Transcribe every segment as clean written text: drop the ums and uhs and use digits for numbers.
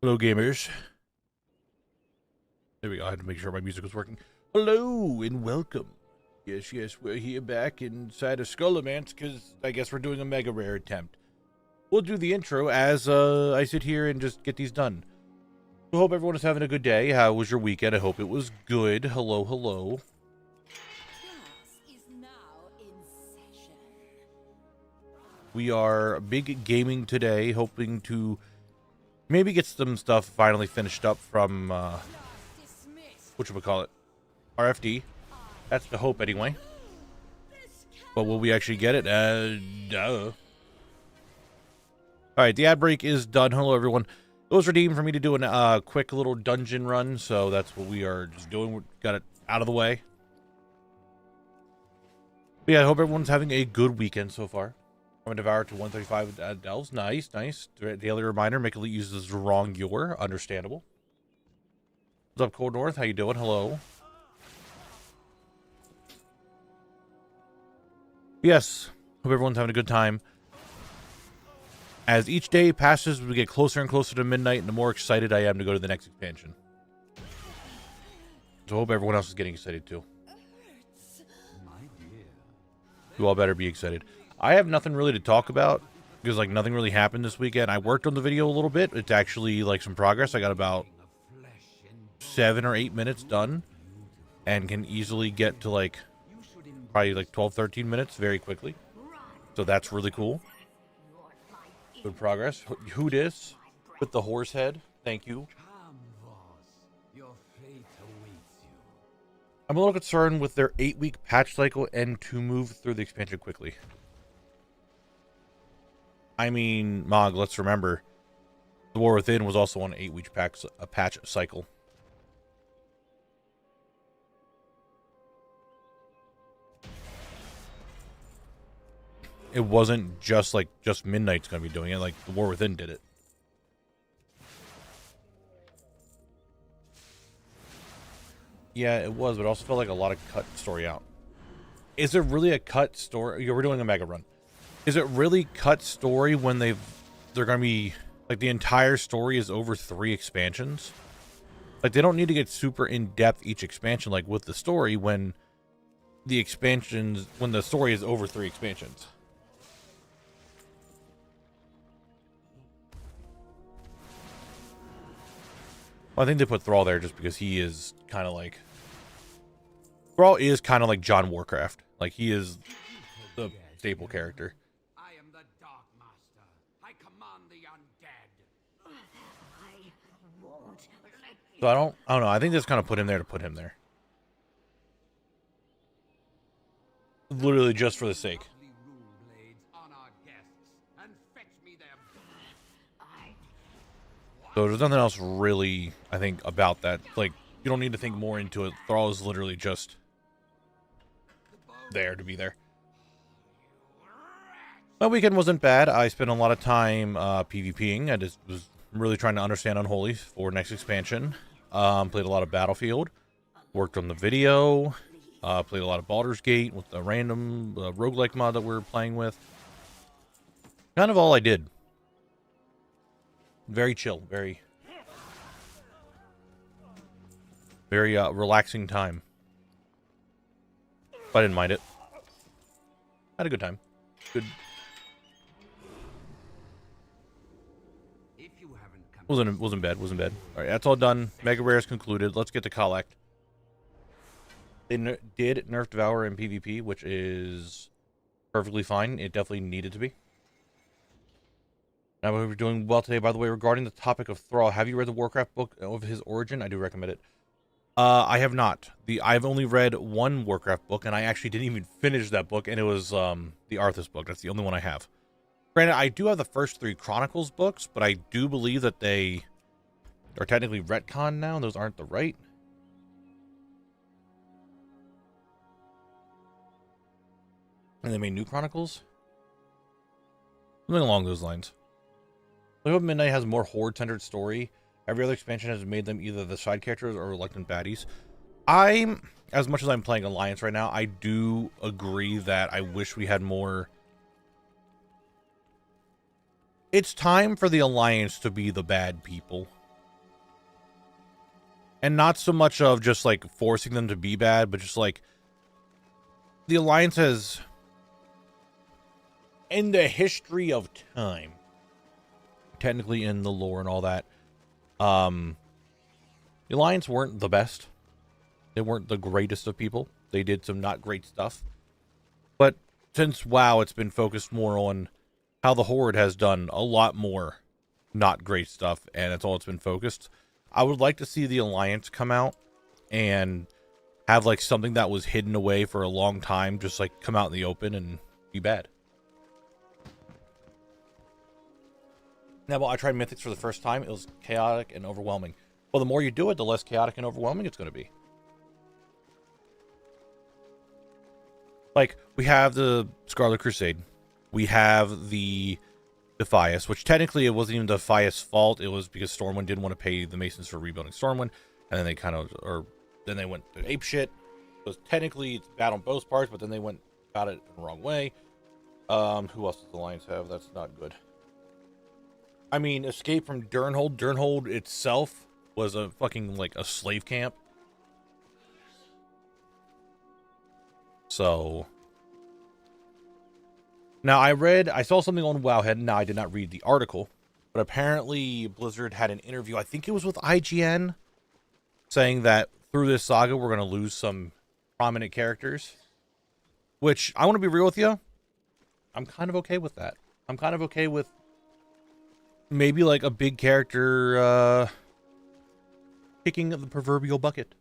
Hello, gamers. There we go. I had to make sure my music was working. Hello and welcome. Yes, we're here back inside of Skullomance because I guess we're doing a mega rare attempt. We'll do the intro as I sit here and just get these done. I hope everyone is having a good day. How was your weekend? I hope it was good. Hello. Class is now in session. We are big gaming today, hoping to maybe get some stuff finally finished up from whatchamacallit, RFD. That's the hope anyway. But will we actually get it? Duh. Alright, the ad break is done. Hello everyone. It was redeemed for me to do a quick little dungeon run, so that's what we are just doing. We got it out of the way. But yeah, I hope everyone's having a good weekend so far. I'm a Devour to 135 delves. Nice. Daily reminder, Mickle uses the wrong your. Understandable. What's up, Cold North? How you doing? Hello. Yes, hope everyone's having a good time. As each day passes, we get closer and closer to midnight, and the more excited I am to go to the next expansion. So I hope everyone else is getting excited too. You all better be excited. I have nothing really to talk about because like nothing really happened this weekend. I worked on the video a little bit. It's actually like some progress. I got about 7 or 8 minutes done and can easily get to like probably like 12-13 minutes very quickly. So that's really cool. Good progress. Who dis with the horse head? Thank you. I'm a little concerned with their 8-week patch cycle and to move through the expansion quickly. I mean, Mog, let's remember, the War Within was also on an 8-week patch cycle. It wasn't just like Midnight's gonna be doing it, like the War Within did it. Yeah, it was, but it also felt like a lot of cut story out. Is it really a cut story? Yeah, we're doing a mega run. Is it really cut story when they're gonna be like the entire story is over 3 expansions? Like they don't need to get super in depth each expansion like with the story when the story is over 3 expansions. Well, I think they put Thrall there just because he is kind of like... Thrall is kind of like John Warcraft. Like, he is the staple character. I am the Dark Master. I command the undead. I won't let you. So I don't know. I think they just kind of put him there to put him there. Literally just for the sake. So there's nothing else really, I think, about that. Like, you don't need to think more into it. Thrall is literally just there to be there. My weekend wasn't bad. I spent a lot of time PvPing. I just was really trying to understand Unholy for next expansion. Played a lot of Battlefield. Worked on the video. Played a lot of Baldur's Gate with the random roguelike mod that we're playing with. Kind of all I did. Very chill, very relaxing time. But I didn't mind it. Had a good time. Good. Wasn't bad. All right, that's all done. Mega Rare is concluded. Let's get to collect. They did nerf Devour in PvP, which is perfectly fine. It definitely needed to be. Now we're doing well today, by the way, regarding the topic of Thrall. Have you read the Warcraft book of his origin? I do recommend it. I have not. I've only read one Warcraft book, and I actually didn't even finish that book, and it was the Arthas book. That's the only one I have. Granted, I do have the first 3 Chronicles books, but I do believe that they are technically retcon now. Those aren't the right. And they made new Chronicles? Something along those lines. I hope Midnight has a more horde-centered story. Every other expansion has made them either the side characters or reluctant baddies. As much as I'm playing Alliance right now, I do agree that I wish we had more... It's time for the Alliance to be the bad people. And not so much of just like forcing them to be bad, but just like the Alliance has, in the history of time, technically in the lore and all that, the Alliance weren't the best. They weren't the greatest of people. They did some not great stuff. But since WoW, it's been focused more on how the Horde has done a lot more not great stuff, and that's all it's been focused. I would like to see the Alliance come out and have like something that was hidden away for a long time just like come out in the open and be bad. Now, well, I tried Mythics for the first time. It was chaotic and overwhelming. Well, the more you do it, the less chaotic and overwhelming it's going to be. Like, we have the Scarlet Crusade. We have the Defias, which technically it wasn't even Defias' fault. It was because Stormwind didn't want to pay the Masons for rebuilding Stormwind. And then they kind of, then they went to apeshit. So technically it's bad on both parts, but then they went about it the wrong way. Who else does the Alliance have? That's not good. I mean, Escape from Durnhold. Durnhold itself was a fucking, like, a slave camp. So now I saw something on WoWHead. Now I did not read the article, but apparently Blizzard had an interview. I think it was with IGN, saying that through this saga we're going to lose some prominent characters. Which I want to be real with you, I'm kind of okay with that. I'm kind of okay with maybe like a big character kicking the proverbial bucket.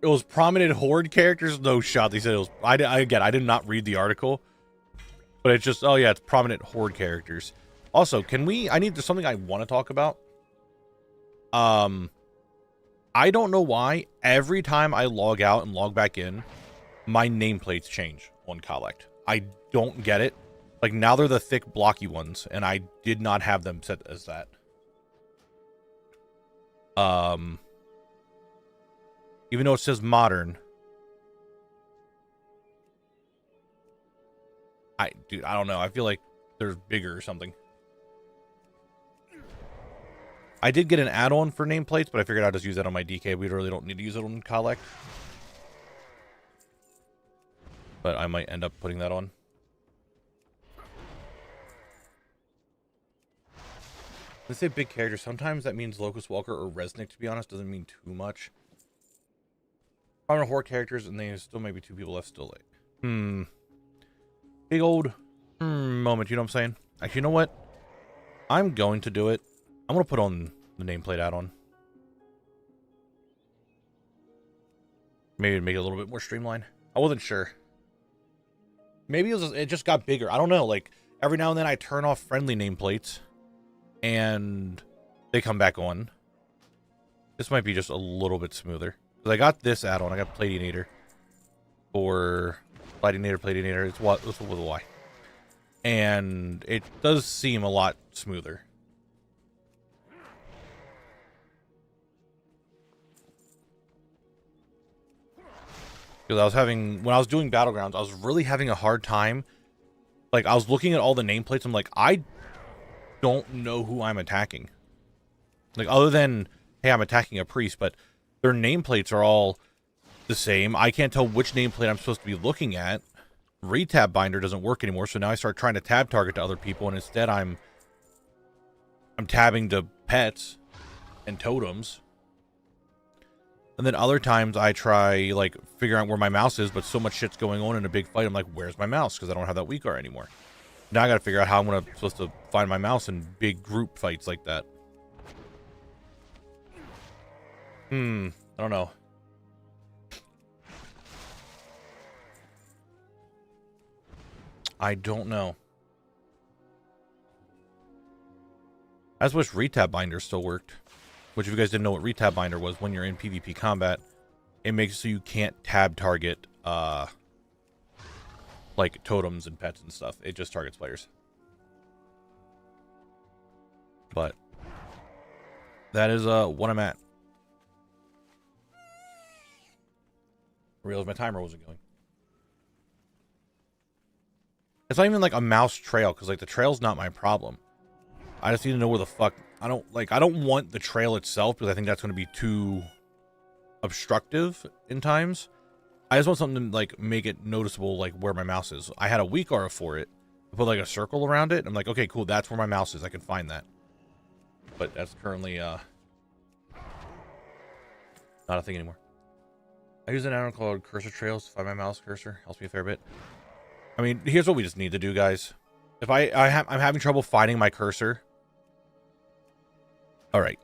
It was prominent Horde characters. No shot. They said it was. I did not read the article, but it's just. Oh yeah, it's prominent Horde characters. Also, there's something I want to talk about. I don't know why every time I log out and log back in, my nameplates change on Collect. I don't get it. Like now they're the thick blocky ones, and I did not have them set as that. Even though it says modern. Dude, I don't know. I feel like they're bigger or something. I did get an add-on for nameplates, but I figured I'd just use that on my DK. We really don't need to use it on Collect. But I might end up putting that on. Let's say big character. Sometimes that means Locust Walker or Resnick, to be honest. Doesn't mean too much. Prominent Horde characters, and there's still maybe 2 people left still. Like, big old moment, you know what I'm saying? Actually, you know what? I'm going to do it. I'm going to put on the nameplate add-on. Maybe make it a little bit more streamlined. I wasn't sure. Maybe it just got bigger. I don't know. Like, every now and then I turn off friendly nameplates, and they come back on. This might be just a little bit smoother. I got this add-on. I got Platinator. Or Platinator. It's with a Y. And it does seem a lot smoother. Because when I was doing Battlegrounds, I was really having a hard time. Like, I was looking at all the nameplates. I'm like, I don't know who I'm attacking. Like, other than, hey, I'm attacking a priest, but their nameplates are all the same. I can't tell which nameplate I'm supposed to be looking at. Retab binder doesn't work anymore, so now I start trying to tab target to other people, and instead I'm tabbing to pets and totems. And then other times I try, like, figuring out where my mouse is, but so much shit's going on in a big fight, I'm like, where's my mouse? Because I don't have that weak art anymore. Now I gotta figure out how I'm supposed to find my mouse in big group fights like that. I don't know. I don't know. I just wish Retab Binder still worked. Which, if you guys didn't know what Retab Binder was, when you're in PvP combat, it makes it so you can't tab target, like, totems and pets and stuff. It just targets players. But that is, what I'm at. I realized my timer wasn't going. It's not even like a mouse trail, because like the trail's not my problem. I just need to know where the fuck. I don't want the trail itself, because I think that's going to be too obstructive in times. I just want something to like make it noticeable, like where my mouse is. I had a weak aura for it. I put like a circle around it. I'm like, okay, cool, that's where my mouse is. I can find that. But that's currently not a thing anymore. I use an add-on called Cursor Trails to find my mouse cursor. Helps me a fair bit. I mean, here's what we just need to do, guys. If I'm having trouble finding my cursor. All right.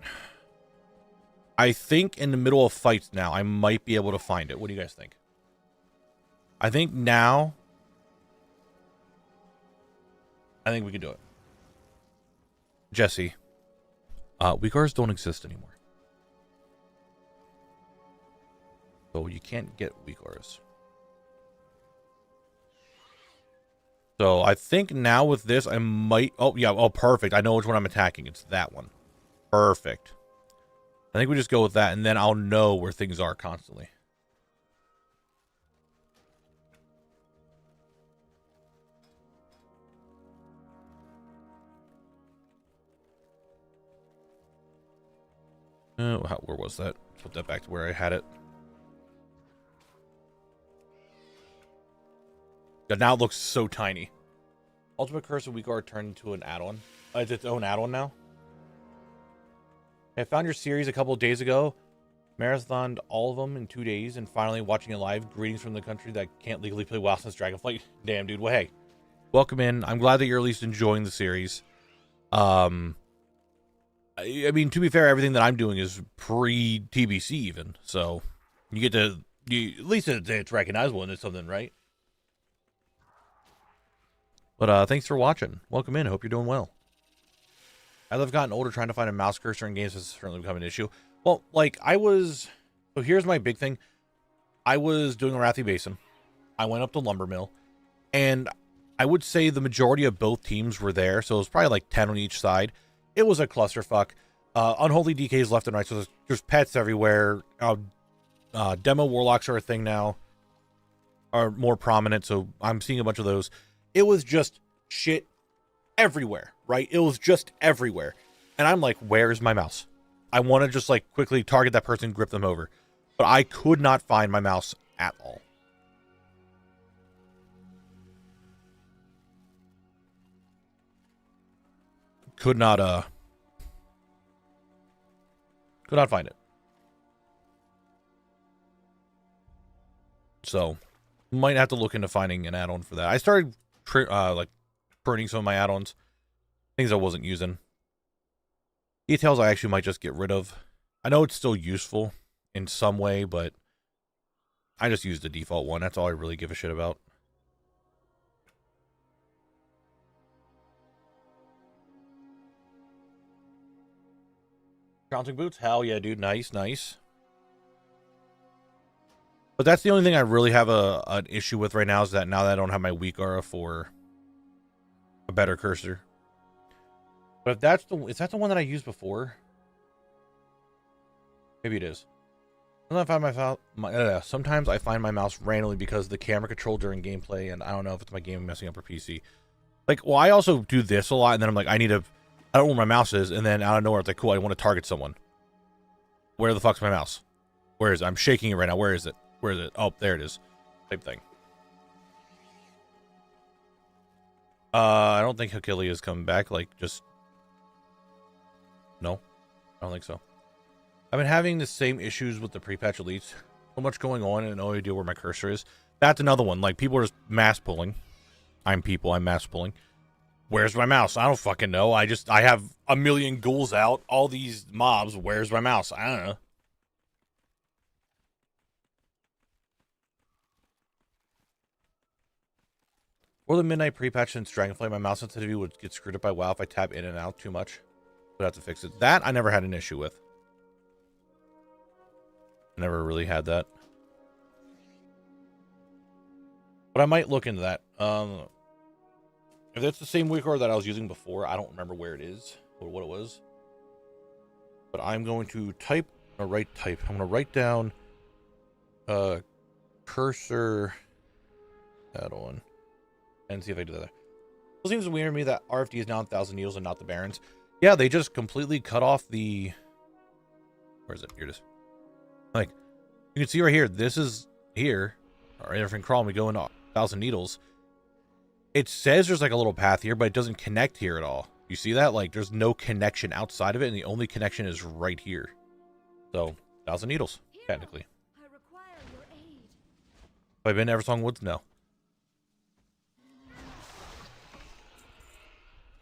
I think in the middle of fights now, I might be able to find it. What do you guys think? I think now, I think we can do it. Jesse, weak auras don't exist anymore. So you can't get weak auras. So I think now with this, I might... Oh, yeah. Oh, perfect. I know which one I'm attacking. It's that one. Perfect. I think we just go with that, and then I'll know where things are constantly. Where was that? Put that back to where I had it. Now it looks so tiny. Ultimate Curse of Weak Aura turned into an add-on. It's its own add-on now. I found your series a couple of days ago. Marathoned all of them in 2 days, and finally watching it live. Greetings from the country that can't legally play WoW since Dragonflight. Damn, dude. Well, hey. Welcome in. I'm glad that you're at least enjoying the series. I mean, to be fair, everything that I'm doing is pre-TBC even. So, you get to... at least it's recognizable and it's something, right? But thanks for watching. Welcome in. I hope you're doing well. As I've gotten older, trying to find a mouse cursor in games has certainly become an issue. Well, like, so here's my big thing. I was doing Arathi Basin. I went up to Lumbermill. And I would say the majority of both teams were there. So it was probably like 10 on each side. It was a clusterfuck. Unholy DKs left and right. So there's pets everywhere. Demo Warlocks are a thing now. Are more prominent. So I'm seeing a bunch of those. It was just shit everywhere, right? It was just everywhere. And I'm like, where's my mouse? I want to just like quickly target that person, grip them over. But I could not find my mouse at all. Could not find it. So might have to look into finding an add-on for that. I started like pruning some of my add-ons, things I wasn't using. Details I actually might just get rid of. I know it's still useful in some way, but I just use the default one. That's all I really give a shit about. Trouncing boots? Hell yeah, dude. Nice, nice. But that's the only thing I really have an issue with right now, is that now that I don't have my weak aura for a better cursor. But if that's is that the one that I used before? Maybe it is. Sometimes I find my mouse randomly because of the camera control during gameplay, and I don't know if it's my game messing up or PC. Like, well, I also do this a lot, and then I'm like, I don't know where my mouse is, and then out of nowhere, it's like, cool, I want to target someone. Where the fuck's my mouse? Where is it? I'm shaking it right now. Where is it? Where is it? Oh, there it is. Same thing. I don't think Hakili is coming back. Like, just... No. I don't think so. I've been having the same issues with the pre-patch elites. So much going on and no idea where my cursor is. That's another one. Like, people are just mass pulling. I'm mass pulling. Where's my mouse? I don't fucking know. I have a million ghouls out. All these mobs. Where's my mouse? I don't know. Or the midnight pre-patch since Dragonflight, my mouse sensitivity would get screwed up by WoW if I tap in and out too much. Would have to fix it. That I never had an issue with. I never really had that. But I might look into that. If that's the same weak aura that I was using before, I don't remember where it is or what it was. But I'm going to I'm going to write down cursor add-on and see if I do that. It seems weird to me that RFD is now 1,000 needles and not the Barons. Yeah, they just completely cut off the... Where is it? Here it is. Like, you can see right here. This is here. Our different crawl, we go into 1,000 needles. It says there's like a little path here, but it doesn't connect here at all. You see that? Like, there's no connection outside of it, and the only connection is right here. So, 1,000 needles, technically. I require your aid. Have I been to Eversong Woods? No.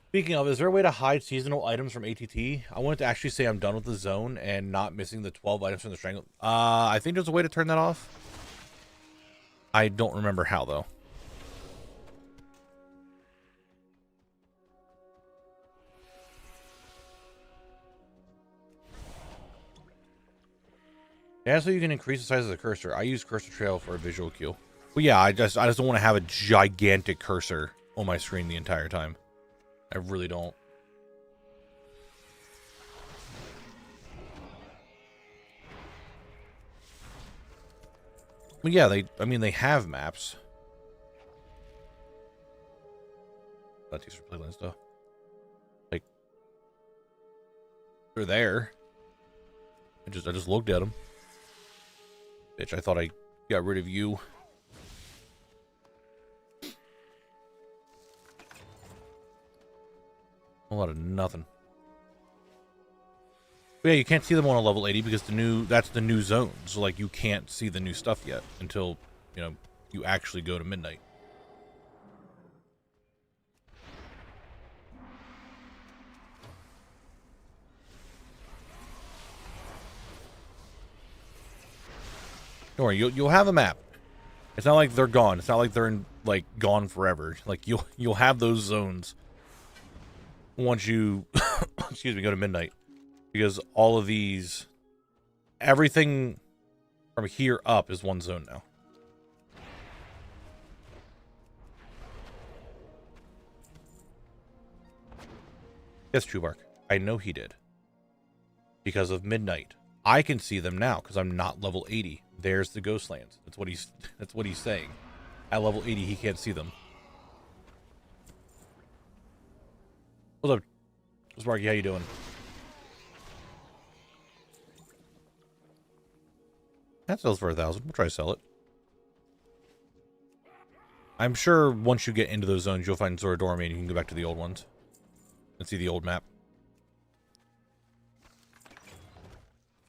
Speaking of, is there a way to hide seasonal items from ATT? I wanted to actually say I'm done with the zone and not missing the 12 items from the strangle. I think there's a way to turn that off. I don't remember how, though. Yeah, so you can increase the size of the cursor. I use cursor trail for a visual cue. But yeah, I just don't want to have a gigantic cursor on my screen the entire time. I really don't. Well, yeah, I mean, they have maps. That's used for playland stuff. Like, they're there. I just looked at them. Bitch, I thought I got rid of you. A lot of nothing. But yeah, you can't see them on a level 80 because that's the new zone. So like you can't see the new stuff yet until, you know, you actually go to midnight. Don't worry, you'll have a map. It's not like they're gone. It's not like they're gone forever. Like you'll have those zones once you excuse me, go to midnight. Because all of these, everything from here up is one zone now. Yes, Truebark. I know he did. Because of midnight. I can see them now because I'm not level 80. There's the Ghostlands. That's what he's saying. At level 80, he can't see them. What's up, Sparky? How you doing? That sells for 1,000. We'll try to sell it. I'm sure once you get into those zones, you'll find Zoradormi and you can go back to the old ones and see the old map.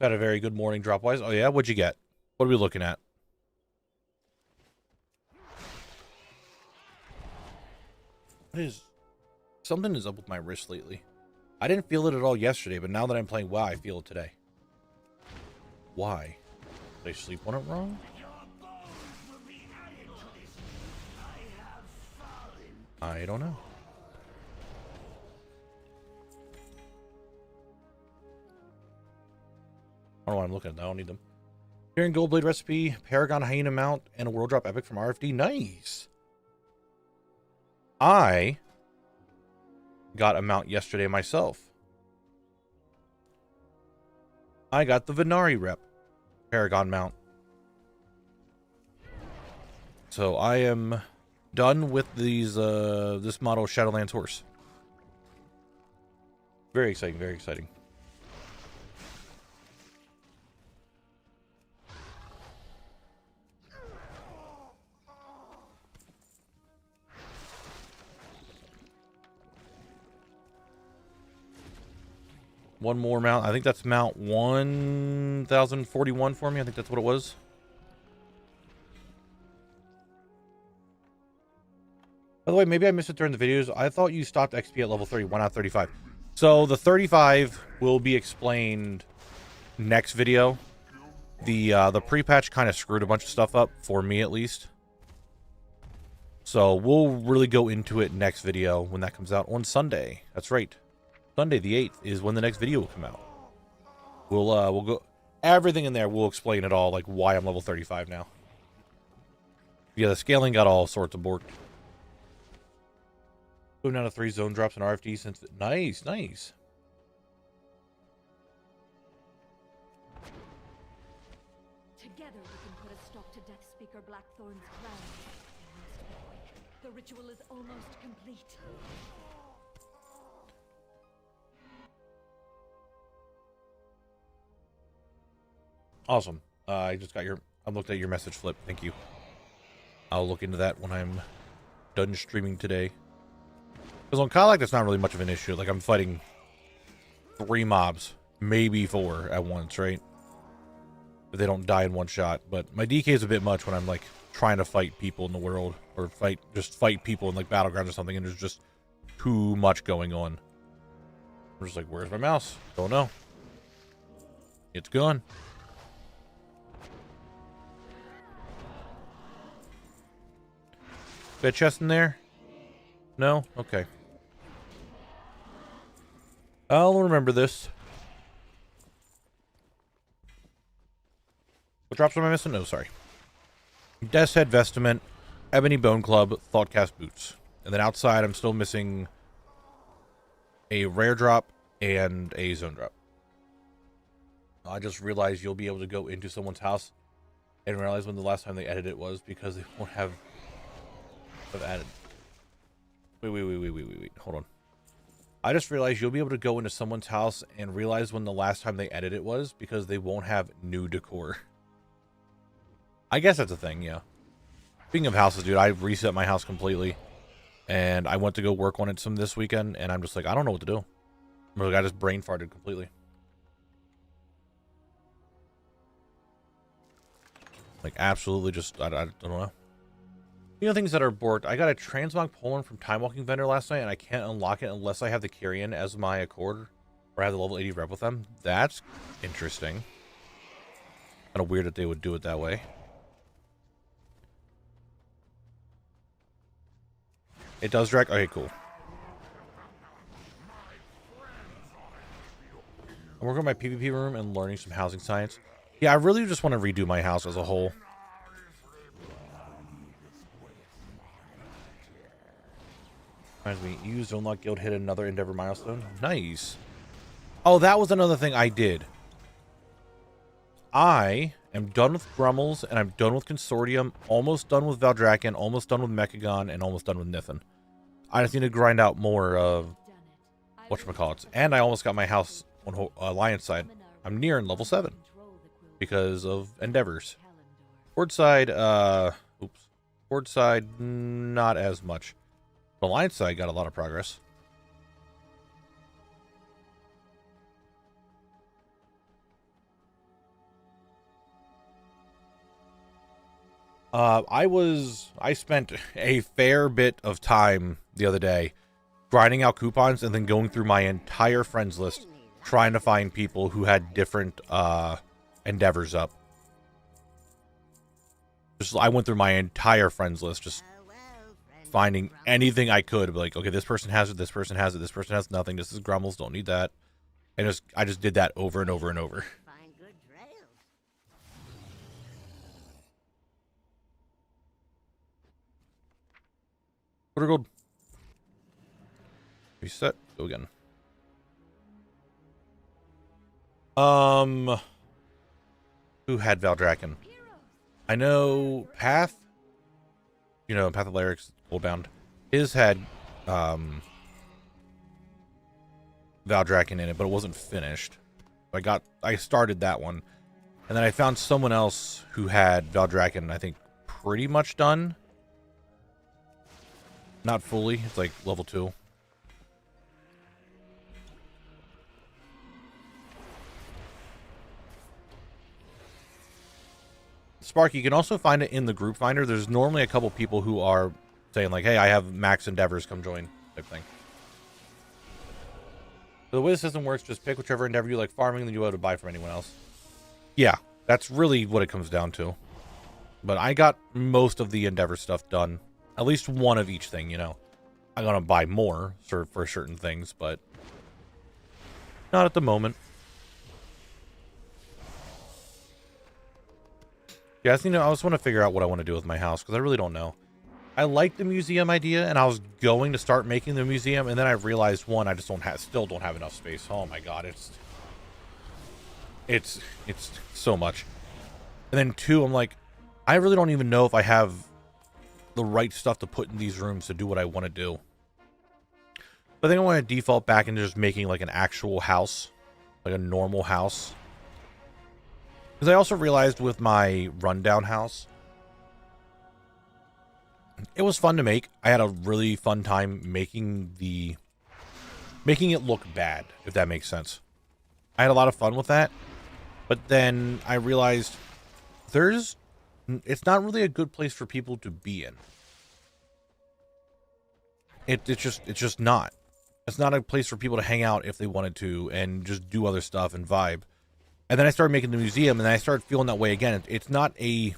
Had a very good morning drop-wise. Oh, yeah? What'd you get? What are we looking at? Something is up with my wrist lately. I didn't feel it at all yesterday, but now that I'm playing WoW, I feel it today. Why? Did I sleep on it wrong? I don't know. I don't know why I'm looking at that. I don't need them. Hearing Goldblade recipe, Paragon Hyena mount, and a World Drop Epic from RFD. Nice. I got a mount yesterday myself. I got the Venari rep Paragon mount. So I am done with these this model Shadowlands horse. Very exciting, very exciting. One more mount. I think that's mount 1041 for me. I think that's what it was. By the way, maybe I missed it during the videos. I thought you stopped XP at level 30. Why not 35? So the 35 will be explained next video. The pre-patch kind of screwed a bunch of stuff up, for me at least. So we'll really go into it next video when that comes out on Sunday. That's right. Sunday the 8th is when the next video will come out. We'll go everything in there. We'll explain it all, like why I'm level 35 now. Yeah, the scaling got all sorts of borked. Going down to 3 zone drops in RFD since nice, nice. Together we can put a stop to Death Speaker Blackthorn's plan. The ritual is almost complete. Awesome. I just got I looked at your message flip. Thank you. I'll look into that when I'm done streaming today. Because on Colic, that's not really much of an issue. Like, I'm fighting 3 mobs, maybe 4 at once, right? If they don't die in one shot. But my DK is a bit much when I'm, like, trying to fight people in the world. Or just fight people in, like, Battlegrounds or something, and there's just too much going on. I'm just like, where's my mouse? Don't know. It's gone. Bed chest in there? No? Okay. I'll remember this. What drops am I missing? No, sorry. Death's Head Vestment, Ebony Bone Club, Thoughtcast Boots. And then outside, I'm still missing a rare drop and a zone drop. I just realized you'll be able to go into someone's house and realize when the last time they edited it was because they won't have added. Wait. Hold on. I just realized you'll be able to go into someone's house and realize when the last time they edited it was because they won't have new decor. I guess that's a thing, yeah. Speaking of houses, dude, I reset my house completely. And I went to go work on it some this weekend, and I'm just like, I don't know what to do. Like, I just brain farted completely. Like, absolutely just, I don't know. You know, things that are borked. I got a transmog Poland from Time Walking Vendor last night, and I can't unlock it unless I have the Carrion as my Accord, or I have the level 80 rep with them. That's interesting. Kind of weird that they would do it that way. It does drag? Okay, cool. I'm working on my PvP room and learning some housing science. Yeah, I really just want to redo my house as a whole. Reminds me, use Zone Lock Guild, hit another Endeavor milestone. Nice. Oh, that was another thing I did. I am done with Grummels, and I'm done with Consortium, almost done with Valdrakken, almost done with Mechagon, and almost done with Nithin. I just need to grind out more of whatchamacallits. And I almost got my house on Alliance side. I'm nearing level 7 because of Endeavors. Horde side, Horde side, not as much. The Alliance side got a lot of progress. I spent a fair bit of time the other day grinding out coupons and then going through my entire friends list trying to find people who had different endeavors up. I went through my entire friends list just finding anything I could. Like, okay, this person has it, this person has it, this person has nothing, this is Grummels, don't need that. And I just did that over and over and over. Quarter gold. Reset. Go again. Who had Valdrakken? I know Path. You know, Path of Lyric's Goldbound. His had Valdrakken in it, but it wasn't finished. I started that one. And then I found someone else who had Valdrakken, I think, pretty much done. Not fully. It's like level 2. Spark, you can also find it in the group finder. There's normally a couple people who are saying like, hey, I have max endeavors, come join, type thing. So the way the system works, just pick whichever endeavor you like farming, then you have to buy from anyone else. Yeah, that's really what it comes down to. But I got most of the endeavor stuff done. At least one of each thing, you know. I'm going to buy more for certain things, but not at the moment. Yeah, I just want to figure out what I want to do with my house, because I really don't know. I like the museum idea, and I was going to start making the museum, and then I realized, one, I just still don't have enough space. Oh my god, it's so much. And then two, I'm like, I really don't even know if I have the right stuff to put in these rooms to do what I want to do. But I think I want to default back into just making like an actual house, like a normal house. Because I also realized with my rundown house, it was fun to make. I had a really fun time making it look bad, if that makes sense. I had a lot of fun with that. But then I realized it's not really a good place for people to be in. It's just not. It's not a place for people to hang out if they wanted to and just do other stuff and vibe. And then I started making the museum, and then I started feeling that way again. It's not a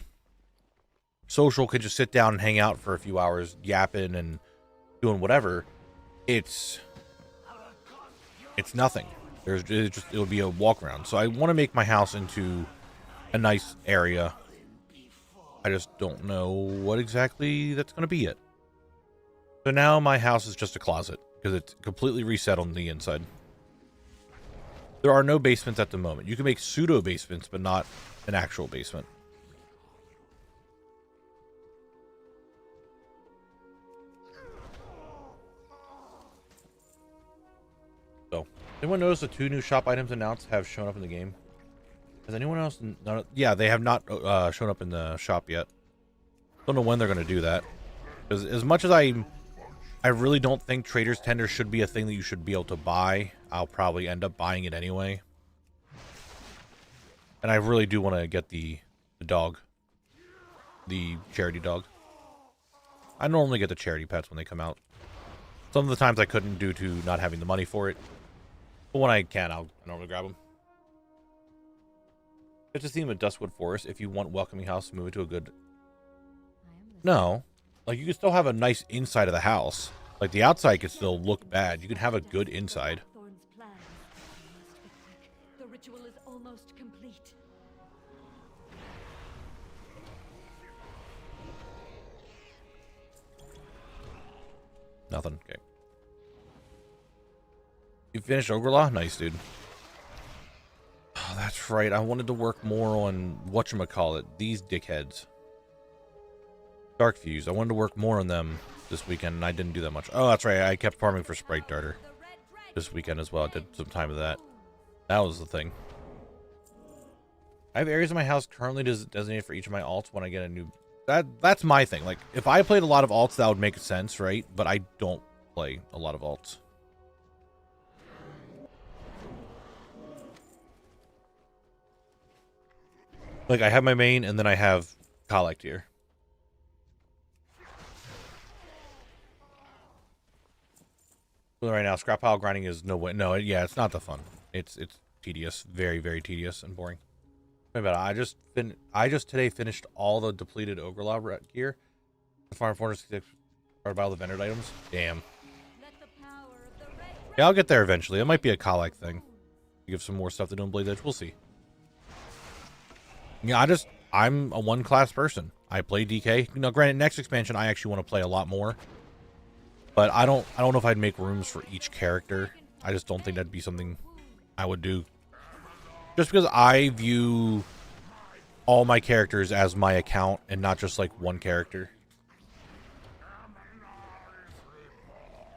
social could just sit down and hang out for a few hours, yapping and doing whatever. It's nothing. It would be a walk around. So I want to make my house into a nice area. I just don't know what exactly that's going to be yet. So now my house is just a closet because it's completely reset on the inside. There are no basements at the moment. You can make pseudo basements, but not an actual basement. So, anyone notice the 2 new shop items announced have shown up in the game? Has anyone else? Yeah, they have not shown up in the shop yet. Don't know when they're going to do that. Because as much as I really don't think Trader's Tender should be a thing that you should be able to buy. I'll probably end up buying it anyway. And I really do want to get the dog. The charity dog. I normally get the charity pets when they come out. Some of the times I couldn't due to not having the money for it. But when I can, I'll normally grab them. It's a theme of Duskwood Forest. If you want welcoming house, move it to a good... No. Like, you can still have a nice inside of the house. Like, the outside could still look bad. You can have a good inside. The ritual is almost complete. Nothing. Okay. You finished Ogrelaw? Nice, dude. Oh, that's right. I wanted to work more on whatchamacallit. These dickheads. Dark Fuse. I wanted to work more on them this weekend, and I didn't do that much. Oh, that's right. I kept farming for Sprite Darter this weekend as well. I did some time of that. That was the thing. I have areas in my house currently designated for each of my alts when I get a new... That's my thing. Like, if I played a lot of alts, that would make sense, right? But I don't play a lot of alts. Like, I have my main, and then I have collect here. Right now, scrap pile grinding is no way. No, yeah, it's not the fun. It's tedious, very, very tedious and boring. Wait about it. I just today finished all the depleted Ogrelaw gear. The farm 406 or about the vendor items. Damn. Yeah, I'll get there eventually. It might be a collect thing. Give some more stuff to do in Blade Edge. We'll see. Yeah, I'm a one-class person. I play DK. Now, granted, next expansion, I actually want to play a lot more. But I don't know if I'd make rooms for each character. I just don't think that'd be something I would do. Just because I view all my characters as my account and not just like one character.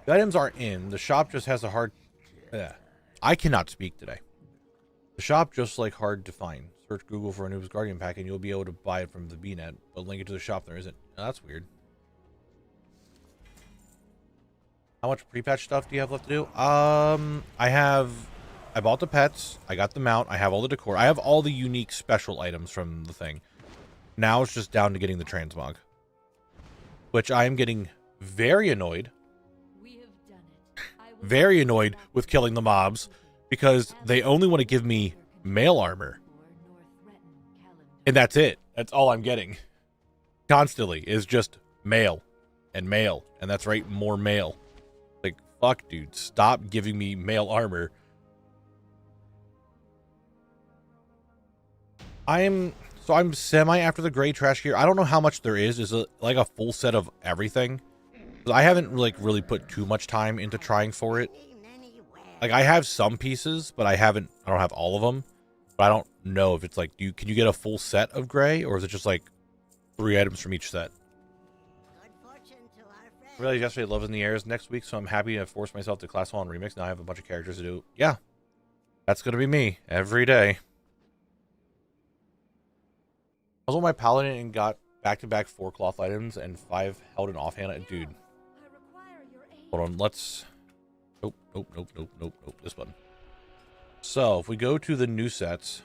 The items are in. The shop just has a hard... I cannot speak today. The shop just like hard to find. Search Google for a Noob's Guardian pack and you'll be able to buy it from the BNet. But link it to the shop there isn't. Oh, that's weird. How much pre-patch stuff do you have left to do? I bought the pets. I got the mount. I have all the decor. I have all the unique special items from the thing. Now it's just down to getting the transmog. Which I am getting very annoyed. Very annoyed with killing the mobs. Because they only want to give me mail armor. And that's it. That's all I'm getting. Constantly is just mail. And mail. And that's right, more mail. Like, fuck, dude. Stop giving me mail armor. I'm semi after the gray trash gear. I don't know how much there is. Is it like a full set of everything? I haven't like really put too much time into trying for it. Like I have some pieces, but I don't have all of them. But I don't know if it's like, can you get a full set of gray, or is it just like 3 items from each set? I realized yesterday Love is in the Air is next week, so I'm happy to force myself to Class 1 Remix. Now I have a bunch of characters to do. Yeah. That's going to be me every day. I was on my Paladin and got back-to-back 4 cloth items and 5 held in offhand. Dude. Hold on, let's... Nope. This button. So, if we go to the new sets...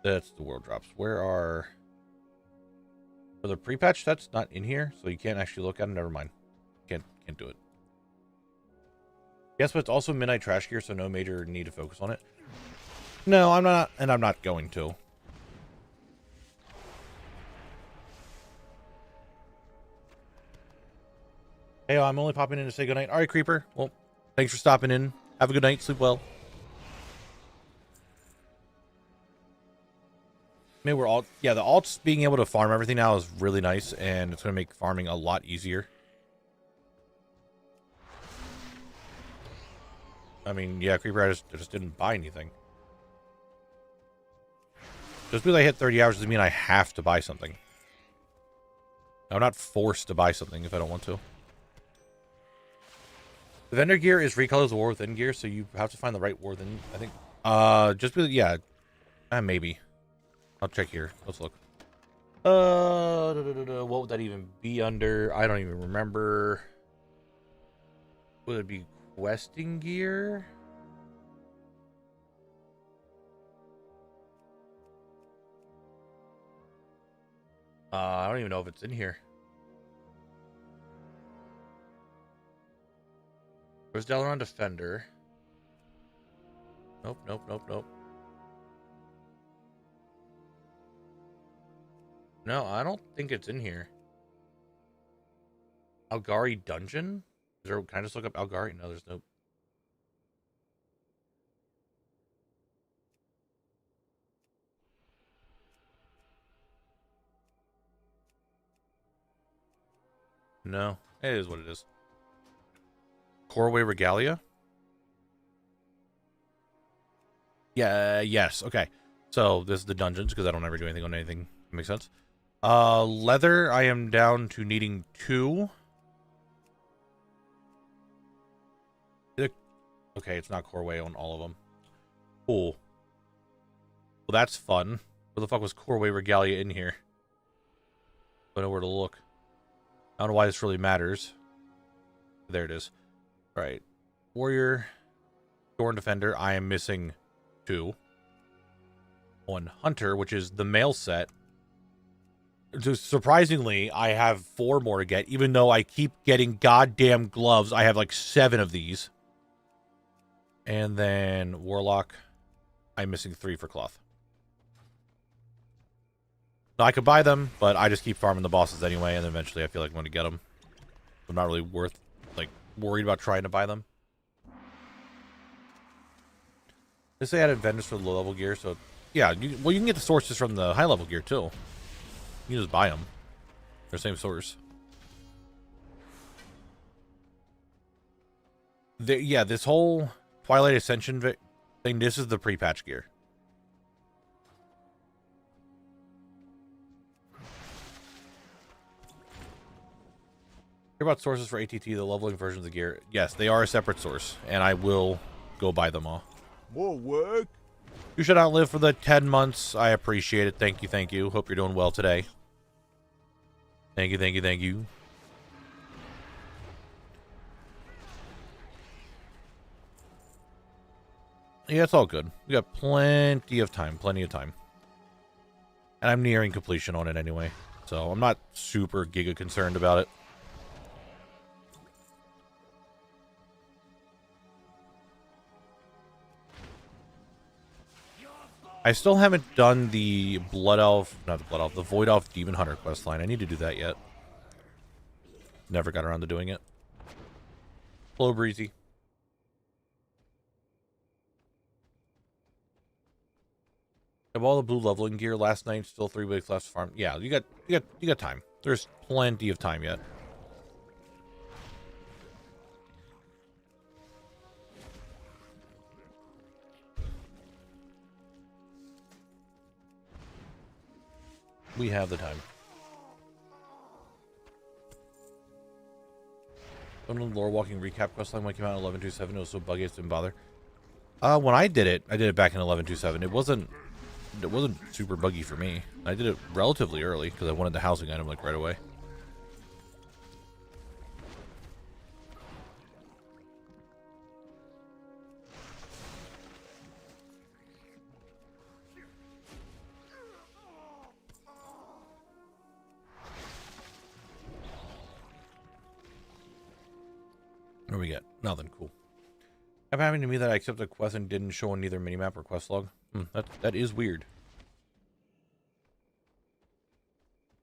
That's the world drops. Where are... For the pre-patch sets, not in here, so you can't actually look at them. Never mind. Can't do it. Yes, but it's also midnight trash gear, so no major need to focus on it. No, I'm not, and I'm not going to. Hey, I'm only popping in to say goodnight. All right, Creeper. Well, thanks for stopping in. Have a good night. Sleep well. Maybe we're all... Yeah, the alts being able to farm everything now is really nice, and it's going to make farming a lot easier. I mean, yeah, Creeper, I just didn't buy anything. Just because I hit 30 hours doesn't mean I have to buy something. I'm not forced to buy something if I don't want to. The vendor gear is recolors the War Within gear, so you have to find the right War Within, I think. Just because, yeah. Maybe. I'll check here. Let's look. What would that even be under? I don't even remember. Would it be questing gear? I don't even know if it's in here. Where's Dalaran Defender? Nope. No, I don't think it's in here. Algari Dungeon? Can I just look up Algari? No, there's no... No, it is what it is. Corway Regalia? Yeah, yes, okay. So, this is the dungeons, because I don't ever do anything on anything. Makes sense. Leather, I am down to needing 2. Okay, it's not Corway on all of them. Cool. Well, that's fun. Where the fuck was Corway Regalia in here? I don't know where to look. I don't know why this really matters. There it is. Alright. Warrior. Thorn Defender. I am missing 2. On Hunter, which is the male set. Surprisingly, I have 4 more to get, even though I keep getting goddamn gloves. I have like 7 of these. And then Warlock. I'm missing 3 for cloth. Now, I could buy them, but I just keep farming the bosses anyway, and eventually I feel like I'm going to get them. I'm not really worried about trying to buy them. They say I added vendors for the low-level gear, so... Yeah, you can get the sources from the high-level gear, too. You can just buy them. They're the same source. Yeah, this whole Twilight Ascension thing, this is the pre-patch gear. Hear about sources for ATT, the leveling versions of the gear. Yes, they are a separate source, and I will go buy them all. More work? You should outlive for the 10 months. I appreciate it. Thank you. Hope you're doing well today. Thank you. Yeah, it's all good. We got plenty of time. And I'm nearing completion on it anyway. So I'm not super giga concerned about it. I still haven't done the the Void Elf Demon Hunter questline. I need to do that yet. Never got around to doing it. Hello, Breezy. Have all the blue leveling gear last night. Still 3 weeks left to farm. Yeah, you got time. There's plenty of time yet. We have the time. Some of the lore walking recap questline when it came out in 11.2.7, it was so buggy it didn't bother. When I did it back in 11.2.7. It wasn't super buggy for me. I did it relatively early because I wanted the housing item like right away. What do we get? Nothing. Cool. Kept happening to me that I accepted a quest and didn't show on either minimap or quest log. That is weird.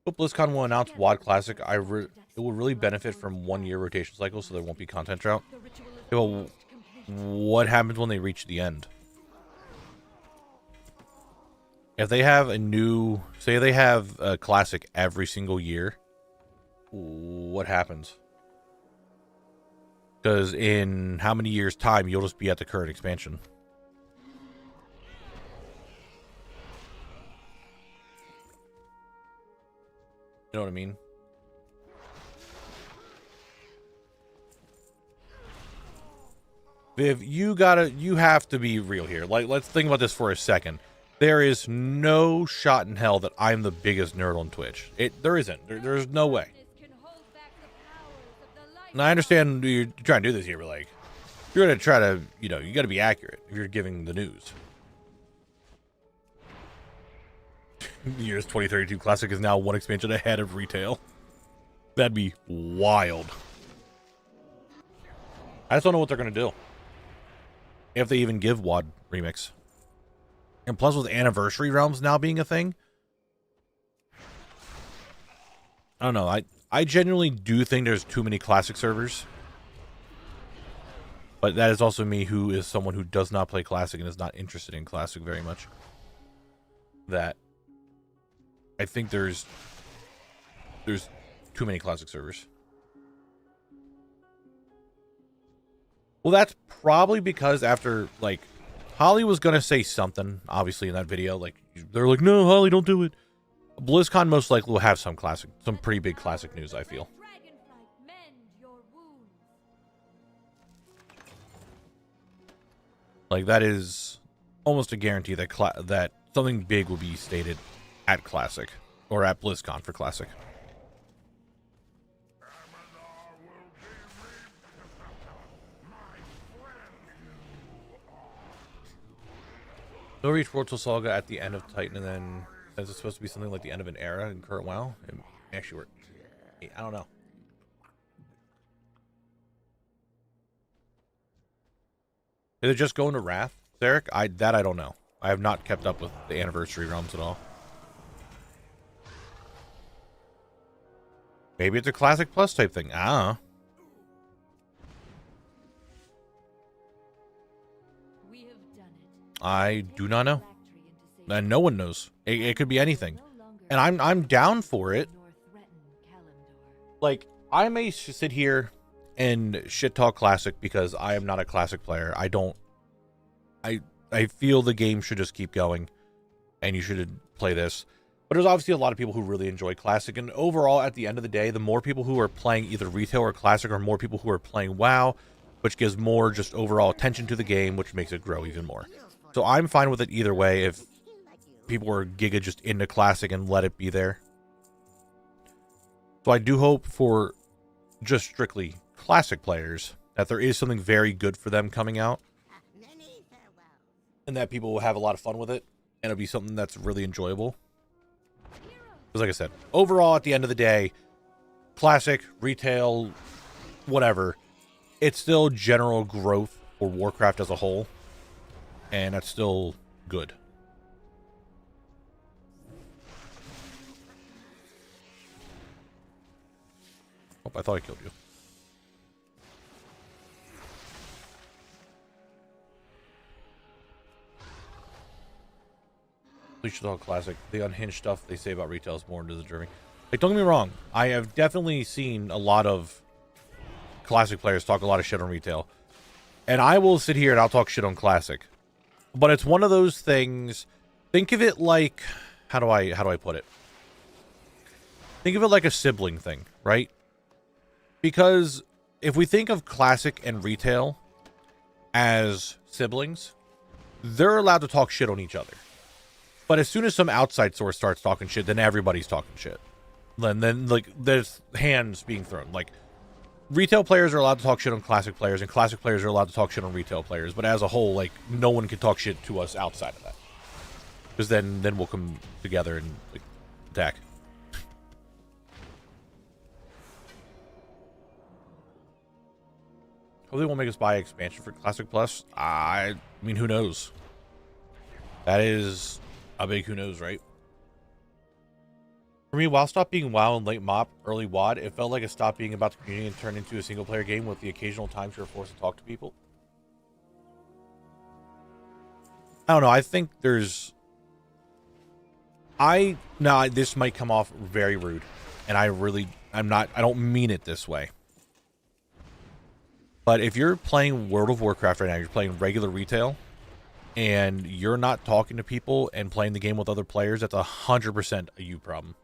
Hope BlizzCon will announce WoD Classic. It will really benefit from 1 year rotation cycle, so there won't be content drought. Well, what happens when they reach the end? If they have a new, say they have a Classic every single year, what happens? Because in how many years' time, you'll just be at the current expansion. You know what I mean? Viv, you have to be real here. Like, let's think about this for a second. There is no shot in hell that I'm the biggest nerd on Twitch. There isn't. There's no way. And I understand you're trying to do this here, but like, you're going to try to, you got to be accurate if you're giving the news. Year's 2032 Classic is now 1 expansion ahead of retail. That'd be wild. I just don't know what they're going to do. If they even give WoD Remix. And plus with Anniversary Realms now being a thing. I don't know. I genuinely do think there's too many Classic servers. But that is also me, who is someone who does not play Classic and is not interested in Classic very much. That I think there's too many Classic servers. Well, that's probably because after, like, Holly was going to say something, obviously, in that video. Like, they're like, no, Holly, don't do it. BlizzCon most likely will have some pretty big Classic news, I feel. Like, that is almost a guarantee that that something big will be stated at Classic, or at BlizzCon for Classic. They'll reach World Saga at the end of Titan, and then since it's supposed to be something like the end of an era in current WoW, it actually work. I don't know. Is it just going to Wrath, Derek? I don't know. I have not kept up with the Anniversary Realms at all. Maybe it's a Classic Plus type thing. I don't know. I do not know. And no one knows. It could be anything. And I'm down for it. Like, I may sit here and shit talk Classic because I am not a Classic player. I feel the game should just keep going and you should play this. But there's obviously a lot of people who really enjoy Classic, and overall, at the end of the day, the more people who are playing either retail or Classic, or more people who are playing WoW, which gives more just overall attention to the game, which makes it grow even more. So I'm fine with it either way if people are giga just into Classic and let it be there. So I do hope for just strictly Classic players that there is something very good for them coming out. And that people will have a lot of fun with it. And it'll be something that's really enjoyable. Because like I said, overall at the end of the day, Classic, retail, whatever, it's still general growth for Warcraft as a whole. And that's still good. Oh, I thought I killed you. Bleach Dog Classic. The unhinged stuff they say about retail is more deserving. Like, don't get me wrong. I have definitely seen a lot of Classic players talk a lot of shit on retail. And I will sit here and I'll talk shit on Classic. But it's one of those things. Think of it like, how do I put it? Think of it like a sibling thing, right? Because if we think of classic and retail as siblings, they're allowed to talk shit on each other. But as soon as some outside source starts talking shit, then everybody's talking shit. Then like there's hands being thrown. Like retail players are allowed to talk shit on classic players, and classic players are allowed to talk shit on retail players. But as a whole, like no one can talk shit to us outside of that, because then we'll come together and like attack. Hopefully, won't make us buy expansion for Classic Plus. I mean, who knows? That is a big who knows, right? For me, WoW stopped being WoW and late mop, early WoD. It felt like it stopped being about the community and turned into a single-player game with the occasional times you're forced to talk to people. I don't know. I think there's... Now, this might come off very rude, and I don't mean it this way. But if you're playing World of Warcraft right now, you're playing regular retail, and you're not talking to people and playing the game with other players, that's 100% a you problem.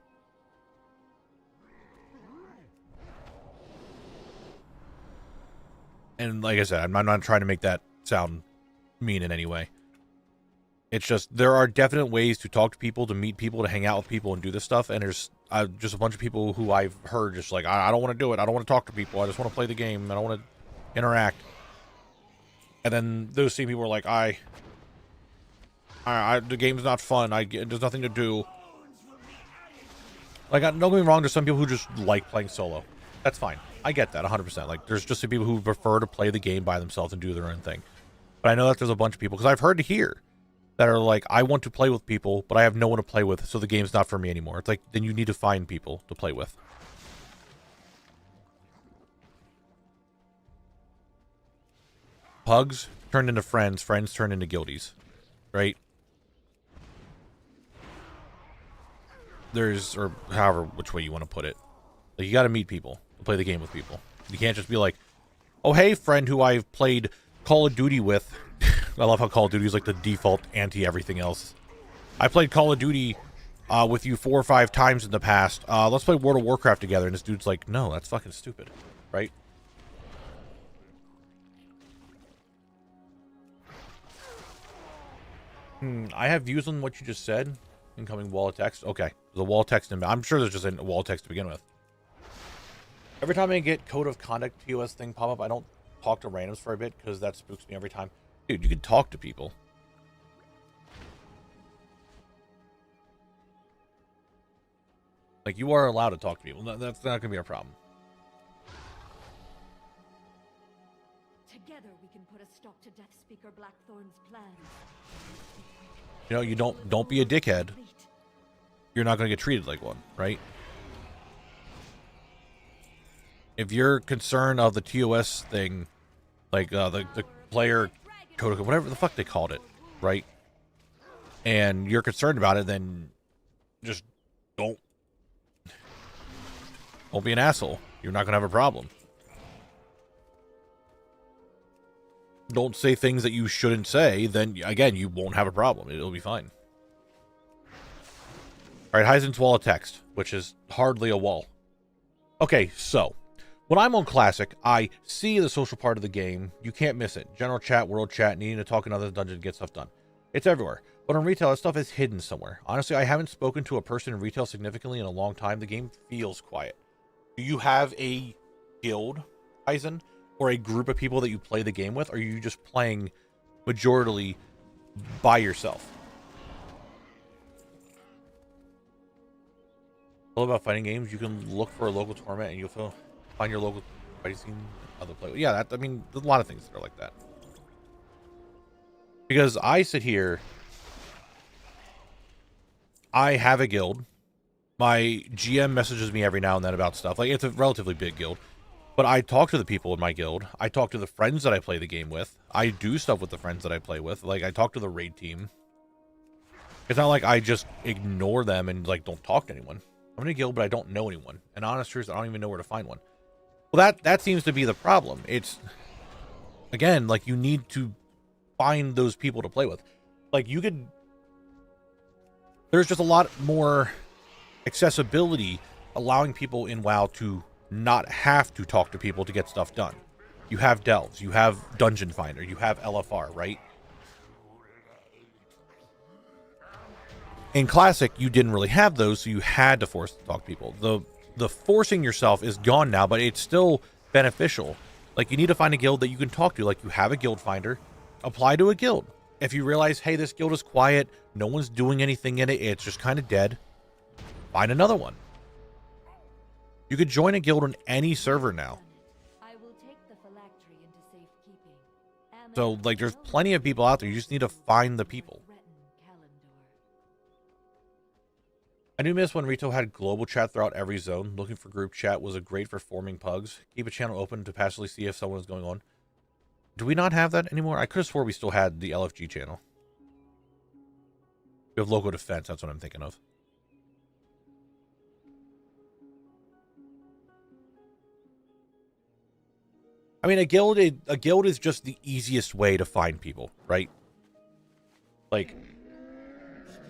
And like I said, I'm not trying to make that sound mean in any way. It's just, there are definite ways to talk to people, to meet people, to hang out with people and do this stuff. And there's just a bunch of people who I've heard just like, I don't want to do it. I don't want to talk to people. I just want to play the game. I don't want to interact. And then those same people are like, the game's not fun. There's nothing to do. Like, don't get me wrong, there's some people who just like playing solo. That's fine. I get that 100%. Like, there's just some people who prefer to play the game by themselves and do their own thing. But I know that there's a bunch of people, because I've heard here that are like, I want to play with people, but I have no one to play with, so the game's not for me anymore. It's like, then you need to find people to play with. Pugs turned into friends, friends turned into guildies, right? There's, or however, which way you want to put it. Like, you got to meet people, play the game with people. You can't just be like, oh, hey, friend who I've played Call of Duty with. I love how Call of Duty is like the default anti-everything else. I played Call of Duty with you 4 or 5 times in the past. Let's play World of Warcraft together. And this dude's like, no, that's fucking stupid, right? I have views on what you just said. Incoming wall of text. Okay, the wall of text. I'm sure there's just a wall of text to begin with. Every time I get code of conduct TOS thing pop up, I don't talk to randoms for a bit because that spooks me every time. Dude, you can talk to people. Like, you are allowed to talk to people. That's not going to be our problem. Together we can put a stop to Death Speaker Blackthorn's plans. You know, you don't be a dickhead. You're not going to get treated like one, right? If you're concerned of the TOS thing, like the player code, whatever the fuck they called it, right? And you're concerned about it, then just don't be an asshole. You're not going to have a problem. Don't say things that you shouldn't say, then again, you won't have a problem. It'll be fine. All right, Heisen's wall of text, which is hardly a wall. Okay, so when I'm on Classic, I see the social part of the game. You can't miss it. General chat, world chat, needing to talk in other dungeons, get stuff done. It's everywhere. But on retail, that stuff is hidden somewhere. Honestly, I haven't spoken to a person in retail significantly in a long time. The game feels quiet. Do you have a guild, Heisen? Or a group of people that you play the game with? Or are you just playing majorly by yourself? All about fighting games, you can look for a local tournament and you'll find your local fighting scene, other play. Yeah, I mean, there's a lot of things that are like that. Because I sit here, I have a guild. My GM messages me every now and then about stuff. Like, it's a relatively big guild. But I talk to the people in my guild. I talk to the friends that I play the game with. I do stuff with the friends that I play with. Like, I talk to the raid team. It's not like I just ignore them and, like, don't talk to anyone. I'm in a guild, but I don't know anyone. And honest truth, I don't even know where to find one. Well, that seems to be the problem. It's, again, like, you need to find those people to play with. Like, you could... There's just a lot more accessibility allowing people in WoW to not have to talk to people to get stuff done. You have delves, you have dungeon finder, you have LFR, right? In Classic, you didn't really have those, so you had to force to talk to people. The forcing yourself is gone now, but it's still beneficial. Like, you need to find a guild that you can talk to. Like, you have a guild finder, apply to a guild. If you realize, hey, this guild is quiet, no one's doing anything in it, it's just kind of dead, find another one. You could join a guild on any server now. I will take the phylactery into safekeeping. So, like, there's plenty of people out there. You just need to find the people. I do miss when Rito had global chat throughout every zone. Looking for group chat was great for forming pugs. Keep a channel open to passively see if someone is going on. Do we not have that anymore? I could have swore we still had the LFG channel. We have local defense. That's what I'm thinking of. I mean, a guild is just the easiest way to find people, right? Like,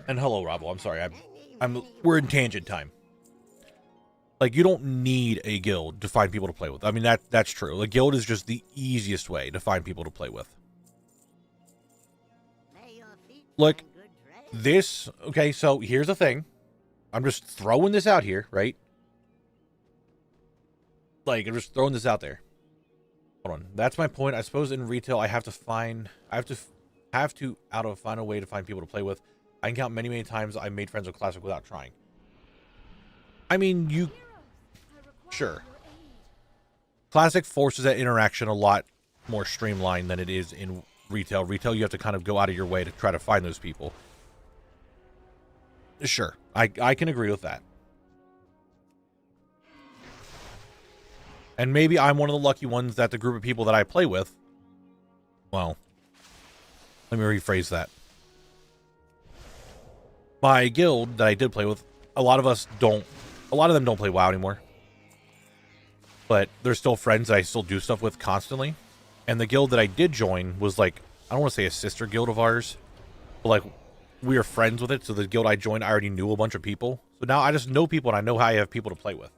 and hello, Robbo. I'm sorry. We're in tangent time. Like, you don't need a guild to find people to play with. I mean, that's true. A guild is just the easiest way to find people to play with. Look, this, okay, so here's the thing. I'm just throwing this out here, right? Like, I'm just throwing this out there. Hold on. That's my point. I suppose in retail, I have to find a way to find people to play with. I can count many times I made friends with Classic without trying. I mean, sure. Classic forces that interaction a lot more streamlined than it is in retail. Retail, you have to kind of go out of your way to try to find those people. Sure. I can agree with that. And maybe I'm one of the lucky ones that the group of people that I play with, well, let me rephrase that. My guild that I did play with, a lot of them don't play WoW anymore. But they're still friends that I still do stuff with constantly. And the guild that I did join was like, I don't want to say a sister guild of ours, but like, we are friends with it. So the guild I joined, I already knew a bunch of people. So now I just know people and I know how I have people to play with.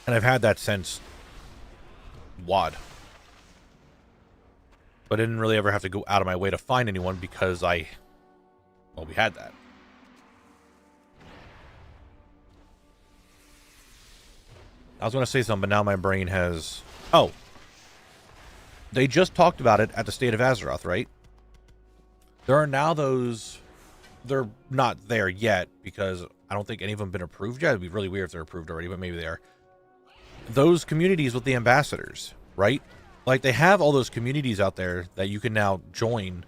And I've had that since WoD. But I didn't really ever have to go out of my way to find anyone because we had that. I was going to say something, but now my brain has... Oh. They just talked about it at the State of Azeroth, right? There are now those... They're not there yet, because I don't think any of them have been approved yet. It'd be really weird if they're approved already, but maybe they are. Those communities with the ambassadors, right? Like, they have all those communities out there that you can now join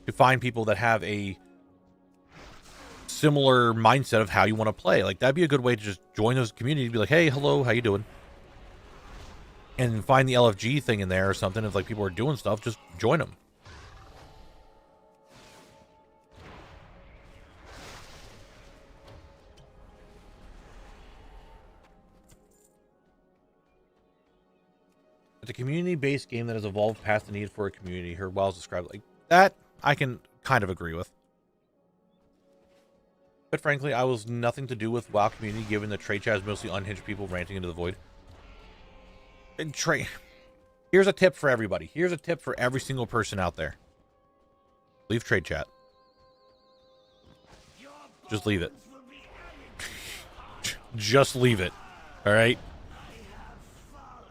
to find people that have a similar mindset of how you want to play. Like, that'd be a good way to just join those communities, be like, hey, hello, how you doing? And find the LFG thing in there or something. If like people are doing stuff, just join them. It's a community-based game that has evolved past the need for a community. Her WoW's described like that. I can kind of agree with. But frankly, I was nothing to do with WoW community, given the trade chat is mostly unhinged people ranting into the void. And here's a tip for everybody. Here's a tip for every single person out there. Leave trade chat. Just leave it. Just leave it. All right?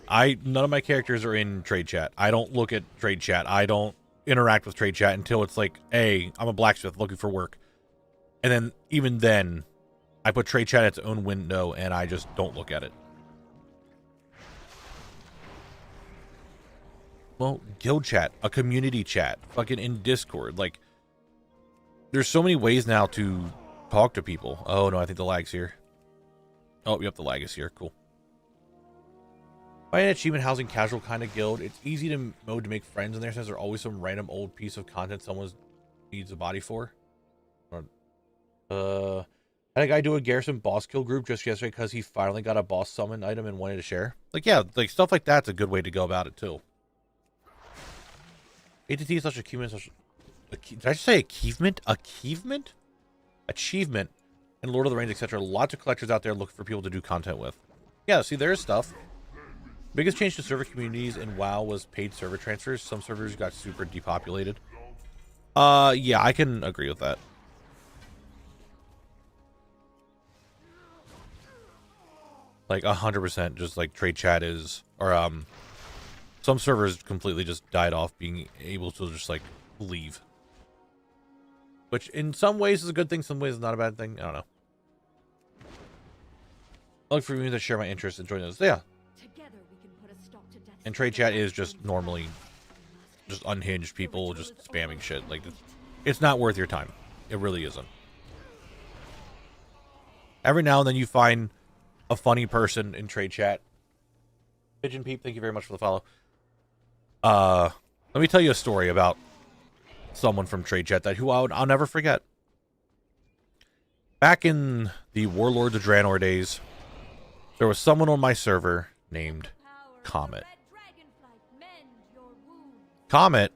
None of my characters are in trade chat. I don't look at trade chat. I don't interact with trade chat until it's like, hey, I'm a blacksmith looking for work. And then, even then, I put trade chat at its own window and I just don't look at it. Well, guild chat, a community chat, fucking in Discord. Like, there's so many ways now to talk to people. Oh, no, I think the lag's here. Oh, yep, the lag is here. Cool. By an achievement housing casual kind of guild, it's easy to mode to make friends in there since there's always some random old piece of content someone needs a body for. I had a guy do a Garrison boss kill group just yesterday because he finally got a boss summon item and wanted to share. Like, yeah, like stuff like that's a good way to go about it too. ATT such achievement, did I just say achievement? Achievement? Achievement. And Lord of the Rings, etc. Lots of collectors out there looking for people to do content with. Yeah, see, there is stuff. Biggest change to server communities in WoW was paid server transfers. Some servers got super depopulated. Yeah, I can agree with that. Like 100%, just like trade chat is, or some servers completely just died off being able to just like leave. Which in some ways is a good thing, some ways is not a bad thing. I don't know. I look for me to share my interests and join those. Yeah. Together we can put a stop to death. And trade chat is just normally just unhinged people just spamming shit. Like, it's not worth your time. It really isn't. Every now and then you find a funny person in trade chat. Pigeon Peep, thank you very much for the follow. Let me tell you a story about someone from trade chat that I'll never forget. Back in the Warlords of Draenor days, there was someone on my server named Comet. Comet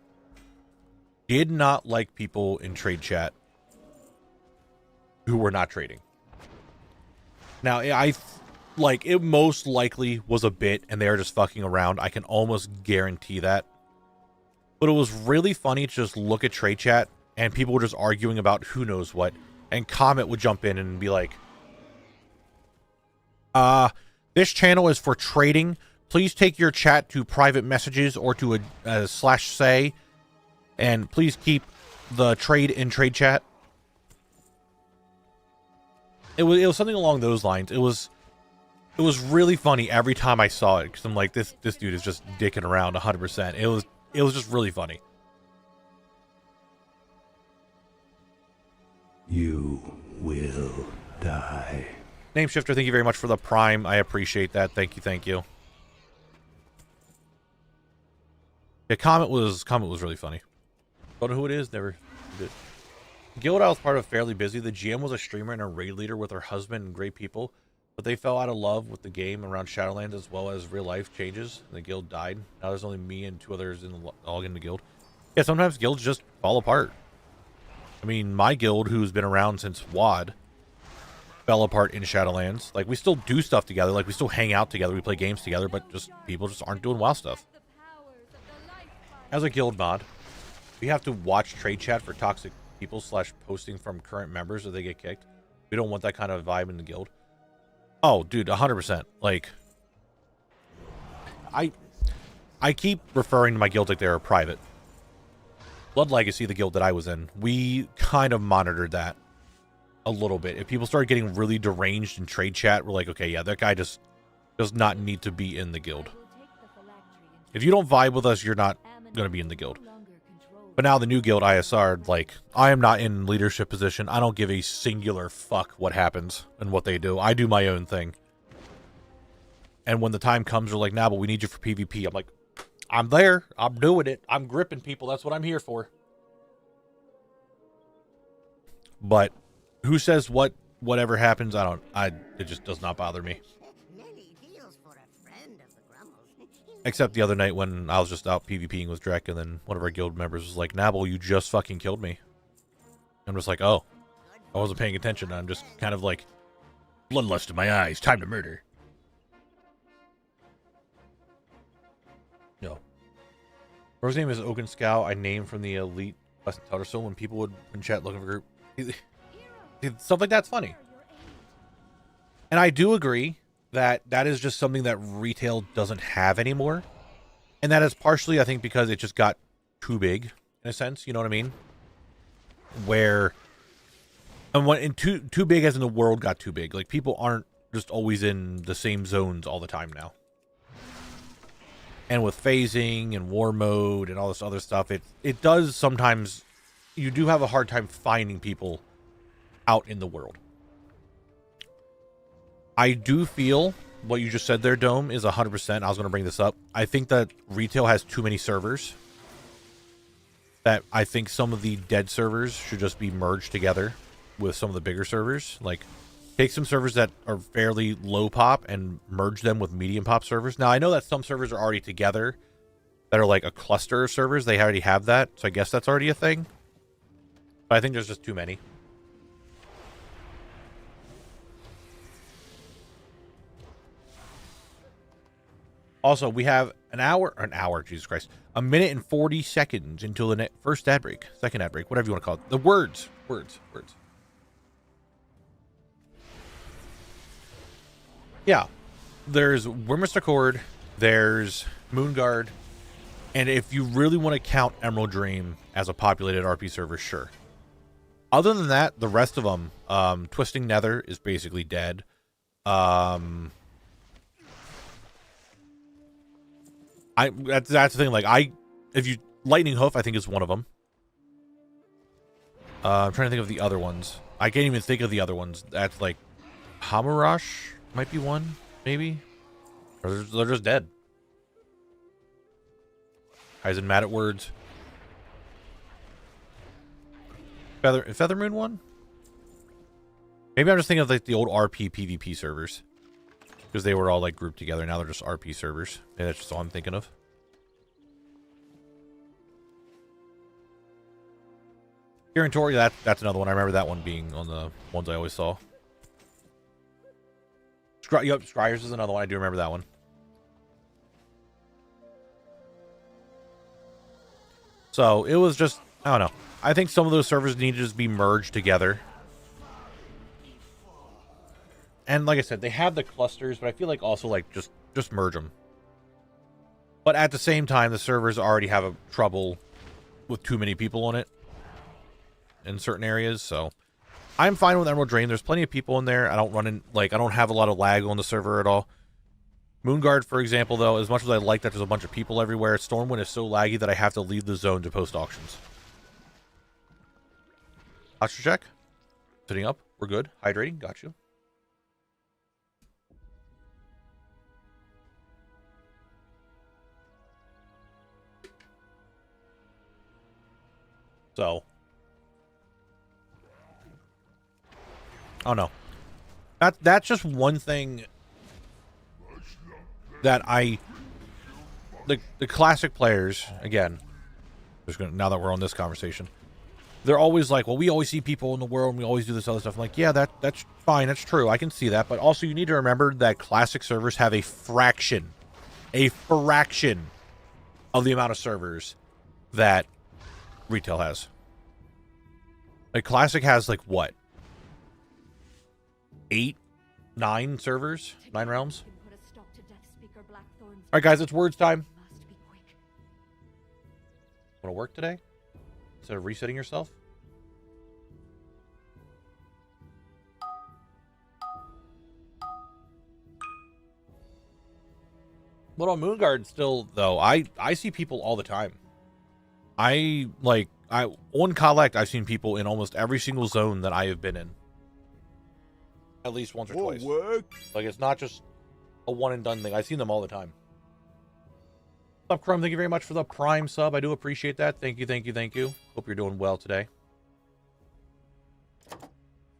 did not like people in trade chat who were not trading. Now, like, it most likely was a bit and they were just fucking around. I can almost guarantee that. But it was really funny to just look at trade chat and people were just arguing about who knows what. And Comet would jump in and be like, this channel is for trading. Please take your chat to private messages or to a /say. And please keep the trade in trade chat. It was something along those lines. It was really funny every time I saw it because I'm like, this dude is just dicking around 100%. It was just really funny. You will die. Nameshifter, thank you very much for the Prime. I appreciate that. Thank you, thank you. Yeah, Comet was really funny. Don't know who it is. Never did. Guild I was part of fairly busy. The GM was a streamer and a raid leader with her husband and great people, but they fell out of love with the game around Shadowlands as well as real life changes. And the guild died. Now there's only me and 2 others all in the guild. Yeah, sometimes guilds just fall apart. I mean, my guild, who's been around since WoD, fell apart in Shadowlands. Like, we still do stuff together. Like, we still hang out together. We play games together, but just people just aren't doing WoW stuff. As a guild mod, we have to watch trade chat for toxic people / posting from current members if they get kicked. We don't want that kind of vibe in the guild. Oh, dude, 100%. Like, I keep referring to my guild like they're private. Blood Legacy, the guild that I was in, we kind of monitored that a little bit. If people started getting really deranged in trade chat, we're like, okay, yeah, that guy just does not need to be in the guild. If you don't vibe with us, you're not going to be in the guild. But now the new guild, ISR, like, I am not in leadership position. I don't give a singular fuck what happens and what they do. I do my own thing. And when the time comes, they're like, nah, but we need you for PvP. I'm like, I'm there. I'm doing it. I'm gripping people. That's what I'm here for. But who says whatever happens? It just does not bother me. Except the other night when I was just out PvPing with Drek, and then one of our guild members was like, Knabble, you just fucking killed me. I'm just like, oh, I wasn't paying attention. I'm just kind of like, bloodlust in my eyes, time to murder. No. Bro's name is Oaken Scow. I named from the elite West Elder, so when people would in chat looking for a group, stuff like that's funny. And I do agree that is just something that retail doesn't have anymore. And that is partially, I think, because it just got too big, in a sense. You know what I mean? Too big as in the world got too big. Like, people aren't just always in the same zones all the time now. And with phasing and war mode and all this other stuff, it does sometimes, you do have a hard time finding people out in the world. I do feel what you just said there, Dome, is 100%. I was going to bring this up. I think that retail has too many servers. That I think some of the dead servers should just be merged together with some of the bigger servers. Like, take some servers that are fairly low pop and merge them with medium pop servers. Now, I know that some servers are already together that are like a cluster of servers. They already have that, so I guess that's already a thing. But I think there's just too many. Also, we have an hour, Jesus Christ, a minute and 40 seconds until the first ad break, second ad break, whatever you want to call it. The words. Yeah, there's Wyrmrest Accord, there's Moonguard, and if you really want to count Emerald Dream as a populated RP server, sure. Other than that, the rest of them, Twisting Nether is basically dead. That's the thing. Like Lightning Hoof, I think is one of them. I'm trying to think of the other ones. I can't even think of the other ones. That's like Hamurash might be one, maybe. Or they're just dead. Eisen mad at words. Feathermoon one? Maybe I'm just thinking of like the old RP PvP servers. Because they were all like grouped together. Now they're just RP servers. Maybe that's just all I'm thinking of. Tori, that's another one. I remember that one being on the ones I always saw. Yep, Scryers is another one. I do remember that one. So it was just, I don't know. I think some of those servers need to just be merged together. And like I said, they have the clusters, but I feel like also like just merge them. But at the same time, the servers already have a trouble with too many people on it in certain areas, so I'm fine with Emerald Drain. There's plenty of people in there. I don't have a lot of lag on the server at all. Moonguard, for example, though, as much as I like that there's a bunch of people everywhere, Stormwind is so laggy that I have to leave the zone to post auctions. Posture check. Sitting up. We're good. Hydrating. Got you. So. Oh, no. That's just one thing that the classic players, again, now that we're on this conversation, they're always like, well, we always see people in the world and we always do this other stuff. I'm like, yeah, that's fine. That's true. I can see that. But also you need to remember that classic servers have a fraction of the amount of servers that retail has. Like classic has like what? 8, 9 servers? 9 realms? Alright guys, it's words time. Want to work today? Instead of resetting yourself? But on Moonguard still, though, I see people all the time. On Collect, I've seen people in almost every single zone that I have been in. At least once or twice. Like, it's not just a one and done thing. I've seen them all the time. What's up, Chrome? Thank you very much for the Prime sub. I do appreciate that. Thank you. Hope you're doing well today.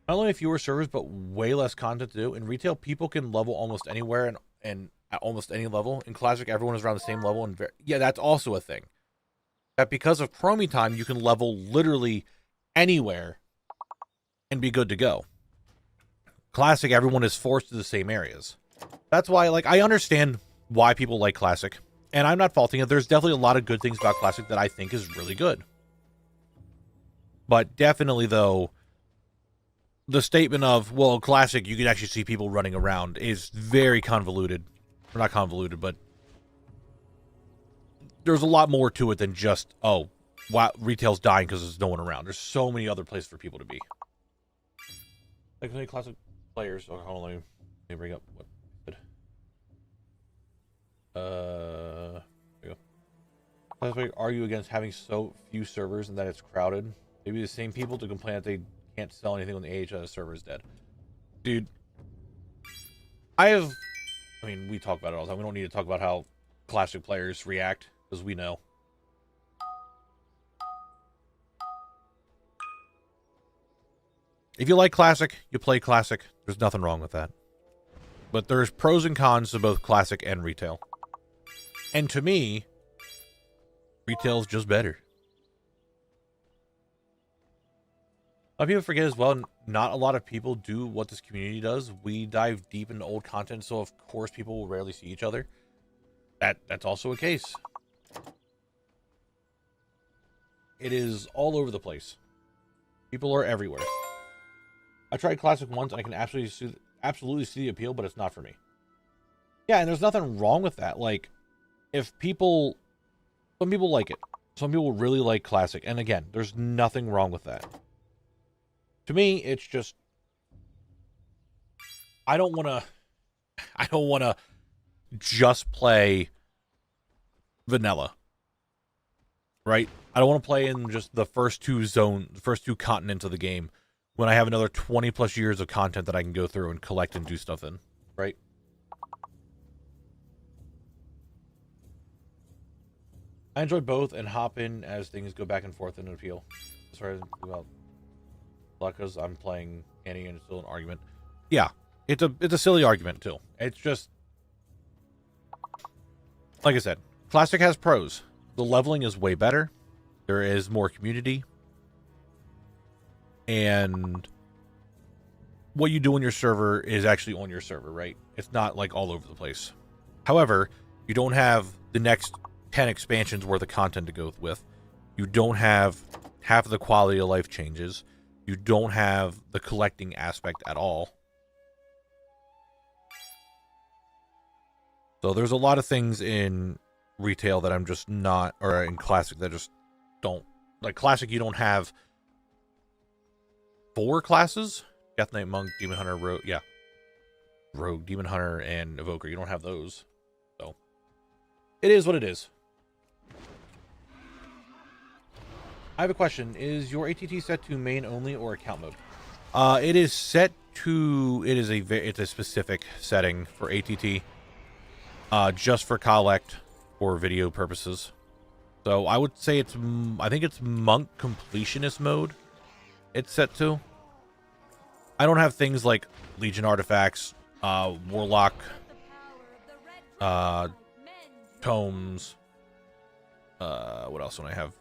Not only fewer servers, but way less content to do. In retail, people can level almost anywhere and at almost any level. In Classic, everyone is around the same level. And yeah, that's also a thing. That because of Chromie time, you can level literally anywhere and be good to go. Classic, everyone is forced to the same areas. That's why, like, I understand why people like Classic. And I'm not faulting it. There's definitely a lot of good things about Classic that I think is really good. But definitely, though, the statement of, well, Classic, you can actually see people running around is very convoluted. Or not convoluted, but there's a lot more to it than just, oh, wow, retail's dying because there's no one around. There's so many other places for people to be. Like many Classic players. Oh, hold on, let me bring up what. There you go. Classic argue against having so few servers and that it's crowded. Maybe the same people to complain that they can't sell anything on the AHS server is dead. Dude, I mean, we talk about it all the time. We don't need to talk about how Classic players react, because we know. If you like Classic, you play Classic. There's nothing wrong with that. But there's pros and cons to both Classic and retail. And to me, retail's just better. A lot of people forget as well, not a lot of people do what this community does. We dive deep into old content, so of course people will rarely see each other. That's also a case. It is all over the place. People are everywhere. I tried Classic once, and I can absolutely see the appeal, but it's not for me. Yeah, and there's nothing wrong with that. Like, if people... Some people like it. Some people really like Classic. And again, there's nothing wrong with that. To me, it's just... I don't want to just play vanilla. Right? I don't want to play in just the first two continents of the game when I have another 20 plus years of content that I can go through and collect and do stuff in. Right? I enjoy both and hop in as things go back and forth in an appeal. Sorry about because I'm playing Annie and it's still an argument. Yeah, it's a silly argument too. It's just like I said, Classic has pros. The leveling is way better. There is more community. And what you do on your server is actually on your server, right? It's not like all over the place. However, you don't have the next 10 expansions worth of content to go with. You don't have half of the quality of life changes. You don't have the collecting aspect at all. So there's a lot of things in retail that I'm just not, or in Classic that just don't. Like Classic, you don't have 4 classes. Death Knight, Monk, Demon Hunter, Rogue. Yeah. Rogue, Demon Hunter, and Evoker. You don't have those. So it is what it is. I have a question. Is your ATT set to main only or account mode? It is set to, it's a specific setting for ATT. Just for collect or video purposes. So I would say I think it's Monk Completionist mode it's set to. I don't have things like Legion artifacts, Warlock, tomes, what else do I have?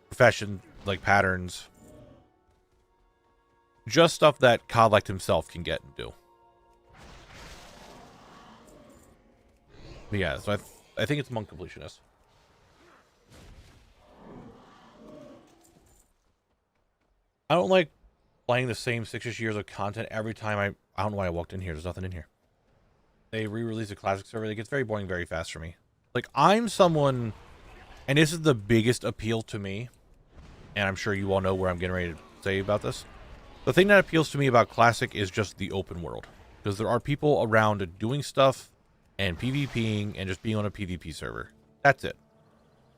Profession, like patterns. Just stuff that Collect himself can get and do. But yeah, so I think it's Monk Completionist. I don't like playing the same 6-ish years of content every time I don't know why I walked in here. There's nothing in here. They re-release a Classic server. It gets very boring very fast for me. Like, I'm someone, and this is the biggest appeal to me, and I'm sure you all know where I'm getting ready to say about this. The thing that appeals to me about Classic is just the open world. Because there are people around doing stuff and PvPing and just being on a PvP server. That's it.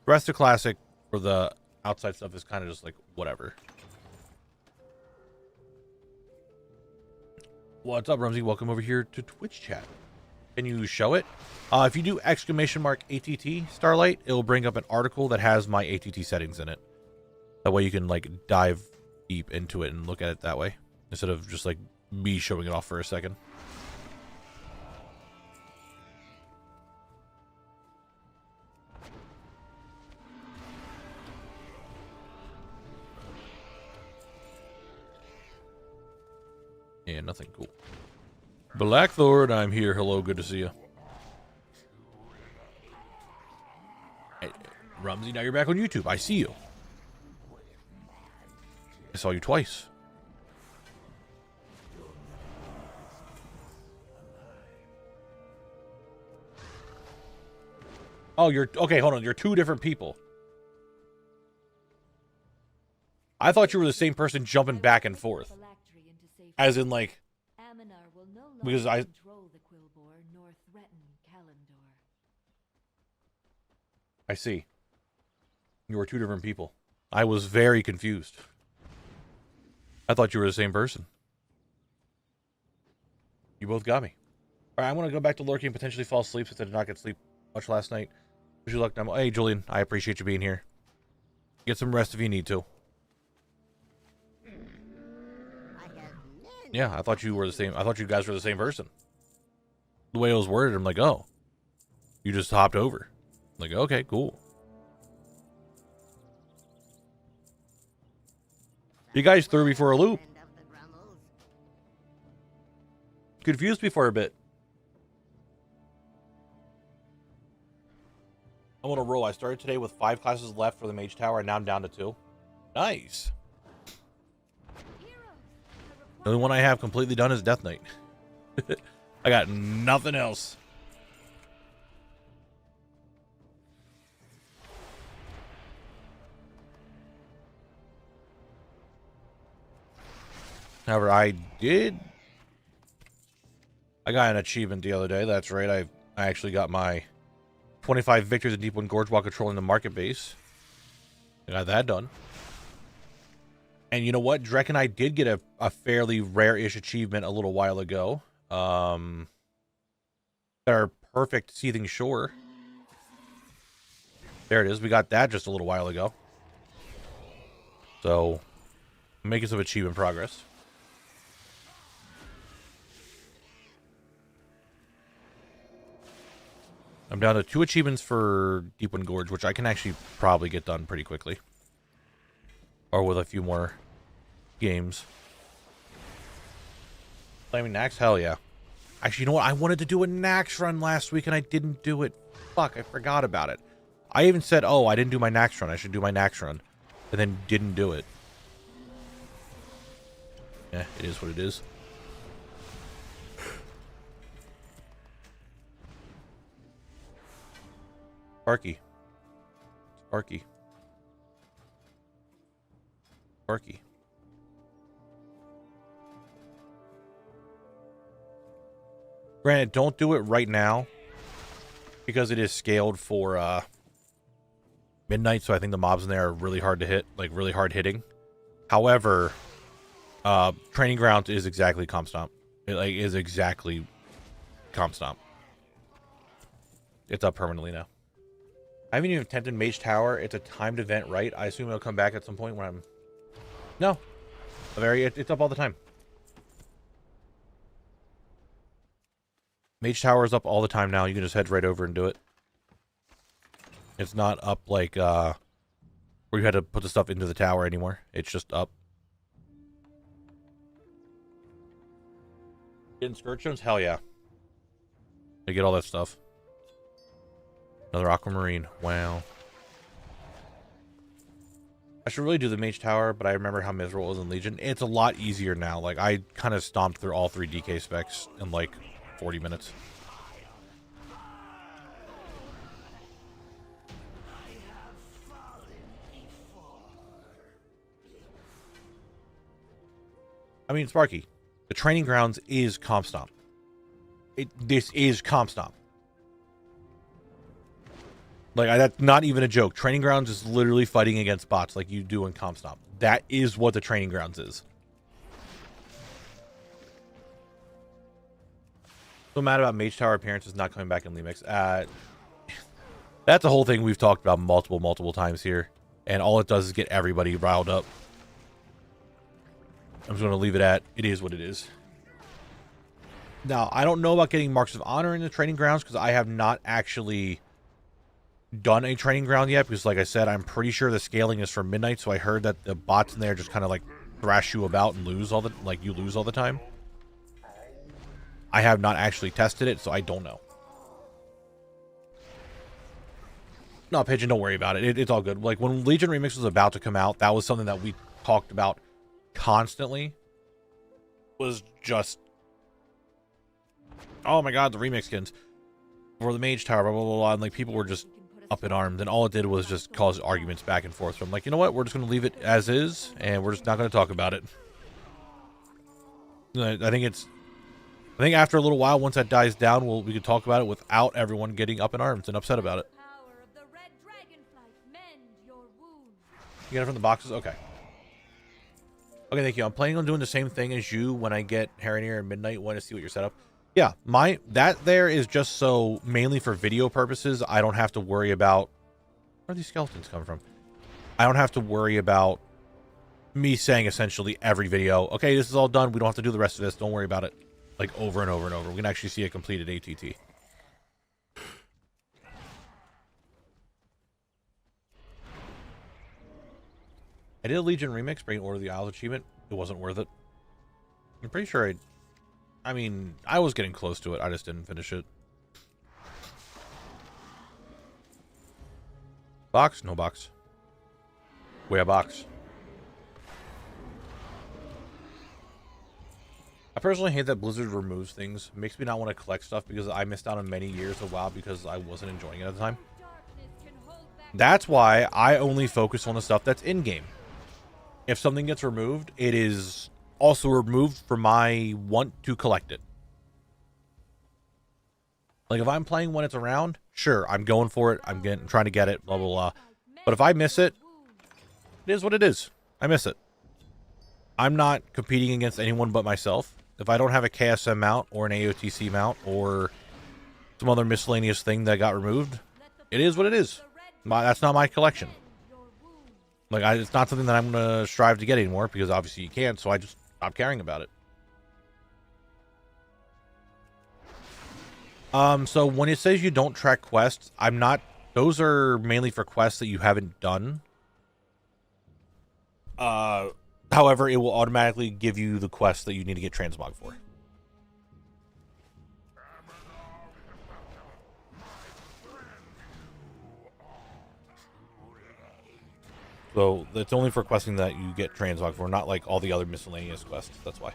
The rest of Classic, or the outside stuff, is kind of just like, whatever. What's up, Rumsey? Welcome over here to Twitch chat. Can you show it? If you do !ATT Starlight, it'll bring up an article that has my ATT settings in it. That way you can like dive deep into it and look at it that way. Instead of just like me showing it off for a second. Yeah, nothing cool. Blackthorn, I'm here. Hello, good to see you. Hey, Rumsey, now you're back on YouTube. I see you. I saw you twice. Oh, you're... Okay, hold on. You're 2 different people. I thought you were the same person jumping back and forth. As in, like... Because I... I see. You were 2 different people. I was very confused. I thought you were the same person. You both got me. Alright, I'm going to go back to lurking and potentially fall asleep since I did not get sleep much last night. Wish you luck, Knabble. Hey, Julian, I appreciate you being here. Get some rest if you need to. Yeah, I thought you were the same. I thought you guys were the same person. The way it was worded, I'm like, oh. You just hopped over. I'm like, okay, cool. You guys threw me for a loop. Confused me for a bit. I'm on a roll. I started today with 5 classes left for the Mage Tower, and now I'm down to 2. Nice. The only one I have completely done is Death Knight. I got nothing else. However, I got an achievement the other day. That's right. I actually got my 25 victories in Deepwood Gorge while controlling the market base. I got that done. And you know what? Drek and I did get a fairly rare-ish achievement a little while ago. Our perfect Seething Shore. There it is. We got that just a little while ago. So, making some achievement progress. I'm down to 2 achievements for Deepwood Gorge, which I can actually probably get done pretty quickly. Or with a few more games. Flaming Nax? Hell yeah. Actually, you know what? I wanted to do a Nax run last week and I didn't do it. Fuck, I forgot about it. I even said, oh, I didn't do my Nax run. I should do my Nax run. And then didn't do it. Yeah, it is what it is. Sparky. Sparky. Sparky. Granted, don't do it right now because it is scaled for midnight, so I think the mobs in there are really hard to hit, like really hard hitting. However, Training Grounds is exactly Comp Stomp. It is exactly Comp Stomp. It's up permanently now. I haven't even attempted Mage Tower. It's a timed event, right? I assume it'll come back at some point when I'm... No. It's up all the time. Mage Tower is up all the time now. You can just head right over and do it. It's not up like, where you had to put the stuff into the tower anymore. It's just up. Getting skirt zones? Hell yeah. They get all that stuff. Another Aquamarine. Wow. I should really do the Mage Tower, but I remember how miserable it was in Legion. It's a lot easier now. Like, I kind of stomped through all 3 DK specs in, like, 40 minutes. I mean, Sparky, the Training Grounds is Comp Stomp. This is Comp Stomp. Like, that's not even a joke. Training Grounds is literally fighting against bots like you do in Comp Stomp. That is what the Training Grounds is. So mad about Mage Tower appearances not coming back in Lemix. That's a whole thing we've talked about multiple times here. And all it does is get everybody riled up. I'm just going to leave it at, it is what it is. Now, I don't know about getting Marks of Honor in the Training Grounds because I have not actually done a Training Ground yet. Because like I said, I'm pretty sure the scaling is for midnight. So I heard that the bots in there just kind of like thrash you about and lose all the, like you lose all the time. I have not actually tested it, so I don't know. No, Pigeon, don't worry about it. It's all good. Like, when Legion Remix was about to come out, that was something that we talked about constantly. Was just... oh my god, the remix skins. For the Mage Tower, blah, blah, blah, blah. And, like, people were just up in arms. And all it did was just cause arguments back and forth. So I'm like, you know what? We're just going to leave it as is, and we're just not going to talk about it. I think after a little while, once that dies down, we could talk about it without everyone getting up in arms and upset about it. You got it from the boxes? Okay. Okay, thank you. I'm planning on doing the same thing as you when I get Heronir and Midnight. Want to see what your setup? Yeah, that there is just so mainly for video purposes. I don't have to worry about where are these skeletons coming from. I don't have to worry about me saying essentially every video, okay, this is all done. We don't have to do the rest of this. Don't worry about it. Like over and over and over. We can actually see a completed ATT. I did a Legion remix, bring Order of the Isles achievement. It wasn't worth it. I'm pretty sure I mean, I was getting close to it. I just didn't finish it. Box? No box. Where box? I personally hate that Blizzard removes things. It makes me not want to collect stuff because I missed out on many years of WoW because I wasn't enjoying it at the time. That's why I only focus on the stuff that's in-game. If something gets removed, it is also removed for my want to collect it. Like, if I'm playing when it's around, sure, I'm going for it. I'm trying to get it, blah, blah, blah. But if I miss it, it is what it is. I miss it. I'm not competing against anyone but myself. If I don't have a KSM mount or an AOTC mount or some other miscellaneous thing that got removed, it is what it is. That's not my collection. Like, it's not something that I'm going to strive to get anymore because obviously you can't, so I just stop caring about it. So when it says you don't track quests, I'm not... Those are mainly for quests that you haven't done. However, it will automatically give you the quests that you need to get transmog for. So it's only for questing that you get transmog for, not like all the other miscellaneous quests. That's why.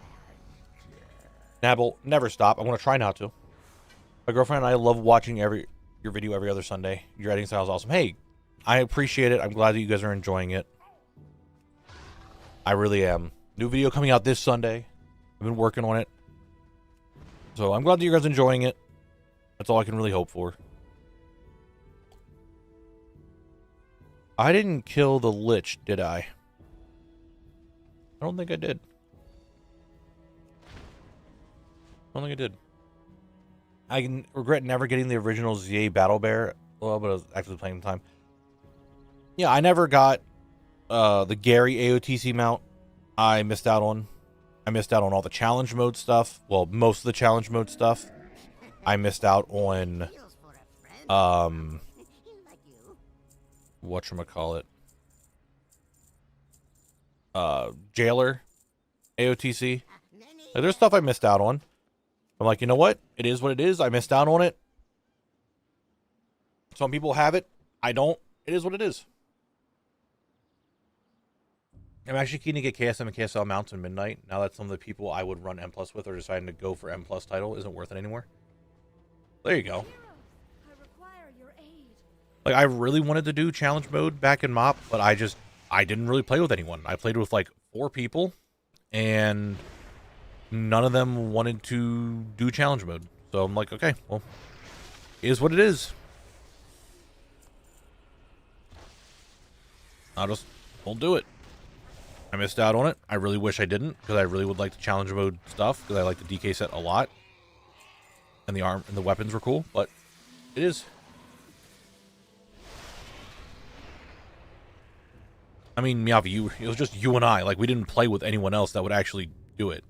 Knabble, never stop. I want to try not to. My girlfriend and I love watching your video every other Sunday. Your editing style is awesome. Hey, I appreciate it. I'm glad that you guys are enjoying it. I really am. New video coming out this Sunday. I've been working on it. So I'm glad that you guys are enjoying it. That's all I can really hope for. I didn't kill the Lich, did I? I don't think I did. I don't think I did. I can regret never getting the original ZA Battle Bear. Well, but I was actually playing the time. Yeah, I never got the Gary AOTC mount. I missed out on. I missed out on all the challenge mode stuff. Well, most of the challenge mode stuff. I missed out on whatchamacallit? Jailer AOTC. Like, there's stuff I missed out on. I'm like, you know what? It is what it is. I missed out on it. Some people have it. I don't. It is what it is. I'm actually keen to get KSM and KSL mounts in Midnight. Now that some of the people I would run M+ with are deciding to go for M+ title isn't worth it anymore. There you go. Like, I really wanted to do challenge mode back in MOP, but I didn't really play with anyone. I played with like 4 people, and none of them wanted to do challenge mode. So I'm like, okay, well, it is what it is. I just won't do it. I missed out on it. I really wish I didn't, because I really would like the challenge mode stuff, because I like the DK set a lot. And the arm and the weapons were cool, but it is. I mean, Miyavi, it was just you and I. Like, we didn't play with anyone else that would actually do it.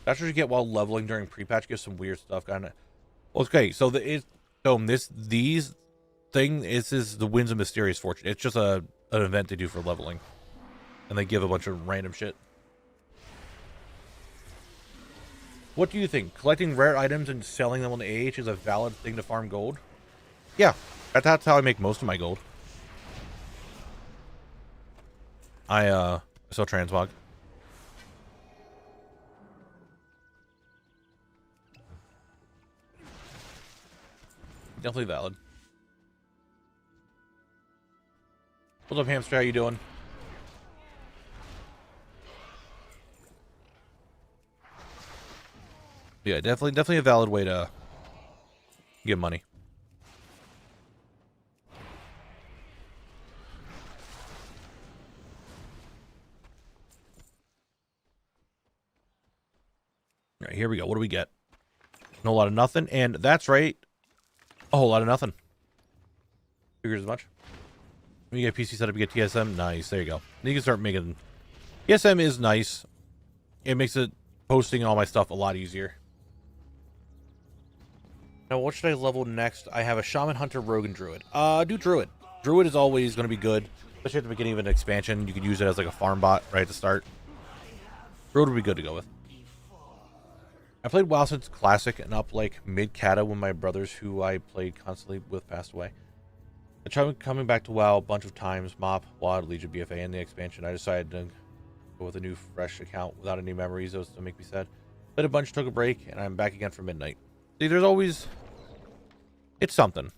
That's what you get while leveling during pre-patch. Gives some weird stuff, kind of. Okay, so this is the Winds of Mysterious Fortune. It's just an event they do for leveling, and they give a bunch of random shit. What do you think? Collecting rare items and selling them on the AH is a valid thing to farm gold? Yeah, that's how I make most of my gold. I sell transmog. Definitely valid. What's up, hamster? How you doing? Yeah, definitely a valid way to get money. All right, here we go. What do we get? A whole lot of nothing, and that's right. A whole lot of nothing. Figures as much. When you get PC set up, you get TSM. Nice. There you go. You can start making... TSM is nice. It makes it posting all my stuff a lot easier. Now, what should I level next? I have a Shaman, Hunter, Rogue, and Druid. Do Druid. Druid is always going to be good. Especially at the beginning of an expansion. You could use it as like a farm bot right at the start. Druid would be good to go with. I played WoW since Classic and up like mid-cata when my brothers who I played constantly with passed away. I tried coming back to WoW a bunch of times, MoP, WoD, Legion, BFA, and the expansion. I decided to go with a new fresh account without any memories. Those to make me sad. Played a bunch, took a break, and I'm back again for midnight. See, there's always... It's something.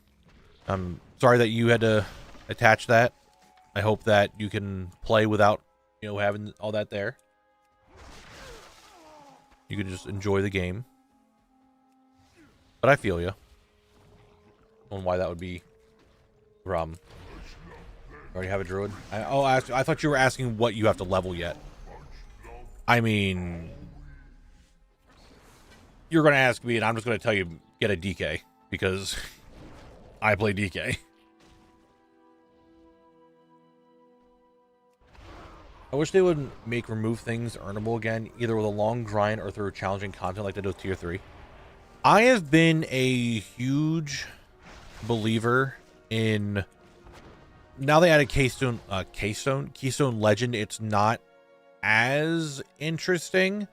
I'm sorry that you had to attach that. I hope that you can play without, you know, having all that there. You can just enjoy the game. But I feel you on why that would be a problem. You already have a druid? I thought you were asking what you have to level yet. I mean, you're going to ask me, and I'm just going to tell you, get a DK, because I play DK. I wish they would remove things earnable again, either with a long grind or through challenging content like they do with Tier 3. I have been a huge believer in... Now they added Keystone Legend. It's not as interesting.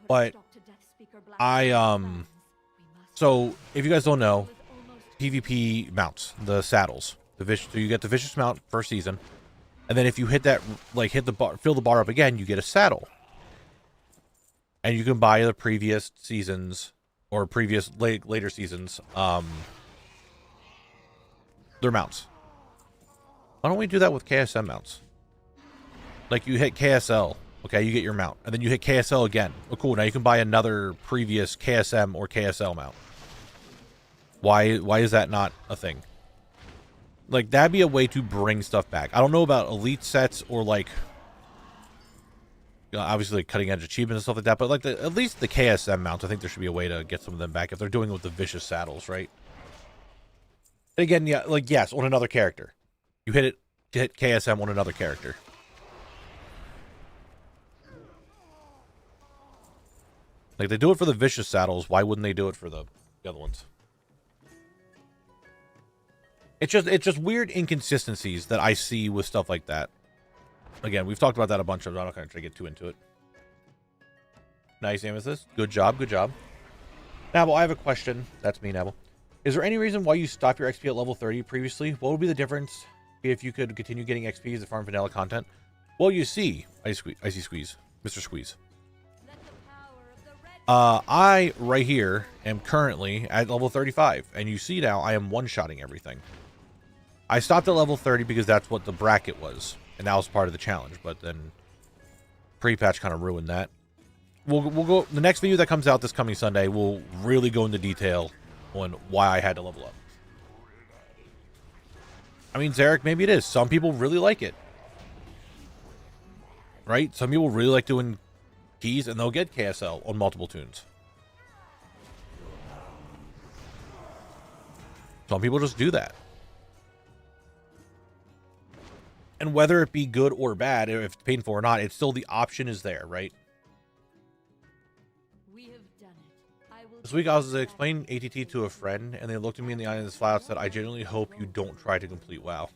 But so if you guys don't know, PvP mounts, the saddles. So you get the Vicious mount first season, and then if you hit that, like hit the bar, fill the bar up again, you get a saddle. And you can buy the previous seasons or previous later seasons their mounts. Why don't we do that with KSM mounts? Like you hit KSL, okay, you get your mount, and then you hit KSL again. Oh, cool. Now you can buy another previous KSM or KSL mount. Why is that not a thing? Like, that'd be a way to bring stuff back. I don't know about elite sets or, like, you know, obviously, like, cutting-edge achievements and stuff like that, but, like, at least the KSM mounts, I think there should be a way to get some of them back if they're doing it with the Vicious saddles, right? And again, yeah, like, yes, on another character. You hit KSM on another character. Like, they do it for the Vicious saddles, why wouldn't they do it for the other ones? It's just weird inconsistencies that I see with stuff like that. Again, we've talked about that a bunch of. I'm not going to try to get too into it. Nice, Amethyst. Good job. Good job. Knabble, I have a question. That's me, Knabble. Is there any reason why you stopped your XP at level 30 previously? What would be the difference if you could continue getting XP as a farm vanilla content? Well, you see, Icy Squeeze, Mr. Squeeze. I right here am currently at level 35, and you see now I am one-shotting everything. I stopped at level 30 because that's what the bracket was, and that was part of the challenge, but then pre-patch kind of ruined that. We'll go, the next video that comes out this coming Sunday, we'll really go into detail on why I had to level up. I mean, Zarek, maybe it is. Some people really like it. Right? Some people really like doing keys, and they'll get KSL on multiple tunes. Some people just do that. And whether it be good or bad, if it's painful or not, it's still the option is there, right? We have done it. This week I was explaining ATT to a friend, and they looked at me in the eye and flat out said, I genuinely hope you don't try to complete WoW.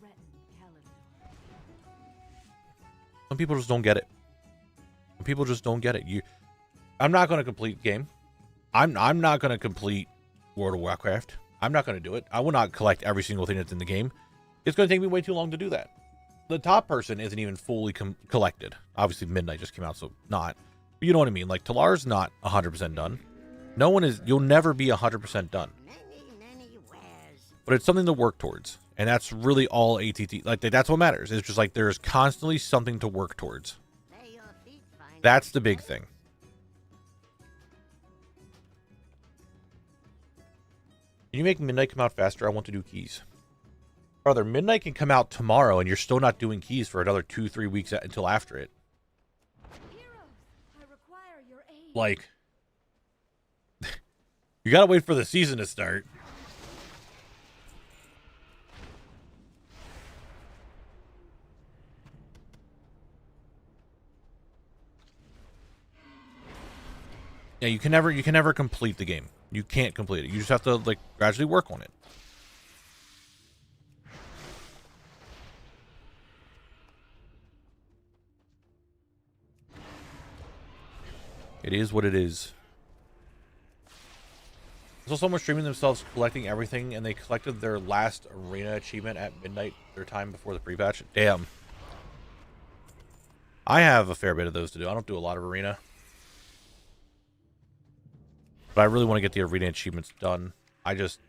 Some people just don't get it. Some people just don't get it. I'm not going to complete game. I'm not going to complete World of Warcraft. I'm not going to do it. I will not collect every single thing that's in the game. It's going to take me way too long to do that. The top person isn't even fully collected. Obviously, Midnight just came out, so not. But you know what I mean? Like, Talar's not 100% done. No one is. You'll never be 100% done. But it's something to work towards. And that's really all ATT. Like, that's what matters. It's just like there's constantly something to work towards. That's the big thing. Can you make Midnight come out faster? I want to do keys. Brother, Midnight can come out tomorrow and you're still not doing keys for another 2-3 weeks until after it. Heroes, I require your aid. Like, you gotta wait for the season to start. Yeah, you can never complete the game. You can't complete it. You just have to, like, gradually work on it. It is what it is. I saw someone streaming themselves collecting everything, and they collected their last arena achievement at midnight their time before the pre-patch. Damn. I have a fair bit of those to do. I don't do a lot of arena. But I really want to get the arena achievements done. I just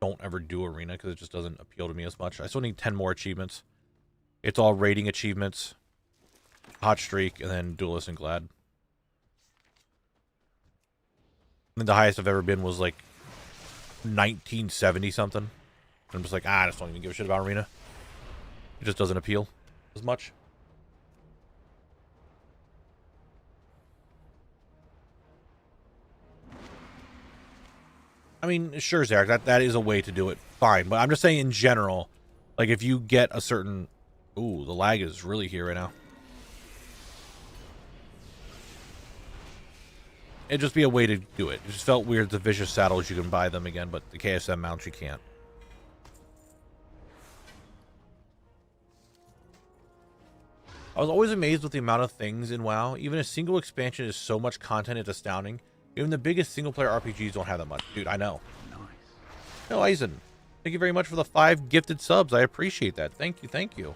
don't ever do arena because it just doesn't appeal to me as much. I still need 10 more achievements. It's all rating achievements, hot streak, and then duelist and glad. I think the highest I've ever been was like 1970 something. I'm just like, I just don't even give a shit about arena. It just doesn't appeal as much. I mean, sure, Zarek, that is a way to do it. Fine. But I'm just saying in general, like if you get a certain... Ooh, the lag is really here right now. It'd just be a way to do it. It just felt weird. The vicious saddles, you can buy them again, but the KSM mounts, you can't. I was always amazed with the amount of things in WoW. Even a single expansion is so much content, it's astounding. Even the biggest single-player RPGs don't have that much. Dude, I know. Nice. No, Eisen. Thank you very much for the 5 gifted subs. I appreciate that. Thank you, thank you.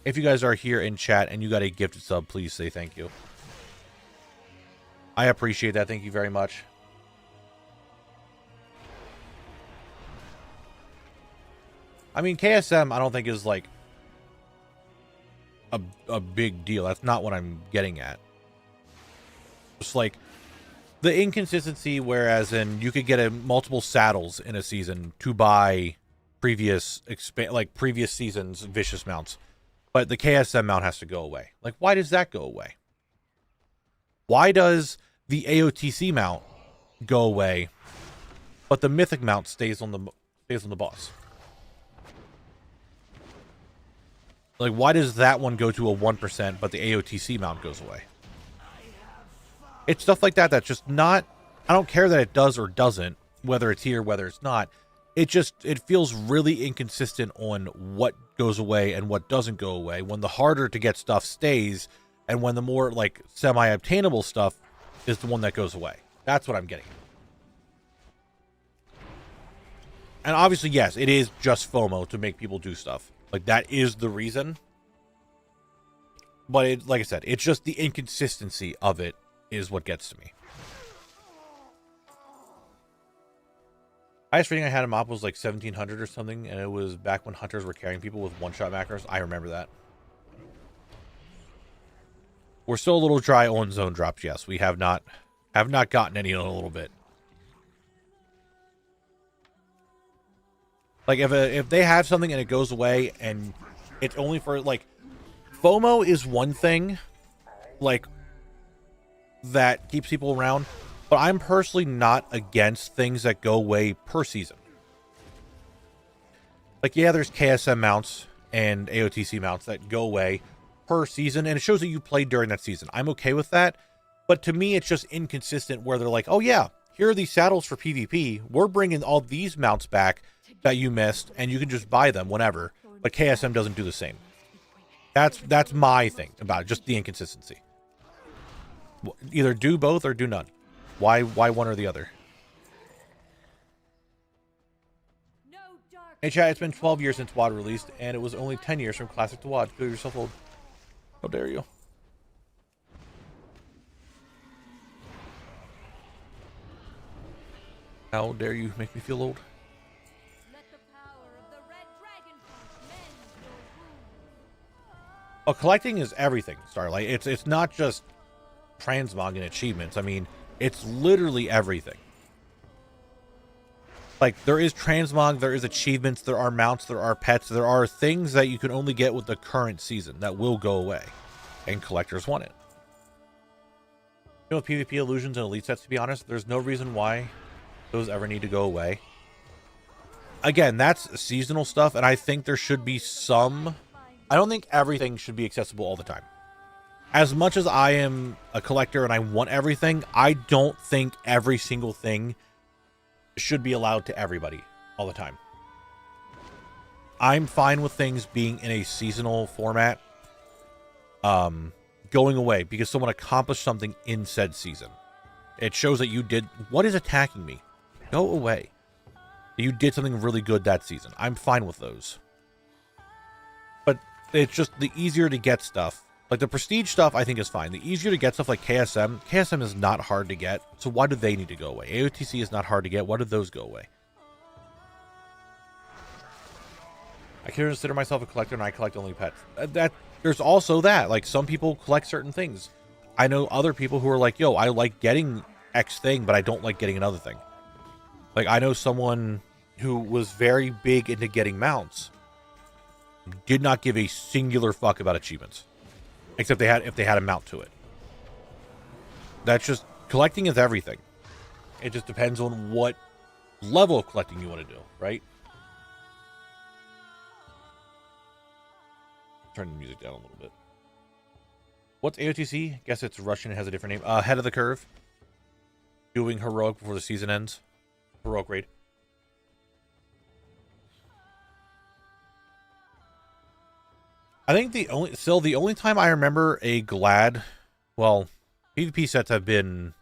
If you guys are here in chat and you got a gifted sub, please say thank you. I appreciate that. Thank you very much. I mean, KSM, I don't think is like a big deal. That's not what I'm getting at. Just like the inconsistency, whereas in you could get multiple saddles in a season to buy previous seasons vicious mounts, but the KSM mount has to go away. Like, why does that go away? Why does the AOTC mount go away, but the mythic mount stays on the boss? Like, why does that one go to a 1%, but the AOTC mount goes away? It's stuff like that that's just not... I don't care that it does or doesn't, whether it's here, whether it's not. It feels really inconsistent on what goes away and what doesn't go away, when the harder to get stuff stays, and when the more, like, semi-obtainable stuff is the one that goes away. That's what I'm getting. And obviously, yes, it is just FOMO to make people do stuff. Like, that is the reason. But, like I said, it's just the inconsistency of it is what gets to me. Highest rating I had in MOP was like 1700 or something, and it was back when hunters were carrying people with one-shot macros. I remember that. We're still a little dry on zone drops, yes. We have not gotten any in a little bit. Like, if they have something and it goes away and it's only for, like... FOMO is one thing, like, that keeps people around. But I'm personally not against things that go away per season. Like, yeah, there's KSM mounts and AOTC mounts that go away per season, and it shows that you played during that season. I'm okay with that. But to me, it's just inconsistent where they're like, oh yeah, here are these saddles for PvP. We're bringing all these mounts back that you missed, and you can just buy them whenever. But KSM doesn't do the same. That's my thing about it, just the inconsistency. Either do both or do none. Why one or the other? Hey chat, it's been 12 years since WoD released, and it was only 10 years from Classic to WoD. Feel yourself old. How dare you? How dare you make me feel old? Oh, collecting is everything, Starlight. It's not just transmog and achievements. I mean, it's literally everything. Like, there is transmog, there is achievements, there are mounts, there are pets, there are things that you can only get with the current season that will go away. And collectors want it. You know, with PvP illusions and elite sets, to be honest, there's no reason why those ever need to go away. Again, that's seasonal stuff, and I think there should be some... I don't think everything should be accessible all the time. As much as I am a collector and I want everything, I don't think every single thing should be allowed to everybody all the time. I'm fine with things being in a seasonal format. going away because someone accomplished something in said season. It shows that you did... What is attacking me? Go away. You did something really good that season. I'm fine with those. But it's just the easier to get stuff. Like the prestige stuff, I think is fine. The easier to get stuff like KSM. KSM is not hard to get. So why do they need to go away? AOTC is not hard to get. Why did those go away? I consider myself a collector and I collect only pets. There's also that. Like, some people collect certain things. I know other people who are like, yo, I like getting X thing, but I don't like getting another thing. Like, I know someone who was very big into getting mounts. Did not give a singular fuck about achievements. Except if they had a mount to it. That's just... Collecting is everything. It just depends on what level of collecting you want to do, right? Turn the music down a little bit. What's AOTC? Guess it's Russian. It has a different name. Head of the curve. Doing heroic before the season ends. Heroic raid. I think the only time I remember a glad, well, PvP sets have been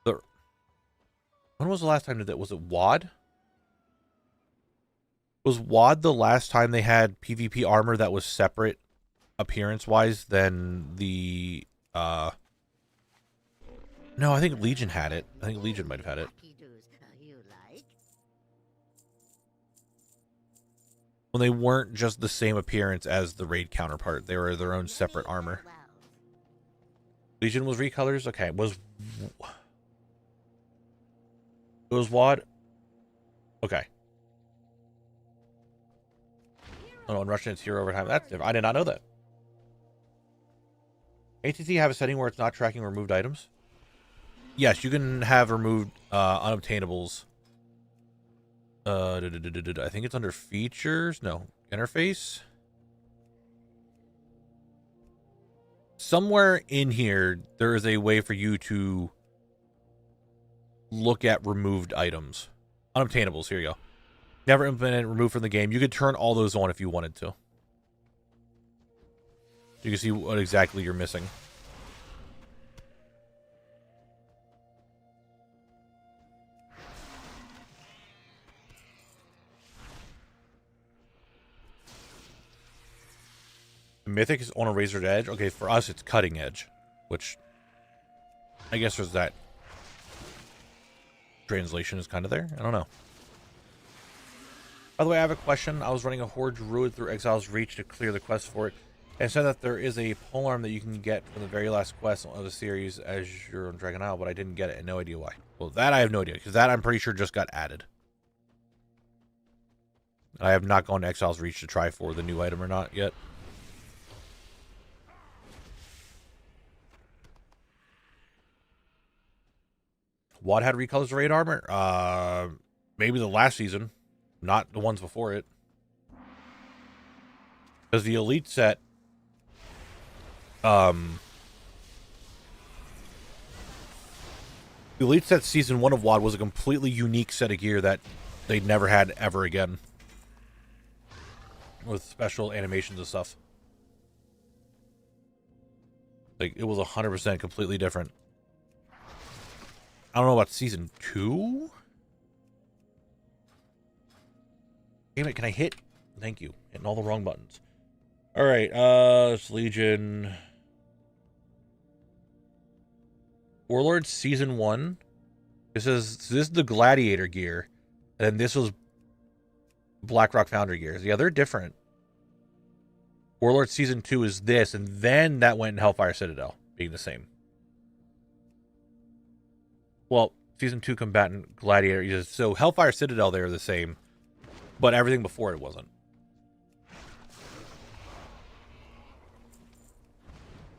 when was the last time that was it WoD? Was WoD the last time they had PvP armor that was separate appearance-wise than the, no, I think Legion had it. I think Legion might have had it. When they weren't just the same appearance as the raid counterpart. They were their own separate armor. Legion was recolors? Okay, it was WoD? Okay. Oh, in Russian it's hero over time. That's different. I did not know that. ATC have a setting where it's not tracking removed items? Yes, you can have removed unobtainables. I think it's under features. No, interface. Somewhere in here, there is a way for you to look at removed items. Unobtainables, here you go. Never implemented, removed from the game. You could turn all those on if you wanted to. You can see what exactly you're missing. Mythic is on a razor's edge. Okay, for us, it's cutting edge. Which, I guess there's that. Translation is kind of there. I don't know. By the way, I have a question. I was running a Horde Druid through Exile's Reach to clear the quest for it. And said that there is a polearm that you can get from the very last quest of the series as you're on Dragon Isle, but I didn't get it. And no idea why. Well, that I have no idea. Because that I'm pretty sure just got added. I have not gone to Exile's Reach to try for the new item or not yet. WoD had recolors of raid armor? Maybe the last season. Not the ones before it. Because the Elite set... The Elite set Season 1 of WoD was a completely unique set of gear that they never had ever again. With special animations and stuff. Like, it was 100% completely different. I don't know about Season 2? Damn it, can I hit? Thank you. Hitting all the wrong buttons. Alright, it's Legion. Warlord Season 1. This is the Gladiator gear. And then this was Blackrock Foundry gears. Yeah, they're different. Warlord Season 2 is this, and then that went in Hellfire Citadel, being the same. Well, Season 2 Combatant Gladiator. So Hellfire Citadel, they are the same. But everything before it wasn't.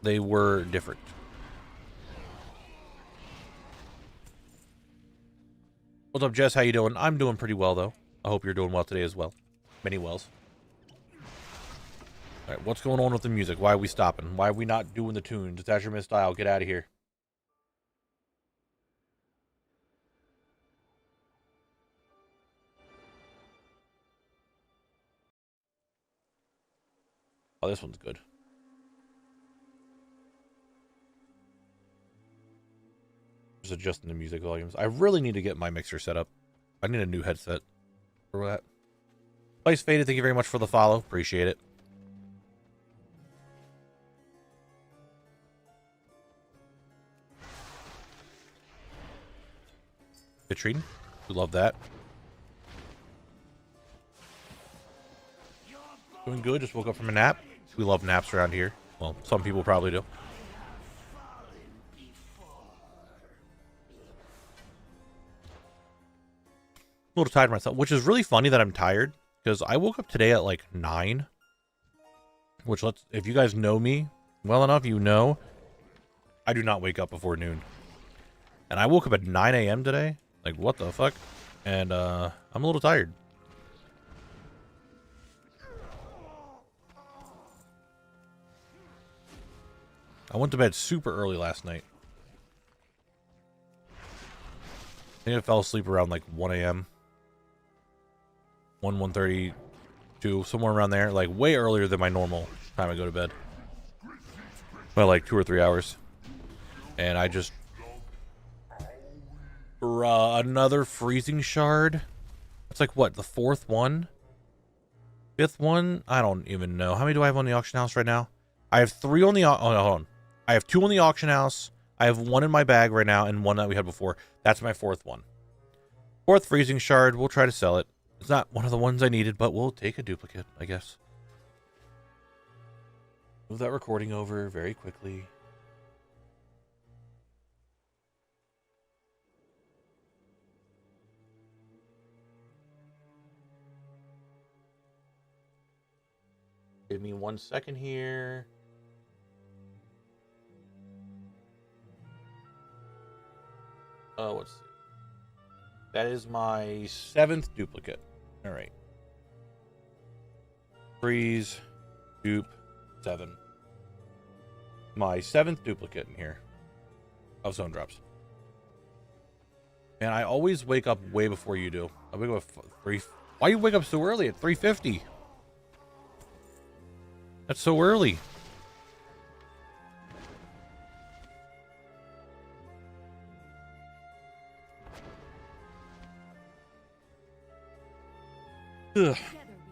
They were different. What's up, Jess? How you doing? I'm doing pretty well, though. I hope you're doing well today as well. Many wells. Alright, what's going on with the music? Why are we stopping? Why are we not doing the tunes? Detach your missile. Get out of here. Oh, this one's good. Just adjusting the music volumes. I really need to get my mixer set up. I need a new headset for that. Place Faded, thank you very much for the follow. Appreciate it. Katrine, we love that. Doing good, just woke up from a nap. We love naps around here. Well, some people probably do. A little tired myself, which is really funny that I'm tired because I woke up today at like 9. Which, if you guys know me well enough, you know I do not wake up before noon. And I woke up at 9 a.m. today. Like, what the fuck? And I'm a little tired. I went to bed super early last night. I think I fell asleep around like 1 a.m. 1:30, 2, somewhere around there. Like way earlier than my normal time I go to bed. By like 2 or 3 hours. And I just... Bruh, another freezing shard? That's like what, the 4th one? 5th one? I don't even know. How many do I have on the auction house right now? I have 3 on the... Oh, no, hold on. I have 2 on the auction house. I have 1 in my bag right now and 1 that we had before. That's my 4th one. 4th freezing shard. We'll try to sell it. It's not one of the ones I needed, but we'll take a duplicate, I guess. Move that recording over very quickly. Give me 1 second here. Let's see. That is my 7th duplicate. All right. Freeze, dupe, 7. My 7th duplicate in here of zone drops. And I always wake up way before you do. I wake up at 3. Why you wake up so early at 3:50? That's so early. Ugh. Together we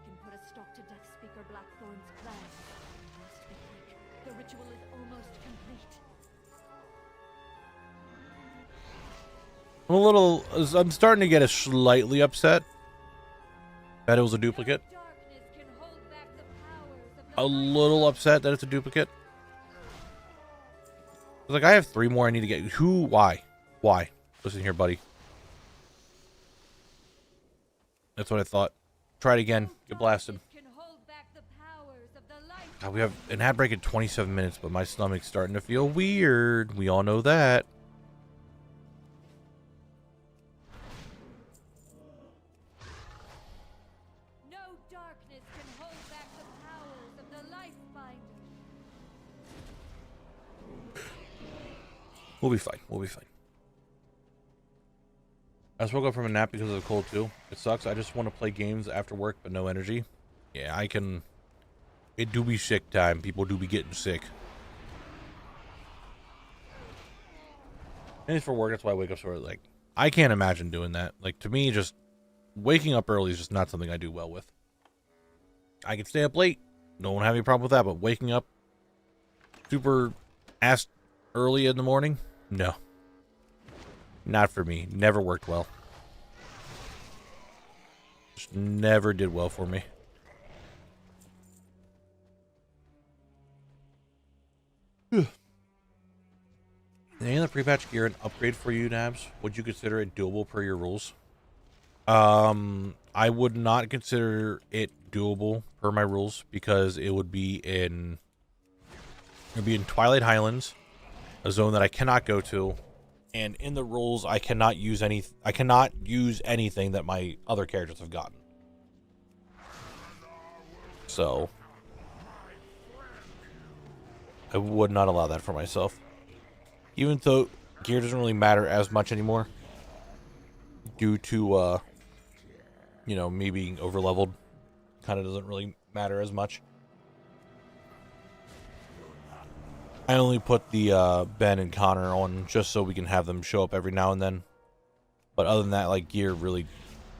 can put a stop to Death Speaker Blackthorn's plan. We must be quick. The ritual is almost complete. I'm starting to get slightly upset that it was a duplicate. Darkness can hold back the powers of A the little upset that it's a duplicate. Like, I have 3 more I need to get. Who? Why? Why? Listen here, buddy. That's what I thought. Try it again. Get blasted. can hold back the powers of the light. God, we have an ad break in 27 minutes, but my stomach's starting to feel weird. We all know that. No darkness can hold back the powers of the life binder. We'll be fine. We'll be fine. I just woke up from a nap because of the cold too. It sucks. I just want to play games after work, but no energy. Yeah, I can. It do be sick time. People do be getting sick. And it's for work. That's why I wake up so early. Like, I can't imagine doing that. Like, to me, just waking up early is just not something I do well with. I can stay up late. Don't have any problem with that. But waking up super ass early in the morning, no. Not for me. Never worked well. Just never did well for me. Any of the pre-patch gear an upgrade for you, Nabs? Would you consider it doable per your rules? I would not consider it doable per my rules because it would be in Twilight Highlands, a zone that I cannot go to. And in the rules, I cannot use anything that my other characters have gotten. So I would not allow that for myself. Even though gear doesn't really matter as much anymore due to me being overleveled. Kind of doesn't really matter as much. I only put the Ben and Connor on just so we can have them show up every now and then. But other than that, like, gear really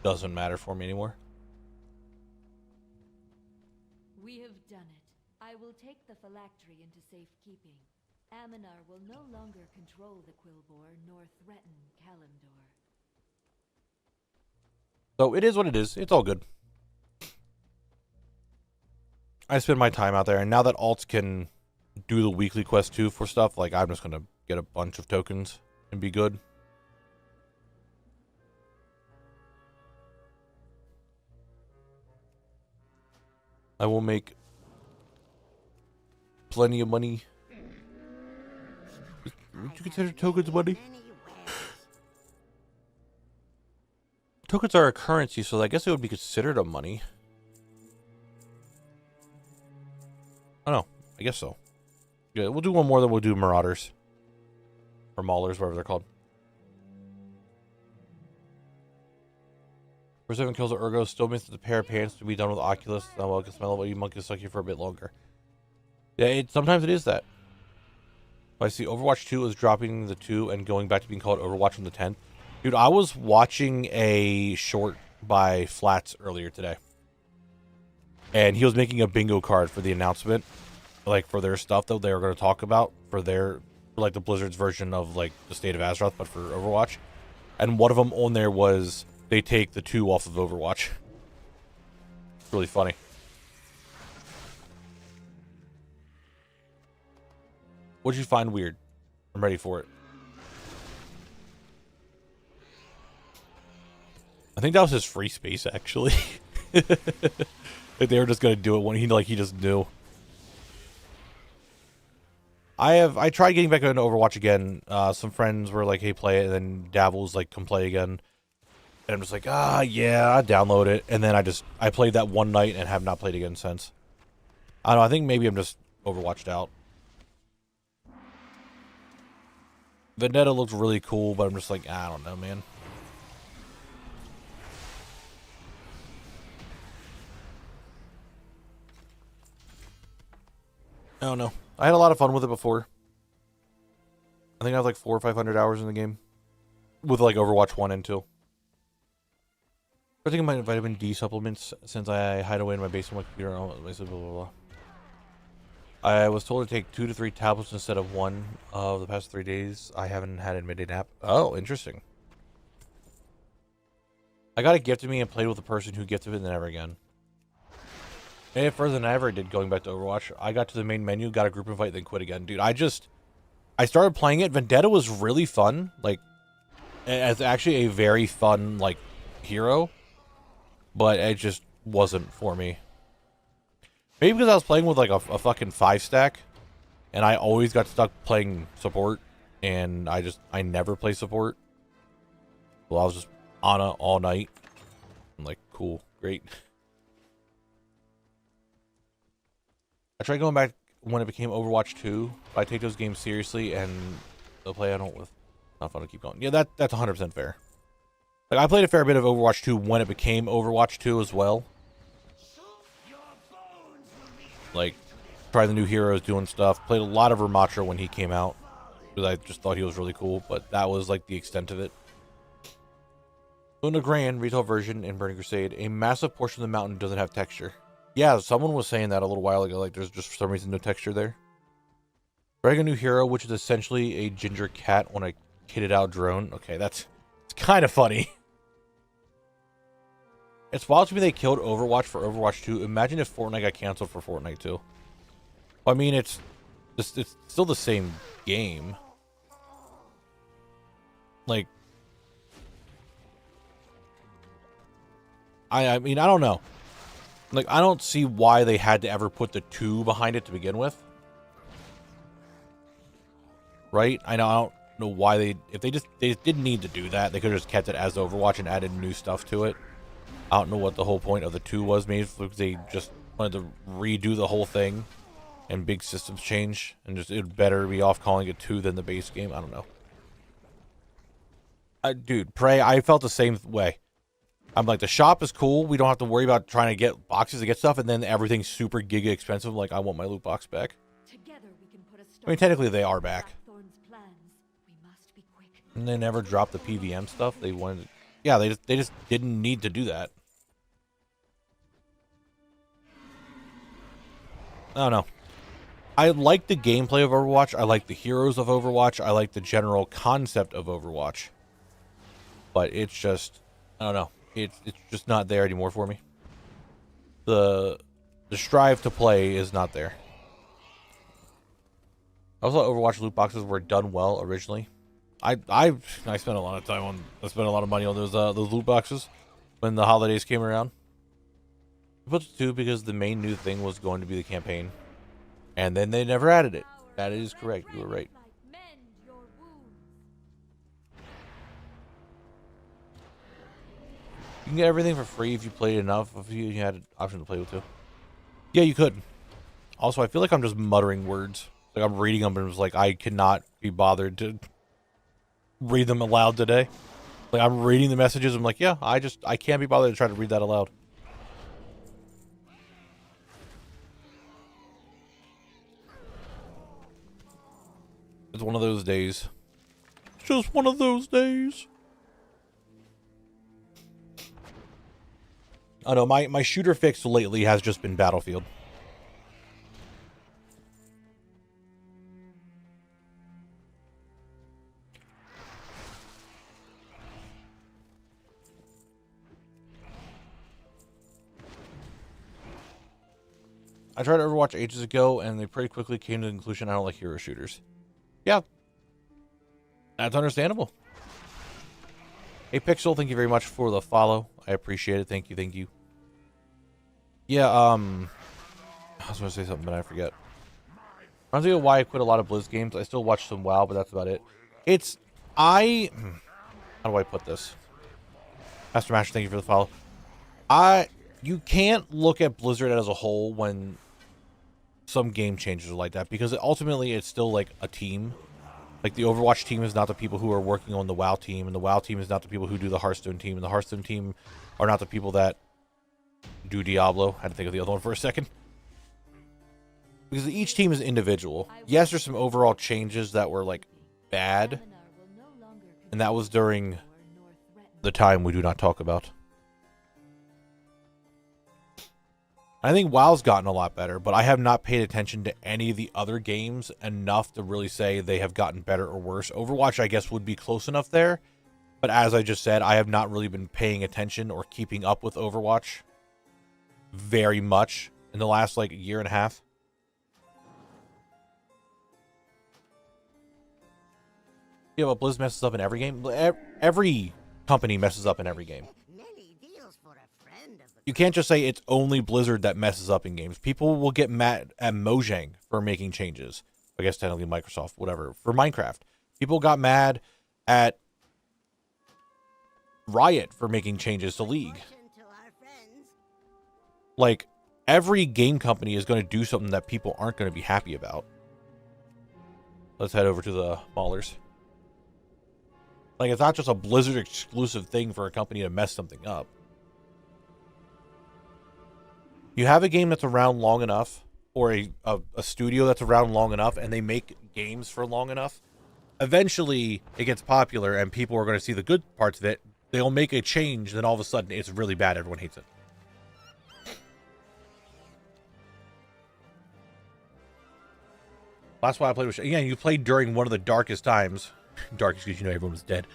doesn't matter for me anymore. We have done it. I will take the phylactery into safekeeping. Aminar will no longer control the Quillbore nor threaten Kalimdor. So it is what it is. It's all good. I spend my time out there, and now that alts can do the weekly quest too for stuff, like, I'm just gonna get a bunch of tokens and be good. I will make plenty of money. Would you consider tokens money? Tokens are a currency, so I guess it would be considered a money. I don't know. I guess so. Yeah, we'll do one more, then we'll do Marauders. Or Maulers, whatever they're called. For 7 kills of Urgo, still missed the pair of pants to be done with Oculus. Oh, well, I guess my level you monkey suck you for a bit longer. Yeah, sometimes it is that. I see Overwatch 2 is dropping the 2 and going back to being called Overwatch on the 10th. Dude, I was watching a short by Flats earlier today. And he was making a bingo card for the announcement. Like, for their stuff that they were going to talk about. For like, the Blizzard's version of, like, the State of Azeroth, but for Overwatch. And one of them on there was, they take the 2 off of Overwatch. It's really funny. What'd you find weird? I'm ready for it. I think that was his free space, actually. Like, they were just gonna do it when he just knew. I tried getting back into Overwatch again. Some friends were like, "Hey, play it," and then Dabble's like, "Come play again." And I'm just like, yeah, I download it, and then I played that one night and have not played again since. I don't know. I think maybe I'm just Overwatched out. Vendetta looks really cool, but I'm just like, I don't know, man. I don't know. I had a lot of fun with it before. I think I have like 400 or 500 hours in the game. With like Overwatch 1 and 2. I'm taking my vitamin D supplements since I hide away in my basement with my computer. Blah, blah, blah. I was told to take 2 to 3 tablets instead of 1 of the past 3 days. I haven't had a midday nap. Oh, interesting. I got it gifted me and played with the person who gifted it and then never again. And further than I ever did going back to Overwatch. I got to the main menu, got a group invite, then quit again. Dude, I started playing it. Vendetta was really fun. Like, it's actually a very fun, like, hero. But it just wasn't for me. Maybe because I was playing with, like, a fucking 5-stack. And I always got stuck playing support. And I never play support. Well, I was just Ana all night. I'm like, cool, great. I tried going back when it became Overwatch 2. But I take those games seriously, and the play I don't with. Not fun to keep going. Yeah, that's 100% fair. Like, I played a fair bit of Overwatch 2 when it became Overwatch 2 as well. Like, tried the new heroes, doing stuff. Played a lot of Ramattra when he came out. Because I just thought he was really cool. But that was, like, the extent of it. In the Grand retail version in Burning Crusade, a massive portion of the mountain doesn't have texture. Yeah, someone was saying that a little while ago. Like, there's just for some reason no texture there. Trying a new hero, which is essentially a ginger cat on a kitted out drone. Okay, it's kind of funny. It's wild to me they killed Overwatch for Overwatch 2. Imagine if Fortnite got canceled for Fortnite 2. I mean, it's still the same game. Like, I mean, I don't know. Like, I don't see why they had to ever put the 2 behind it to begin with. Right? I don't know why they didn't need to do that. They could have just kept it as Overwatch and added new stuff to it. I don't know what the whole point of the 2 was. Maybe they just wanted to redo the whole thing and big systems change, and just it'd better be off calling it 2 than the base game. I don't know. Dude, Prey, I felt the same way. I'm like, the shop is cool. We don't have to worry about trying to get boxes to get stuff, and then everything's super giga expensive. Like, I want my loot box back. Together we can put a I mean, technically they are back. Blackthorn's plans. We must be quick. And they never dropped the PVM stuff. They wanted, yeah, they just didn't need to do that. I don't know. I like the gameplay of Overwatch. I like the heroes of Overwatch. I like the general concept of Overwatch. But it's just, I don't know. It's just not there anymore for me. The strive to play is not there. I also thought Overwatch loot boxes were done well originally. I spent a lot of time on, I spent a lot of money on those loot boxes when the holidays came around. I put the 2 because the main new thing was going to be the campaign. And then they never added it. That is correct. You were right. You can get everything for free if you played enough. If you had an option to play with 2. Yeah, you could. Also, I feel like I'm just muttering words. Like I'm reading them and it's like I cannot be bothered to read them aloud today. Like I'm reading the messages. I'm like, yeah, I can't be bothered to try to read that aloud. It's one of those days. It's just one of those days. I know my shooter fix lately has just been Battlefield. I tried Overwatch ages ago, and they pretty quickly came to the conclusion I don't like hero shooters. Yeah. That's understandable. Hey, Pixel, thank you very much for the follow. I appreciate it. Thank you, thank you. Yeah, I was going to say something, but I forget. I don't know why I quit a lot of Blizz games. I still watch some WoW, but that's about it. How do I put this? Master Master, thank you for the follow. You can't look at Blizzard as a whole when some game changes are like that, because ultimately it's still like a team. Like the Overwatch team is not the people who are working on the WoW team, and the WoW team is not the people who do the Hearthstone team, and the Hearthstone team are not the people that do Diablo. I had to think of the other one for a second. Because each team is individual. Yes, there's some overall changes that were like bad, and that was during the time we do not talk about. I think WoW's gotten a lot better, but I have not paid attention to any of the other games enough to really say they have gotten better or worse. Overwatch, I guess, would be close enough there. But as I just said, I have not really been paying attention or keeping up with Overwatch very much in the last, like, year and a half. Yeah, but Blizz messes up in every game. Every company messes up in every game. You can't just say it's only Blizzard that messes up in games. People will get mad at Mojang for making changes. I guess technically Microsoft, whatever. For Minecraft. People got mad at Riot for making changes to League. Like, every game company is going to do something that people aren't going to be happy about. Let's head over to the Maulers. Like, it's not just a Blizzard exclusive thing for a company to mess something up. You have a game that's around long enough, or a studio that's around long enough, and they make games for long enough, eventually it gets popular and people are going to see the good parts of it. They'll make a change, and then all of a sudden it's really bad. Everyone hates it. That's why I played with... Yeah, you played during one of the darkest times. Darkest because, you know, everyone was dead.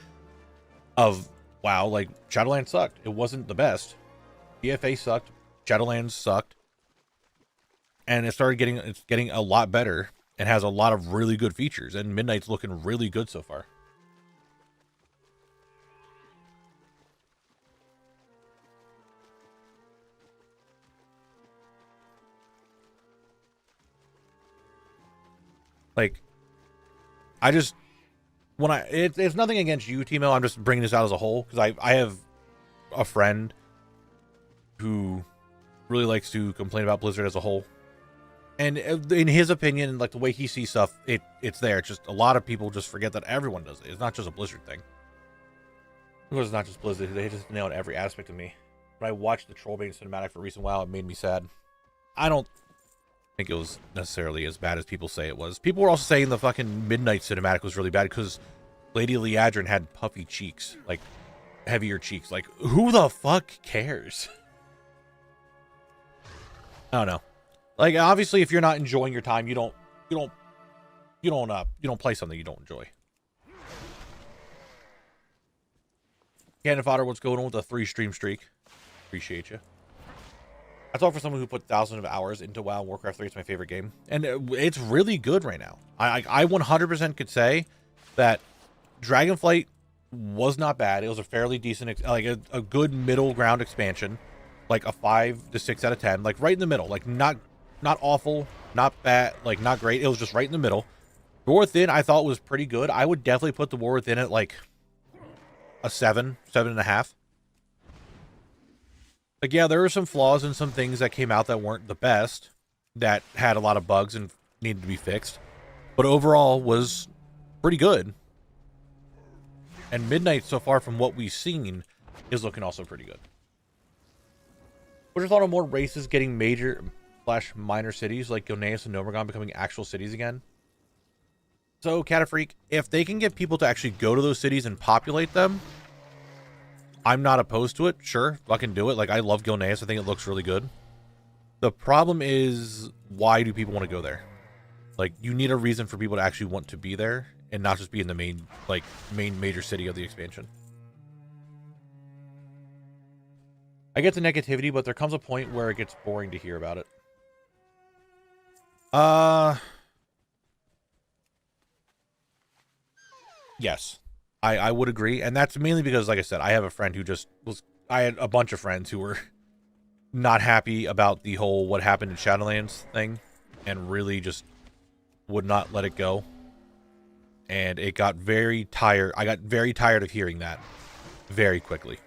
Of WoW. Like, Shadowlands sucked. It wasn't the best. BFA sucked. Shadowlands sucked, and it's getting a lot better and has a lot of really good features, and Midnight's looking really good so far. Like, I just it's nothing against you, Timo. I'm just bringing this out as a whole because I have a friend who really likes to complain about Blizzard as a whole, and in his opinion, like the way he sees stuff, it's there. It's just a lot of people just forget that everyone does it. It's not just a Blizzard thing. Of course, it's not just Blizzard. They just nailed every aspect of me. When I watched the Trollbane cinematic for recent WoW, it made me sad. I don't think it was necessarily as bad as people say it was. People were also saying the fucking Midnight cinematic was really bad because Lady Leadrin had puffy cheeks, like heavier cheeks. Like, who the fuck cares? I don't know. Like, obviously, if you're not enjoying your time, you don't play something you don't enjoy. Cannon Fodder, what's going on with the 3-stream streak? Appreciate you. I talk for someone who put thousands of hours into WoW. Warcraft 3 is my favorite game, and it's really good right now. I 100% could say that Dragonflight was not bad. It was a fairly decent, like a good middle ground expansion, like a 5 to 6 out of 10, like right in the middle, like not awful, not bad, like not great. It was just right in the middle. War Within I thought was pretty good. I would definitely put the War Within at like a 7.5. Like, yeah, there were some flaws and some things that came out that weren't the best, that had a lot of bugs and needed to be fixed, but overall was pretty good. And Midnight, so far from what we've seen, is looking also pretty good. What's your thought on more races getting major / minor cities like Gilneas and Nomergon becoming actual cities again? So, Catafreak, if they can get people to actually go to those cities and populate them, I'm not opposed to it. Sure, fucking do it. Like, I love Gilneas. I think it looks really good. The problem is, why do people want to go there? Like, you need a reason for people to actually want to be there and not just be in the main major city of the expansion. I get the negativity, but there comes a point where it gets boring to hear about it. Yes. I would agree, and that's mainly because, like I said, I have a friend who I had a bunch of friends who were not happy about the whole what happened in Shadowlands thing, and really just would not let it go. And it got very tired. I got very tired of hearing that very quickly.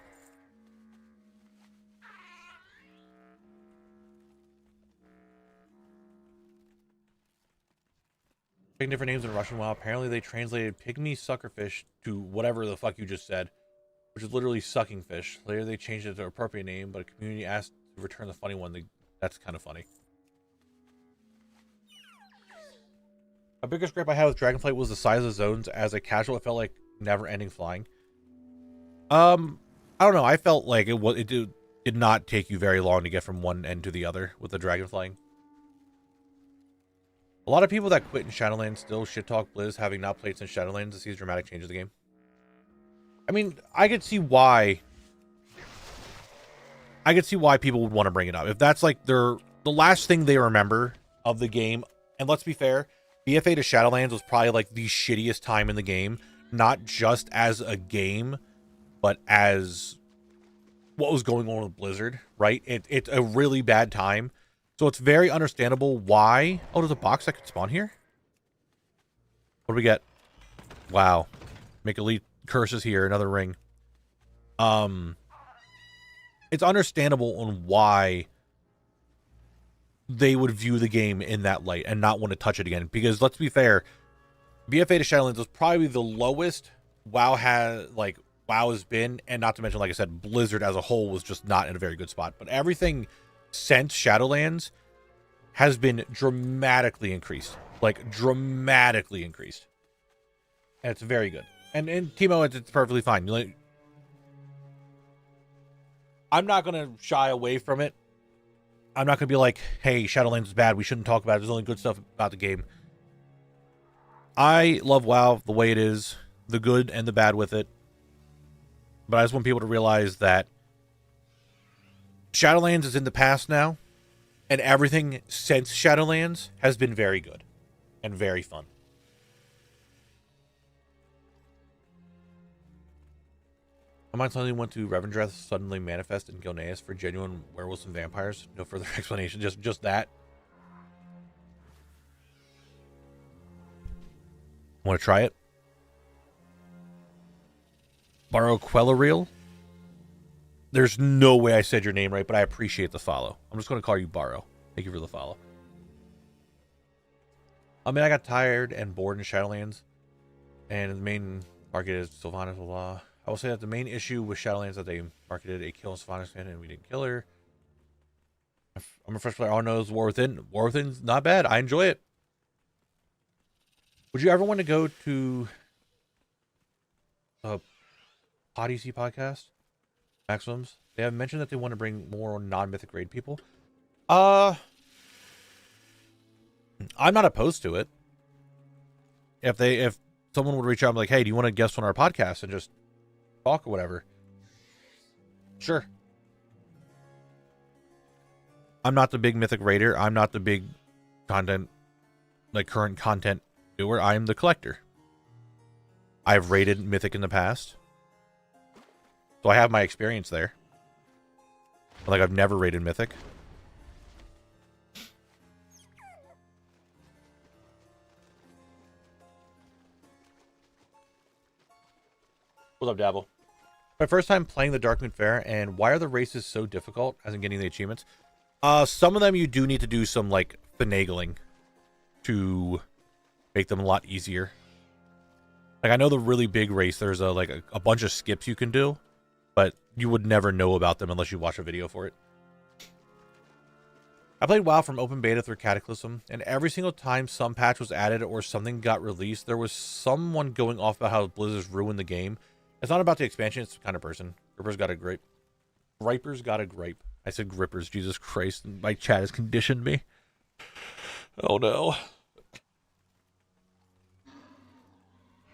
Different names in Russian. Well, apparently they translated pygmy suckerfish to whatever the fuck you just said, which is literally sucking fish. Later they changed it to an appropriate name, but a community asked to return the funny one. That's kind of funny. My biggest gripe I had with Dragonflight was the size of the zones. As a casual, it felt like never-ending flying. I don't know. I felt like it did not take you very long to get from one end to the other with the dragon flying. A lot of people that quit in Shadowlands still shit talk Blizz having not played since Shadowlands to see dramatic changes in the game. I mean, I could see why people would want to bring it up. If that's like the last thing they remember of the game, and let's be fair, BFA to Shadowlands was probably like the shittiest time in the game, not just as a game, but as what was going on with Blizzard, right? It's a really bad time. So it's very understandable why... Oh, there's a box that could spawn here? What do we get? Wow. Make elite curses here. Another ring. It's understandable on why they would view the game in that light and not want to touch it again. Because let's be fair, BFA to Shadowlands was probably the lowest WoW has been, and not to mention, like I said, Blizzard as a whole was just not in a very good spot. But everything since Shadowlands has been dramatically increased. Like, dramatically increased. And it's very good. And Timo, it's perfectly fine. I'm not going to shy away from it. I'm not going to be like, hey, Shadowlands is bad, we shouldn't talk about it. There's only good stuff about the game. I love WoW the way it is. The good and the bad with it. But I just want people to realize that Shadowlands is in the past now, and everything since Shadowlands has been very good and very fun. I might suddenly went to Revendreth suddenly manifest in Gilneas for genuine werewolves and vampires. No further explanation, just that. Want to try it? Borrow Quellareel? There's no way I said your name right, but I appreciate the follow. I'm just going to call you Borrow. Thank you for the follow. I mean, I got tired and bored in Shadowlands, and the main market is Sylvanas, blah, blah. I will say that the main issue with Shadowlands is that they marketed a kill Sylvanas fan and we didn't kill her. I'm a fresh player. All I know is War Within. War Within's not bad. I enjoy it. Would you ever want to go to a Odyssey podcast? Maximums? They have mentioned that they want to bring more non-mythic raid people. I'm not opposed to it. If someone would reach out and be like, hey, do you want to guest on our podcast and just talk or whatever? Sure. I'm not the big mythic raider. I'm not the big content, like current content doer. I am the collector. I've raided mythic in the past, so I have my experience there. Like, I've never raided mythic. What's up, Dabble? My first time playing the Darkmoon Fair, and why are the races so difficult as in getting the achievements? Some of them you do need to do some, like, finagling to make them a lot easier. Like, I know the really big race, there's a bunch of skips you can do, but you would never know about them unless you watch a video for it. I played WoW from open beta through Cataclysm, and every single time some patch was added or something got released, there was someone going off about how Blizzard's ruined the game. It's not about the expansion, it's the kind of person. Gripper's got a gripe. Griper's got a gripe. I said grippers, Jesus Christ. My chat has conditioned me. Oh no.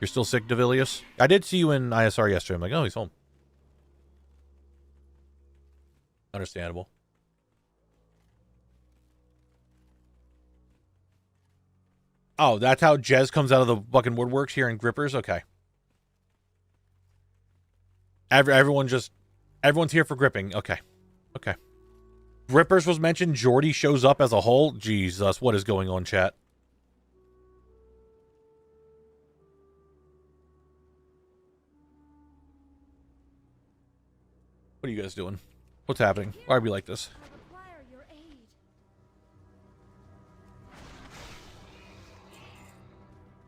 You're still sick, Devilius? I did see you in ISR yesterday. I'm like, oh, he's home. Understandable. Oh, that's how Jez comes out of the fucking woodworks here in Grippers? Okay. Everyone's here for gripping. Okay. Okay. Grippers was mentioned. Jordy shows up as a whole. Jesus, what is going on, chat? What are you guys doing? What's happening? Why are we like this?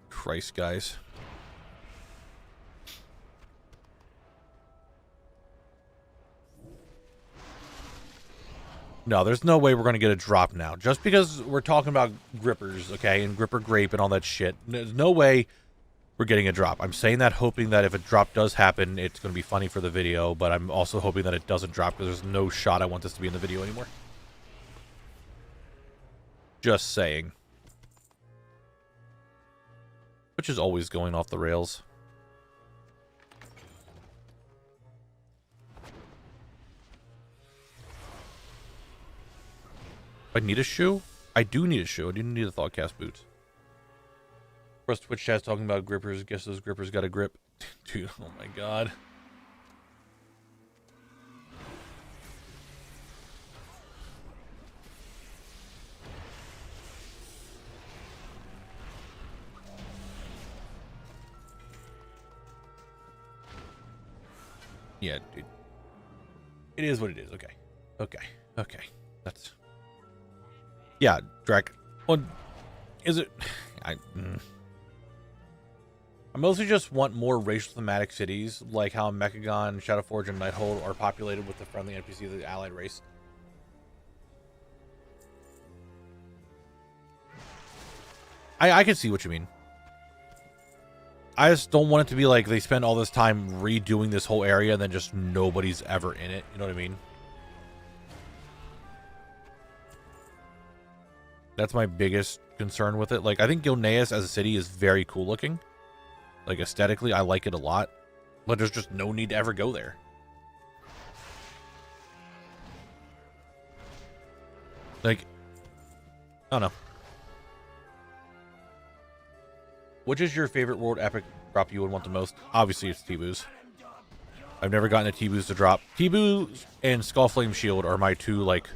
Christ, guys. No, there's no way we're going to get a drop now. Just because we're talking about grippers, okay, and gripper grape and all that shit, there's no way we're getting a drop. I'm saying that hoping that if a drop does happen, it's going to be funny for the video, but I'm also hoping that it doesn't drop because there's no shot I want this to be in the video anymore. Just saying. Which is always going off the rails. I need a shoe? I do need a shoe. I do need the Thoughtcast boots. First Twitch chat's talking about grippers. Guess those grippers got a grip. Dude, oh my god. Yeah, dude. It is what it is. Okay. Okay. Okay. That's... Yeah, Drek. Well, is it... I mostly just want more racial thematic cities, like how Mechagon, Shadowforge, and Nighthold are populated with the friendly NPC of the allied race. I can see what you mean. I just don't want it to be like they spend all this time redoing this whole area and then just nobody's ever in it. You know what I mean? That's my biggest concern with it. Like, I think Gilneas as a city is very cool looking. Like, aesthetically, I like it a lot. But there's just no need to ever go there. Like, I don't know. Which is your favorite world epic drop you would want the most? Obviously, it's T-Boos. I've never gotten a T-Boos to drop. T-Boos and Skullflame Shield are my two, like,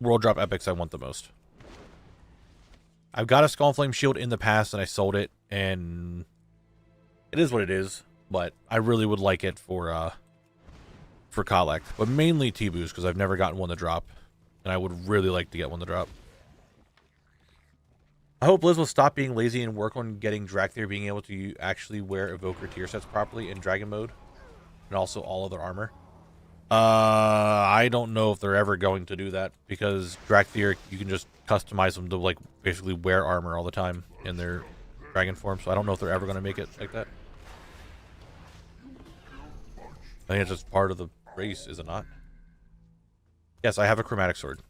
world drop epics I want the most. I've got a Skullflame Shield in the past, and I sold it, and it is what it is, but I really would like it for collect. But mainly T-Boos, because I've never gotten one to drop, and I would really like to get one to drop. I hope Blizz will stop being lazy and work on getting Drakthir being able to actually wear Evoker tier sets properly in Dragon mode, and also all other armor. I don't know if they're ever going to do that because Drakthir, you can just customize them to like basically wear armor all the time in their dragon form. So I don't know if they're ever going to make it like that. I think it's just part of the race, is it not? Yes, I have a chromatic sword.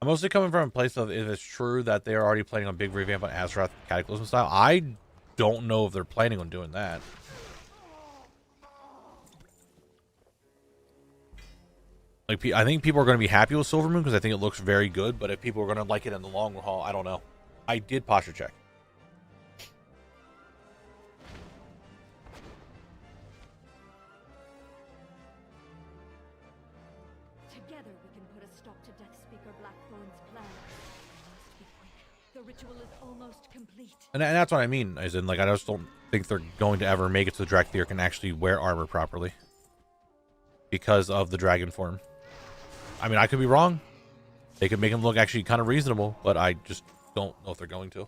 I'm mostly coming from a place of if it's true that they are already planning on big revamp on Azeroth Cataclysm style. I don't know if they're planning on doing that. Like, I think people are going to be happy with Silvermoon because I think it looks very good. But if people are going to like it in the long haul, I don't know. I did posture check. Together we can put a stop to Death Speaker Blackthorn's plan. We must be quick. The ritual is almost complete. And that's what I mean. As in, like, I just don't think they're going to ever make it so the Drakthir can actually wear armor properly because of the dragon form. I mean, I could be wrong. They could make him look actually kind of reasonable, but I just don't know if they're going to.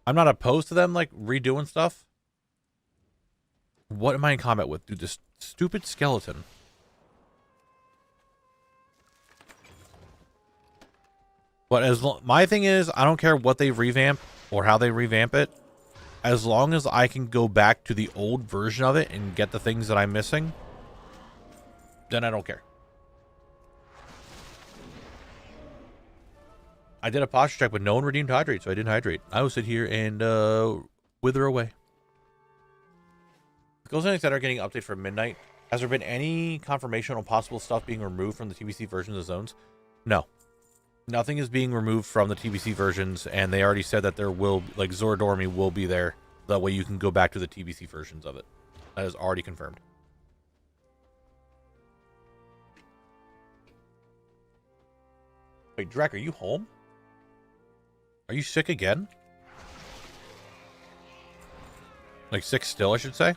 I'm not opposed to them, like, redoing stuff. What am I in combat with? Dude, this stupid skeleton. But my thing is, I don't care what they revamp or how they revamp it. As long as I can go back to the old version of it and get the things that I'm missing, then I don't care. I did a posture check, but no one redeemed hydrate, so I didn't hydrate. I will sit here and wither away. The goals and that are getting updated for midnight. Has there been any confirmation on possible stuff being removed from the TBC versions of zones? No. Nothing is being removed from the TBC versions, and they already said that there will, like, Zoradormi will be there. That way you can go back to the TBC versions of it. That is already confirmed. Wait, Drek, are you home? Are you sick again? Like, sick still, I should say?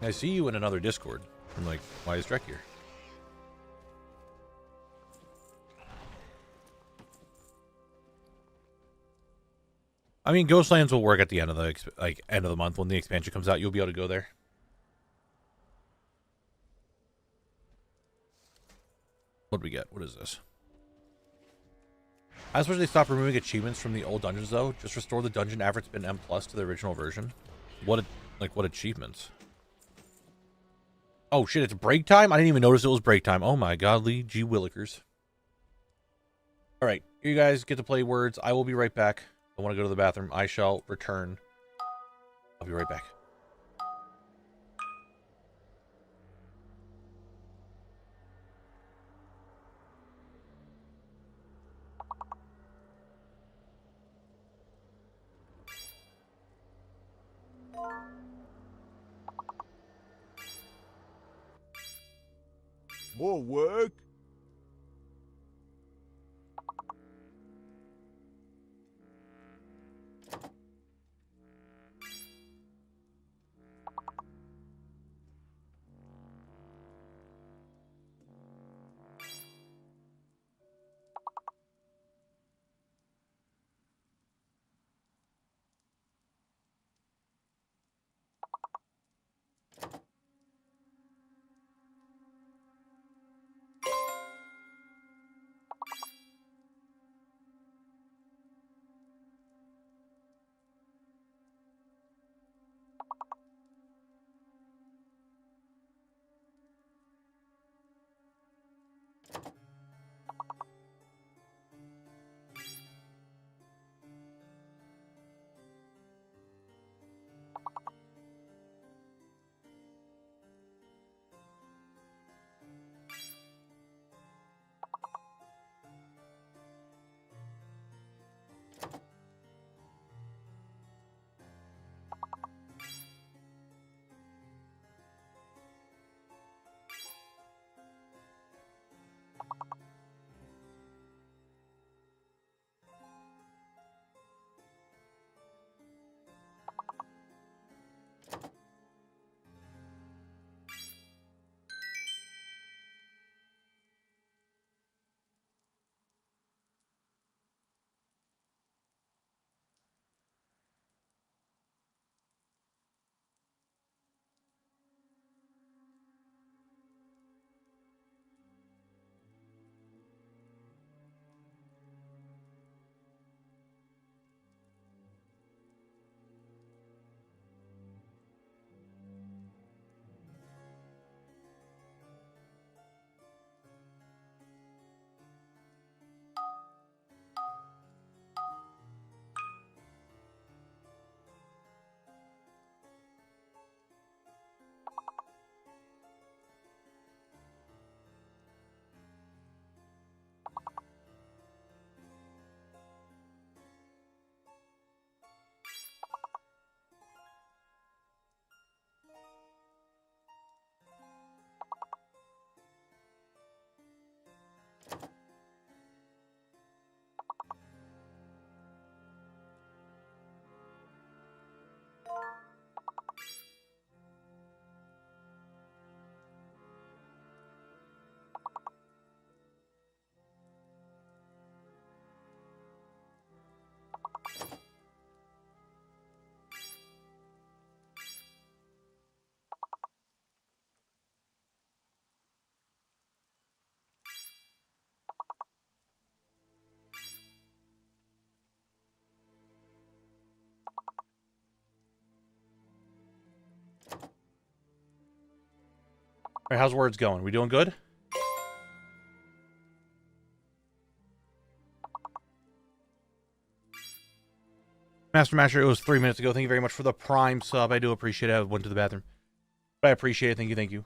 I see you in another Discord. I'm like, why is Drek here? I mean, Ghostlands will work at the end of the end of the month when the expansion comes out. You'll be able to go there. What do we get? What is this? I suppose they stopped removing achievements from the old dungeons though. Just restore the dungeon average spin M+ to the original version. What achievements? Oh shit! It's break time. I didn't even notice it was break time. Oh my godly gee willikers! All right, here you guys get to play words. I will be right back. I want to go to the bathroom. I shall return. I'll be right back. More work? All right, how's words going? We doing good? Master Masher, it was 3 minutes ago. Thank you very much for the Prime sub. I do appreciate it. I went to the bathroom. But I appreciate it. Thank you, thank you.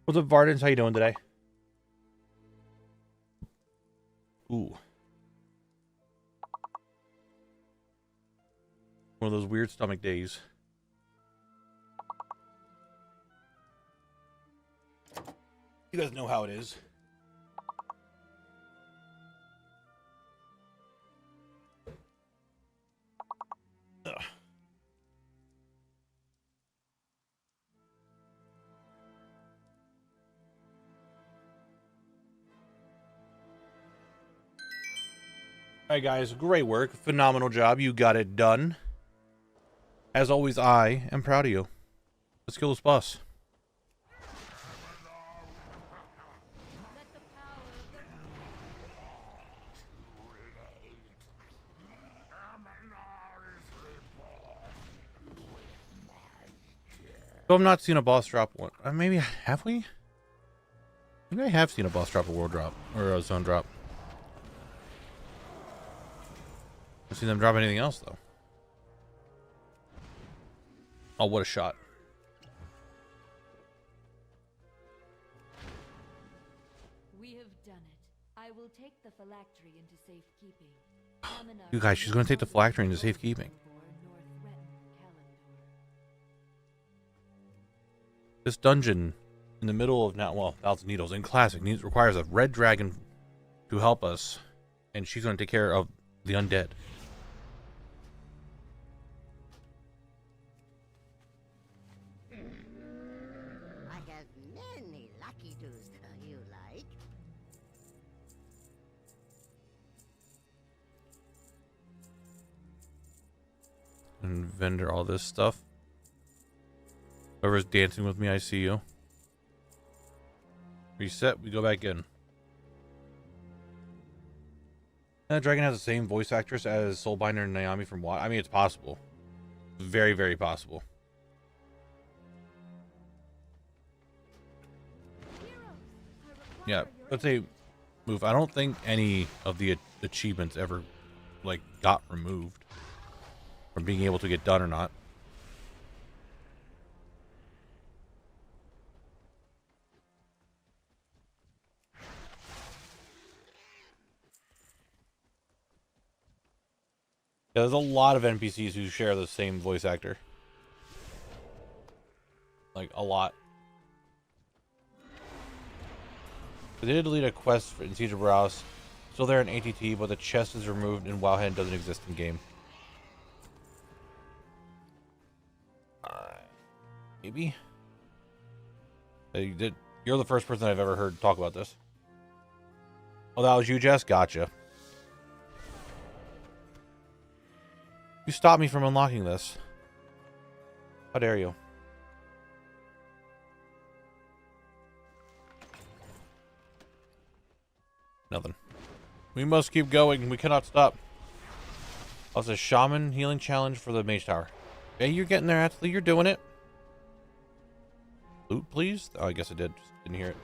What's up, Vardens? How you doing today? Ooh. One of those weird stomach days. You guys know how it is. Ugh. All right, guys, great work. Phenomenal job. You got it done. As always, I am proud of you. Let's kill this boss. So I've not seen a boss drop one. Maybe have we? Maybe I have seen a boss drop a world drop or a zone drop. I've seen them drop anything else though. Oh, what a shot! We have done it. I will take the phylactery into safekeeping. You guys, she's going to take the phylactery into safekeeping. This dungeon in the middle of Thousand Needles in Classic requires a red dragon to help us, and she's going to take care of the undead. I have many lucky doos you like. And vendor all this stuff. Whoever's dancing with me, I see you. Reset, we go back in. That dragon has the same voice actress as Soulbinder and Naomi from WoW. I mean, it's possible. Very, very possible. Yeah, let's say move. I don't think any of the achievements ever, like, got removed from being able to get done or not. Yeah, there's a lot of NPCs who share the same voice actor. Like, a lot. They did delete a quest in Siege of Browse. Still there in ATT, but the chest is removed and WoWHead and doesn't exist in game. Maybe? You're the first person I've ever heard talk about this. Oh, that was you, Jess? Gotcha. You stopped me from unlocking this. How dare you? Nothing. We must keep going. We cannot stop. Oh, it's a shaman healing challenge for the mage tower. Hey, you're getting there, Athley. You're doing it. Loot, please? Oh, I guess I did. Just didn't hear it.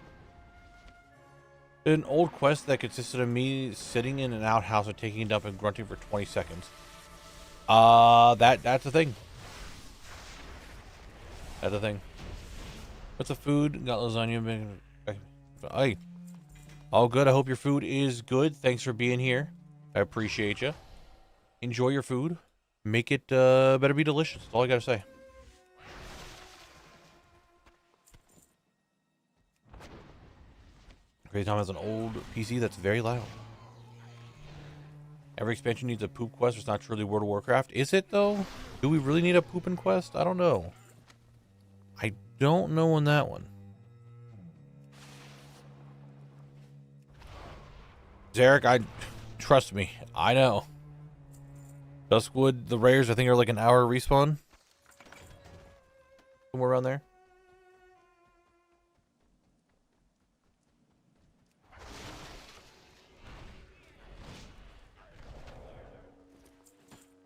An old quest that consisted of me sitting in an outhouse and taking a dump and grunting for 20 seconds. That's the thing. That's the thing. What's the food? Got lasagna. Hey. All good. I hope your food is good. Thanks for being here. I appreciate you. Enjoy your food. Make it, better be delicious. That's all I gotta say. Crazy Tom has an old PC that's very loud. Every expansion needs a poop quest. It's not truly World of Warcraft. Is it, though? Do we really need a pooping quest? I don't know. I don't know on that one. Zarek, trust me. I know. Duskwood, the rares, I think, are like an hour respawn. Somewhere around there.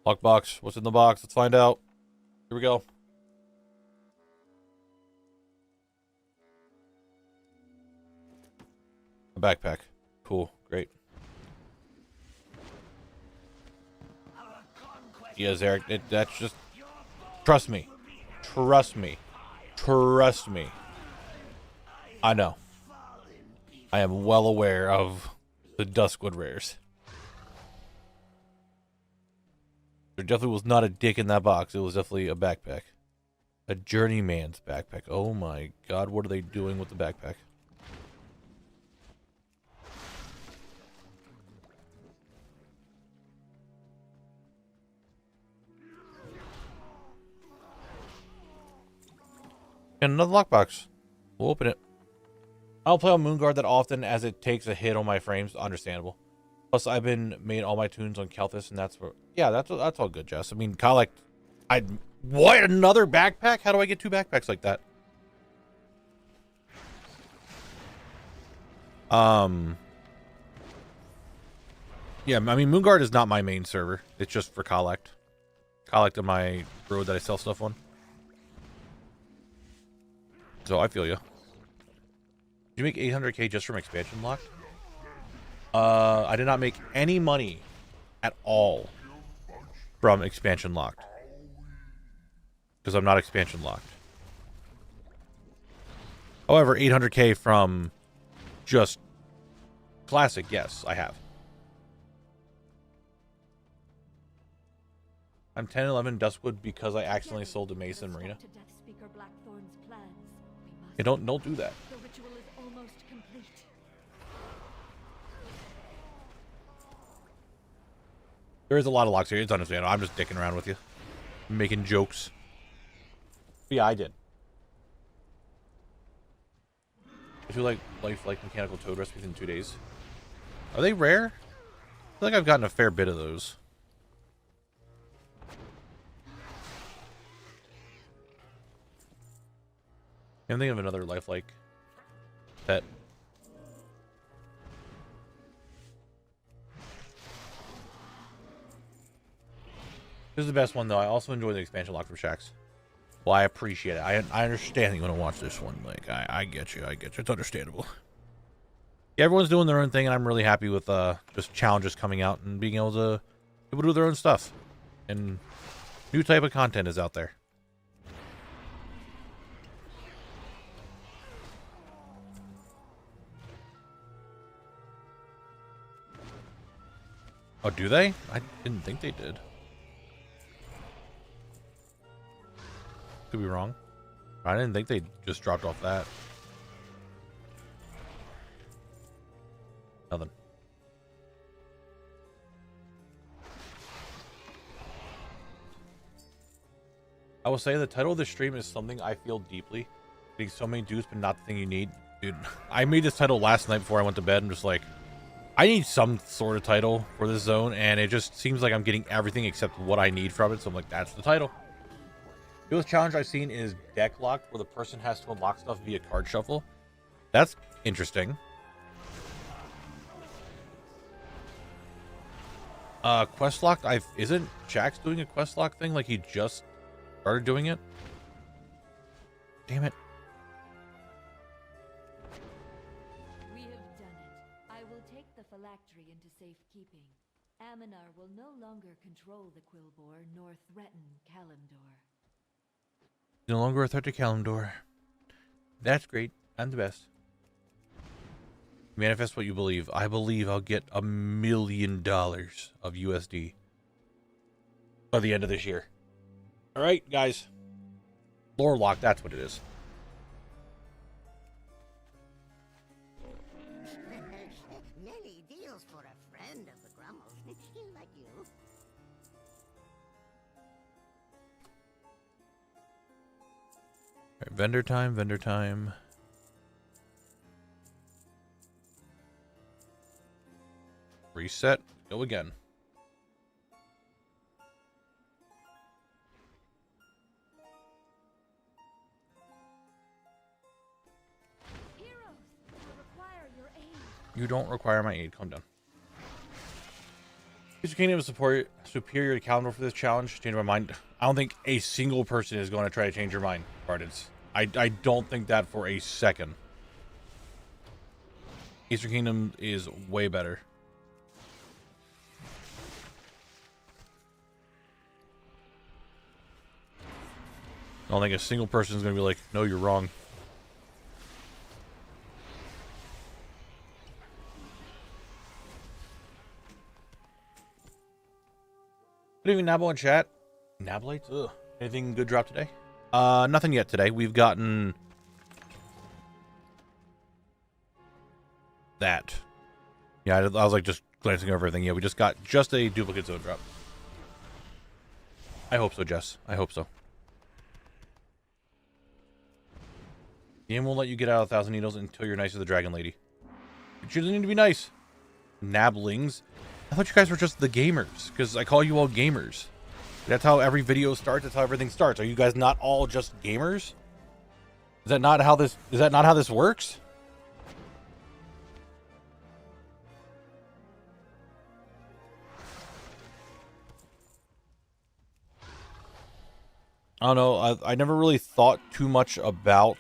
Lockbox. What's in the box? Let's find out. Here we go. A backpack. Cool. Great. Yes, Eric. That's just... Trust me. Trust me. Trust me. I know. I am well aware of the Duskwood rares. There definitely was not a dick in that box. It was definitely a backpack. A journeyman's backpack. Oh my god, what are they doing with the backpack? And another lockbox. We'll open it. I don't play on Moonguard that often as it takes a hit on my frames. Understandable. Plus, I've been made all my tunes on Kelthus, and that's where... Yeah, that's all good, Jess. I mean, collect... What? Another backpack? How do I get 2 backpacks like that? Yeah, I mean, Moonguard is not my main server. It's just for collect. Collect on my road that I sell stuff on. So, I feel you. Did you make 800k just from expansion locked? I did not make any money at all from expansion locked. Because I'm not expansion locked. However, 800k from just classic, yes, I have. I'm 10-11 Duskwood because I accidentally sold to Mason Marina. Yeah, don't do that. The ritual is almost complete. There is a lot of locks here. It's understandable. I'm just dicking around with you. Making jokes. But yeah, I did. I feel like life like mechanical toad recipes in 2 days. Are they rare? I feel like I've gotten a fair bit of those. I'm thinking of another lifelike pet. This is the best one, though. I also enjoy the expansion lock from Shaxx. Well, I appreciate it. I understand that you want to watch this one. Like, I get you. I get you. It's understandable. Yeah, everyone's doing their own thing, and I'm really happy with just challenges coming out and being able to do their own stuff. And new type of content is out there. Oh, do they? I didn't think they did. Could be wrong. I didn't think they just dropped off that. Nothing. I will say the title of the stream is something I feel deeply. Getting so many dudes, but not the thing you need. Dude, I made this title last night before I went to bed. I'm just like, I need some sort of title for this zone, and it just seems like I'm getting everything except what I need from it. So I'm like, that's the title. The newest challenge I've seen is deck locked, where the person has to unlock stuff via card shuffle. That's interesting. Quest locked. Isn't Jax doing a quest lock thing? Like he just started doing it. Damn it. We have done it. I will take the phylactery into safekeeping. Aminar will no longer control the Quillbore nor threaten Kalimdor. No longer a threat to Kalimdor. That's great. I'm the best. Manifest what you believe. I believe I'll get $1 million of USD by the end of this year. All right, guys. Lore lock, that's what it is. Many deals for a friend of the Grummles, like you. All right, vendor time, vendor time. Reset. Go again. Heroes, I require your aid. You don't require my aid. Calm down. Is Kingdom superior to Calendar for this challenge? Change my mind. I don't think a single person is going to try to change your mind, Bardens. I don't think that for a second. Eastern Kingdom is way better. I don't think a single person is going to be like, no, you're wrong. Good evening, Knabble in chat. Knabblites? Ugh. Anything good drop today? Nothing yet today. We've gotten that. Yeah, I was like just glancing over everything. Yeah, we just got just a duplicate zone drop. I hope so, Jess. I hope so. Game won't let you get out 1,000 needles until you're nice to the dragon lady. You need to be nice. Nabblings. I thought you guys were just the gamers, because I call you all gamers. That's how every video starts. That's how everything starts. Are you guys not all just gamers? Is that not how this works? I don't know. I never really thought too much about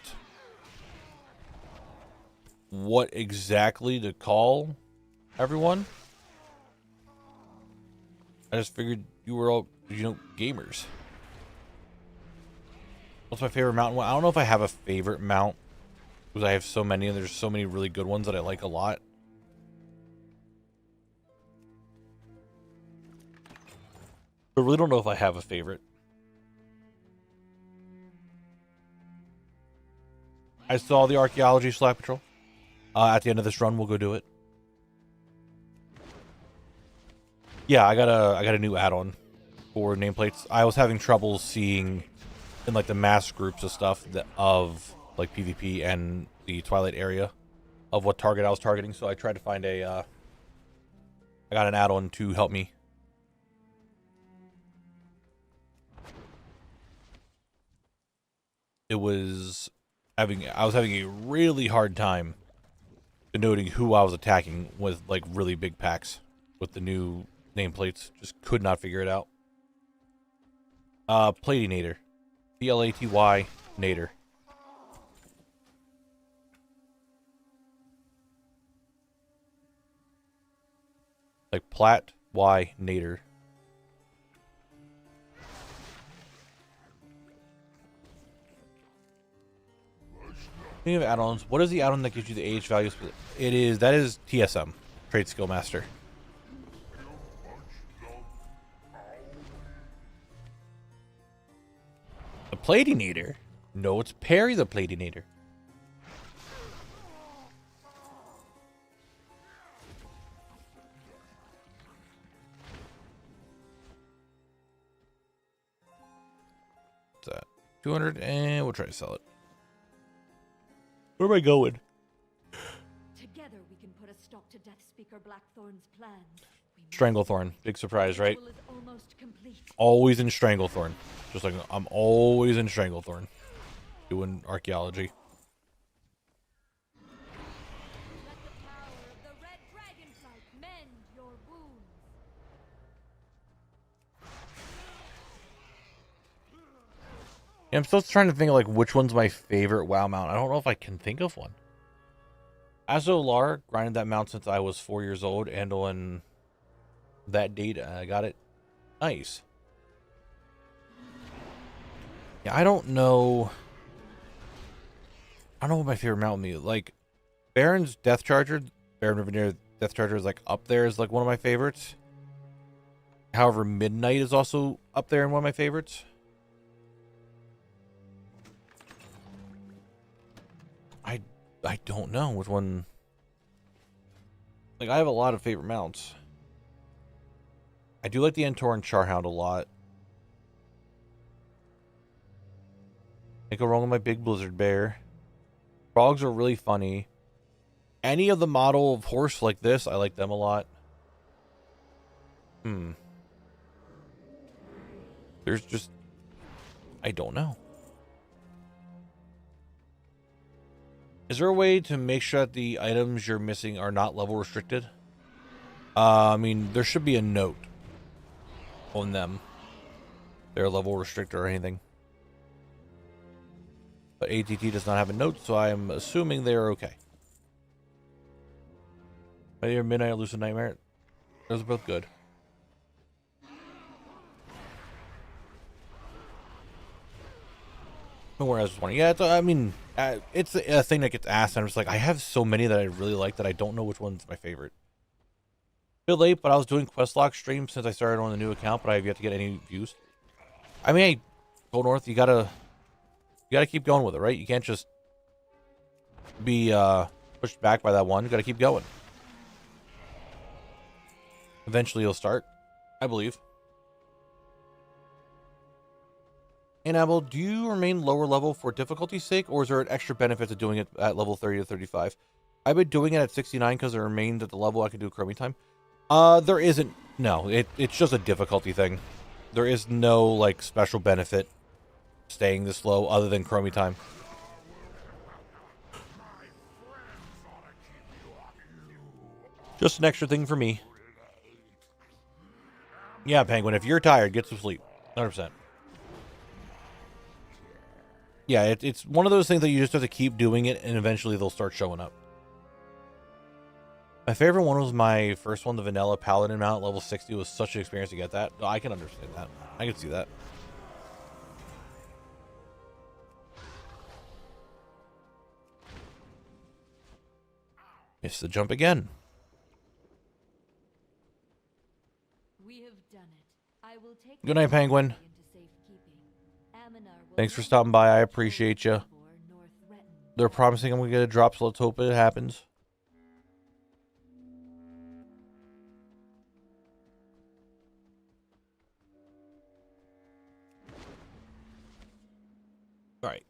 what exactly to call everyone. I just figured you were all, gamers. What's my favorite mountain? Well, I don't know if I have a favorite mount, because I have so many, and there's so many really good ones that I like a lot. I really don't know if I have a favorite. I saw the archaeology Slack Patrol. At the end of this run, we'll go do it. Yeah, I got a new add-on for nameplates. I was having trouble seeing in like the mass groups of stuff of like PvP and the Twilight area of what target I was targeting, so I tried to find I got an add-on to help me. I was having a really hard time denoting who I was attacking with like really big packs with the new nameplates. Just could not figure it out. Platinator. P-L-A-T-Y Nader. Like Plat Y Nader. Speaking of add-ons, what is the add-on that gives you the AH values? That is TSM, Trade Skill Master. The Platinator? No, it's Perry the Platinator. What's that? 200, and we'll try to sell it. Where am I going? Together we can put a stop to Death Speaker Blackthorn's plans. Stranglethorn. Big surprise, right? Is almost complete. Always in Stranglethorn. Just like I'm always in Stranglethorn. Doing archaeology. Let the power of the red dragonflight mend your wounds. Yeah, I'm still trying to think of like which one's my favorite WoW mount. I don't know if I can think of one. Azolar grinded that mount since I was 4 years old, and on that date I got it. Nice. Yeah, I don't know. I don't know what my favorite mount would be. Like Baron's Death Charger, Baron Riveneer Death Charger is like up there as like one of my favorites. However, Midnight is also up there in one of my favorites. I don't know which one. Like, I have a lot of favorite mounts. I do like the Entoran Charhound a lot. Can't go wrong with my big Blizzard Bear. Frogs are really funny. Any of the model of horse like this, I like them a lot. There's just... I don't know. Is there a way to make sure that the items you're missing are not level restricted? I mean, there should be a note on them. Their level restrictor or anything. But ATT does not have a note, so I am assuming they're okay. Either Midnight or Lucid Nightmare. Those are both good. Whereas one, yeah, it's, I mean, it's a thing that gets asked, and I'm just like, I have so many that I really like that I don't know which one's my favorite. A bit late, but I was doing Questlog streams since I started on the new account, but I have yet to get any views. I mean, hey, Go North, you gotta keep going with it, right? You can't just be pushed back by that one. You gotta keep going. Eventually, you'll start, I believe. Knabble, do you remain lower level for difficulty's sake, or is there an extra benefit to doing it at level 30 to 35? I've been doing it at 69 because it remained at the level I can do Chromie time. There isn't. No, it's just a difficulty thing. There is no, like, special benefit staying this low other than Chromie time. Just an extra thing for me. Yeah, Penguin, if you're tired, get some sleep. 100%. Yeah, it's one of those things that you just have to keep doing it, and eventually they'll start showing up. My favorite one was my first one, the Vanilla Paladin mount, level 60. It was such an experience to get that. I can understand that. I can see that. Missed the jump again. We have done it. I will take Good night, Penguin. Thanks for stopping by. I appreciate you. They're promising I'm going to get a drop, so let's hope it happens. All right.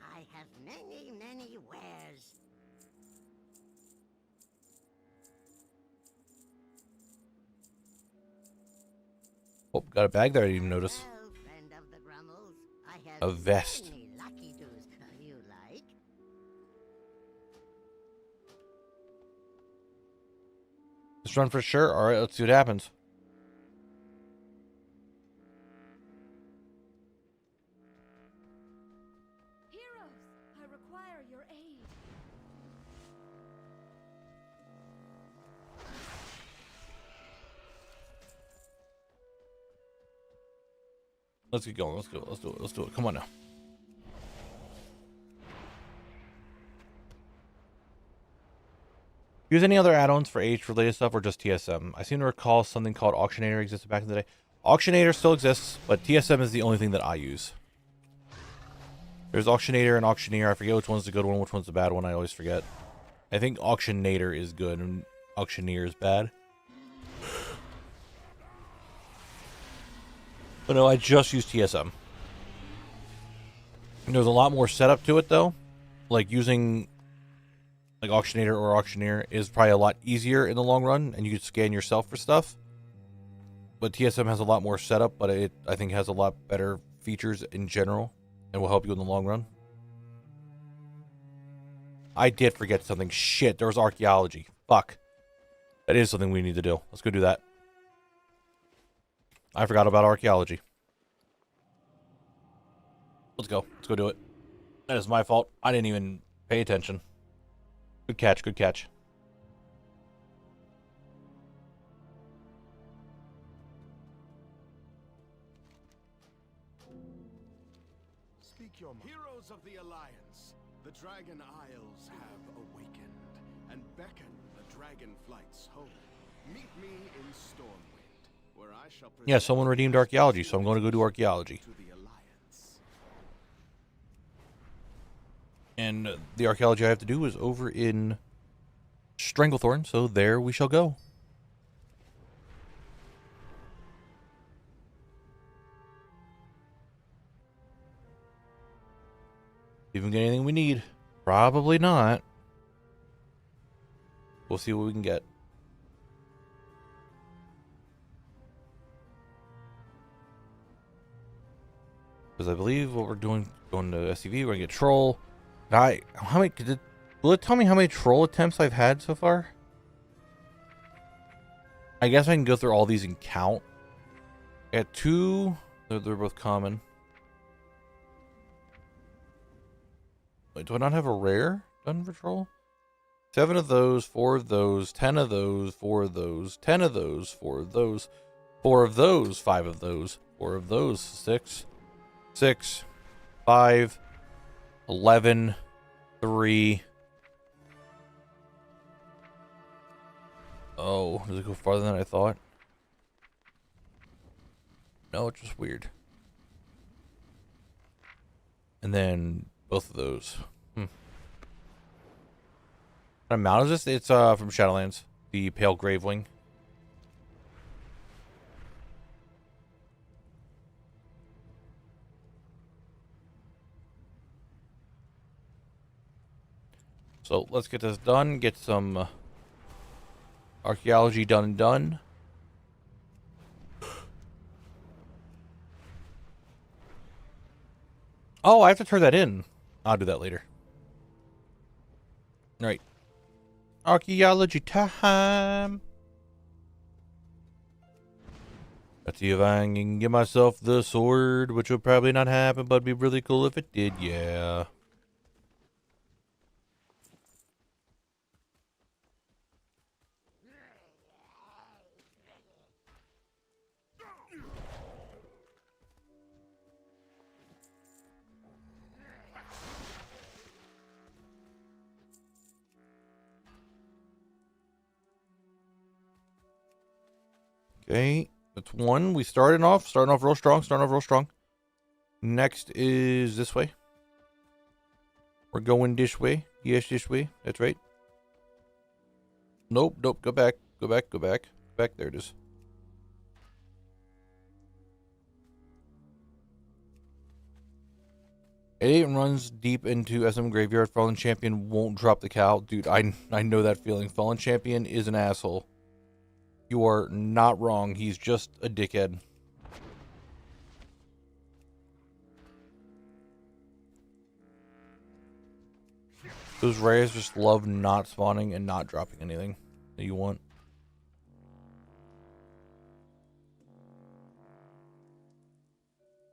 I have many, many wares. Oh, got a bag there I didn't even notice. Well, friend of the Grummles, I have A vest. many lucky doos you like. Let's run for sure. All right, let's see what happens. Heroes, I require your aid. Let's get going. Let's do it. Let's do it. Let's do it. Come on now. Use any other add-ons for age-related stuff or just TSM? I seem to recall something called Auctionator existed back in the day. Auctionator still exists, but TSM is the only thing that I use. There's Auctionator and Auctioneer. I forget which one's the good one, which one's the bad one. I always forget. I think Auctionator is good and Auctioneer is bad. But no, I just use TSM. And there's a lot more setup to it, though. Like, using like Auctionator or Auctioneer is probably a lot easier in the long run, and you can scan yourself for stuff. But TSM has a lot more setup, but it, I think, has a lot better features in general, and will help you in the long run. I did forget something. Shit, there was archaeology. Fuck. That is something we need to do. Let's go do that. I forgot about archaeology. Let's go. Let's go do it. That is my fault. I didn't even pay attention. Good catch. Good catch. Speak your mind. Heroes of the Alliance, the Dragon Isles have awakened and beckon the Dragon Flights home. Meet me in Stormwind, where I shall present Yeah, someone redeemed archaeology, so I'm going to go do archaeology. to the Alliance. And the archaeology I have to do is over in Stranglethorn, so there we shall go. Even get anything we need? Probably not. We'll see what we can get. Because I believe what we're doing, going to SCV, we're gonna get troll. How many? Will it tell me how many troll attempts I've had so far? I guess I can go through all these and count. I got 2. They're both common. Wait, do I not have a rare done for troll? 7 of those, 4 of those, 10 of those, 4 of those, 10 of those, 4 of those, 4 of those, 5 of those, 4 of those, 6, 6, 5, 11, 3. Oh, does it go farther than I thought? No, it's just weird. And then both of those. What amount is this? It's from Shadowlands, the Pale Gravewing. So let's get this done. Get some archaeology done and done. Oh, I have to turn that in. I'll do that later. All right. Archaeology time. Let's see if I can get myself the sword, which would probably not happen, but it'd be really cool if it did, yeah. Okay, that's 1. We starting off real strong. Next is this way. We're going this way. Yes, this way. That's right. Nope. Go back. Back. There it is. It even runs deep into SM Graveyard. Fallen Champion won't drop the cow. Dude, I know that feeling. Fallen Champion is an asshole. You are not wrong. He's just a dickhead. Those rares just love not spawning and not dropping anything that you want.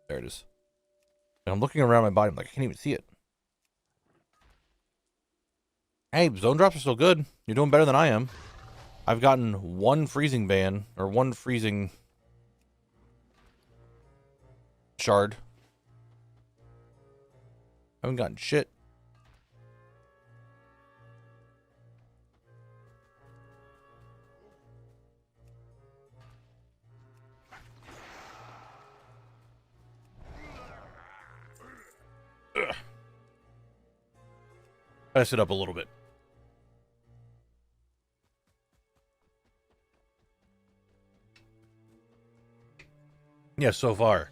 There it is. And I'm looking around my body. I'm like, I can't even see it. Hey, zone drops are still good. You're doing better than I am. I've gotten 1 freezing ban, or 1 freezing shard. I haven't gotten shit. Ugh. Gotta sit up a little bit. Yeah, so far.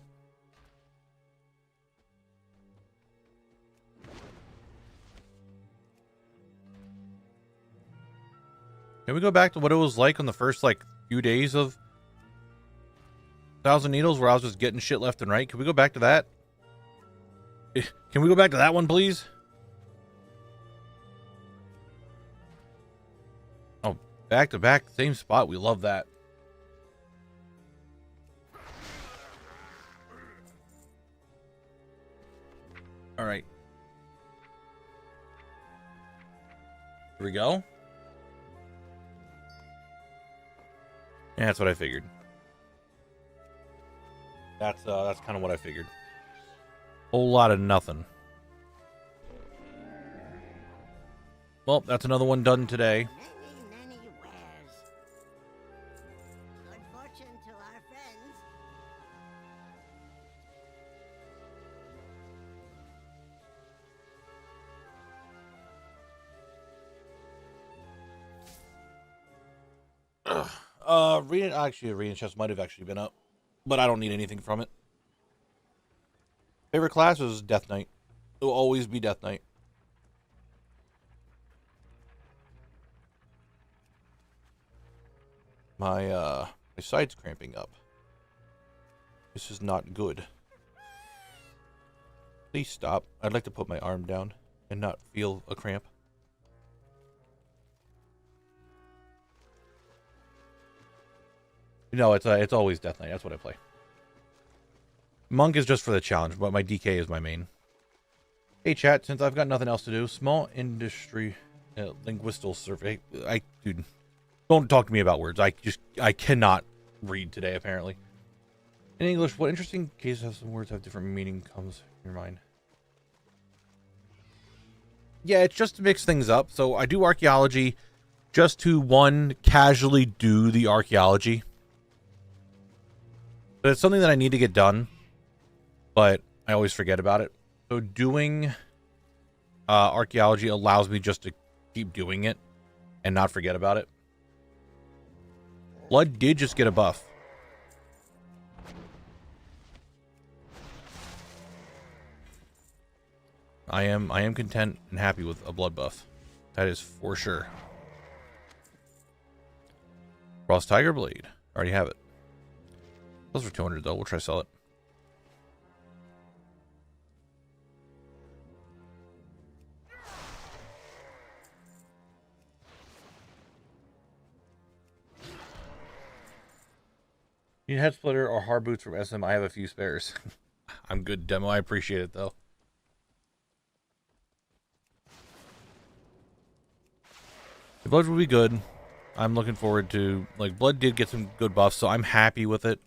Can we go back to what it was like on the first, few days of 1,000 Needles where I was just getting shit left and right? Can we go back to that? Can we go back to that one, please? Oh, back to back, same spot. We love that. All right. Here we go. Yeah, that's what I figured. That's kind of what I figured. Whole lot of nothing. Well, that's another one done today. Many wares. Good fortune to our friends. Arena chest might have actually been up, but I don't need anything from it. Favorite class is Death Knight. It will always be Death Knight. My side's cramping up. This is not good. Please stop. I'd like to put my arm down and not feel a cramp. No, it's always Death Knight. That's what I play. Monk is just for the challenge, but my DK is my main. Hey chat, since I've got nothing else to do, small industry linguistal survey. Dude, don't talk to me about words. I cannot read today apparently. In English, what interesting cases have some words have different meaning comes in your mind? Yeah, it's just to mix things up. So I do archaeology just to one casually do the archaeology. But it's something that I need to get done, but I always forget about it. So doing archaeology allows me just to keep doing it and not forget about it. Blood did just get a buff. I am content and happy with a blood buff. That is for sure. Frost Tiger Blade. Already have it. Those for 200 though. We'll try to sell it. You need head splitter or hard boots from SM. I have a few spares. I'm good demo. I appreciate it though. The Blood will be good. I'm looking forward to, like, Blood did get some good buffs, so I'm happy with it.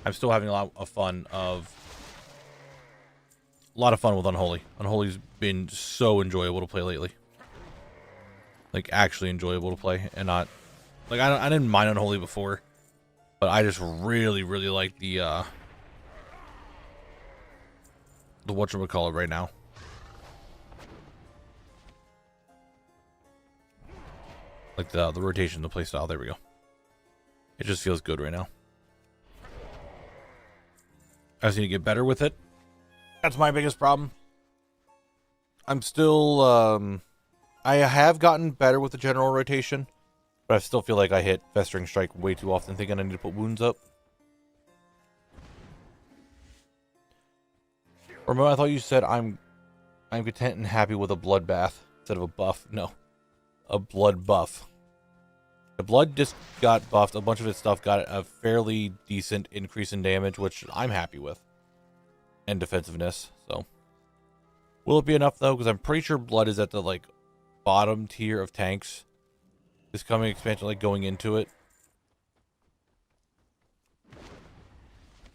I'm still having a lot of fun with Unholy. Unholy's been so enjoyable to play lately. Like, actually enjoyable to play, and not, like, I didn't mind Unholy before, but I just really, really like the whatchamacallit right now. Like the rotation, the playstyle. There we go. It just feels good right now. I just need to get better with it. That's my biggest problem. I'm still, I have gotten better with the general rotation, but I still feel like I hit Festering Strike way too often, thinking I need to put wounds up. Ramon, I thought you said I'm content and happy with a bloodbath instead of a buff. No. A blood buff. The blood just got buffed. A bunch of its stuff got a fairly decent increase in damage, which I'm happy with. And defensiveness, so. Will it be enough, though? Because I'm pretty sure blood is at the, like, bottom tier of tanks. This coming expansion, like, going into it.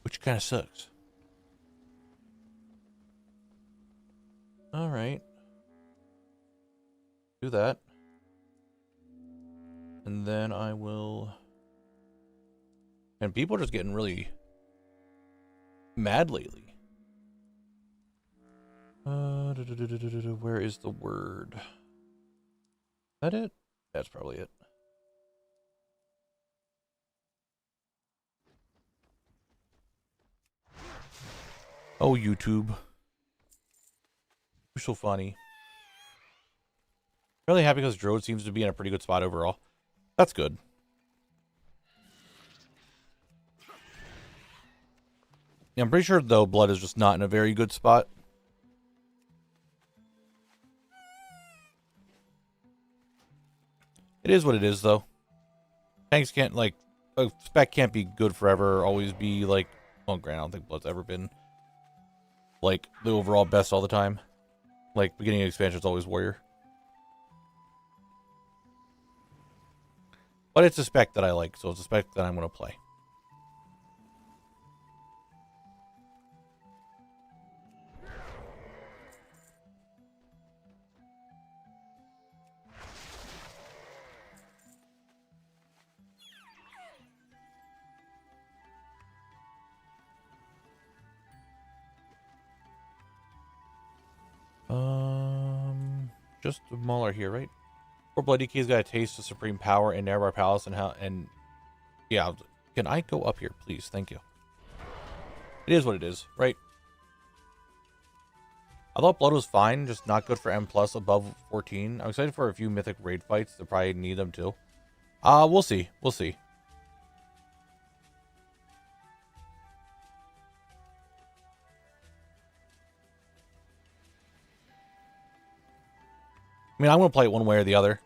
Which kind of sucks. Alright. Do that. And then I will... And people are just getting really mad lately. Where is the word? Is that it? That's probably it. Oh, YouTube. You're so funny. Really happy because Drode seems to be in a pretty good spot overall. That's good. Yeah, I'm pretty sure, though, Blood is just not in a very good spot. It is what it is, though. Tanks can't, like, a spec can't be good forever or always be, like, well, granted, I don't think Blood's ever been, like, the overall best all the time. Like, beginning of expansion is always Warrior. But it's a spec that I like, so it's a spec that I'm going to play. Just the Mauler here, right? Poor Bloody Key's got a taste of supreme power in Nerebar Palace and yeah, can I go up here, please? Thank you. It is what it is, right? I thought Blood was fine, just not good for M+ above 14. I'm excited for a few mythic raid fights. They probably need them too. We'll see. We'll see. I mean, I'm going to play it one way or the other.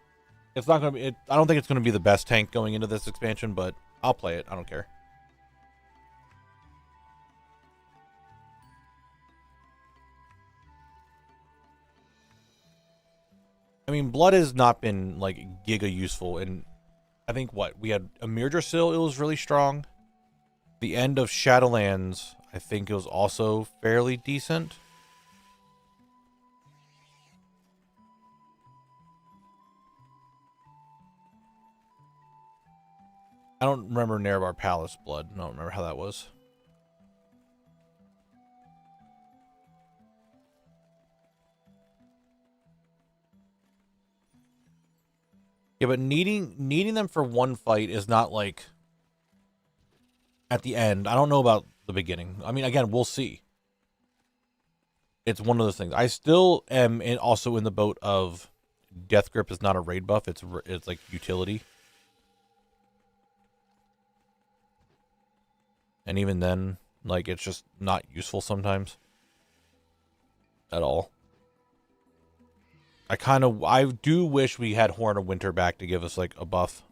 It's not going to be... I don't think it's going to be the best tank going into this expansion, but I'll play it. I don't care. I mean, Blood has not been, like, giga useful. And I think, what? We had Amirdrasil, it was really strong. The end of Shadowlands, I think it was also fairly decent. I don't remember Nerebar Palace Blood. I don't remember how that was. Yeah, but needing them for one fight is not like at the end. I don't know about the beginning. I mean, again, we'll see. It's one of those things. I still am also in the boat of Death Grip is not a raid buff. It's like utility. And even then, like, it's just not useful sometimes. At all. I do wish we had Horn of Winter back to give us, like, a buff.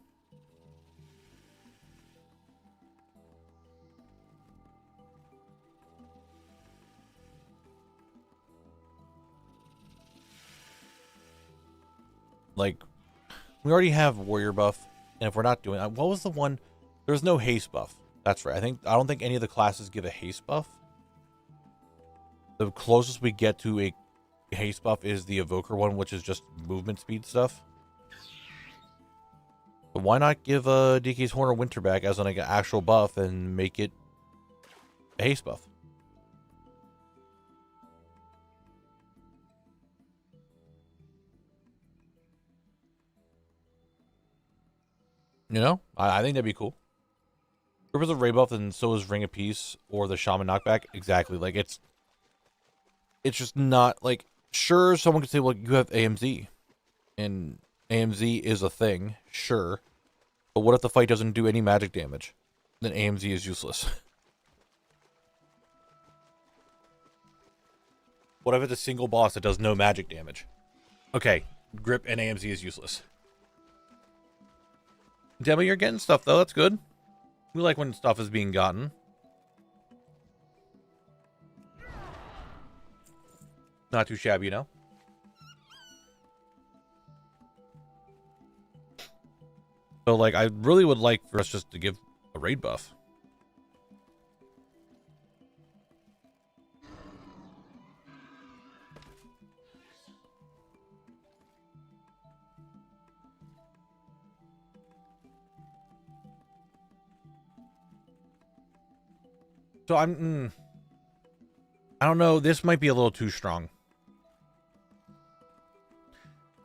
Like, we already have Warrior buff. And if we're not doing... what was the one... There's no haste buff. That's right. I don't think any of the classes give a haste buff. The closest we get to a haste buff is the Evoker one, which is just movement speed stuff. But why not give DK's Horn of Winter back as like an actual buff and make it a haste buff? You know, I think that'd be cool. Grip is a ray buff, and so is Ring of Peace or the Shaman knockback. Exactly. Like, it's just not, like, sure, someone could say, well, you have AMZ. And AMZ is a thing, sure. But what if the fight doesn't do any magic damage? Then AMZ is useless. What if it's a single boss that does no magic damage? Okay, Grip and AMZ is useless. Demo, you're getting stuff, though. That's good. We like when stuff is being gotten. Not too shabby, you know? So, like, I really would like for us just to give a raid buff. So I don't know. This might be a little too strong.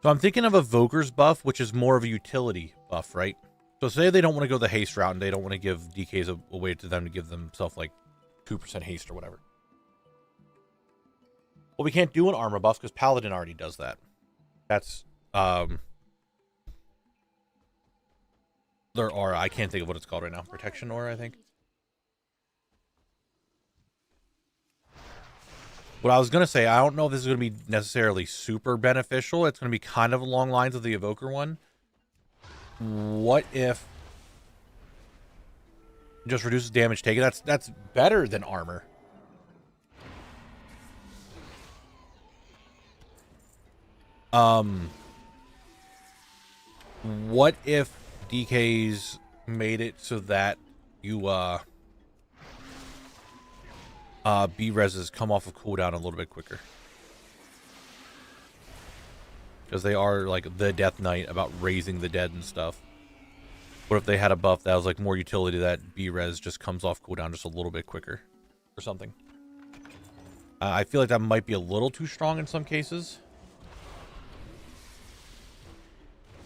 So I'm thinking of Evoker's buff, which is more of a utility buff, right? So say they don't want to go the haste route and they don't want to give DKs a way to them to give themselves like 2% haste or whatever. Well, we can't do an armor buff because Paladin already does that. That's their aura. I can't think of what it's called right now. Protection aura, I think. What I was going to say, I don't know if this is going to be necessarily super beneficial. It's going to be kind of along lines of the Evoker one. What if it just reduces damage taken? That's better than armor. What if DKs made it so that you B-reses come off of cooldown a little bit quicker? Because they are, like, the Death Knight about raising the dead and stuff. What if they had a buff that was, like, more utility that B-res just comes off cooldown just a little bit quicker? Or something. I feel like that might be a little too strong in some cases.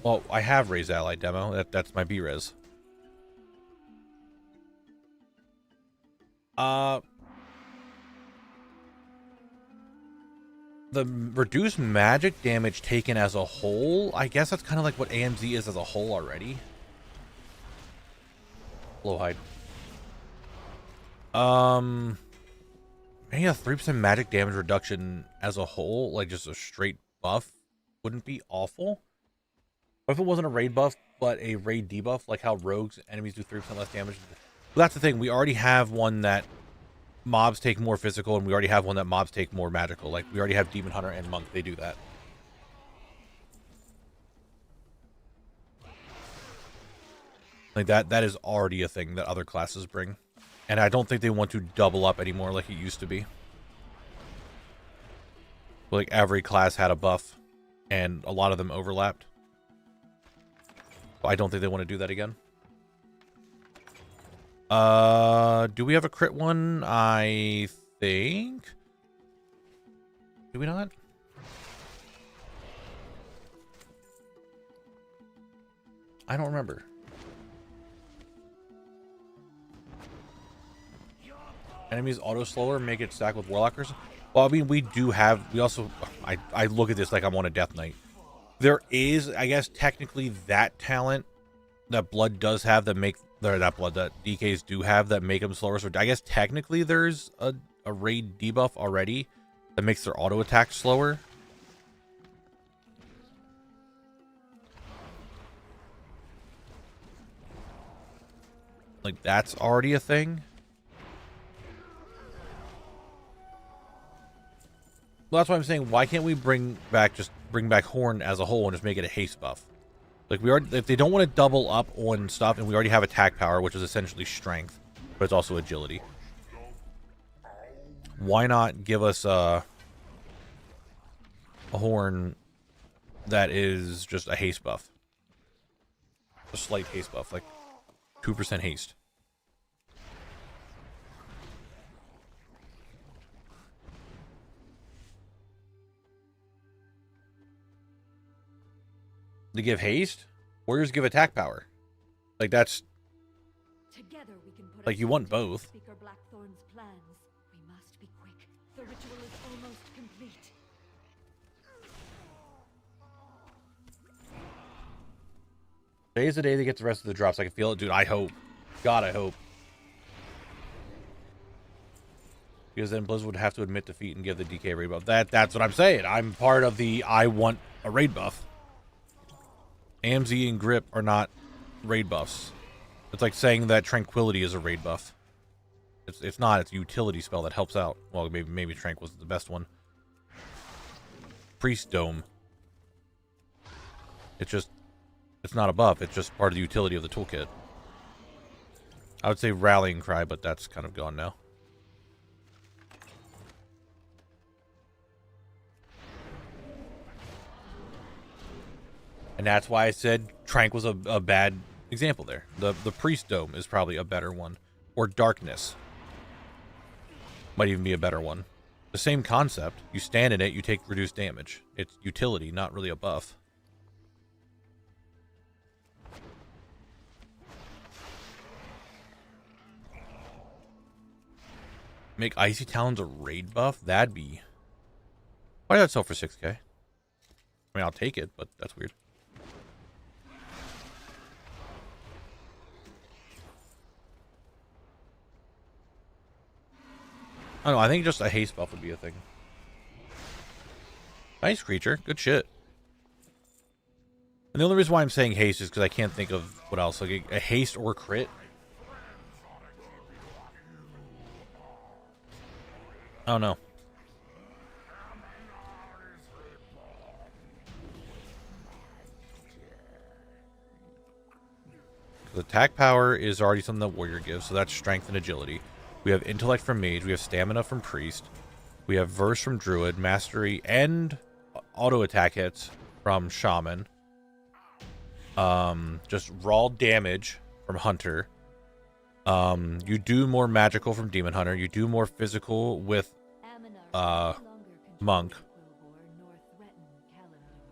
Well, I have Raise Ally demo. That's my B-res. The reduced magic damage taken as a whole, I guess that's kind of like what AMZ is as a whole already. WoWHead. Maybe a 3% magic damage reduction as a whole, like just a straight buff, wouldn't be awful. What if it wasn't a raid buff, but a raid debuff, like how rogues enemies do 3% less damage? Well, that's the thing. We already have one that mobs take more physical, and we already have one that mobs take more magical. Like, we already have Demon Hunter and Monk. They do that. Like, that is already a thing that other classes bring. And I don't think they want to double up anymore like it used to be. Like, every class had a buff, and a lot of them overlapped. I don't think they want to do that again. Do we have a crit one? I think. Do we not? I don't remember. Enemies auto slower, make it stack with warlockers. Well, I mean, we do have. We also. I look at this like I'm on a Death Knight. There is, I guess, technically that talent that Blood does have that make. Or not Blood, that DKs do have that make them slower. So I guess technically there's a raid debuff already that makes their auto attack slower. Like, that's already a thing. Well, that's why I'm saying, why can't we bring back Horn as a whole and just make it a haste buff? Like, if they don't want to double up on stuff, and we already have attack power, which is essentially strength, but it's also agility. Why not give us a Horn that is just a haste buff? A slight haste buff, like 2% haste. To give haste, warriors give attack power. Like, that's Together we can put like, you want both. Speaker Blackthorn's plans. We must be quick. The ritual is almost complete. Today's the day they get the rest of the drops. I can feel it, dude. I hope. God, I hope. Because then Blizzard would have to admit defeat and give the DK raid buff. That's what I'm saying. I'm part of the I want a raid buff. AMZ and Grip are not raid buffs. It's like saying that Tranquility is a raid buff. It's not. It's a utility spell that helps out. Well, maybe Tranq was the best one. Priest Dome. It's not a buff. It's just part of the utility of the toolkit. I would say Rallying Cry, but that's kind of gone now. And that's why I said Tranq was a bad example there. The Priest Dome is probably a better one. Or Darkness. Might even be a better one. The same concept. You stand in it, you take reduced damage. It's utility, not really a buff. Make Icy Talons a raid buff? That'd be... Why did that sell for 6k? I mean, I'll take it, but that's weird. I don't know, I think just a haste buff would be a thing. Nice creature. Good shit. And the only reason why I'm saying haste is because I can't think of what else. Like a haste or crit. I don't know. The attack power is already something that Warrior gives, so that's strength and agility. We have intellect from Mage, we have stamina from Priest, we have verse from Druid, mastery and auto attack hits from Shaman. Just raw damage from Hunter. You do more magical from Demon Hunter, you do more physical with Monk.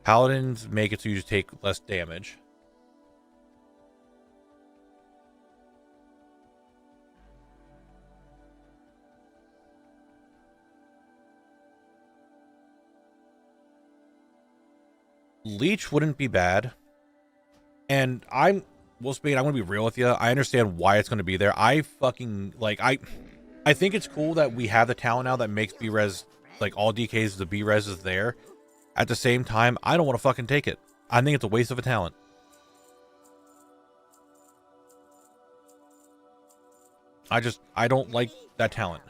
Paladins make it so you just take less damage. Leech wouldn't be bad. And I'm going to be real with you. I understand why it's going to be there. I fucking, like, I think it's cool that we have the talent now that makes B-Res, like, all DKs, the B-Res is there. At the same time, I don't want to fucking take it. I think it's a waste of a talent. I don't like that talent.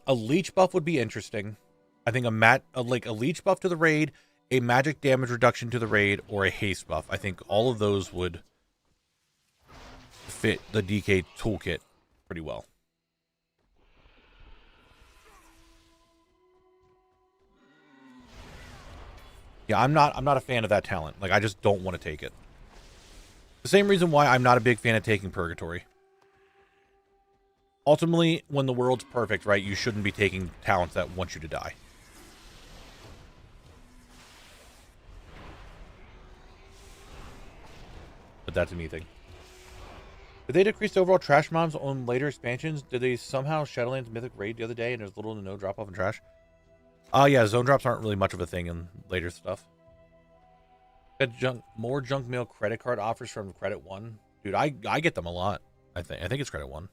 A leech buff would be interesting. I think like a leech buff to the raid, a magic damage reduction to the raid, or a haste buff. I think all of those would fit the DK toolkit pretty well. Yeah, I'm not a fan of that talent. Like, I just don't want to take it. The same reason why I'm not a big fan of taking Purgatory. Ultimately, when the world's perfect, right, you shouldn't be taking talents that want you to die. But that's a me thing. Did they decrease the overall trash mobs on later expansions? Did they somehow Shadowlands Mythic raid the other day and there's little to no drop off in trash? Oh yeah, zone drops aren't really much of a thing in later stuff. Got more junk mail credit card offers from Credit One. Dude, I get them a lot. I think it's Credit One.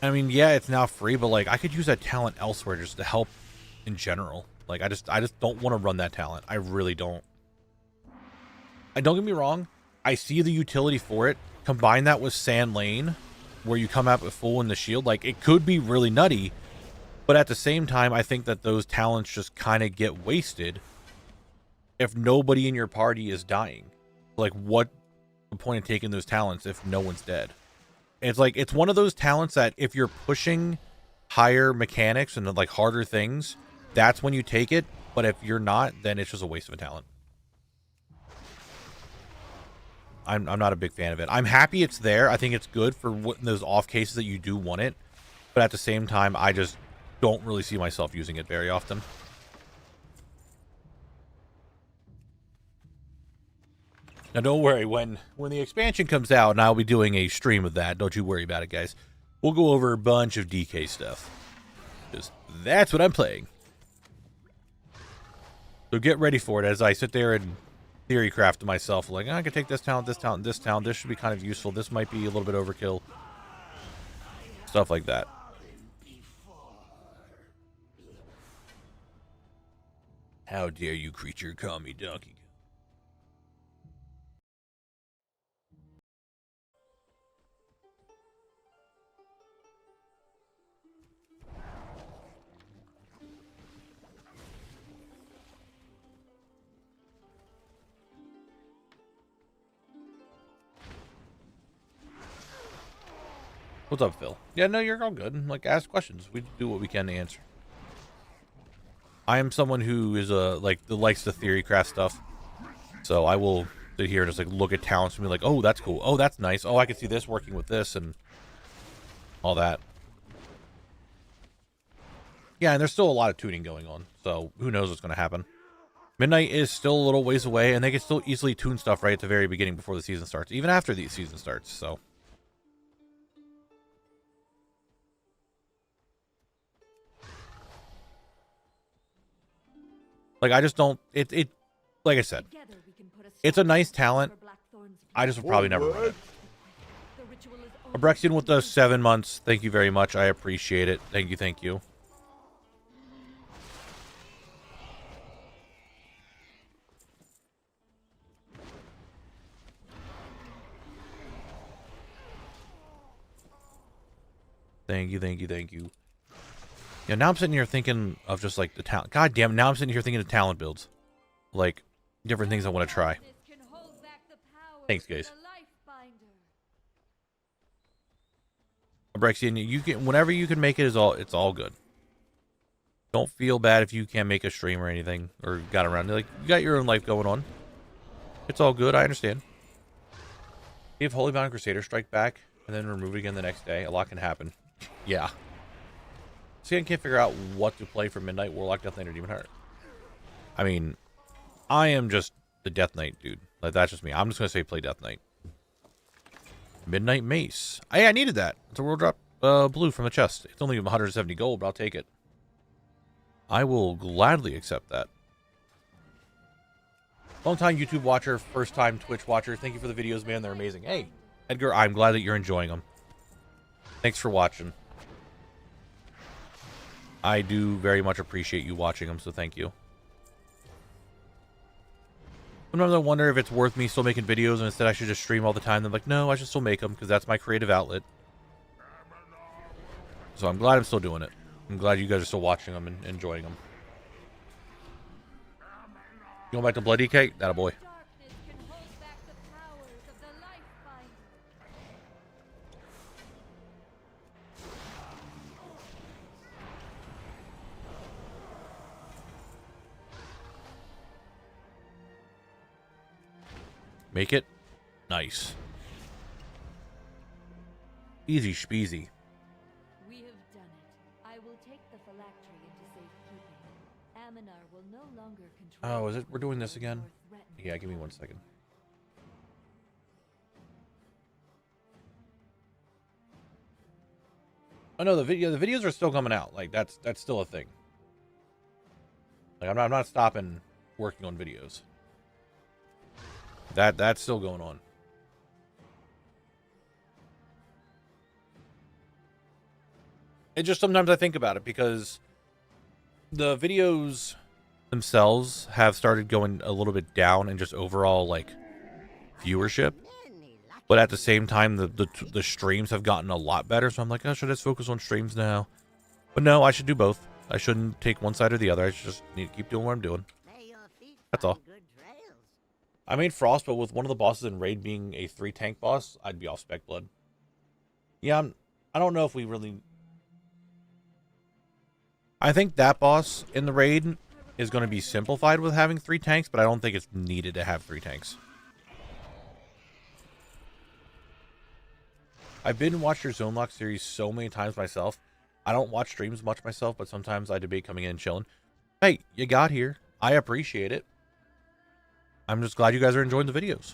I mean, yeah, it's now free, but like I could use that talent elsewhere just to help in general. Like I just don't want to run that talent. I really don't. And don't get me wrong, I see the utility for it. Combine that with Sand Lane, where you come out with full in the shield, like it could be really nutty. But at the same time, I think that those talents just kind of get wasted if nobody in your party is dying. Like, what the point of taking those talents if no one's dead? It's like, it's one of those talents that if you're pushing higher mechanics and like harder things, that's when you take it. But if you're not, then it's just a waste of a talent. I'm not a big fan of it. I'm happy it's there. I think it's good for those off cases that you do want it. But at the same time, I just don't really see myself using it very often. Now, don't worry. When the expansion comes out, and I'll be doing a stream of that, don't you worry about it, guys. We'll go over a bunch of DK stuff. Because that's what I'm playing. So get ready for it as I sit there and theory craft to myself. Like, I can take this talent, this talent, this talent. This should be kind of useful. This might be a little bit overkill. Stuff like that. How dare you, creature, call me Donkey? What's up, Phil? Yeah, no, you're all good. Like, ask questions. We do what we can to answer. I am someone who is likes the theory craft stuff. So I will sit here and just like look at talents and be like, oh, that's cool. Oh, that's nice. Oh, I can see this working with this and all that. Yeah, and there's still a lot of tuning going on. So who knows what's going to happen. Midnight is still a little ways away, and they can still easily tune stuff right at the very beginning before the season starts, even after the season starts. So. Like, I just don't, like I said, it's a nice talent. I just would probably never run it. Abrexian with the 7 months. Thank you very much. I appreciate it. Thank you, thank you. Thank you, thank you, thank you. Yeah, now I'm sitting here thinking of just like the talent. God damn, now I'm sitting here thinking of talent builds. Like, different things I want to try. Thanks, guys. Abrexian, you can, whenever you can make it, it's all good. Don't feel bad if you can't make a stream or anything, or got around. Like, you got your own life going on. It's all good, I understand. If Holy Bound Crusader strike back, and then remove it again the next day, a lot can happen. Yeah. See, I can't figure out what to play for Midnight, Warlock, Death Knight, or Demon Heart. I mean, I am just the Death Knight dude. Like, that's just me. I'm just going to say play Death Knight. Midnight Mace. Hey, I needed that. It's a world drop blue from the chest. It's only 170 gold, but I'll take it. I will gladly accept that. Long-time YouTube watcher, first-time Twitch watcher. Thank you for the videos, man. They're amazing. Hey, Edgar, I'm glad that you're enjoying them. Thanks for watching. I do very much appreciate you watching them, so thank you. Sometimes I wonder if it's worth me still making videos and instead I should just stream all the time. I'm like, no, I should still make them because that's my creative outlet. So I'm glad I'm still doing it. I'm glad you guys are still watching them and enjoying them. Going back to Blood EK? That a boy. Darkness can hold back the powers of the Lifebind. Make it nice. Easy speasy. We have done it. I will take the phylactery into safekeeping. Aminar will no longer control. Oh, is it? We're doing this again? or threaten. Yeah, give me 1 second. Oh no, the videos are still coming out. Like that's still a thing. Like I'm not stopping working on videos. That's still going on. It just sometimes I think about it because the videos themselves have started going a little bit down in just overall like viewership, but at the same time the streams have gotten a lot better. So I'm like, oh, should I just focus on streams now? But no, I should do both. I shouldn't take one side or the other. I should just need to keep doing what I'm doing. That's all. I made Frost, but with one of the bosses in Raid being a 3 tank boss, I'd be off spec blood. Yeah, I don't know if we really... I think that boss in the Raid is going to be simplified with having 3 tanks, but I don't think it's needed to have 3 tanks. I've been and watched your Zone Lock series so many times myself. I don't watch streams much myself, but sometimes I debate coming in and chilling. Hey, you got here. I appreciate it. I'm just glad you guys are enjoying the videos.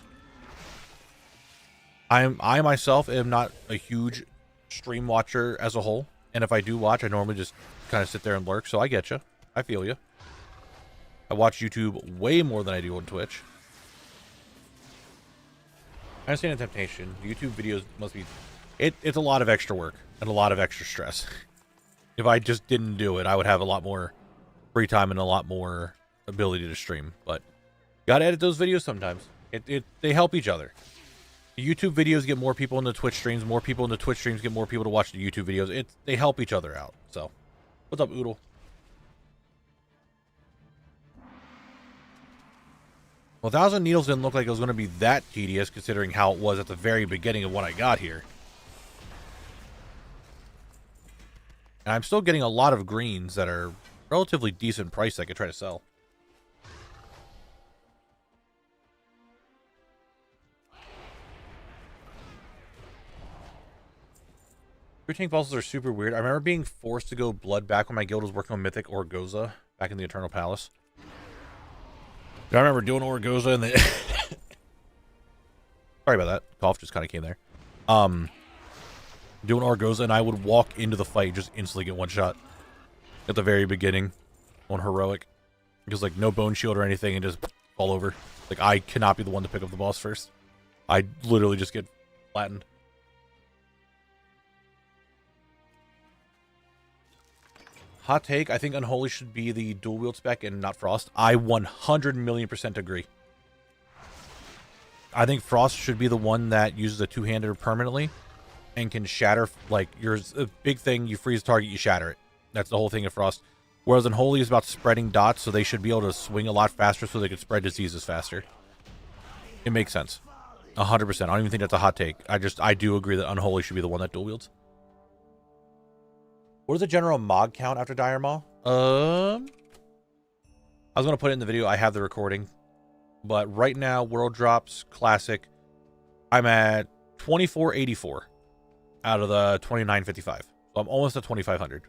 I myself am not a huge stream watcher as a whole, and if I do watch, I normally just kind of sit there and lurk, so I get you. I feel you. I watch YouTube way more than I do on Twitch. I understand the temptation. YouTube videos must be... It's a lot of extra work and a lot of extra stress. If I just didn't do it, I would have a lot more free time and a lot more ability to stream, but... Gotta edit those videos sometimes. They help each other. The YouTube videos get more people into Twitch streams. More people into Twitch streams get more people to watch the YouTube videos. They help each other out. So, what's up, Oodle? Well, 1,000 Needles didn't look like it was going to be that tedious, considering how it was at the very beginning of when I got here. And I'm still getting a lot of greens that are relatively decent price I could try to sell. Tank bosses are super weird. I remember being forced to go blood back when my guild was working on Mythic Orgoza back in the Eternal Palace. I remember doing Orgoza and the sorry about that. Cough just kind of came there. Doing Orgoza and I would walk into the fight, just instantly get one shot at the very beginning on Heroic. Because like no bone shield or anything and just fall over. Like I cannot be the one to pick up the boss first. I literally just get flattened. Hot take, I think Unholy should be the dual wield spec and not Frost. I 100,000,000% agree. I think Frost should be the one that uses a two-hander permanently and can shatter, like, yours. A big thing, you freeze target, you shatter it. That's the whole thing of Frost. Whereas Unholy is about spreading dots, so they should be able to swing a lot faster so they can spread diseases faster. It makes sense. 100%. I don't even think that's a hot take. I do agree that Unholy should be the one that dual wields. What is the general mod count after Dire Maw? I was going to put it in the video. I have the recording. But right now, World Drops, Classic, I'm at 2484 out of the 2955. So I'm almost at 2500.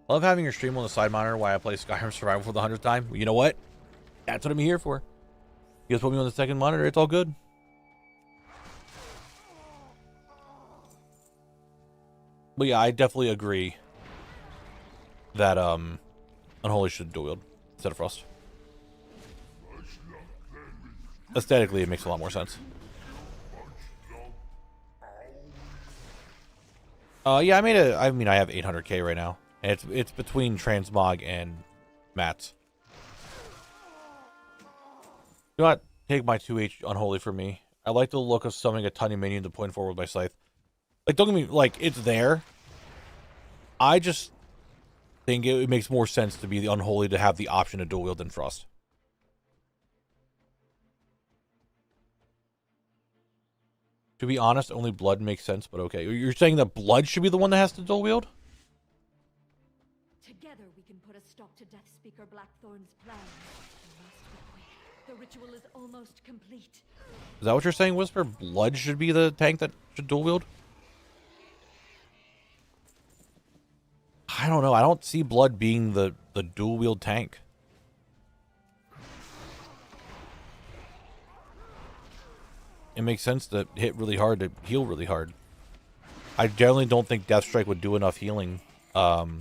Love having your stream on the side monitor while I play Skyrim Survival for the 100th time. Well, you know what? That's what I'm here for. You guys put me on the second monitor, it's all good. But yeah, I definitely agree that Unholy should dual wield. instead of Frost. Aesthetically, it makes a lot more sense. Yeah, I mean, I have 800k right now, and it's between transmog and mats. Do not take my 2H unholy from me. I like the look of summoning a tiny minion to point forward with my scythe. Like, don't get me, like, it's there. I just think it makes more sense to be the unholy to have the option to dual wield than Frost. To be honest, only blood makes sense, but okay. You're saying that blood should be the one that has to dual wield? Together we can put a stop to Death Speaker Blackthorn's plan. We must be quick. The ritual is almost complete. Is that what you're saying, Whisper? Blood should be the tank that should dual wield? I don't know. I don't see blood being the dual wield tank. It makes sense to hit really hard to heal really hard. I generally don't think Death Strike would do enough healing for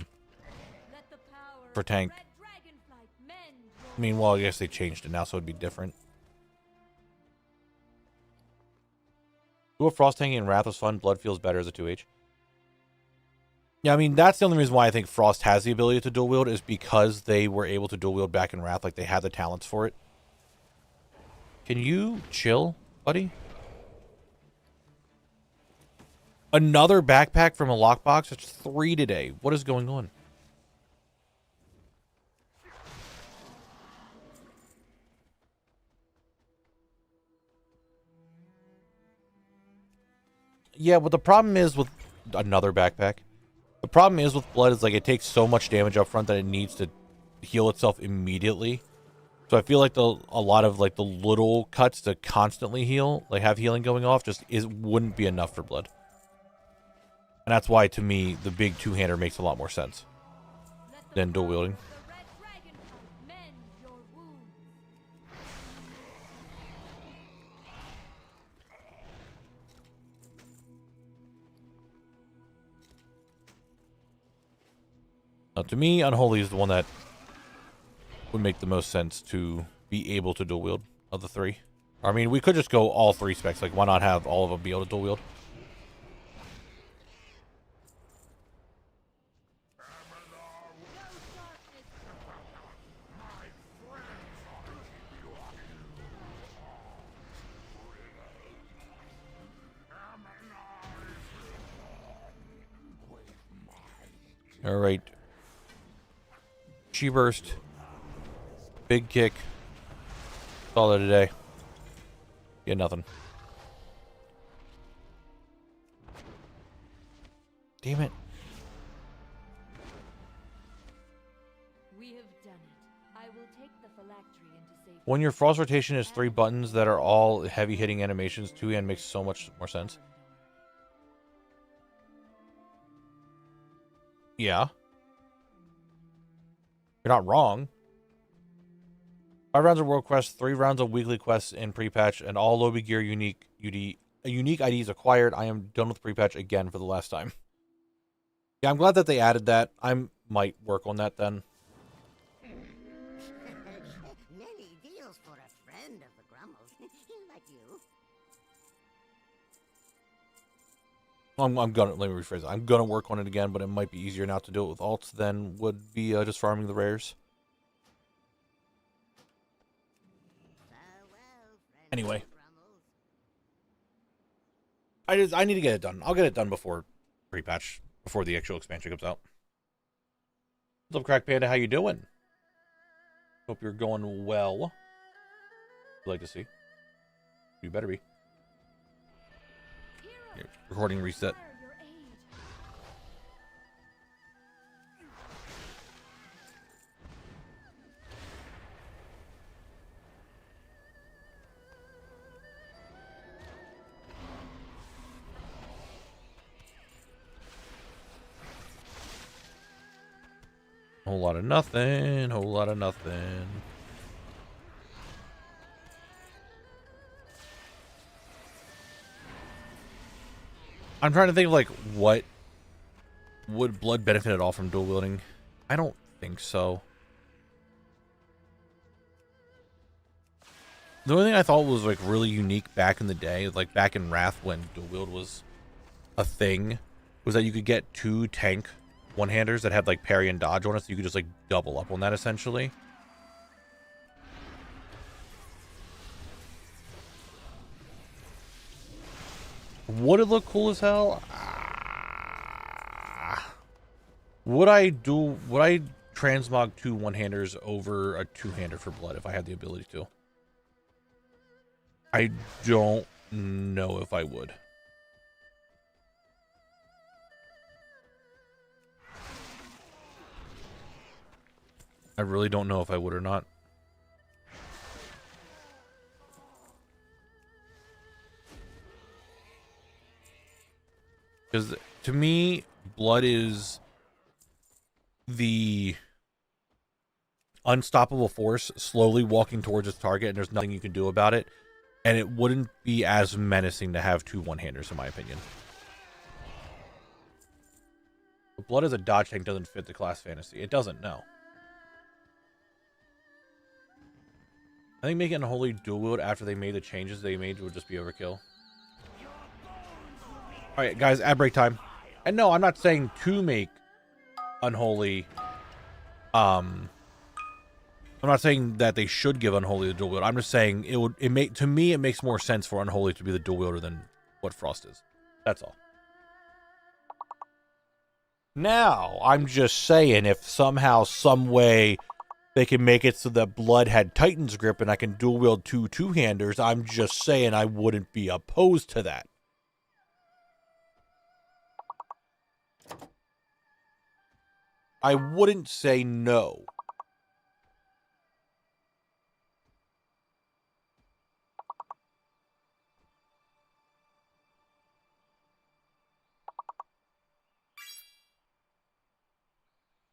tank. I mean, well, I guess they changed it now, so it'd be different. Dual Frost tanking in Wrath was fun. Blood feels better as a 2H. Yeah, I mean, that's the only reason why I think Frost has the ability to dual wield is because they were able to dual wield back in Wrath. Like, they had the talents for it. Can you chill, buddy? Another backpack from a lockbox? It's 3 today. What is going on? Yeah, but the problem is with another backpack. The problem is with blood is like it takes so much damage up front that it needs to heal itself immediately. So I feel like a lot of like the little cuts to constantly heal, like have healing going off, just wouldn't be enough for blood. And that's why to me the big two-hander makes a lot more sense than dual wielding. To me, Unholy is the one that would make the most sense to be able to dual wield of the 3. I mean, we could just go all 3 specs. Like, why not have all of them be able to dual wield? All right. Chi burst. Big kick. That's all that today. Get nothing. Damn it. We have done it. I will take the phylactery into safety. When your frost rotation is 3 buttons that are all heavy hitting animations, 2-hand makes so much more sense. Yeah. You're not wrong. 5 rounds of world quests, 3 rounds of weekly quests in pre-patch, and all lobby gear unique IDs acquired. I am done with pre-patch again for the last time. Yeah, I'm glad that they added that. I might work on that then. Many deals for a friend of the Grummles, like you. I'm gonna, let me rephrase it. I'm gonna work on it again, but it might be easier now to do it with alts than would be just farming the rares. Anyway, I need to get it done. I'll get it done before pre-patch, before the actual expansion comes out. What's up, Crack Panda? How you doing? Hope you're going well. I'd like to see. You better be. Here, recording reset. Whole lot of nothing, whole lot of nothing. I'm trying to think of like what would blood benefit at all from dual wielding. I don't think so. The only thing I thought was like really unique back in the day, like back in Wrath when dual wield was a thing, was that you could get 2 tank one-handers that had like parry and dodge on it, so you could just like double up on that essentially. Would it look cool as hell? Would I transmog 2 one-handers over a 2-hander for blood if I had the ability to? I don't know if I would. I really don't know if I would or not. Because to me, blood is the unstoppable force slowly walking towards its target, and there's nothing you can do about it. And it wouldn't be as menacing to have 2 one-handers, in my opinion. But blood as a dodge tank doesn't fit the class fantasy. It doesn't, no. I think making Unholy dual wield after they made the changes they made would just be overkill. Alright, guys, ad break time. And no, I'm not saying to make Unholy... I'm not saying that they should give Unholy the dual wield. I'm just saying to me it makes more sense for Unholy to be the dual wielder than what Frost is. That's all. Now, I'm just saying if somehow, some way they can make it so that Blood had Titan's grip and I can dual wield 2 two-handers, I'm just saying I wouldn't be opposed to that. I wouldn't say no.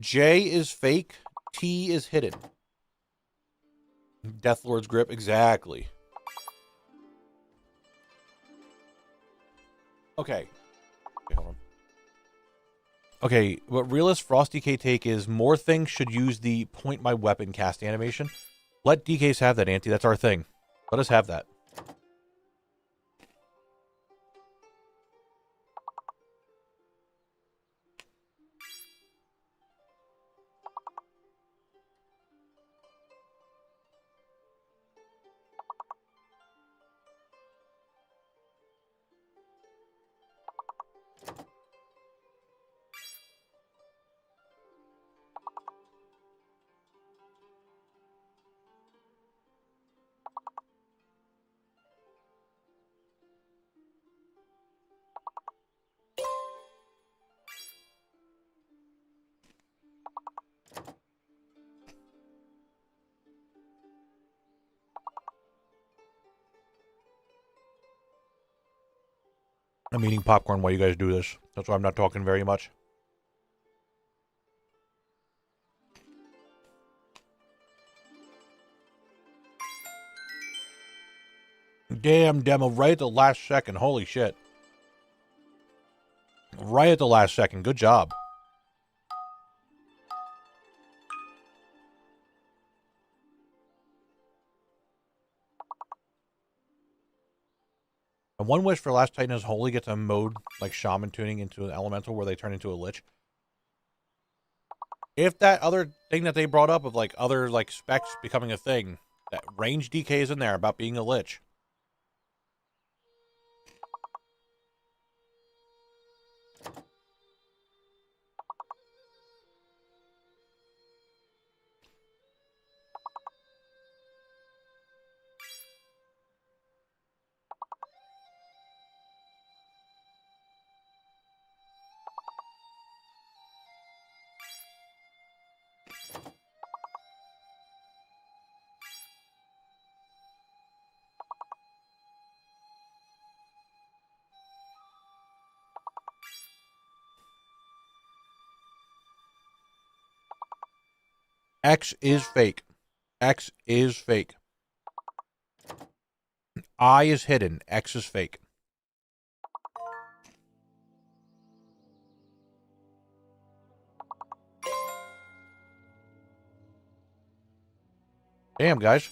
J is fake, T is hidden. Deathlord's grip, exactly. Okay. Okay, hold on. Okay, what Realist Frost DK take is more things should use the point my weapon cast animation. Let DKs have that, Auntie. That's our thing. Let us have that. I'm eating popcorn while you guys do this. That's why I'm not talking very much. Damn demo, right at the last second. Holy shit. Right at the last second. Good job. And one wish for Last Titan is Holy gets a mode like Shaman tuning into an elemental where they turn into a Lich. If that other thing that they brought up of like other like specs becoming a thing, that range DK is in there about being a Lich. X is fake. X is fake. I is hidden. X is fake. Damn, guys.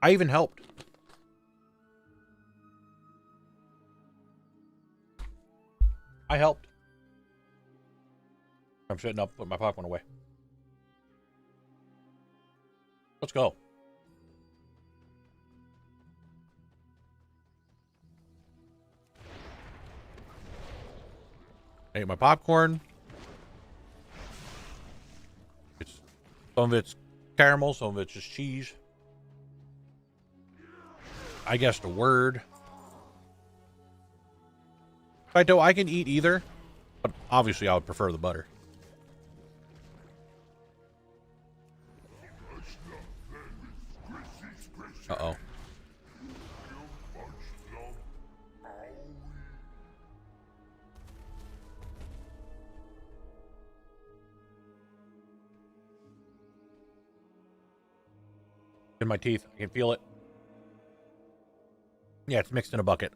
I even helped. I helped. I'm shutting up, put my popcorn away. Let's go. I ate my popcorn. Some of it's caramel, some of it's just cheese. I guess the word. Right, though, I can eat either, but obviously I would prefer the butter. Uh-oh. In my teeth. I can feel it. Yeah, it's mixed in a bucket.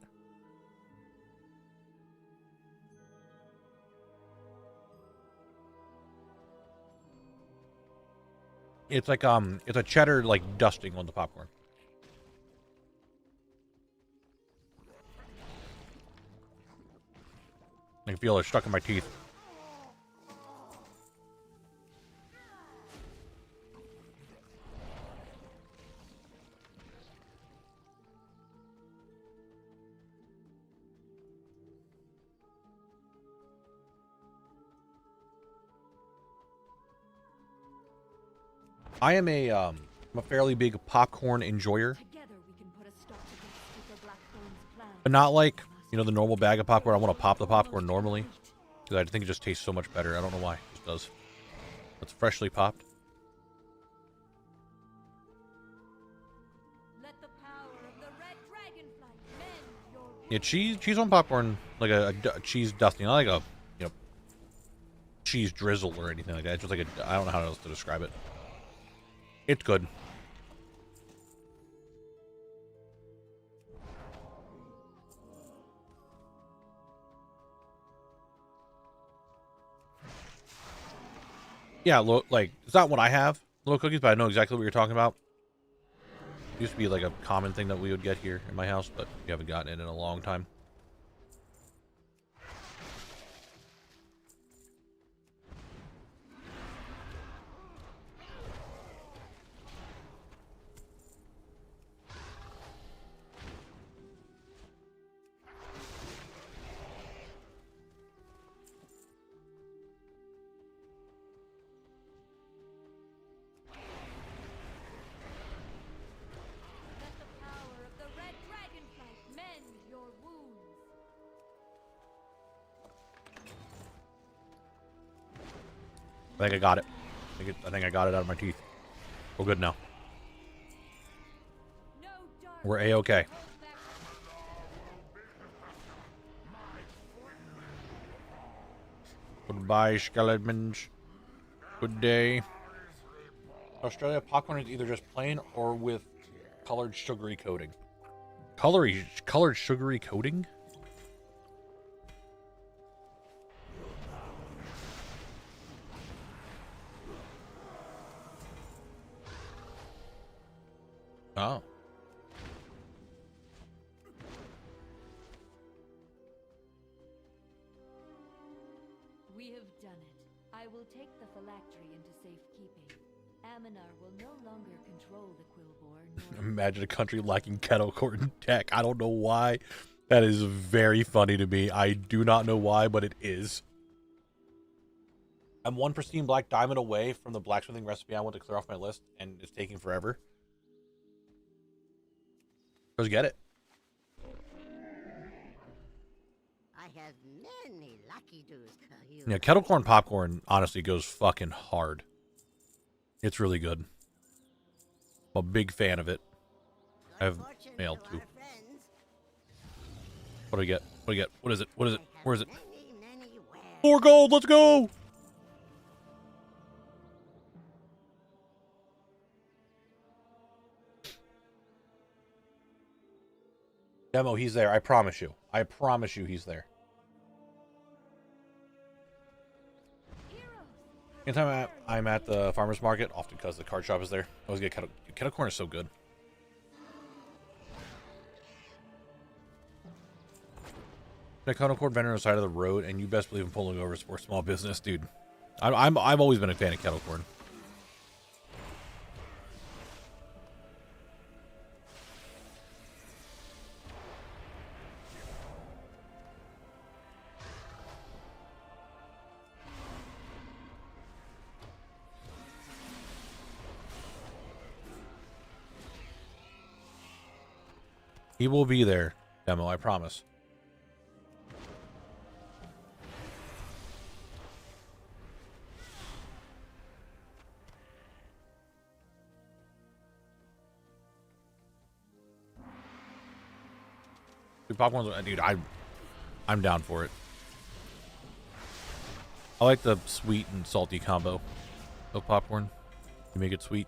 It's like it's a cheddar like dusting on the popcorn. I can feel it stuck in my teeth. I am I'm a fairly big popcorn enjoyer, Together we can put a stop to this Skipper Blackthorn's plan. but not like, you know, the normal bag of popcorn. I want to pop the popcorn normally because I think it just tastes so much better. I don't know why. It just does. It's freshly popped. Let the power of the red dragonfly mend your Yeah, cheese on popcorn, like a cheese dusting, not like a, you know, cheese drizzle or anything like that. It's just like I don't know how else to describe it. It's good. Yeah, like, it's not what I have, little cookies, but I know exactly what you're talking about. It used to be like a common thing that we would get here in my house, but we haven't gotten it in a long time. Let the power of the red dragonfly mend your wounds. I think I got it. I think I got it out of my teeth. We're good now. No dark We're A-okay. hold back. Goodbye, skeletons. Good day. Australia, popcorn is either just plain or with colored sugary coating. Colored sugary coating? Oh. We have done it. I will take the phylactery into safekeeping. Aminar will no longer control the Quillbore, nor Imagine a country lacking kettle court and tech. I don't know why. That is very funny to me. I do not know why, but it is. I'm one pristine black diamond away from the blacksmithing recipe I want to clear off my list, and it's taking forever. Let's get it. I have many lucky doos. Yeah, kettle corn popcorn honestly goes fucking hard. It's really good. I'm a big fan of it. I have mail too. What do we get? What do we get? What is it? What is it? Where is it? Many wares. 4 gold, let's go! Demo, he's there. I promise you. I promise you he's there. Anytime I'm at the farmer's market, often because the card shop is there, I always get kettle corn is so good. A kettle corn vendor on the side of the road, and you best believe I'm pulling over for small business, dude. I've always been a fan of kettle corn. He will be there, Demo, I promise. Dude, popcorn's, dude, I'm down for it. I like the sweet and salty combo of popcorn. You make it sweet.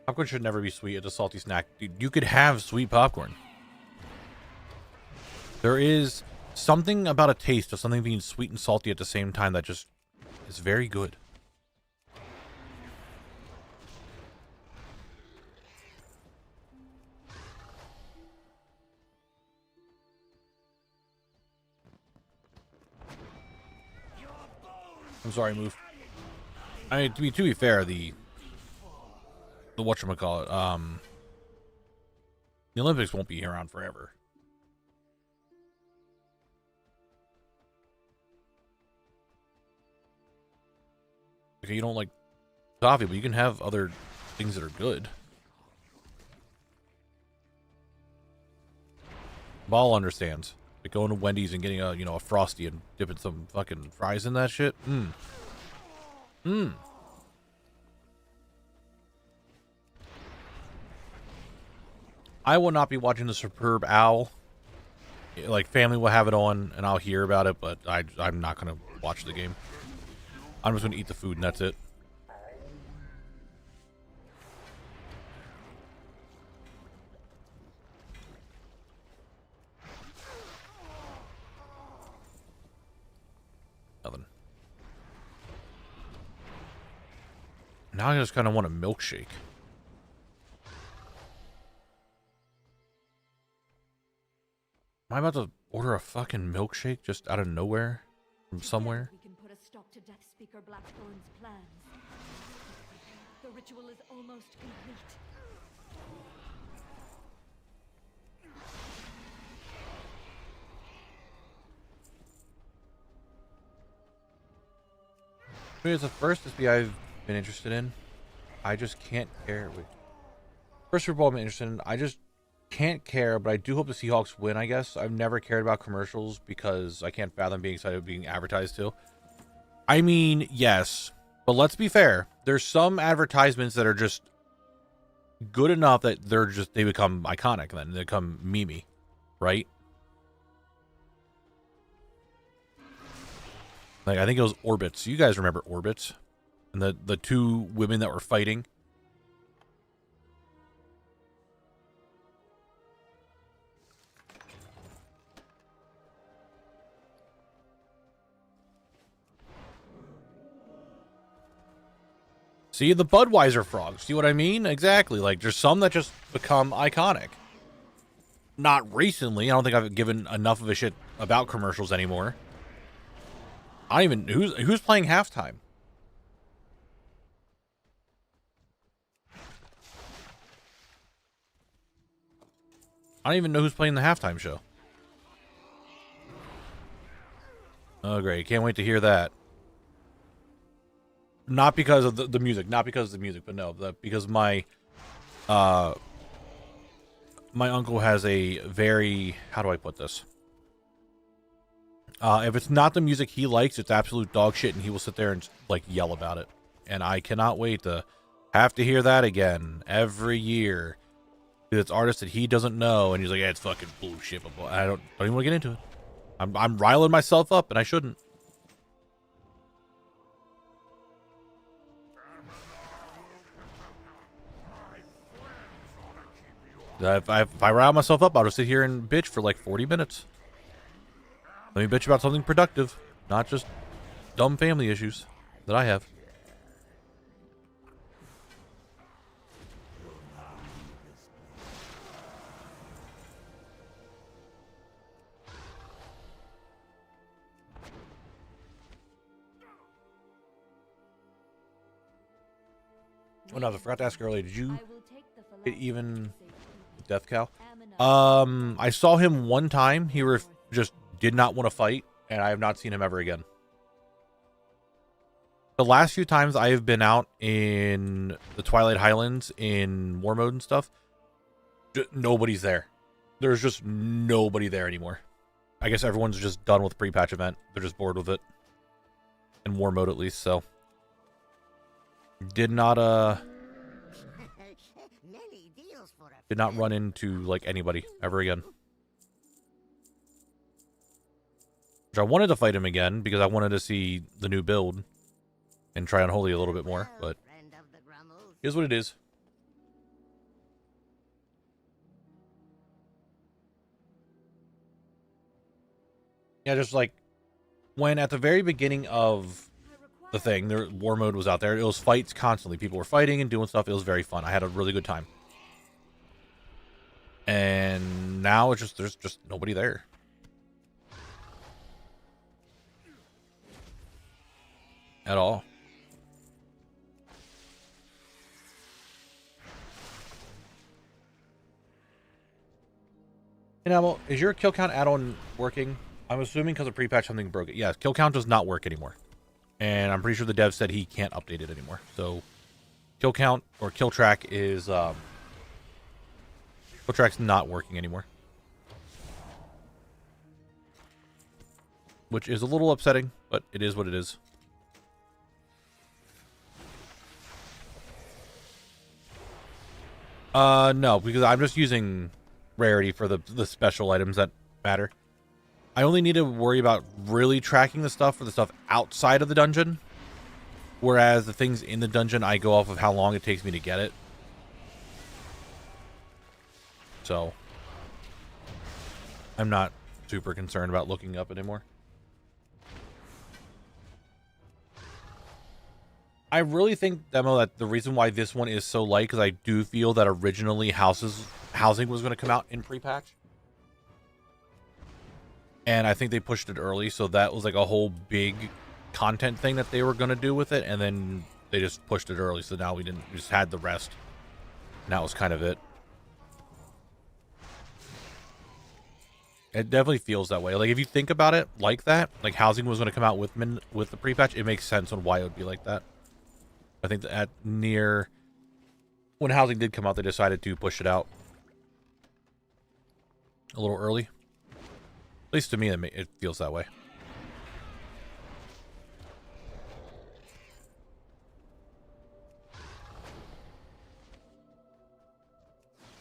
Popcorn should never be sweet. It's a salty snack. Dude, you could have sweet popcorn. There is something about a taste of something being sweet and salty at the same time that just is very good. I'm sorry, move. I mean, to be fair, the whatchamacallit, the Olympics won't be around forever. Okay, you don't like coffee, but you can have other things that are good. Ball understands. Like going to Wendy's and getting a Frosty and dipping some fucking fries in that shit. I will not be watching the Superb Owl. Like, family will have it on, and I'll hear about it, but I'm not going to watch the game. I'm just going to eat the food, and that's it. Nothing. Now I just kind of want a milkshake. Am I about to order a fucking milkshake just out of nowhere? From somewhere? We can put a stop to Death Speaker Blackthorn's plans. The ritual is almost complete. It's the first SB I've been interested in. I just can't care. Wait. First Super Bowl I've been interested in. I just can't care, but I do hope the Seahawks win, I guess. I've never cared about commercials because I can't fathom being excited about being advertised to. I mean, yes, but let's be fair. There's some advertisements that are just good enough that they become iconic, then they become meme-y, right? Like, I think it was Orbits. You guys remember Orbits? And the two women that were fighting. See, the Budweiser frogs. See what I mean? Exactly. Like, there's some that just become iconic. Not recently. I don't think I've given enough of a shit about commercials anymore. I don't even... Who's playing halftime? I don't even know who's playing the halftime show. Oh, great. Can't wait to hear that. Not because of the music. Not because of the music, but no. Because my uncle has a very... How do I put this? If it's not the music he likes, it's absolute dog shit, and he will sit there and, like, yell about it. And I cannot wait to have to hear that again every year. It's artists that he doesn't know, and he's like, yeah, it's fucking bullshit. I don't even want to get into it. I'm riling myself up, and I shouldn't. If I rile myself up, I'll just sit here and bitch for like 40 minutes. Let me bitch about something productive, not just dumb family issues that I have. Oh no, I forgot to ask earlier, did you hit even Death Cow? I saw him one time. He just did not want to fight, and I have not seen him ever again. The last few times I have been out in the Twilight Highlands in war mode and stuff, nobody's there. There's just nobody there anymore. I guess everyone's just done with the pre-patch event. They're just bored with it. In war mode at least, so. Did not run into like anybody ever again. Which I wanted to fight him again because I wanted to see the new build and try Unholy a little bit more, but here's what it is. Yeah, just like when at the very beginning of the thing, their war mode was out there. It was fights constantly. People were fighting and doing stuff. It was very fun. I had a really good time. And now it's just there's just nobody there. At all. Hey, Knabble, is your kill count add-on working? I'm assuming because of pre-patch something broke it. Yes, kill count does not work anymore. And I'm pretty sure the dev said he can't update it anymore. So, kill count or kill track is kill track's not working anymore, which is a little upsetting, but it is what it is. No, because I'm just using rarity for the special items that matter. I only need to worry about really tracking the stuff for the stuff outside of the dungeon. Whereas the things in the dungeon, I go off of how long it takes me to get it. So, I'm not super concerned about looking up anymore. I really think, Demo, that the reason why this one is so light, because I do feel that originally housing was going to come out in pre-patch. And I think they pushed it early, so that was like a whole big content thing that they were going to do with it, and then they just pushed it early, so now we just had the rest. And that was kind of it. It definitely feels that way. Like, if you think about it like that, like housing was going to come out with the pre-patch, it makes sense on why it would be like that. I think that when housing did come out, they decided to push it out a little early. At least to me, it feels that way.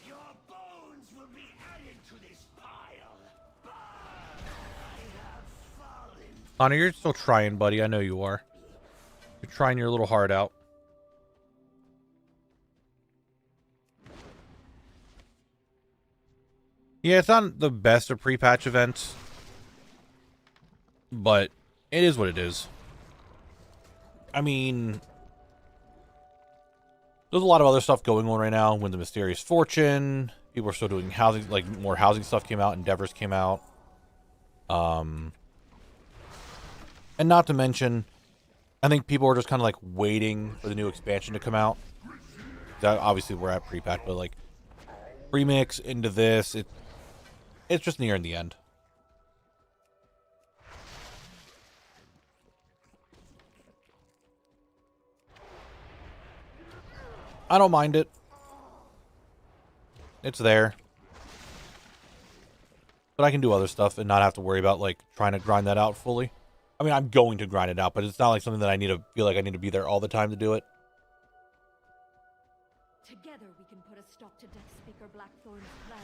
Your bones will be added to this pile. Burn! I have fallen. Connor, you're still trying, buddy. I know you are. You're trying your little heart out. Yeah, it's not the best of pre-patch events, but it is what it is. I mean, there's a lot of other stuff going on right now. When the Mysterious Fortune, people are still doing housing, like more housing stuff came out, Endeavors came out. And not to mention, I think people are just kind of like waiting for the new expansion to come out. That, obviously, we're at pre-patch, but like remix into this, it's just nearing the end. I don't mind it. It's there. But I can do other stuff and not have to worry about, like, trying to grind that out fully. I mean, I'm going to grind it out, but it's not like something that I need to feel like I need to be there all the time to do it. Together we can put a stop to Death Speaker Blackthorn's plans.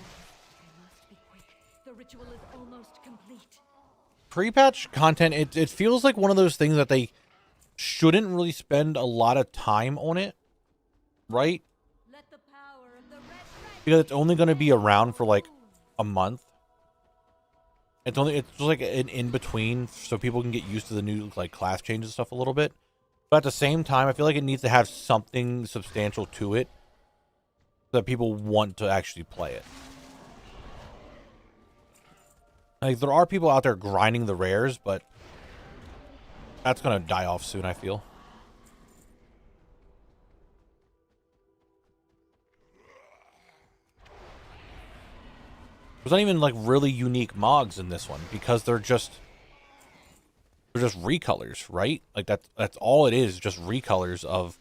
I must be quick. The ritual is almost complete. Pre-patch content, it feels like one of those things that they shouldn't really spend a lot of time on it, right? Let the power of the red because it's only going to be around for like a month. It's just like an in-between so people can get used to the new like class changes and stuff a little bit. But at the same time, I feel like it needs to have something substantial to it so that people want to actually play it. Like, there are people out there grinding the rares, but that's going to die off soon, I feel. There's not even, like, really unique mogs in this one because they're just recolors, right? Like, that's all it is, just recolors of,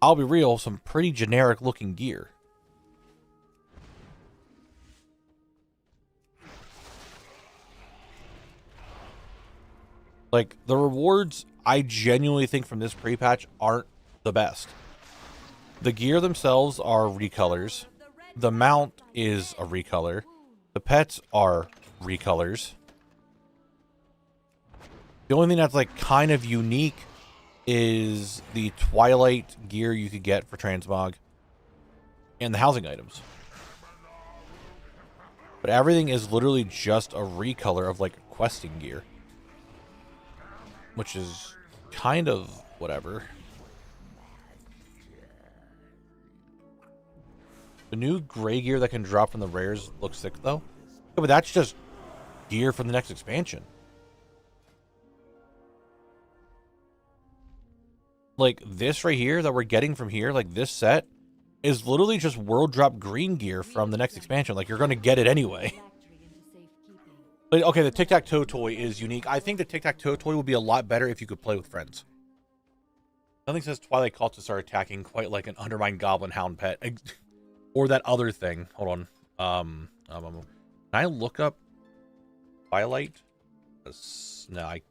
I'll be real, some pretty generic-looking gear. Like, the rewards, I genuinely think from this pre-patch aren't the best. The gear themselves are recolors. The mount is a recolor. The pets are recolors. The only thing that's, like, kind of unique is the Twilight gear you could get for transmog and the housing items. But everything is literally just a recolor of, like, questing gear. Which is kind of whatever. The new gray gear that can drop from the rares looks sick, though. Yeah, but that's just gear from the next expansion. Like, this right here that we're getting from here, like, this set, is literally just world drop green gear from the next expansion. Like, you're going to get it anyway. But, okay, the tic-tac-toe toy is unique. I think the tic-tac-toe toy would be a lot better if you could play with friends. Nothing says Twilight cultists are attacking quite like an undermined goblin hound pet. Or that other thing. Hold on. Can I look up Twilight? No, I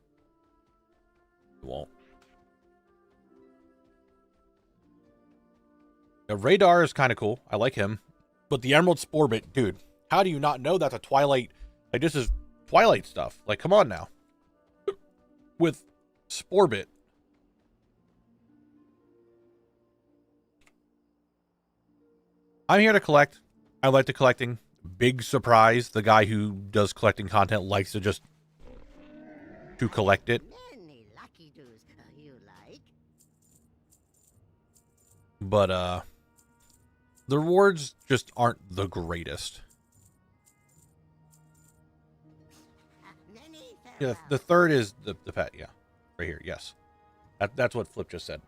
won't. The Radar is kind of cool. I like him. But the Emerald Sporbit, dude, how do you not know that's a Twilight? Like, this is Twilight stuff. Like, come on now. With Sporbit. I'm here to collect. I like the collecting. Big surprise. The guy who does collecting content likes to just to collect it. Many lucky doos you like. But, the rewards just aren't the greatest. Yeah, the third is the pet, yeah. Right here, yes. That's what Flip just said.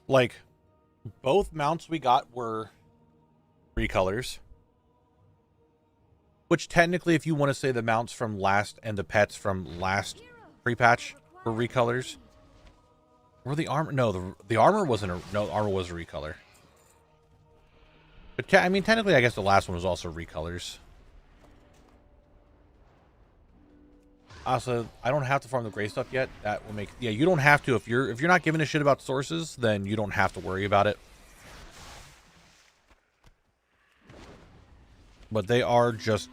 Like, both mounts we got were recolors. Which technically, if you want to say the mounts from last and the pets from last pre-patch were recolors. Or the armor? No, the armor wasn't a... No, armor was a recolor. But, I mean, technically, I guess the last one was also recolors. Also, I don't have to farm the gray stuff yet. That will make... Yeah, you don't have to. If you're not giving a shit about sources, then you don't have to worry about it. But they are just...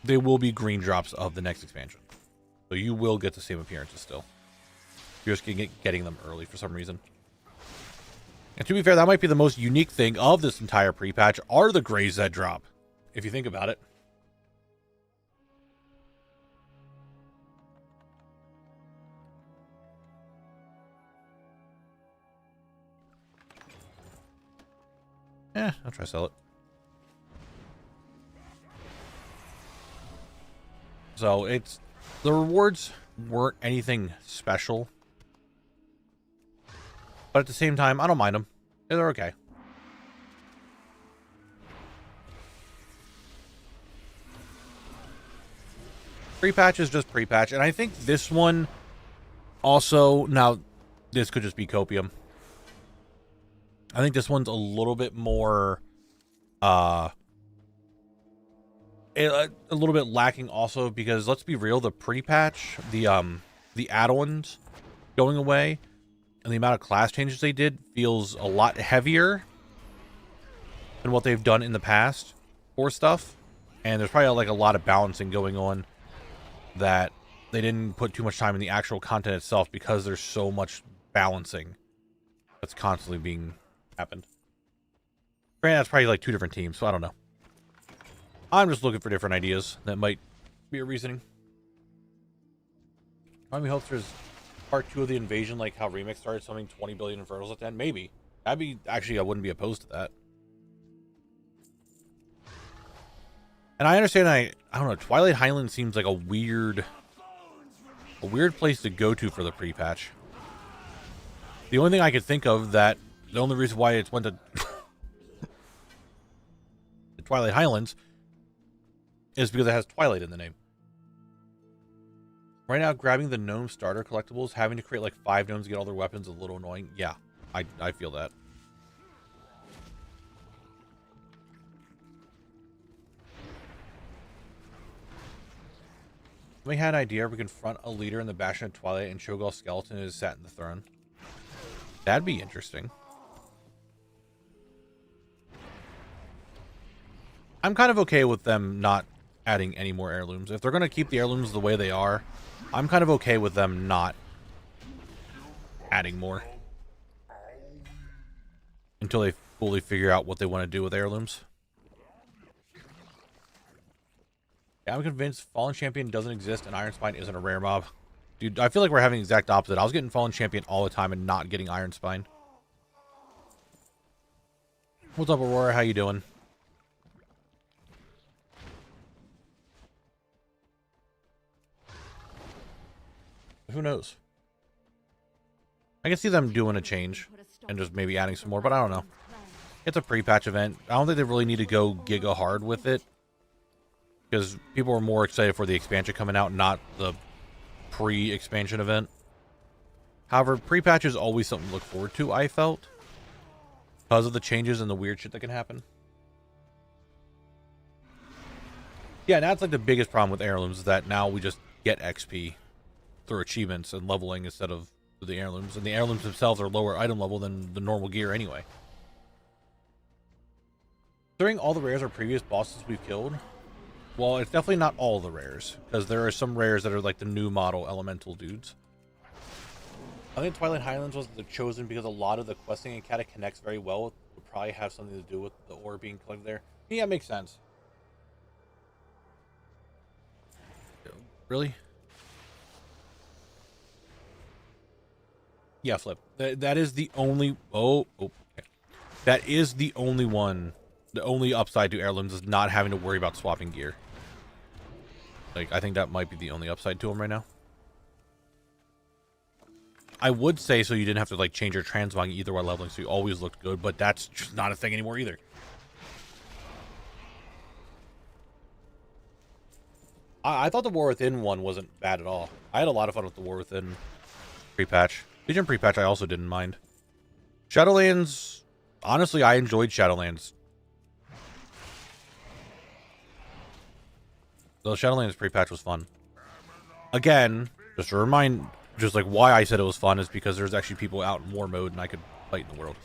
They will be green drops of the next expansion. So you will get the same appearances still. You're just getting them early for some reason. And to be fair, that might be the most unique thing of this entire pre-patch, are the grays that drop. If you think about it. I'll try to sell it. So it's... The rewards weren't anything special. But at the same time, I don't mind them. They're okay. Pre-patch is just pre-patch. And I think this one also... Now, this could just be copium. I think this one's a little bit more, a little bit lacking also because let's be real, the pre-patch, the add-ons going away and the amount of class changes they did feels a lot heavier than what they've done in the past for stuff. And there's probably like a lot of balancing going on that they didn't put too much time in the actual content itself because there's so much balancing that's constantly being happened. Granted, that's probably like 2 different teams, so I don't know. I'm just looking for different ideas that might be a reasoning. Army hopes there's part 2 of the invasion, like how Remix started summoning 20 billion Infernals at the end. Maybe. That'd be, actually, I wouldn't be opposed to that. And I understand, I don't know, Twilight Highlands seems like a weird place to go to for the pre-patch. The only thing I could think of that, the only reason why it went to the Twilight Highlands is because it has Twilight in the name. Right now, grabbing the gnome starter collectibles, having to create like 5 gnomes to get all their weapons is a little annoying. Yeah, I feel that. We had an idea we confront a leader in the Bastion of Twilight and Cho'Gall's skeleton is sat in the throne. That'd be interesting. I'm kind of okay with them not adding any more heirlooms. If they're going to keep the heirlooms the way they are, I'm kind of okay with them not adding more. Until they fully figure out what they want to do with heirlooms. Yeah, I'm convinced Fallen Champion doesn't exist and Iron Spine isn't a rare mob. Dude, I feel like we're having the exact opposite. I was getting Fallen Champion all the time and not getting Iron Spine. What's up, Aurora? How you doing? Who knows? I can see them doing a change and just maybe adding some more, but I don't know. It's a pre-patch event. I don't think they really need to go giga hard with it. Because people are more excited for the expansion coming out, not the pre-expansion event. However, pre-patch is always something to look forward to, I felt. Because of the changes and the weird shit that can happen. Yeah, and that's like the biggest problem with heirlooms, is that now we just get XP through achievements and leveling instead of the heirlooms. And the heirlooms themselves are lower item level than the normal gear anyway. During all the rares or previous bosses we've killed, well, it's definitely not all the rares, because there are some rares that are like the new model elemental dudes. I think Twilight Highlands was chosen because a lot of the questing in Kata connects very well. It would probably have something to do with the ore being collected there. Yeah, it makes sense. Really? Yeah, Flip. That is the only... Oh, okay. That is the only one... The only upside to heirlooms is not having to worry about swapping gear. Like, I think that might be the only upside to them right now. I would say so you didn't have to, like, change your transmog either while leveling, so you always looked good, but that's just not a thing anymore either. I thought the War Within one wasn't bad at all. I had a lot of fun with the War Within pre-patch. Legion pre-patch I also didn't mind. Shadowlands... Honestly, I enjoyed Shadowlands. The Shadowlands pre-patch was fun. Again, just to remind, just like why I said it was fun is because there's actually people out in war mode and I could fight in the world.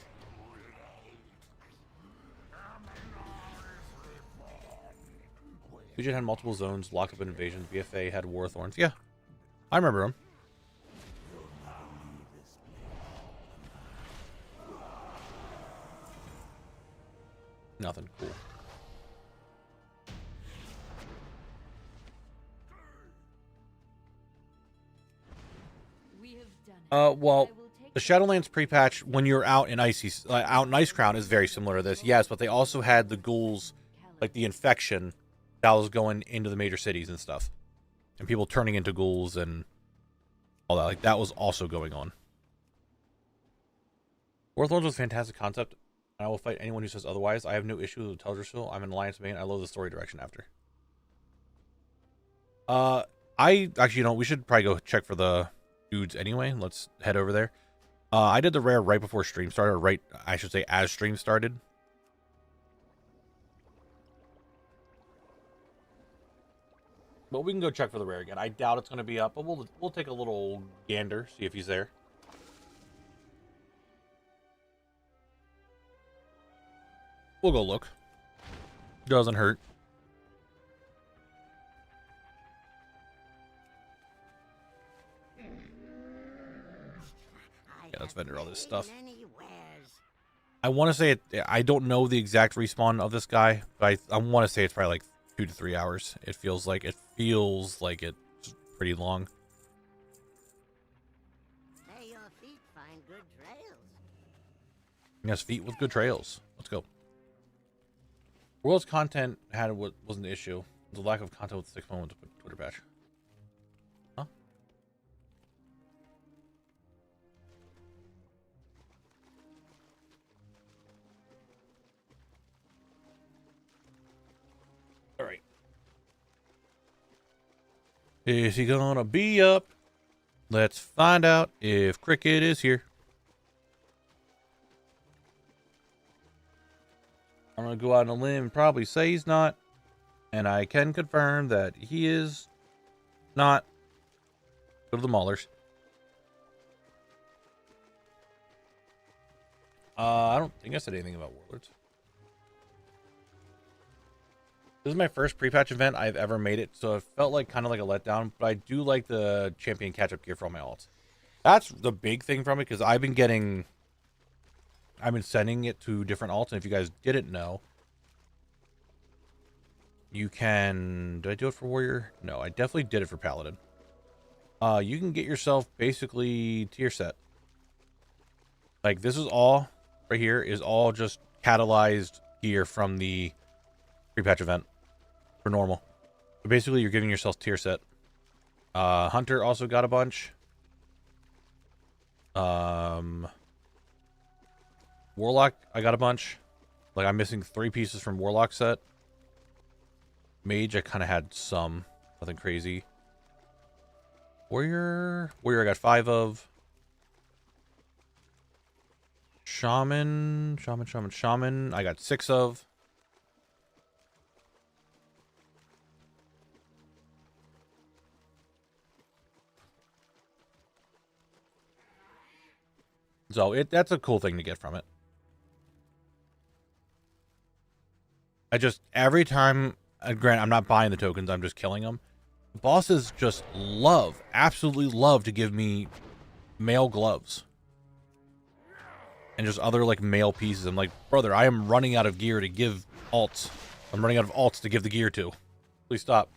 Legion had multiple zones, locked up in invasions. BFA had War Thorns. Yeah, I remember them. Nothing cool. Well, the Shadowlands pre-patch when you're out in Icecrown is very similar to this, yes, but they also had the ghouls, like the infection that was going into the major cities and stuff, and people turning into ghouls and all that. Like that was also going on. Warlords was a fantastic concept, and I will fight anyone who says otherwise. I have no issue with Teldrassil. I'm an Alliance main. I love the story direction after. I actually, you know, we should probably go check for the dudes anyway. Let's head over there. I did the rare right before stream started, or right, I should say, as stream started. But we can go check for the rare again. I doubt it's going to be up, but we'll take a little gander, see if he's there. We'll go look. Doesn't hurt. Yeah, let's vendor all this stuff. I want to say it. I don't know the exact respawn of this guy, but I want to say it's probably like 2 to 3 hours. It feels like it's pretty long. May your feet find good trails. Yes, feet with good trails. Let's go. World's content had what wasn't the issue. The lack of content with 6 moments Twitter patch. Huh? All right. Is he gonna be up? Let's find out if Cricket is here. I'm gonna go out on a limb and probably say he's not. And I can confirm that he is not. Go to the Maulers. I don't think I said anything about Warlords. This is my first pre-patch event I've ever made it, so it felt like kind of like a letdown, but I do like the champion catch-up gear for all my alts. That's the big thing from it, because I've been sending it to different alts, and if you guys didn't know, you can... Did I do it for Warrior? No, I definitely did it for Paladin. You can get yourself basically tier set. Like, this is all, right here, is all just catalyzed gear from the pre-patch event for normal. But basically, you're giving yourself tier set. Hunter also got a bunch. Warlock, I got a bunch. Like, I'm missing 3 pieces from Warlock set. Mage, I kind of had some. Nothing crazy. Warrior, I got 5 of. Shaman, I got 6 of. So that's a cool thing to get from it. Every time, granted, I'm not buying the tokens, I'm just killing them. Bosses just absolutely love to give me male gloves. And just other, like, male pieces. I'm like, brother, I am running out of gear to give alts. I'm running out of alts to give the gear to. Please stop.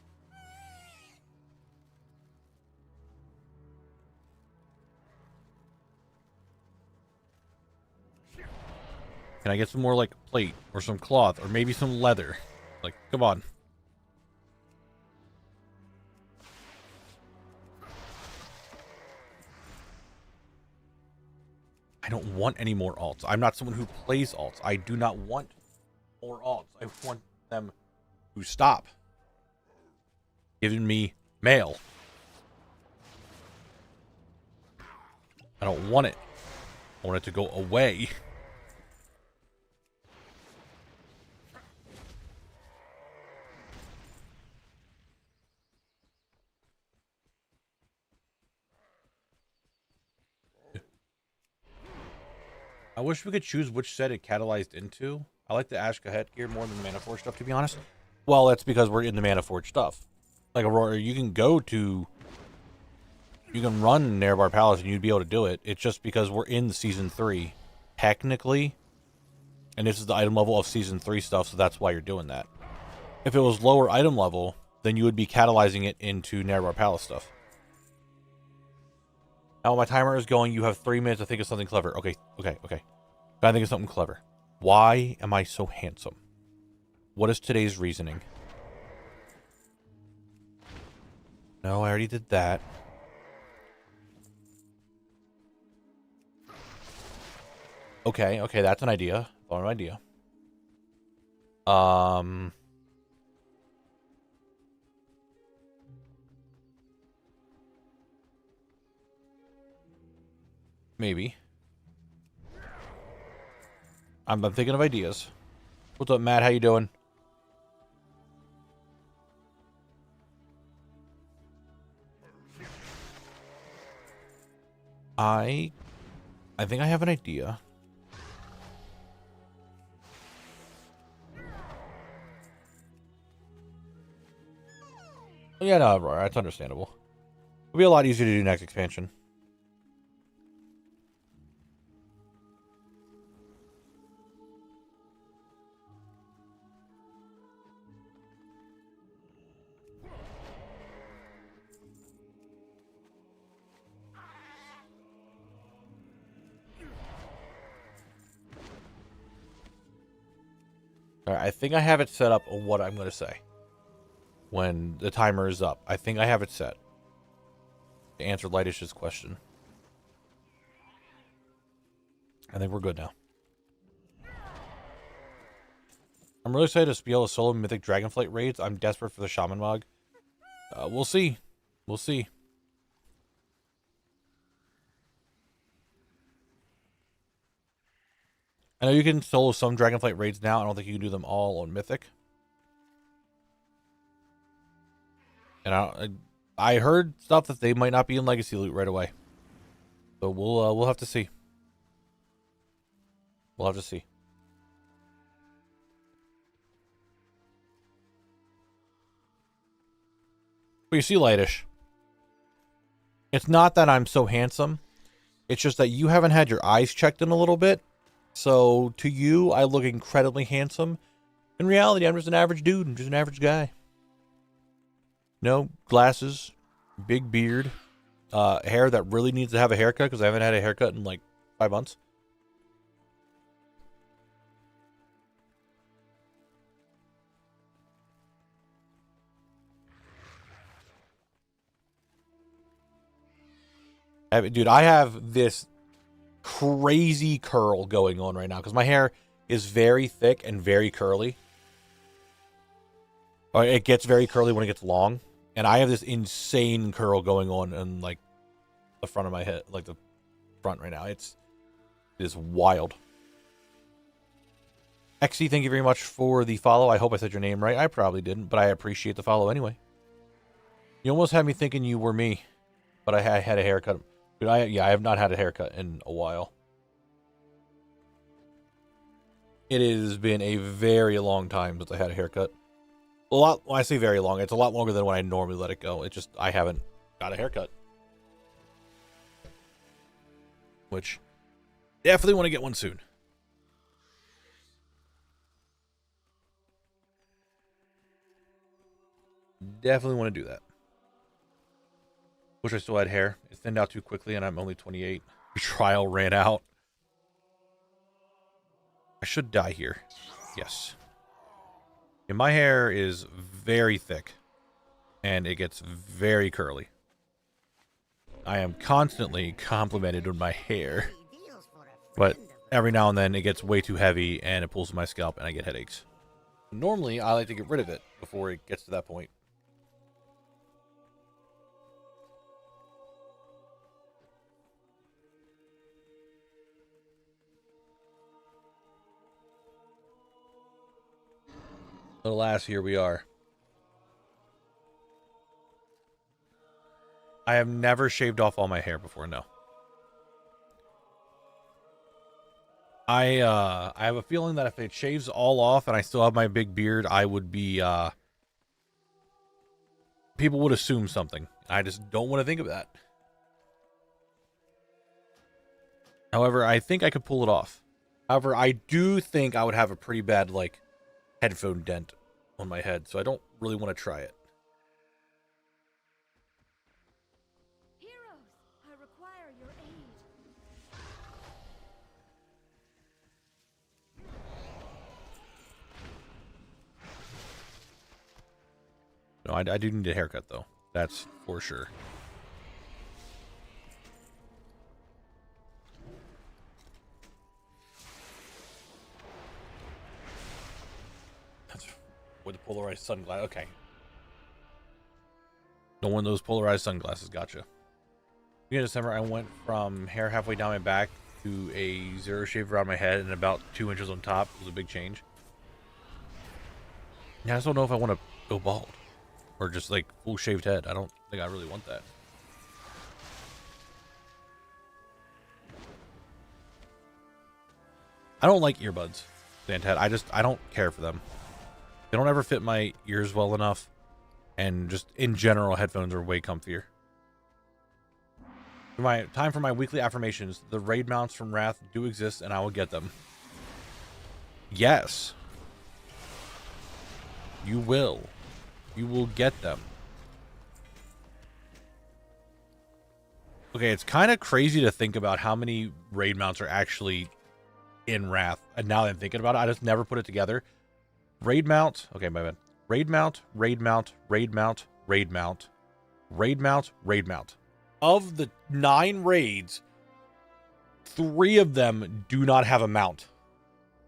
Can I get some more, like, plate or some cloth or maybe some leather? Like, come on. I don't want any more alts. I'm not someone who plays alts. I do not want more alts. I want them to stop giving me mail. I don't want it. I want it to go away. I wish we could choose which set it catalyzed into. I like the Ashka head gear more than the Mana Forge stuff, to be honest. Well, that's because we're in the Mana Forge stuff. Like Aurora, you can run Nerebar Palace and you'd be able to do it. It's just because we're in Season 3, technically. And this is the item level of Season 3 stuff, so that's why you're doing that. If it was lower item level, then you would be catalyzing it into Nerebar Palace stuff. Now my timer is going. You have 3 minutes to think of something clever. Okay. Gotta think of something clever. Why am I so handsome? What is today's reasoning? No, I already did that. Okay, that's an idea. An idea. Maybe. I'm thinking of ideas. What's up, Matt? How you doing? I think I have an idea. Yeah, no, that's understandable. It'll be a lot easier to do next expansion. All right, I think I have it set up on what I'm going to say when the timer is up. I think I have it set to answer Lightish's question. I think we're good now. I'm really excited to be able to solo Mythic Dragonflight raids. I'm desperate for the Shaman Mog. We'll see. We'll see. I know you can solo some Dragonflight raids now. I don't think you can do them all on Mythic. And I heard stuff that they might not be in Legacy loot right away. So we'll have to see. We'll have to see. But you see, Lightish, it's not that I'm so handsome. It's just that you haven't had your eyes checked in a little bit. So to you, I look incredibly handsome. In reality, I'm just an average dude. I'm just an average guy. No glasses, big beard, hair that really needs to have a haircut because I haven't had a haircut in like 5 months. Dude, I have this crazy curl going on right now because my hair is very thick and very curly. It gets very curly when it gets long, and I have this insane curl going on in like the front of my head, like the front right now. It is wild. XC, thank you very much for the follow. I hope I said your name right. I probably didn't, but I appreciate the follow anyway. You almost had me thinking you were me, but I had a haircut. Dude, I have not had a haircut in a while. It has been a very long time since I had a haircut. A lot, when I say very long, it's a lot longer than when I normally let it go. It's just, I haven't got a haircut. Which, definitely want to get one soon. Definitely want to do that. Wish I still had hair. It thinned out too quickly and I'm only 28. The trial ran out. I should dye here. Yes. And my hair is very thick. And it gets very curly. I am constantly complimented on my hair. But every now and then it gets way too heavy and it pulls my scalp and I get headaches. Normally I like to get rid of it before it gets to that point. Alas, here we are. I have never shaved off all my hair before, no. I have a feeling that if it shaves all off and I still have my big beard, I would be, people would assume something. I just don't want to think of that. However, I think I could pull it off. However, I do think I would have a pretty bad, like, headphone dent on my head, so I don't really want to try it. Heroes, I require your aid. No, I do need a haircut, though. That's for sure. With the polarized sunglasses. Okay. No one of those polarized sunglasses. Gotcha. In December, I went from hair halfway down my back to a zero shave around my head and about 2 inches on top. It was a big change. Yeah, I just don't know if I want to go bald. Or just like full shaved head. I don't think I really want that. I don't like earbuds, Zanted. I don't care for them. They don't ever fit my ears well enough. And just in general, headphones are way comfier. Time for my weekly affirmations. The raid mounts from Wrath do exist and I will get them. Yes. You will. You will get them. Okay, it's kind of crazy to think about how many raid mounts are actually in Wrath. And now that I'm thinking about it, I just never put it together. Raid mount. Okay, my bad. Raid mount, raid mount, raid mount, raid mount, raid mount, raid mount. Of the 9 raids, 3 of them do not have a mount.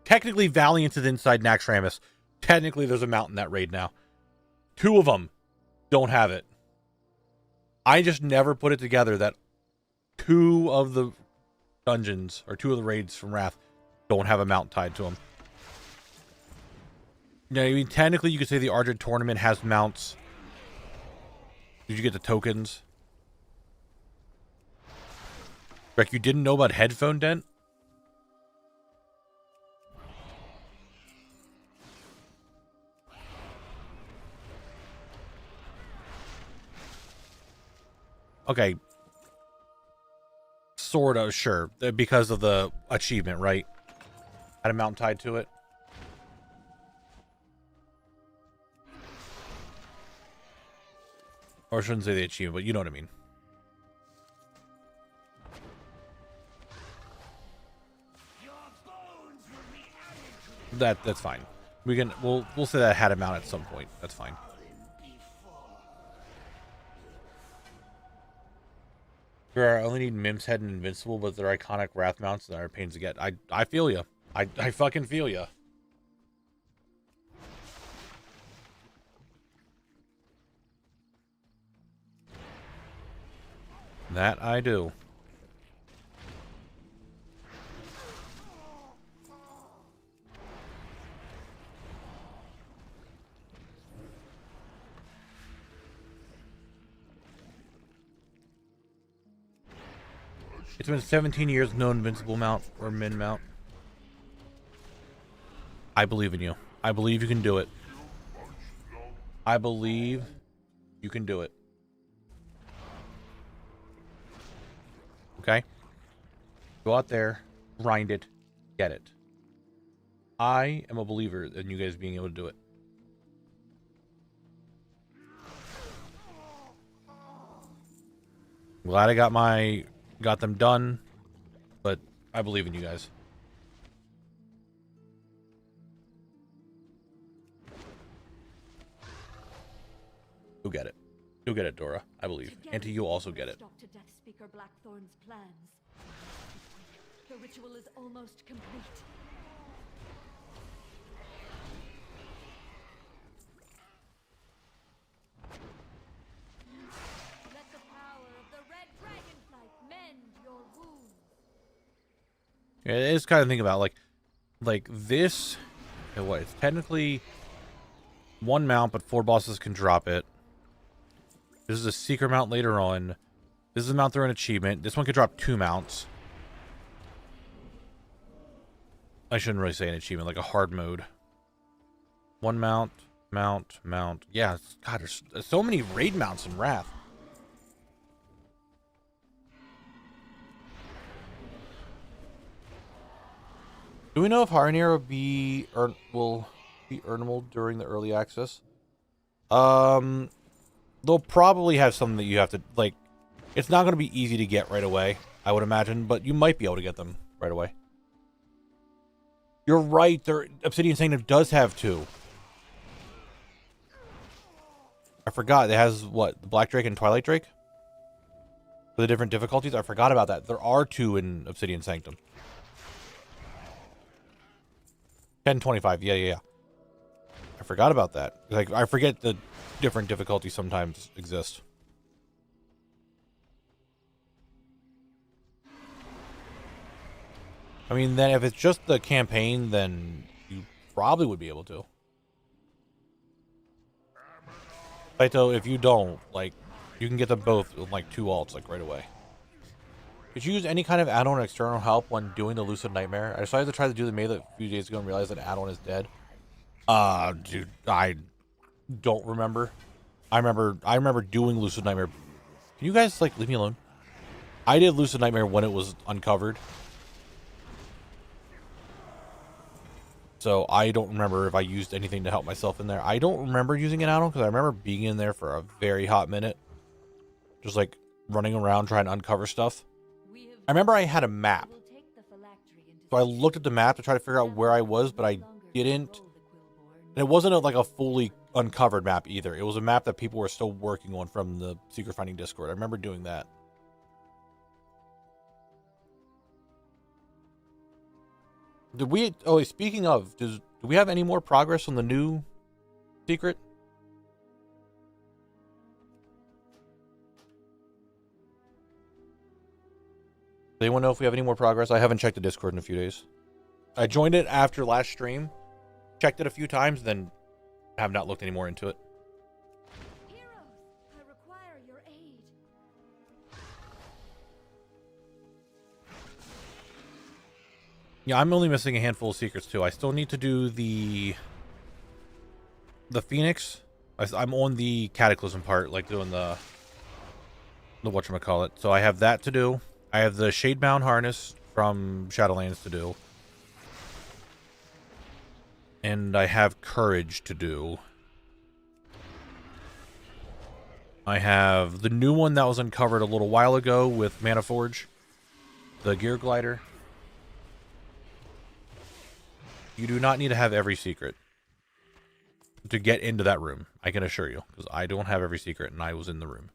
Technically, Valiant is inside Naxxramas. Technically, there's a mount in that raid now. 2 of them don't have it. I just never put it together that 2 of the dungeons, or 2 of the raids from Wrath, don't have a mount tied to them. Yeah, I mean, technically, you could say the Argent tournament has mounts. Did you get the tokens? Rick, you didn't know about Headphone Dent? Okay. Sort of, sure. Because of the achievement, right? Had a mount tied to it. Or I shouldn't say the achievement, but you know what I mean. That's fine. We'll say that had a mount at some point. That's fine. I only need Mim's Head and Invincible, but they're iconic Wrath mounts that are pains to get. I feel ya. I fucking feel ya. That I do. It's been 17 years, no invincible mount or min mount. I believe in you. I believe you can do it. I believe you can do it. Okay? Go out there, grind it, get it. I am a believer in you guys being able to do it. Glad I got them done, but I believe in you guys. You'll get it. You'll get it, Dora. I believe. And you'll also get it. Dr. Death Speaker Blackthorn's plans. The ritual is almost complete. Let the power of the red dragonflight mend your wounds. Yeah, it is kind of think about like this. What? It's technically 1 mount, but 4 bosses can drop it. This is a secret mount later on. This is a mount through an achievement. This one could drop 2 mounts. I shouldn't really say an achievement, like a hard mode. 1 mount, mount. Yeah, God, there's so many raid mounts in Wrath. Do we know if Harnir will be earnable during the early access? They'll probably have something that you have to, like, it's not going to be easy to get right away, I would imagine, but you might be able to get them right away. You're right, Obsidian Sanctum does have 2. I forgot, it has, what, the Black Drake and Twilight Drake? For the different difficulties? I forgot about that. There are 2 in Obsidian Sanctum. 1025, yeah. I forgot about that. Like, I forget the different difficulties sometimes exist. I mean, then if it's just the campaign, then you probably would be able to. Saito, if you don't, like, you can get them both with, like, 2 alts, like, right away. Did you use any kind of add-on or external help when doing the Lucid Nightmare? I decided to try to do the melee a few days ago and realized that add-on is dead. Dude, I don't remember. I remember doing Lucid Nightmare. Can you guys, like, leave me alone? I did Lucid Nightmare when it was uncovered. So I don't remember if I used anything to help myself in there. I don't remember using an add-on because I remember being in there for a very hot minute. Just, like, running around trying to uncover stuff. I remember I had a map. So I looked at the map to try to figure out where I was, but I didn't And it wasn't like a fully uncovered map either. It was a map that people were still working on from the Secret Finding Discord. I remember doing that. Did we... Oh, speaking of, do we have any more progress on the new secret? Does anyone know if we have any more progress? I haven't checked the Discord in a few days. I joined it after last stream. Checked it a few times, then have not looked any more into it. Heroes, I require your aid. Yeah, I'm only missing a handful of secrets too. I still need to do the Phoenix. I'm on the Cataclysm part, like doing the whatchamacallit. So I have that to do. I have the Shadebound Harness from Shadowlands to do. And I have Courage to do. I have the new one that was uncovered a little while ago with Mana Forge. The Gear Glider. You do not need to have every secret to get into that room, I can assure you. Because I don't have every secret and I was in the room.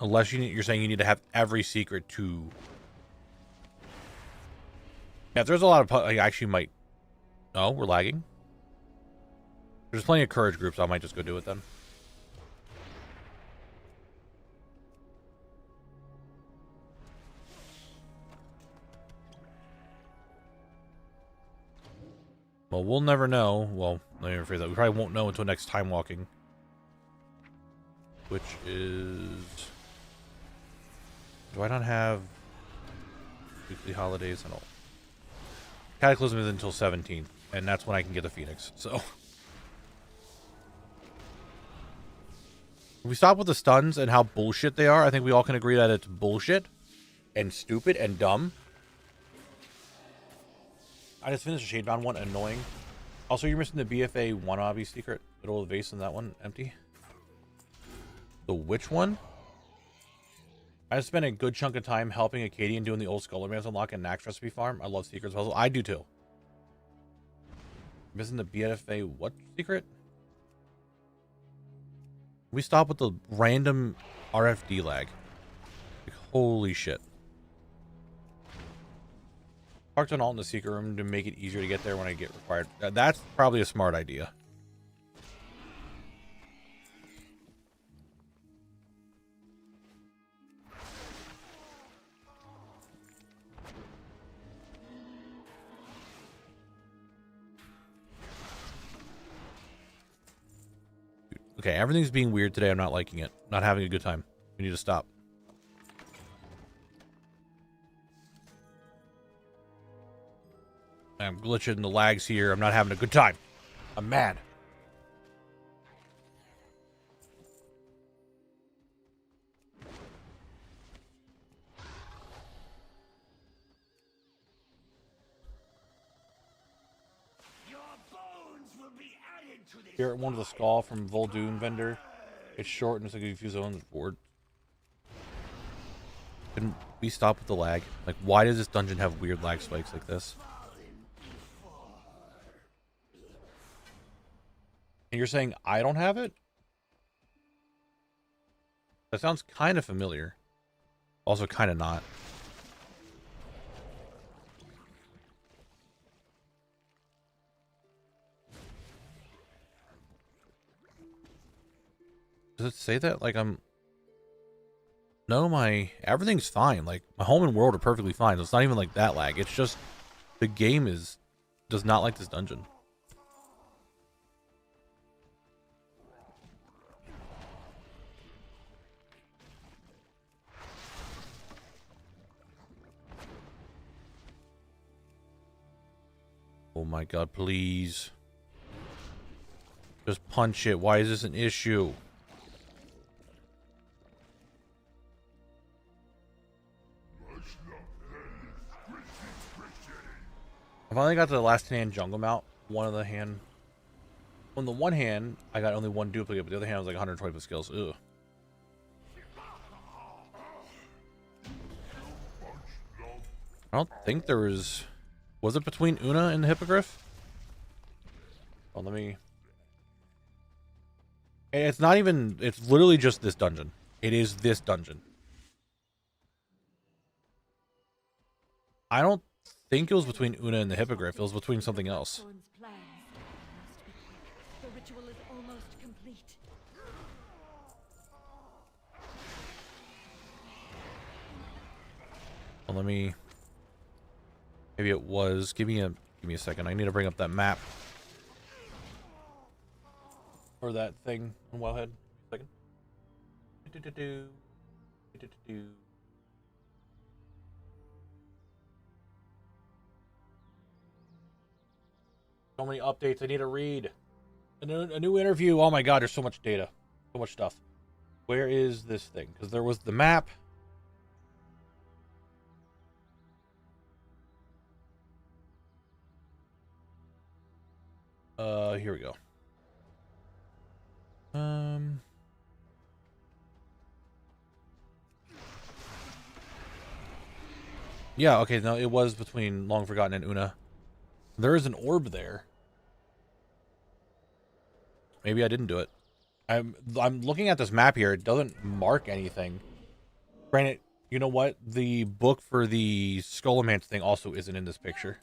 Unless you're saying you need to have every secret to... Yeah, there's a lot of... I actually might... Oh, we're lagging. There's plenty of Courage groups. I might just go do it then. Well, we'll never know. Well, let me rephrase that. We probably won't know until next time walking. Which is... Do I not have weekly holidays and all? Cataclysm is until 17th, and that's when I can get the Phoenix, so... If we stop with the stuns and how bullshit they are, I think we all can agree that it's bullshit and stupid and dumb. I just finished the Shadebound one, annoying. Also, you're missing the BFA Wannabe secret. Middle of the vase in that one, empty. The which one? I spent a good chunk of time helping Acadian doing the old Skullman's unlock and Nax recipe farm. I love secrets puzzle. I do too. Missing the BFA what secret? We stop with the random RFD lag. Like, holy shit. Parked on alt in the secret room to make it easier to get there when I get required. That's probably a smart idea. Okay, everything's being weird today. I'm not liking it. Not having a good time. We need to stop. I'm glitching the lags here. I'm not having a good time. I'm mad. Your bones will be added to this. Here, one of the skull from Voldoon vendor. It's short and it's like a few zones board. Can we stop with the lag? Like, why does this dungeon have weird lag spikes like this? And you're saying I don't have it? That sounds kind of familiar. Also kind of not. Does it say that? Like I'm... No, everything's fine. Like, my home and world are perfectly fine. So it's not even like that lag. It's just the game does not like this dungeon. Oh my god, please. Just punch it. Why is this an issue? I finally got to the last hand jungle mount. On the one hand, I got only one duplicate, but the other hand was like 120 skills. Ugh. don't think there was... Was it between Una and the Hippogriff? Oh, let me... It's not even... It's literally just this dungeon. It is this dungeon. I don't think it was between Una and the Hippogriff. It was between something else. Thorn's plans. Must be quick. The ritual is almost complete. Well, let me... Maybe it was... Give me a second. I need to bring up that map. Or that thing on WoWHead. Second. So many updates I need to read. A new interview. Oh my god, there's so much data. So much stuff. Where is this thing? Because there was the map. Here we go. Yeah, okay, no, it was between Long Forgotten and Una. There is an orb there. Maybe I didn't do it. I'm looking at this map here. It doesn't mark anything. Granted, you know what? The book for the Skullomance thing also isn't in this picture.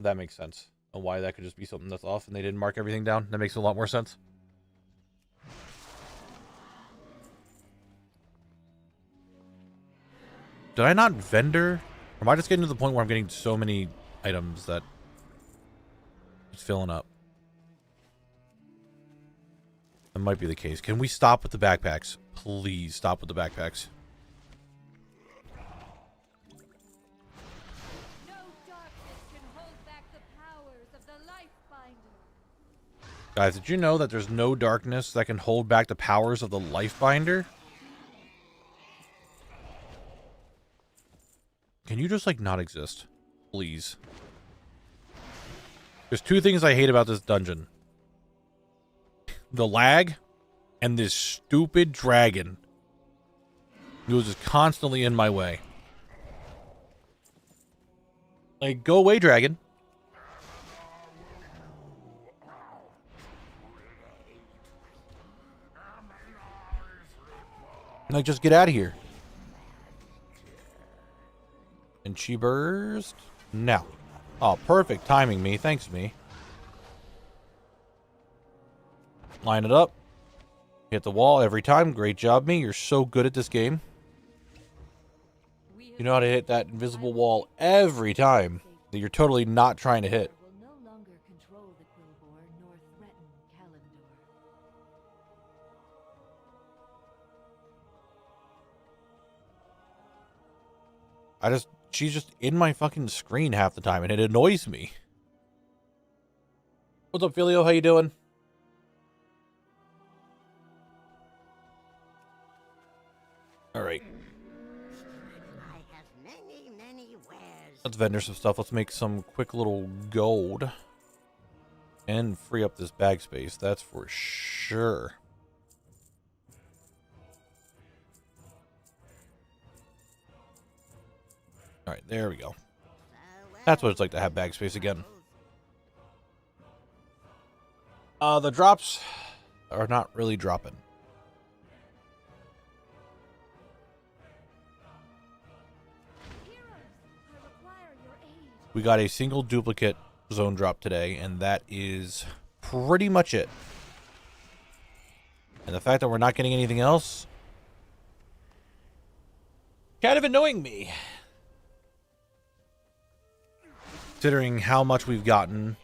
That makes sense. And why that could just be something that's off and they didn't mark everything down. That makes a lot more sense. Did I not vendor? Or am I just getting to the point where I'm getting so many items that it's filling up? That might be the case. Can we stop with the backpacks? Please stop with the backpacks. No darkness can hold back the powers of the Lifebinder. Guys, did you know that there's no darkness that can hold back the powers of the Lifebinder? Can you just, like, not exist? Please. There's two things I hate about this dungeon. The lag and this stupid dragon who was just constantly in my way. Like, go away, dragon. Like, just get out of here. And she burst. Now. Oh, perfect timing, me. Thanks, me. Line it up. Hit the wall every time. Great job, me. You're so good at this game. You know how to hit that invisible wall every time that you're totally not trying to hit. Will no longer control the Quillbore nor threaten Kalimdor. She's just in my fucking screen half the time, and it annoys me. What's up, Filio? How you doing? All right. I have many wares. Let's vendor some stuff. Let's make some quick little gold. And free up this bag space. That's for sure. All right, there we go. That's what it's like to have bag space again. The drops are not really dropping. We got a single duplicate zone drop today, and that is pretty much it. And the fact that we're not getting anything else, kind of annoying me. Considering how much we've gotten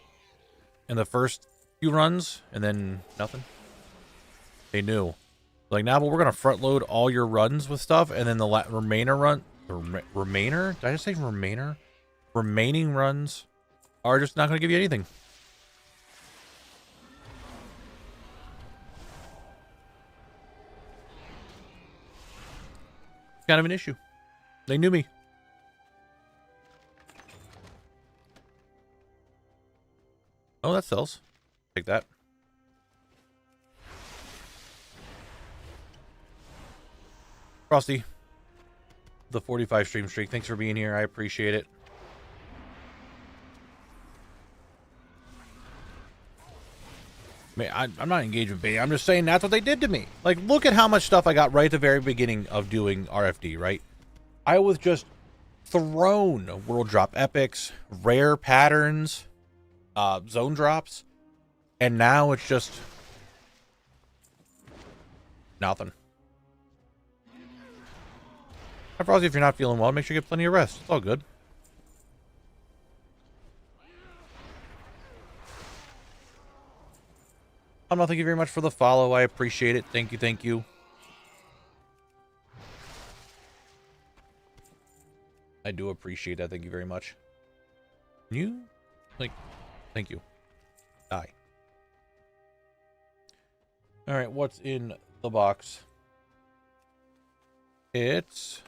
in the first few runs, and then nothing. They knew. Like, now, but we're going to front load all your runs with stuff, and then the remainder run... Remainer? Did I just say remainer? Remaining runs are just not going to give you anything. It's kind of an issue. They knew me. Oh, that sells. Take that. Frosty. the 45 stream streak. Thanks for being here. I appreciate it. Man, I'm not engaged with bait. I'm just saying that's what they did to me. Like, look at how much stuff I got right at the very beginning of doing RFD, right? I was just thrown world drop epics, rare patterns, zone drops, and now it's just nothing. Frosty, if you're not feeling well, make sure you get plenty of rest. It's all good. Thank you very much for the follow. I appreciate it. Thank you, thank you. I do appreciate that. Thank you very much. You? Like, thank you. Die. Alright, what's in the box? It's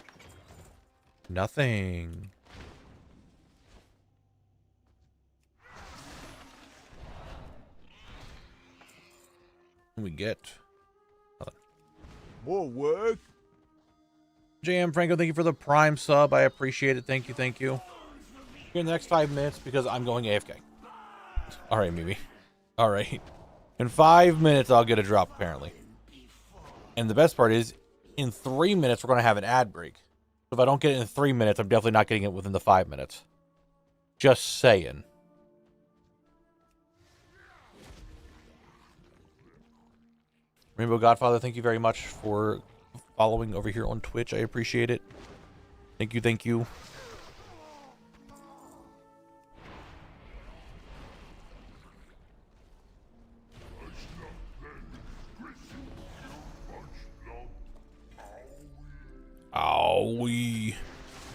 nothing. We get More work. JM Franco, thank you for the Prime sub. I appreciate it. Thank you, thank you. Here in the next 5 minutes because I'm going AFK. All right, Mimi. All right. In 5 minutes, I'll get a drop, apparently. And the best part is, in 3 minutes, we're going to have an ad break. So if I don't get it in 3 minutes, I'm definitely not getting it within the 5 minutes. Just saying. Rainbow Godfather, thank you very much for following over here on Twitch. I appreciate it. Thank you, thank you. Owie.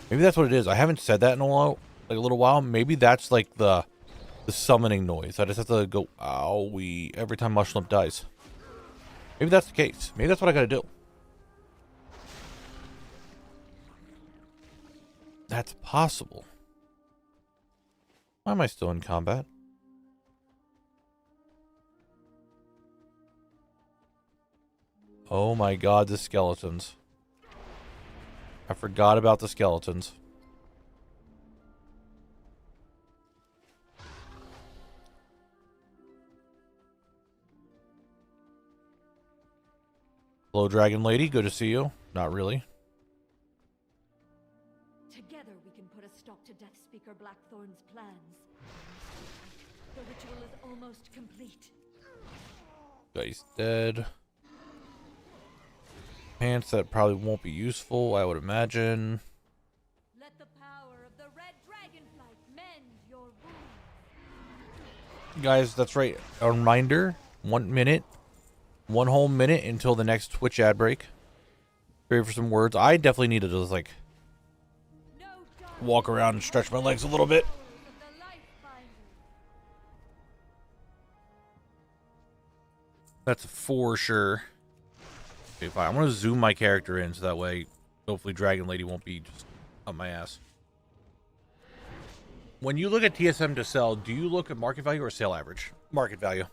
Maybe that's what it is. I haven't said that in a while, like a little while. Maybe that's like the summoning noise. I just have to go owie every time Mushroom dies. Maybe that's the case. Maybe that's what I gotta do. That's possible. Why am I still in combat? Oh my god, the skeletons. I forgot about the skeletons. Hello, Dragon Lady. Good to see you. Not really. Together we can put a stop to Death Speaker Blackthorn's plans. The ritual is almost complete. Guy's dead. Pants that probably won't be useful, I would imagine. Let the power of the red dragonflight mend your wounds. Guys, that's right. A reminder, 1 minute. 1 whole minute until the next Twitch ad break. Ready for some words. I definitely need to just like walk around and stretch my legs a little bit. That's for sure. Okay, fine. I'm gonna zoom my character in so that way hopefully Dragon Lady won't be just up my ass. When you look at TSM to sell, do you look at market value or sale average? Market value.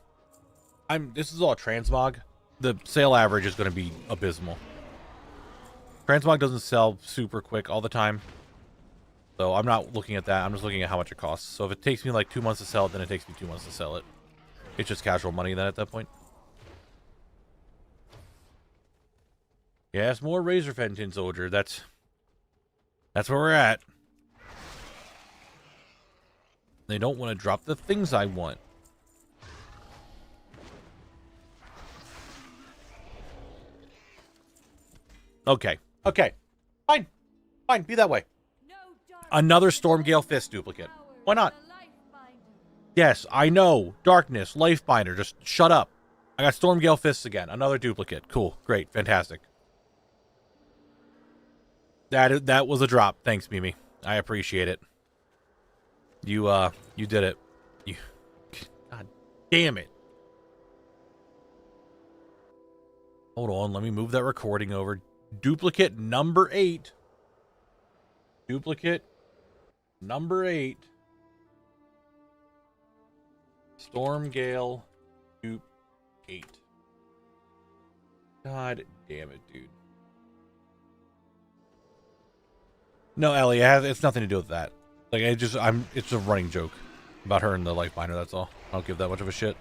This is all transmog. The sale average is going to be abysmal. Transmog doesn't sell super quick all the time. So I'm not looking at that. I'm just looking at how much it costs. So if it takes me like 2 months to sell it, then it takes me 2 months to sell it. It's just casual money then at that point. Yes, more Razorfen Tin Soldier. That's where we're at. They don't want to drop the things I want. Okay. Okay. Fine. Fine. Be that way. Another Stormgale Fist duplicate. Why not? Yes, I know. Darkness. Lifebinder. Just shut up. I got Stormgale Fists again. Another duplicate. Cool. Great. Fantastic. That was a drop. Thanks, Mimi. I appreciate it. You did it. God damn it. Hold on. Let me move that recording over. Duplicate number 8. Duplicate number 8. Stormgale dupe 8. God damn it, dude. No, Ellie, it's nothing to do with that. Like, it's a running joke about her and the life miner, that's all. I don't give that much of a shit.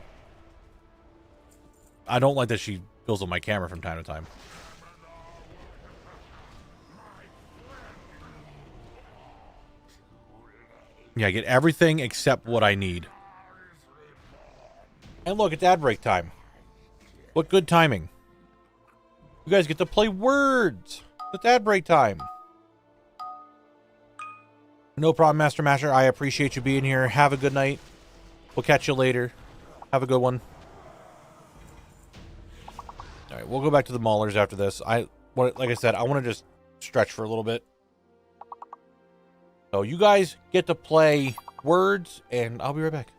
I don't like that she fills up my camera from time to time. Yeah, I get everything except what I need. And look, it's ad break time. What good timing. You guys get to play words. It's ad break time. No problem, Master Masher. I appreciate you being here. Have a good night. We'll catch you later. Have a good one. All right, we'll go back to the Maulers after this. Like I said, I want to just stretch for a little bit. So you guys get to play words, and I'll be right back.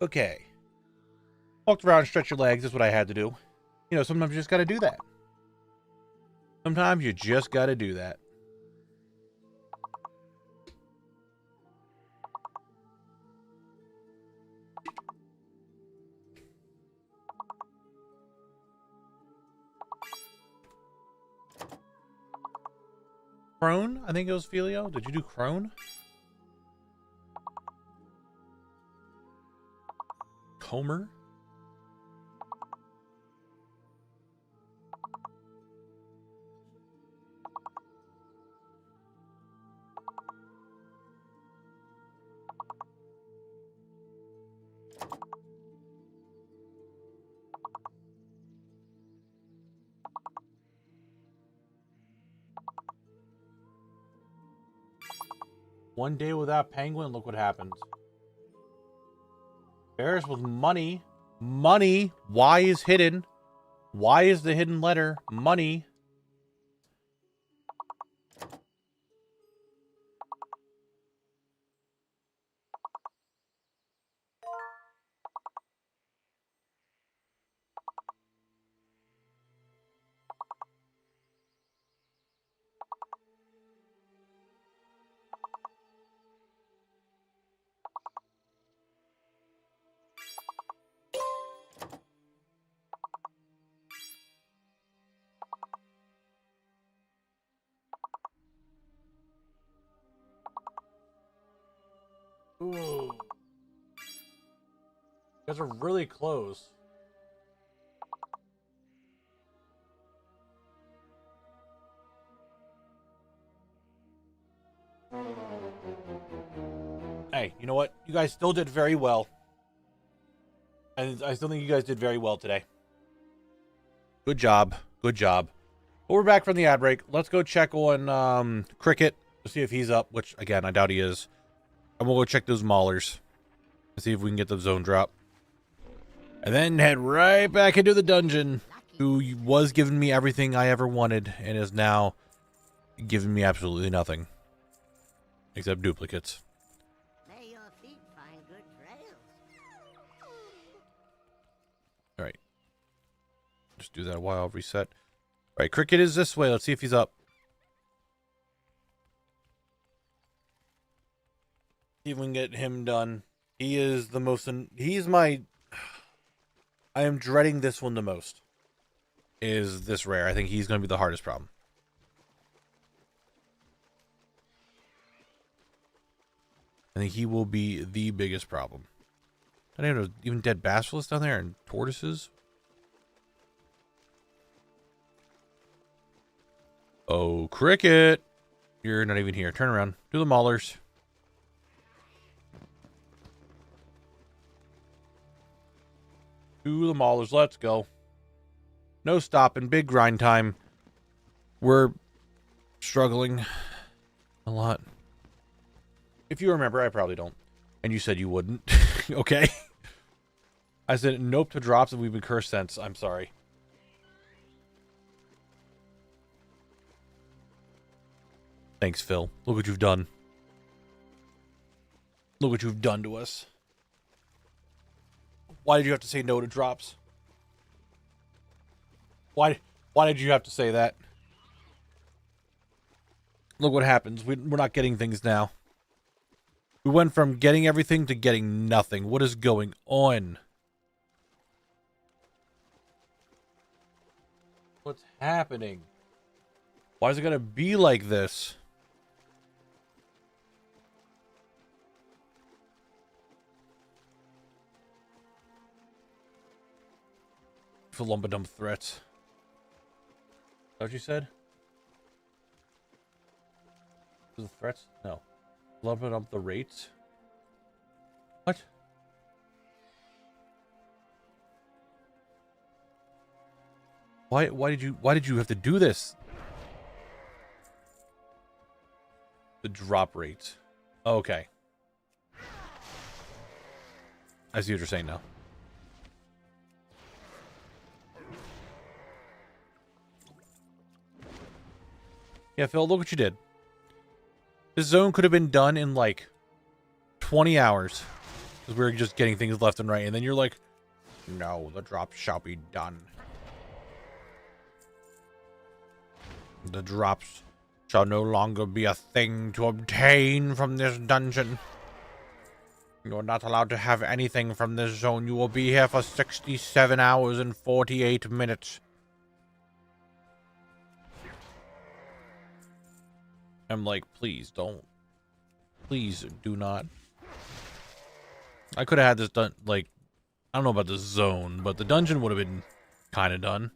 Okay. Walked around and stretch your legs is what I had to do. You know, sometimes you just got to do that. Sometimes you just got to do that. Crone? I think it was Filio. Did you do Crone? Comer? One day without Penguin, look what happens. Bears with money. Money. Y is hidden. Y is the hidden letter. Money. Ooh. You guys are really close. Hey, you know what? You guys still did very well. I still think you guys did very well today. Good job. Good job. But we're back from the ad break. Let's go check on Cricket to see if he's up, which, again, I doubt he is. And we'll go check those maulers and see if we can get the zone drop. And then head right back into the dungeon, who was giving me everything I ever wanted and is now giving me absolutely nothing. Except duplicates. May your feet find good trails. Alright. Just do that a while, reset. Alright, Cricket is this way. Let's see if he's up. See if we can get him done. He is the most... He's my... I am dreading this one the most. Is this rare. I think he's going to be the hardest problem. I think he will be the biggest problem. I don't know, even dead basilisks down there and tortoises. Oh, Cricket! You're not even here. Turn around. Do the maulers. Do the maulers. Let's go. No stopping. Big grind time. We're struggling a lot. If you remember, I probably don't. And you said you wouldn't. Okay. I said nope to drops and we've been cursed since. I'm sorry. Thanks, Phil. Look what you've done. Look what you've done to us. Why did you have to say no to drops? Why did you have to say that? Look what happens. We're not getting things now. We went from getting everything to getting nothing. What is going on? What's happening? Why is it going to be like this? For lumpadum threats. Is that what you said? The threats? No. Lumping up the rates? What? Why did you have to do this? The drop rates. Okay. I see what you're saying now. Yeah, Phil, look what you did. This zone could have been done in like 20 hours. Because we were just getting things left and right. And then you're like, no, the drop shall be done. The drops shall no longer be a thing to obtain from this dungeon. You are not allowed to have anything from this zone. You will be here for 67 hours and 48 minutes. I'm like, please don't. Please do not. I could have had this done, like, I don't know about the zone, but the dungeon would have been kind of done.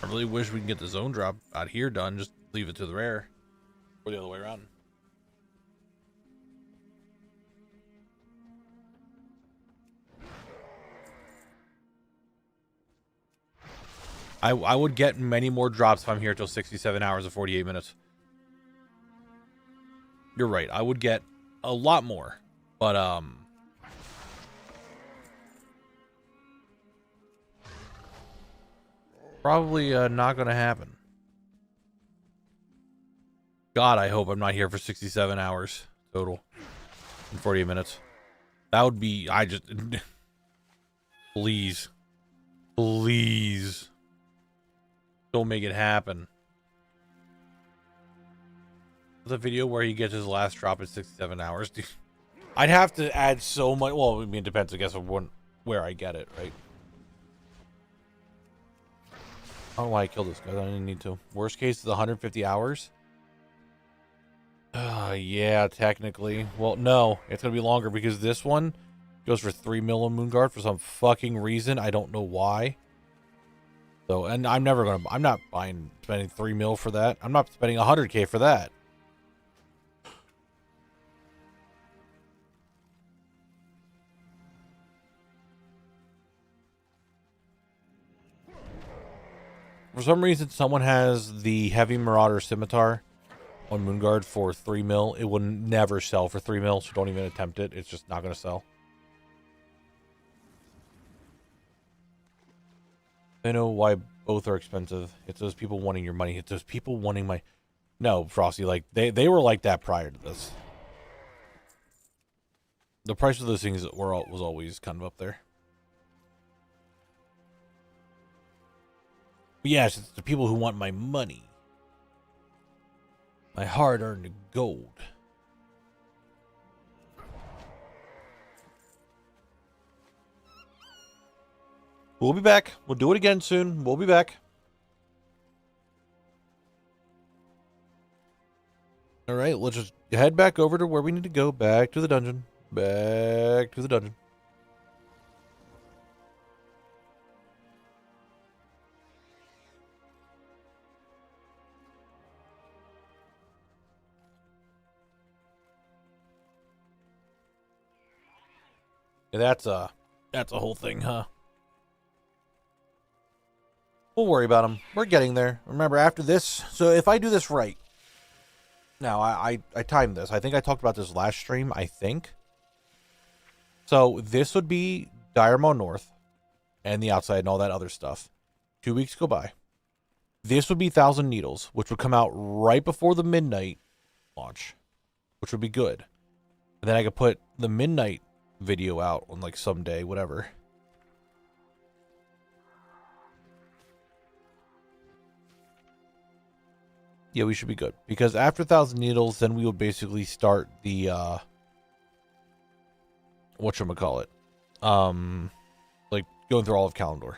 I really wish we could get the zone drop out here done. Just leave it to the rare. Or the other way around. I would get many more drops if I'm here till 67 hours and 48 minutes. You're right. I would get a lot more. But, probably not going to happen. God, I hope I'm not here for 67 hours total. And 48 minutes. That would be... I just... Please. Please. Don't make it happen. The video where he gets his last drop in 67 hours. Dude, I'd have to add so much. Well, I mean, it depends, I guess, on where I get it, right? I don't know why I killed this guy. I didn't need to. Worst case is 150 hours. Yeah, technically. Well, no. It's going to be longer because this one goes for 3 mil on Moonguard for some fucking reason. I don't know why. So, and I'm not spending 3 mil for that. I'm not spending 100k for that. For some reason, someone has the Heavy Marauder Scimitar on Moonguard for 3 mil. It will never sell for 3 mil, so don't even attempt it. It's just not going to sell. I know why both are expensive. It's those people wanting your money. It's those people wanting my... No, Frosty, like, they were like that prior to this. The price of those things was always kind of up there. But yes, it's the people who want my money. My hard-earned gold. We'll be back. We'll do it again soon. We'll be back. All right, let's just head back over to where we need to go. Back to the dungeon. Back to the dungeon. Yeah, that's a whole thing, huh? We'll worry about them. We're getting there. Remember, after this, so if I do this right, now I timed this. I think I talked about this last stream, I think. So this would be Diremont North and the outside and all that other stuff. 2 weeks go by. This would be Thousand Needles, which would come out right before the midnight launch, which would be good. And then I could put the midnight video out on like some day, whatever. Yeah, we should be good. Because after Thousand Needles, then we will basically start the whatchamacallit. Like going through all of Kalimdor.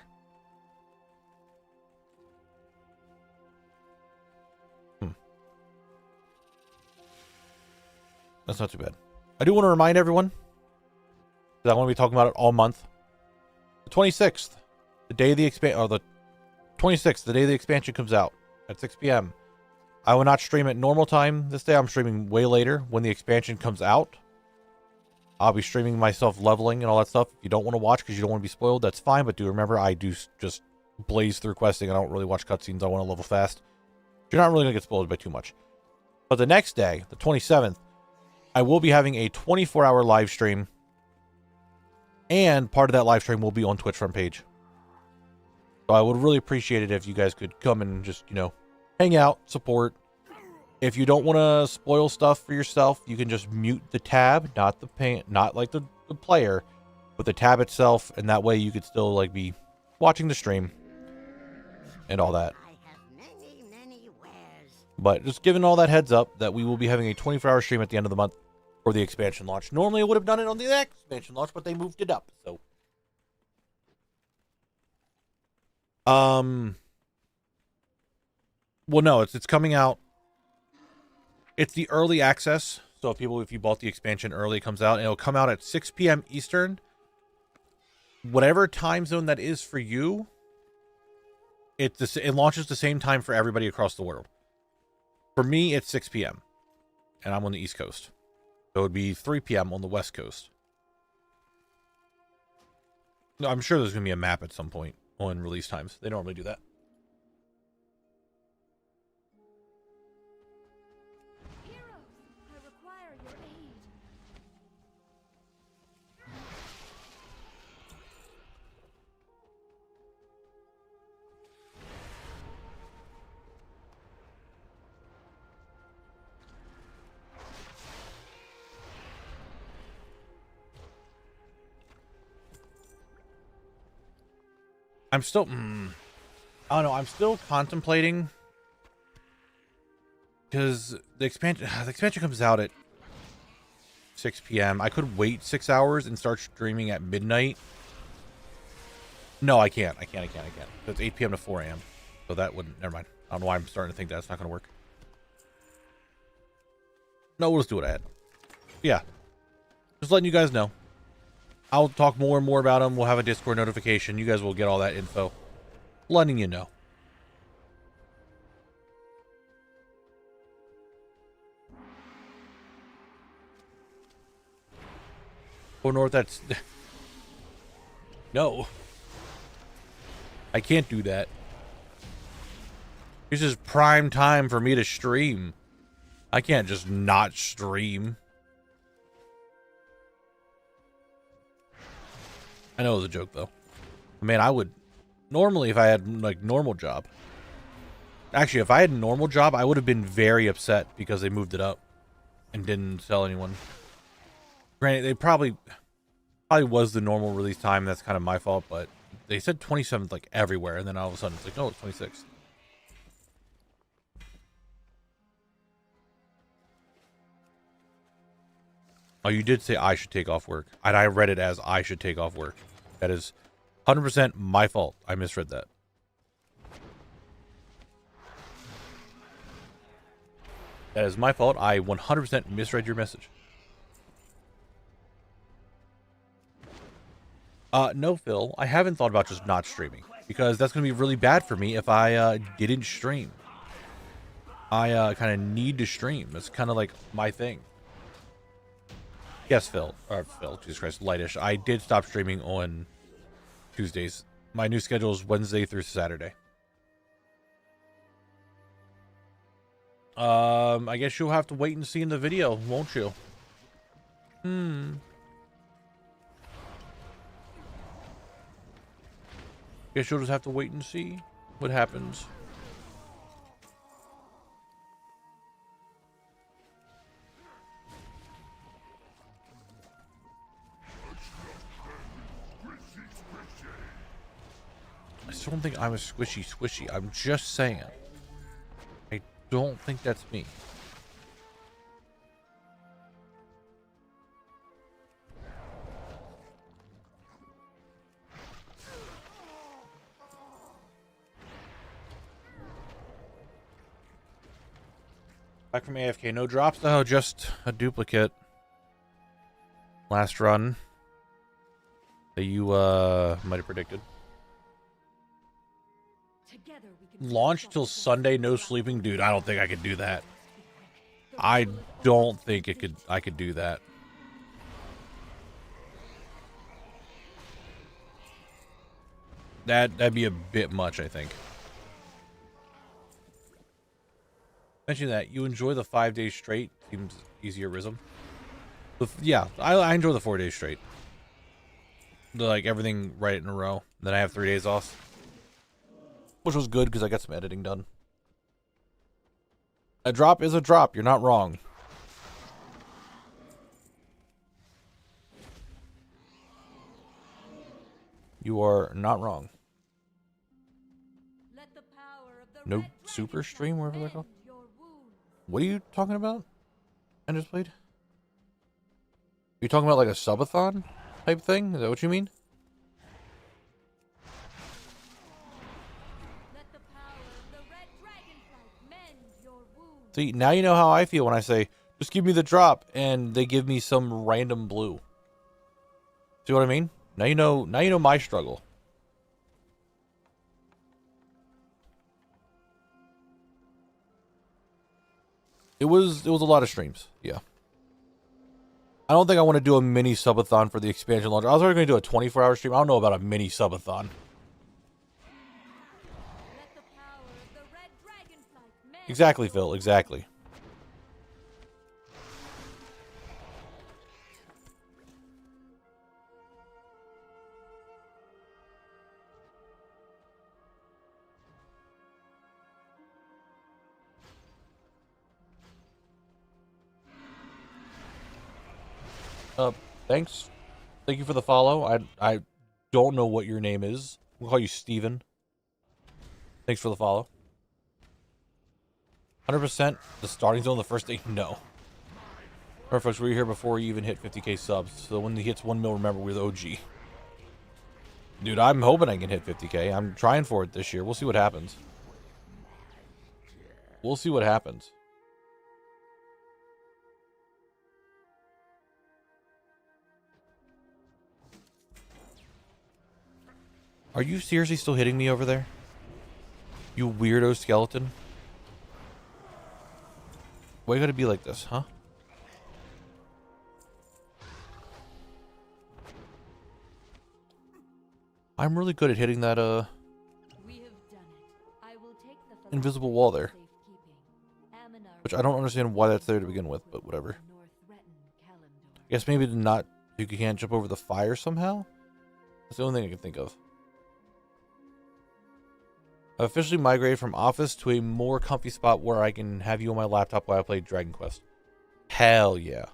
That's not too bad. I do want to remind everyone that I want to be talking about it all month. The 26th, the day the the 26th, the day the expansion comes out at 6 p.m. I will not stream at normal time this day. I'm streaming way later when the expansion comes out. I'll be streaming myself leveling and all that stuff. If you don't want to watch because you don't want to be spoiled, that's fine. But do remember, I do just blaze through questing. I don't really watch cutscenes. I want to level fast. You're not really going to get spoiled by too much. But the next day, the 27th, I will be having a 24-hour live stream. And part of that live stream will be on Twitch front page. So I would really appreciate it if you guys could come and just, you know, hang out, support. If you don't want to spoil stuff for yourself, you can just mute the tab, not like the player, but the tab itself, and that way you could still like be watching the stream and all that. I have many wares. But just giving all that heads up that we will be having a 24-hour stream at the end of the month for the expansion launch. Normally I would have done it on the expansion launch, but they moved it up. So well, no, it's coming out. It's the early access. So if you bought the expansion early, it comes out. And it'll come out at 6 p.m. Eastern. Whatever time zone that is for you, it launches the same time for everybody across the world. For me, it's 6 p.m. And I'm on the East Coast. So it would be 3 p.m. on the West Coast. No, I'm sure there's going to be a map at some point on release times. They normally do that. I'm still, I don't know. I'm still contemplating because the expansion comes out at 6 p.m. I could wait 6 hours and start streaming at midnight. No, I can't. I can't. It's 8 p.m. to 4 a.m. So that wouldn't. Never mind. I don't know why I'm starting to think that's not going to work. No, we'll just do what I had. Yeah, just letting you guys know. I'll talk more and more about them. We'll have a Discord notification. You guys will get all that info. Letting you know. Oh, North, that's... No. I can't do that. This is prime time for me to stream. I can't just not stream. I know it was a joke, though. Man, I would... Normally, if I had, like, normal job... Actually, if I had a normal job, I would have been very upset because they moved it up and didn't tell anyone. Granted, they probably was the normal release time. That's kind of my fault, but they said 27th, like, everywhere, and then all of a sudden it's like, no, it's 26th. Oh, you did say I should take off work. And I read it as I should take off work. That is 100% my fault. I misread that. That is my fault. I 100% misread your message. No, Phil. I haven't thought about just not streaming. Because that's going to be really bad for me if I didn't stream. I kind of need to stream. It's kind of like my thing. Yes, Phil. Or Phil, Jesus Christ, Lightish. I did stop streaming on Tuesdays. My new schedule is Wednesday through Saturday. I guess you'll have to wait and see in the video, won't you? Guess you'll just have to wait and see what happens. I still don't think I'm a squishy. I'm just saying. I don't think that's me. Back from AFK, no drops? No, just a duplicate. Last run that you might have predicted. Launch till Sunday, no sleeping, dude. I don't think I could do that. I don't think I could do that. That'd be a bit much, I think. Mention that you enjoy the 5 days straight. Seems easier rhythm. Yeah, I enjoy the 4 days straight. Like everything right in a row. Then I have 3 days off, which was good because I got some editing done. A drop is a drop. You're not wrong. You are not wrong. No super stream, wherever they're called. What are you talking about? I just played. You talking about like a subathon type thing? Is that what you mean? See, now you know how I feel when I say, just give me the drop, and they give me some random blue. See what I mean? Now you know my struggle. It was a lot of streams, yeah. I don't think I want to do a mini subathon for the expansion launch. I was already going to do a 24-hour stream. I don't know about a mini subathon. Exactly, Phil. Exactly. Thanks. Thank you for the follow. I don't know what your name is. We'll call you Steven. Thanks for the follow. 100% the starting zone the first day? No. Remember, folks, we were here before you even hit 50k subs. So when he hits 1 mil, remember, we're the OG. Dude, I'm hoping I can hit 50k. I'm trying for it this year. We'll see what happens. We'll see what happens. Are you seriously still hitting me over there? You weirdo skeleton. Why you gotta be like this, huh? I'm really good at hitting that, invisible wall there. Which I don't understand why that's there to begin with, but whatever. I guess maybe not, you can't jump over the fire somehow? That's the only thing I can think of. I've officially migrated from office to a more comfy spot where I can have you on my laptop while I play Dragon Quest. Hell yeah.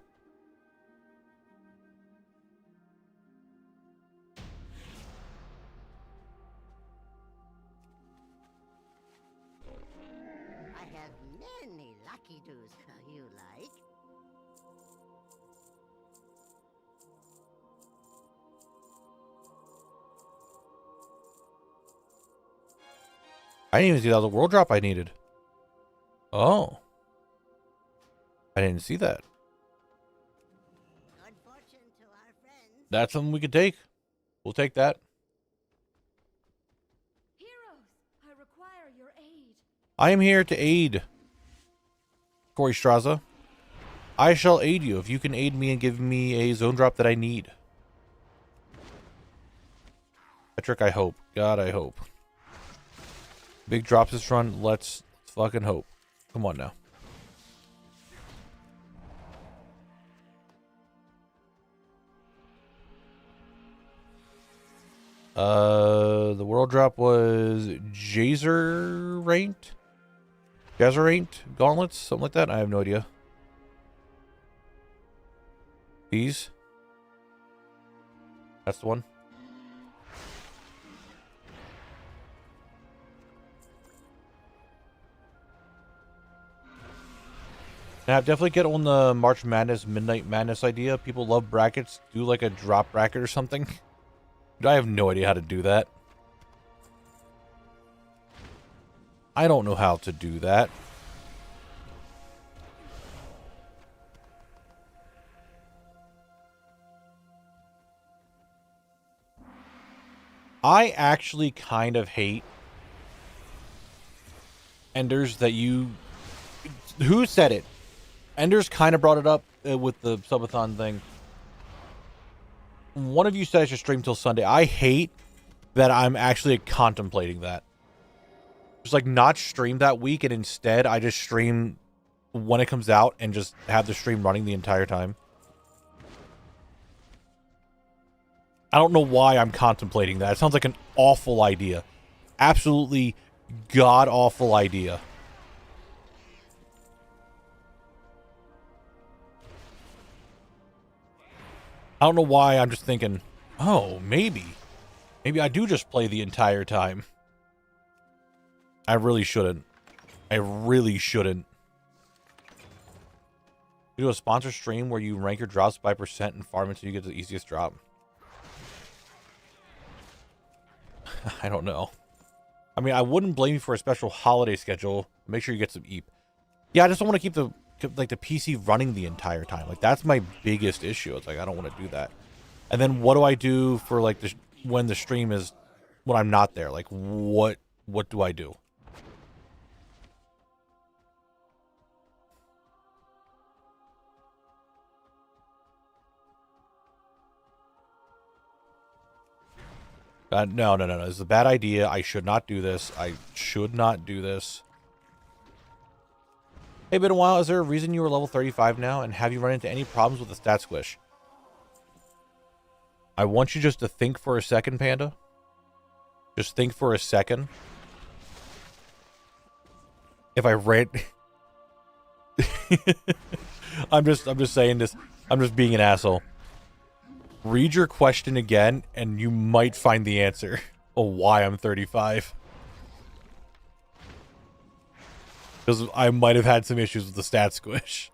I have many lucky doos you like. I didn't even see that was a world drop I needed. Oh. I didn't see that. Good fortune to our friends. That's something we could take. We'll take that. Heroes, I require your aid. I am here to aid. Corey Straza. I shall aid you if you can aid me and give me a zone drop that I need. Patrick, I hope. God, I hope. Big drops this run. Let's fucking hope. Come on now. The world drop was Jazeraint gauntlets, something like that. I have no idea. These. That's the one. Now, definitely get on the March Madness, Midnight Madness idea. People love brackets. Do like a drop bracket or something. Dude, I have no idea how to do that. I don't know how to do that. I actually kind of hate Enders that you... Who said it? Enders kind of brought it up with the subathon thing. One of you said I should stream till Sunday. I hate that I'm actually contemplating that. Just like not stream that week and instead I just stream when it comes out and just have the stream running the entire time. I don't know why I'm contemplating that. It sounds like an awful idea. Absolutely god-awful idea. I don't know why I'm just thinking, oh, maybe. Maybe I do just play the entire time. I really shouldn't. I really shouldn't. You do a sponsor stream where you rank your drops by percent and farm until you get the easiest drop. I don't know. I mean, I wouldn't blame you for a special holiday schedule. Make sure you get some EAP. Yeah, I just don't want to keep the PC running the entire time. Like, that's my biggest issue. It's like, I don't want to do that. And then what do I do for, like, when the stream is, when I'm not there? Like, what do I do? No. This is a bad idea. I should not do this. I should not do this. Hey, been a while. Is there a reason you were level 35 now? And have you run into any problems with the stat squish? I want you just to think for a second, Panda. Just think for a second. If I ran... I'm just saying this. I'm just being an asshole. Read your question again, and you might find the answer of why I'm 35. Because I might have had some issues with the stat squish.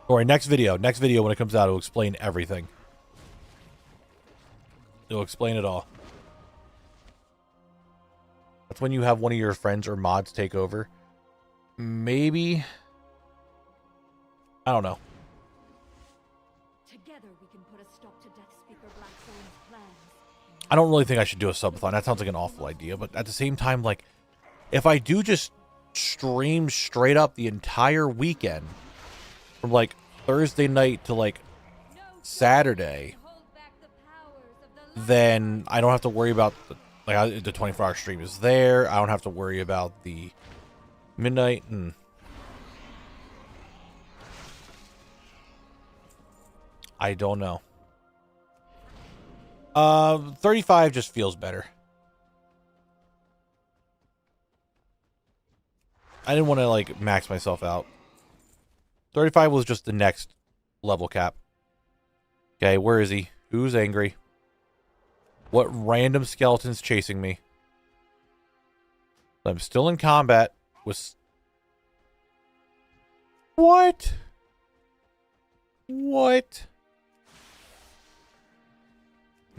Alright, next video when it comes out, it'll explain everything. It'll explain it all. That's when you have one of your friends or mods take over. Maybe. I don't know. Together we can put a stop to Death Speaker Blackthorn's plans. I don't really think I should do a subathon. That sounds like an awful idea. But at the same time, like, if I do just stream straight up the entire weekend, from, like, Thursday night to, like, Saturday, then I don't have to worry about Like, the 24-hour stream is there. I don't have to worry about the midnight. I don't know. 35 just feels better. I didn't want to, like, max myself out. 35 was just the next level cap. Okay, where is he? Who's angry? What random skeleton's chasing me? I'm still in combat with... What? What?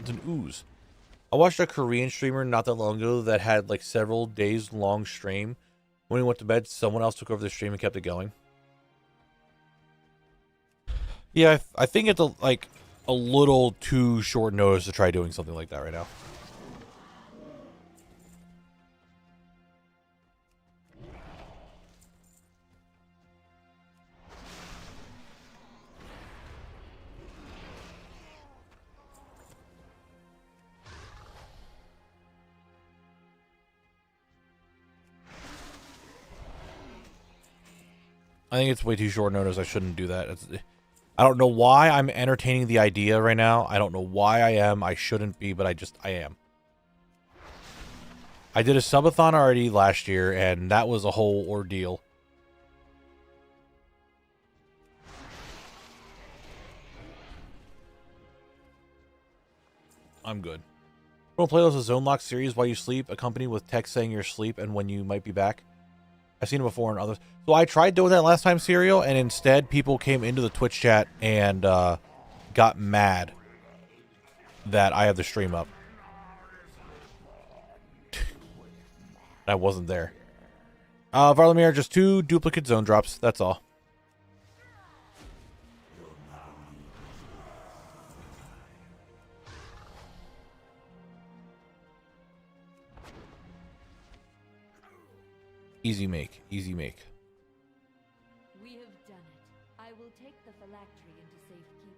It's an ooze. I watched a Korean streamer not that long ago that had like several days long stream. When he went to bed, someone else took over the stream and kept it going. Yeah, I think it's a little too short notice to try doing something like that right now. I think it's way too short notice. I shouldn't do that. I don't know why I'm entertaining the idea right now. I don't know why I am. I shouldn't be, but I am. I did a subathon already last year, and that was a whole ordeal. I'm good. Don't play those Zone Lock series while you sleep, accompanied with text saying you're asleep and when you might be back. I've seen it before in others. So I tried doing that last time, Serial, and instead people came into the Twitch chat and got mad that I have the stream up. I wasn't there. Varlamir, just 2 duplicate zone drops. That's all. Easy make. Easy make. We have done it. I will take the phylactery into safekeeping.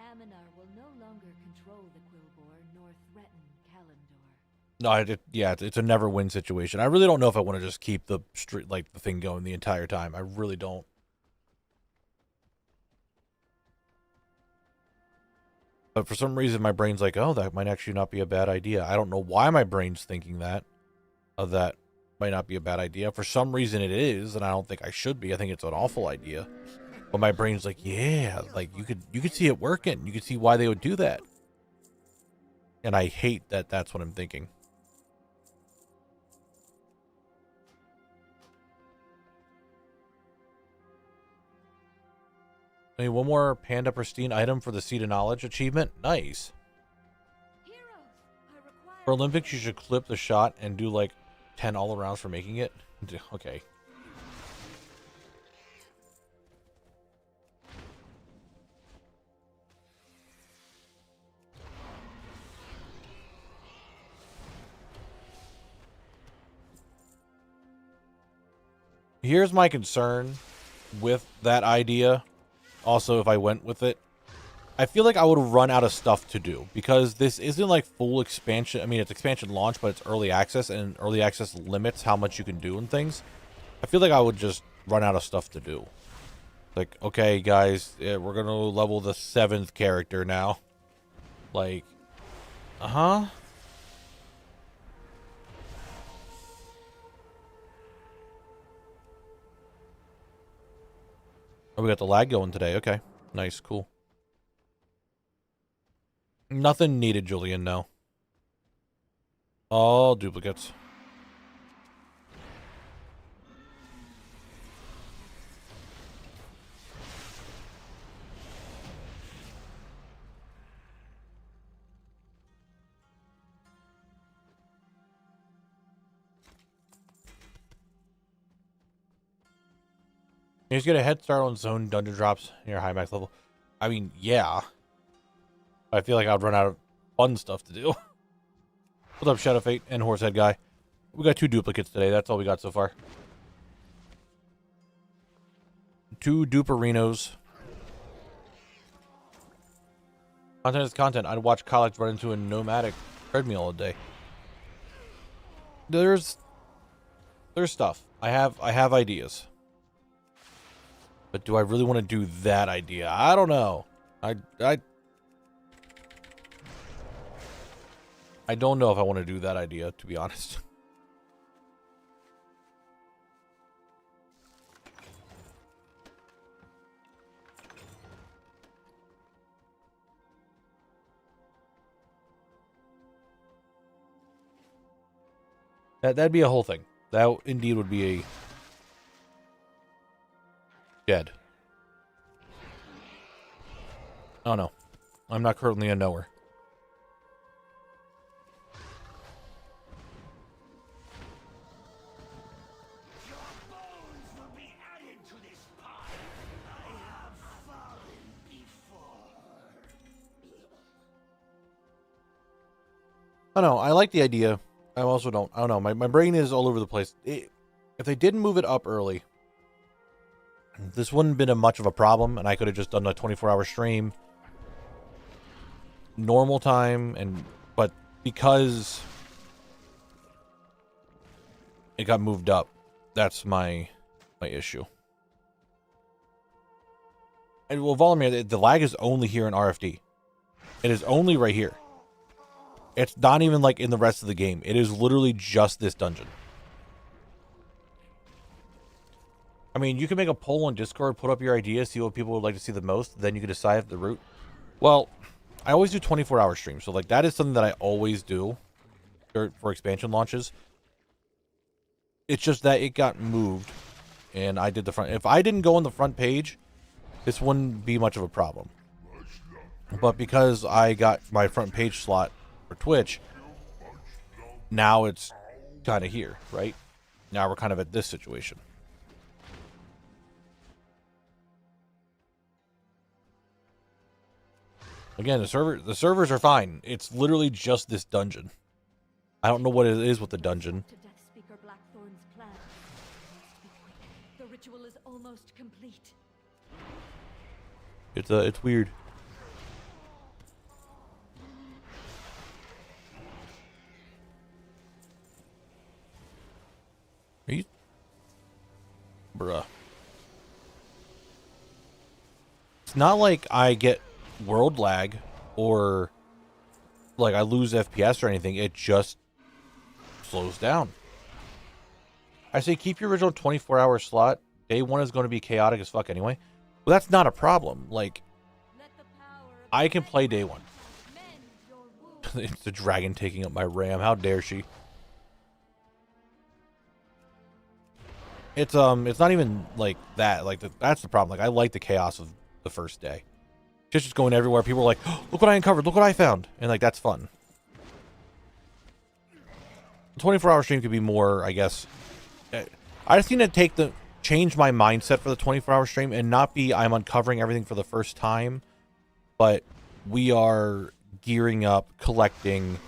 Aminar will no longer control the Quillbore nor threaten Kalimdor. No, yeah, it's a never win situation. I really don't know if I want to just keep the the thing going the entire time. I really don't. But for some reason, my brain's like, oh, that might actually not be a bad idea. I don't know why my brain's thinking that. That might not be a bad idea. For some reason, it is, and I don't think I should be. I think it's an awful idea. But my brain's like, yeah, like you could see it working. You could see why they would do that. And I hate that that's what I'm thinking. I mean, one more Panda Pristine item for the Seed of Knowledge achievement. Nice. For Olympics, you should clip the shot and do like 10 all arounds for making it. Okay. Here's my concern with that idea. Also, if I went with it, I feel like I would run out of stuff to do because this isn't like full expansion. I mean, it's expansion launch, but it's early access, and early access limits how much you can do and things. I feel like I would just run out of stuff to do. Like, okay, guys, we're going to level the 7th character now. Like, uh-huh. Oh, we got the lag going today. Okay. Nice. Cool. Nothing needed, Julian, no. All duplicates. You just get a head start on zone dungeon drops near high max level. I mean, yeah. I feel like I'd run out of fun stuff to do. What's up, Shadow Fate and Horsehead Guy? We got 2 duplicates today. That's all we got so far. 2 duperinos. Content is content. I'd watch College run into a nomadic treadmill all day. there's stuff. I have ideas. But do I really want to do that idea? I don't know. I don't know if I want to do that idea, to be honest. That'd be a whole thing. That indeed would be a shed. Oh no. I'm not currently a knower. Your bones will be added to this pile. I have fallen before. I don't know. I like the idea. I also don't. I don't know. My brain is all over the place. If they didn't move it up early, this wouldn't have been much of a problem, and I could have just done a 24-hour stream, normal time, but because it got moved up, that's my issue. And well, Volamir, the lag is only here in RFD. It is only right here. It's not even like in the rest of the game. It is literally just this dungeon. I mean, you can make a poll on Discord, put up your ideas, see what people would like to see the most, then you can decide the route. Well, I always do 24-hour streams, so like that is something that I always do for expansion launches. It's just that it got moved, and I did the front. If I didn't go on the front page, this wouldn't be much of a problem. But because I got my front page slot for Twitch, now it's kind of here, right? Now we're kind of at this situation. Again, the servers are fine. It's literally just this dungeon. I don't know what it is with the dungeon. To Death Speaker Blackthorn's plan. Must be quick. The ritual is almost complete. It's weird. Are you... Bruh. It's not like I get world lag or like I lose FPS or anything. It just slows down. I say keep your original 24-hour slot. Day one is going to be chaotic as fuck anyway. Well, that's not a problem. Like, I can play day one. It's the dragon taking up my RAM. How dare she? It's not even like that. Like that's the problem. Like I like the chaos of the first day. Just going everywhere. People are like, oh, look what I uncovered. Look what I found. And like that's fun. 24-hour stream could be more, I guess. I just need to change my mindset for the 24-hour stream and not be I'm uncovering everything for the first time, but we are gearing up, collecting,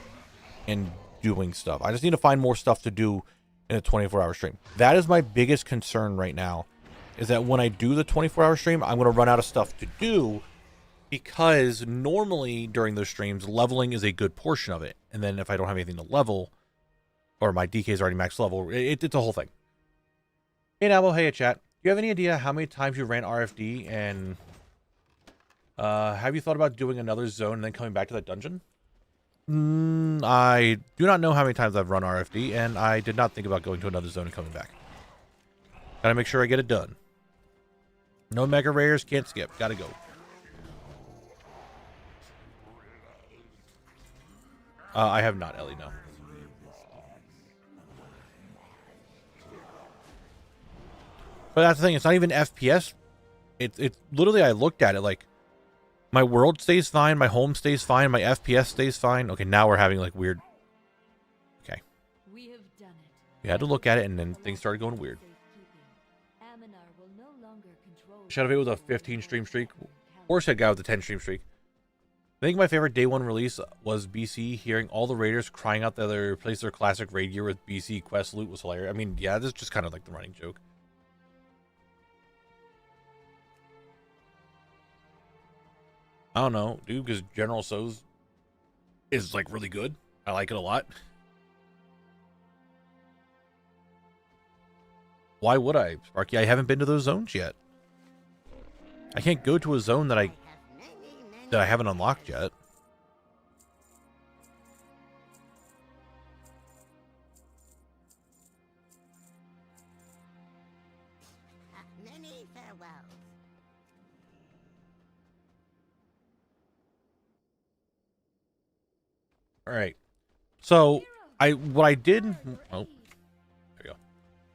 and doing stuff. I just need to find more stuff to do in a 24-hour stream. That is my biggest concern right now, is that when I do the 24-hour stream, I'm going to run out of stuff to do, because normally during those streams, leveling is a good portion of it. And then if I don't have anything to level, or my DK is already max level, it's a whole thing. Hey Knabble, hey chat. Do you have any idea how many times you ran RFD, and have you thought about doing another zone and then coming back to that dungeon? I do not know how many times I've run RFD, and I did not think about going to another zone and coming back. Gotta make sure I get it done. No mega rares, can't skip. Gotta go. I have not, Ellie, no. But that's the thing, it's not even FPS. It's literally, I looked at it like, my world stays fine, my home stays fine, my FPS stays fine. Okay, now we're having like weird... Okay. We have done it. We had to look at it, and then things started going weird. Shadowfade with a 15 stream streak. Warcraft guy with a 10 stream streak. I think my favorite day one release was BC. Hearing all the raiders crying out that they replaced their classic raid gear with BC quest loot was hilarious. I mean, yeah, this is just kind of like the running joke. I don't know, dude, because General So's is like really good. I like it a lot. Why would I, Sparky? I haven't been to those zones yet. I can't go to a zone that I haven't unlocked yet. Many farewells. All right. So what I did. Oh, there we go.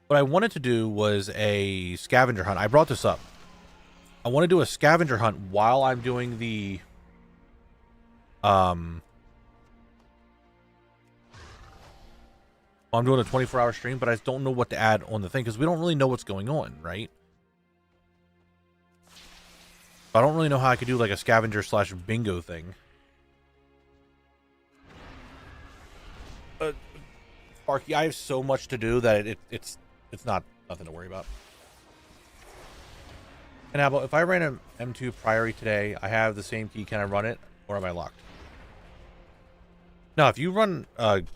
What I wanted to do was a scavenger hunt. I brought this up. I want to do a scavenger hunt while I'm doing the I'm doing a 24-hour stream, but I just don't know what to add on the thing because we don't really know what's going on, right? I don't really know how I could do like a scavenger / bingo thing. Sparky, I have so much to do that it's nothing to worry about. Knabble, if I ran an M2 Priory today, I have the same key. Can I run it, or am I locked? No, if you run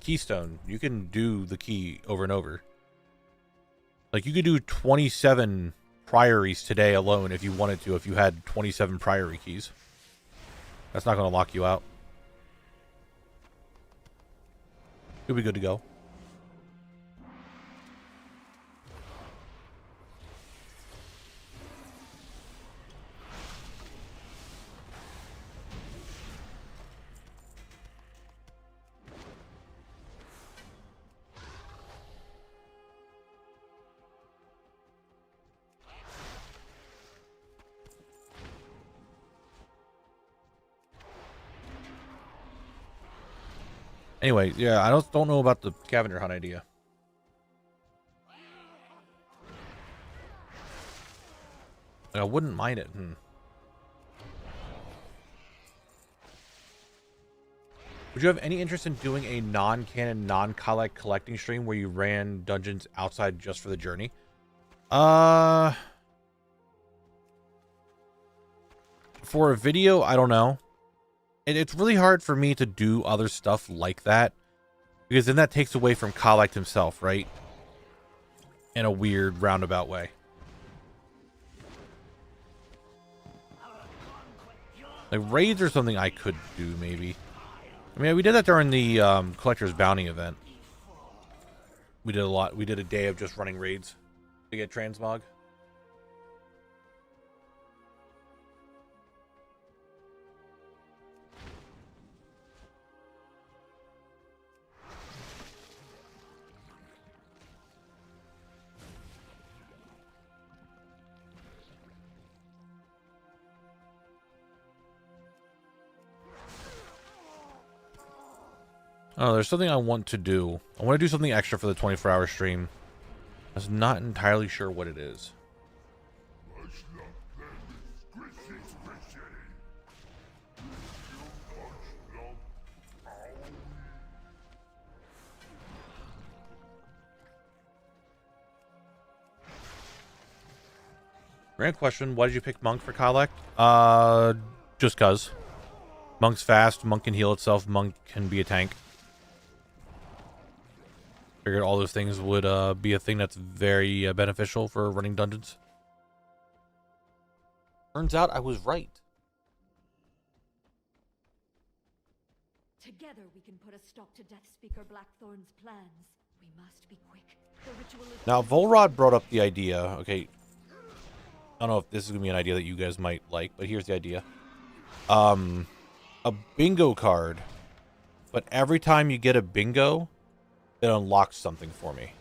Keystone, you can do the key over and over. Like, you could do 27 Priories today alone if you wanted to, if you had 27 Priory keys. That's not going to lock you out. You'll be good to go. Anyway, yeah, I don't know about the scavenger hunt idea. I wouldn't mind it. Would you have any interest in doing a non-canon, non-collect collecting stream where you ran dungeons outside just for the journey? For a video, I don't know. It's really hard for me to do other stuff like that, because then that takes away from Collect himself, right? In a weird roundabout way. Like raids or something I could do, maybe. I mean, we did that during the Collector's Bounty event. We did a lot. We did a day of just running raids to get transmog. Oh, there's something I want to do. I want to do something extra for the 24-hour stream. I was not entirely sure what it is. Grand question, why did you pick Monk for Collect? Just cuz. Monk's fast, Monk can heal itself, Monk can be a tank. Figured all those things would be a thing that's very beneficial for running dungeons. Turns out I was right. Together we can put a stop to Death Speaker Blackthorn's plans. We must be quick. The ritual is Now, Volrod brought up the idea. Okay, I don't know if this is gonna be an idea that you guys might like, but here's the idea. A bingo card, but every time you get a bingo, it unlocks something for me.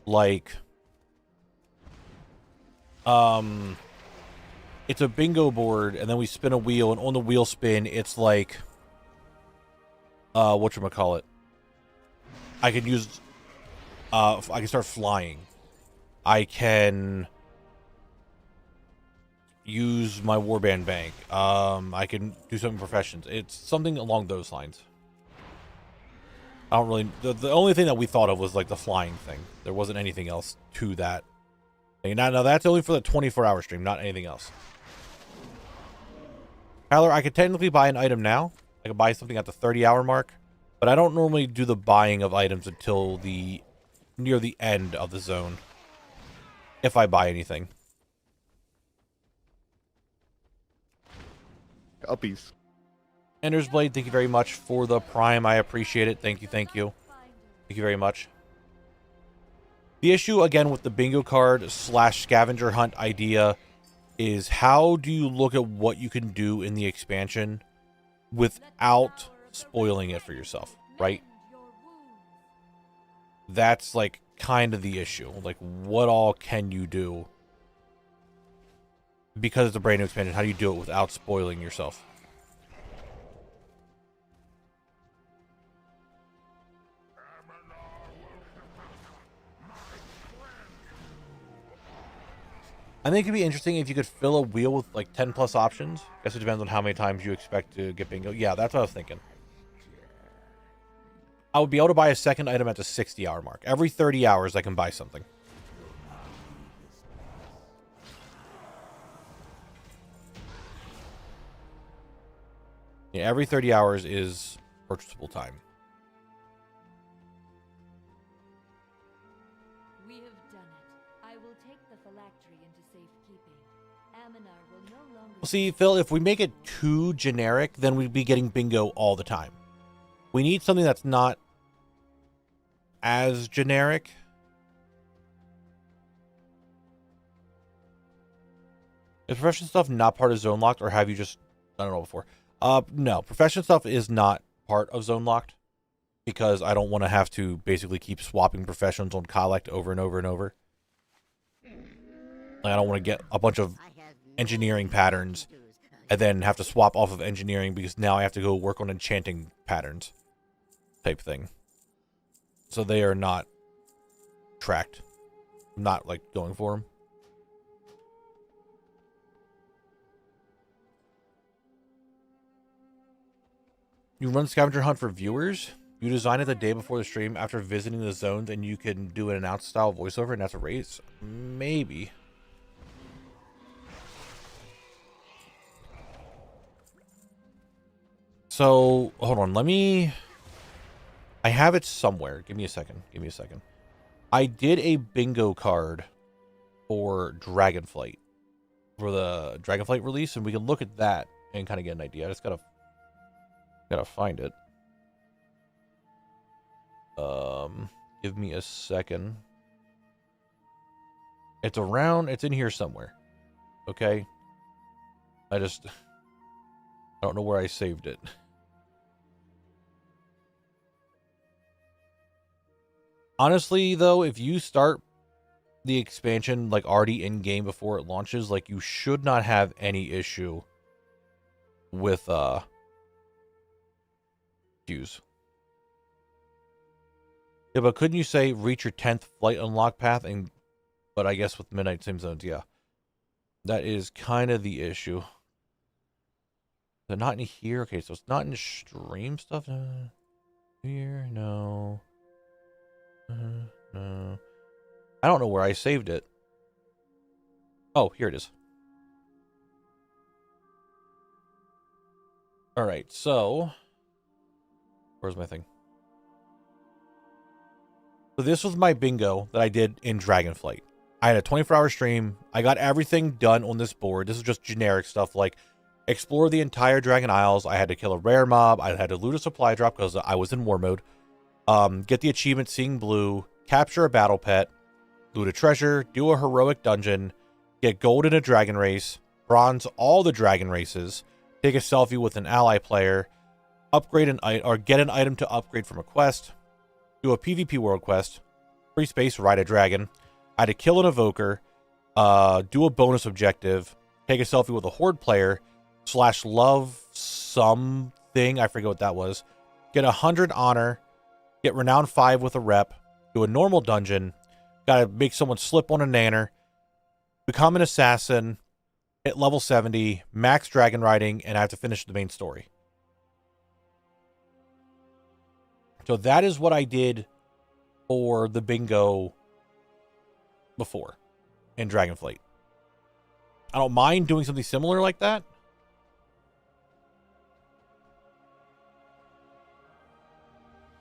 Like, it's a bingo board, and then we spin a wheel, and on the wheel spin, it's like, whatchamacallit? I can use, I can start flying. I can use my warband bank. I can do something professions. It's something along those lines. I don't really... The only thing that we thought of was, like, the flying thing. There wasn't anything else to that. Now, that's only for the 24-hour stream, not anything else. Tyler, I could technically buy an item now. I could buy something at the 30-hour mark. But I don't normally do the buying of items until the near the end of the zone if I buy anything. Uppies. Ender's Blade, thank you very much for the Prime. I appreciate it. Thank you, thank you. Thank you very much. The issue, again, with the bingo card / scavenger hunt idea is how do you look at what you can do in the expansion without spoiling it for yourself, right? That's, like, kind of the issue. Like, what all can you do? Because it's a brand new expansion, how do you do it without spoiling yourself? I think it'd be interesting if you could fill a wheel with like 10 plus options. I guess it depends on how many times you expect to get bingo. Yeah, that's what I was thinking. I would be able to buy a second item at the 60-hour mark. Every 30 hours, I can buy something. Yeah, every 30 hours is purchasable time. We have done it. I will take the phylactery into safekeeping. Aminar will no longer... Well, see, Phil, if we make it too generic, then we'd be getting bingo all the time. We need something that's not as generic. Is profession stuff not part of Zone Locked, or have you just done it all before? No, profession stuff is not part of Zone Locked because I don't want to have to basically keep swapping professions on collect over and over and over. Like, I don't want to get a bunch of engineering patterns and then have to swap off of engineering because now I have to go work on enchanting patterns type thing. So they are not tracked. I'm not like going for them. You run scavenger hunt for viewers. You design it the day before the stream after visiting the zones, and you can do an announce style voiceover, and that's a race. Maybe. So hold on, let me. I have it somewhere. Give me a second. Give me a second. I did a bingo card for Dragonflight for the Dragonflight release, and we can look at that and kind of get an idea. I just gotta find it. Give me a second. It's around, it's in here somewhere. Okay. I don't know where I saved it. Honestly, though, if you start the expansion like already in game before it launches, like you should not have any issue with queues. Yeah, but couldn't you say reach your 10th flight unlock path? But I guess with midnight sim zones, yeah. That is kind of the issue. They're not in here. Okay, so it's not in stream stuff. Here, no. No. I don't know where I saved it. Oh, here it is. All right, so where's my thing? So this was my bingo that I did in Dragonflight. I had a 24-hour stream. I got everything done on this board. This is just generic stuff like explore the entire Dragon Isles. I had to kill a rare mob. I had to loot a supply drop because I was in war mode. Get the achievement Seeing Blue. Capture a battle pet. Loot a treasure. Do a heroic dungeon. Get gold in a dragon race. Bronze all the dragon races. Take a selfie with an ally player. Upgrade an item or get an item to upgrade from a quest. Do a PvP world quest. Free space, ride a dragon. I had to kill an evoker. Do a bonus objective. Take a selfie with a horde player. / love something. I forget what that was. Get 100 honor. Get renown 5 with a rep. Do a normal dungeon. Gotta make someone slip on a nanner. Become an assassin. Hit level 70. Max dragon riding. And I have to finish the main story. So that is what I did for the bingo before in Dragonflight. I don't mind doing something similar like that.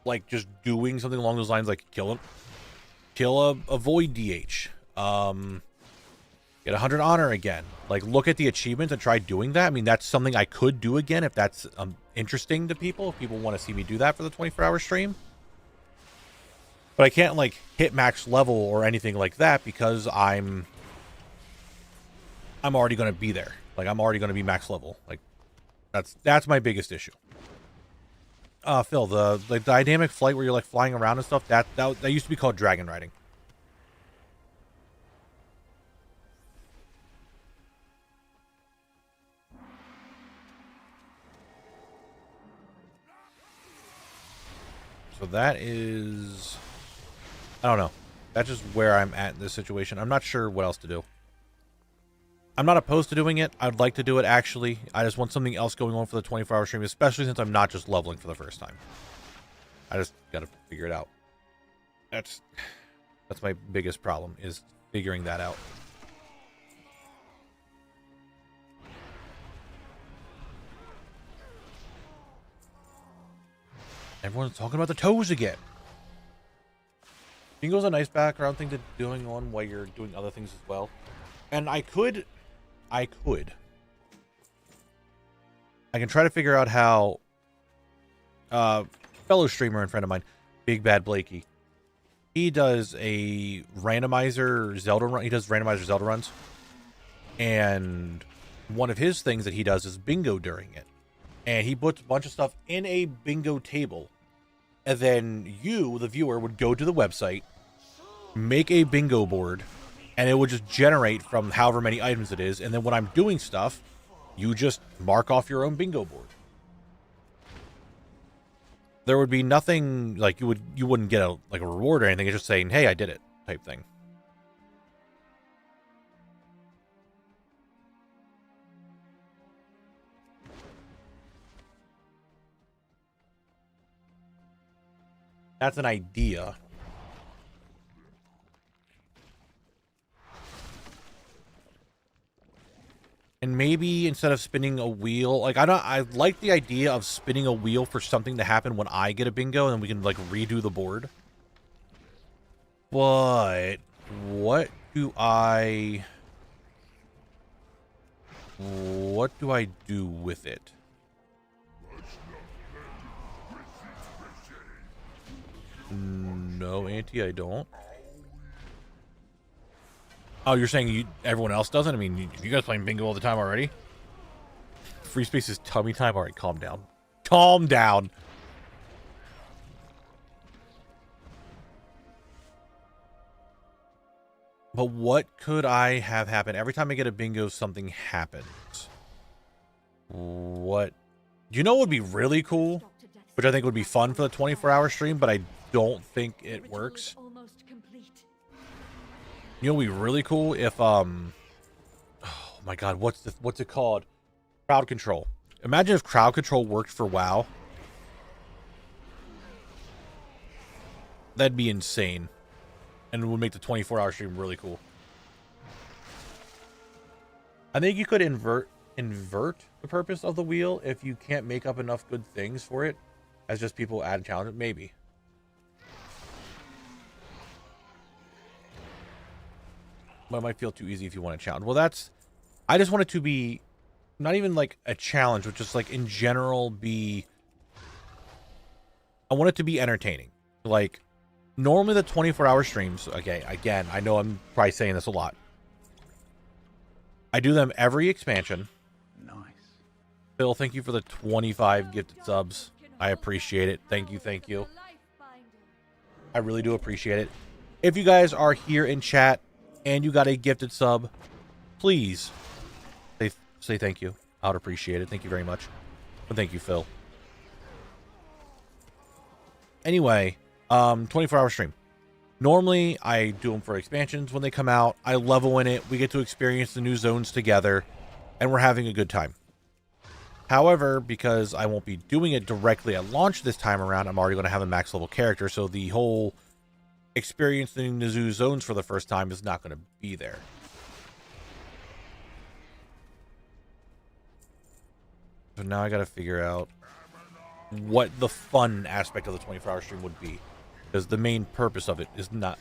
Like just doing something along those lines, like kill him. kill a void DH. Get 100 honor again. Like, look at the achievements and try doing that. I mean, that's something I could do again if that's interesting to people. If people want to see me do that for the 24-hour stream. But I can't, like, hit max level or anything like that because I'm already going to be there. Like, I'm already going to be max level. Like, that's my biggest issue. Phil, the dynamic flight where you're, like, flying around and stuff, that used to be called dragon riding. So that is... I don't know. That's just where I'm at in this situation. I'm not sure what else to do. I'm not opposed to doing it. I'd like to do it, actually. I just want something else going on for the 24-hour stream, especially since I'm not just leveling for the first time. I just got to figure it out. That's my biggest problem, is figuring that out. Everyone's talking about the toes again. Bingo's a nice background thing to doing on while you're doing other things as well. And I can try to figure out how fellow streamer and friend of mine, Big Bad Blakey, he does a randomizer Zelda run. He does randomizer Zelda runs. And one of his things that he does is bingo during it. And he puts a bunch of stuff in a bingo table. And then you, the viewer, would go to the website, make a bingo board, and it would just generate from however many items it is. And then when I'm doing stuff, you just mark off your own bingo board. There would be nothing, like, you wouldn't get a reward or anything. It's just saying, hey, I did it, type thing. That's an idea. And maybe instead of spinning a wheel, like, I like the idea of spinning a wheel for something to happen when I get a bingo, and then we can, like, redo the board. But what do I do with it? No, Auntie, I don't. Oh, you're saying everyone else doesn't? I mean, you guys playing bingo all the time already? Free space is tummy time? Alright, calm down. Calm down! But what could I have happen? Every time I get a bingo, something happens. What? You know what would be really cool? Which I think would be fun for the 24-hour stream, but I don't think it works. You know what would be really cool if oh my god, what's it called? Crowd control. Imagine if crowd control worked for WoW. That'd be insane. And it would make the 24-hour stream really cool. I think you could invert the purpose of the wheel if you can't make up enough good things for it. As just people add challenges, maybe. But it might feel too easy if you want a challenge. Well, I just want it to be not even like a challenge, but just like in general I want it to be entertaining. Like, normally the 24-hour streams, okay, again, I know I'm probably saying this a lot. I do them every expansion. Nice. Phil, thank you for the 25 gifted subs. I appreciate it. Thank you, thank you. I really do appreciate it. If you guys are here in chat and you got a gifted sub, please say thank you. I would appreciate it. Thank you very much. And thank you, Phil. Anyway, 24-hour stream. Normally, I do them for expansions when they come out. I level in it. We get to experience the new zones together, and we're having a good time. However, because I won't be doing it directly at launch this time around, I'm already going to have a max level character, so the whole experiencing the new zones for the first time is not going to be there. So now I got to figure out what the fun aspect of the 24-hour stream would be. Because the main purpose of it is not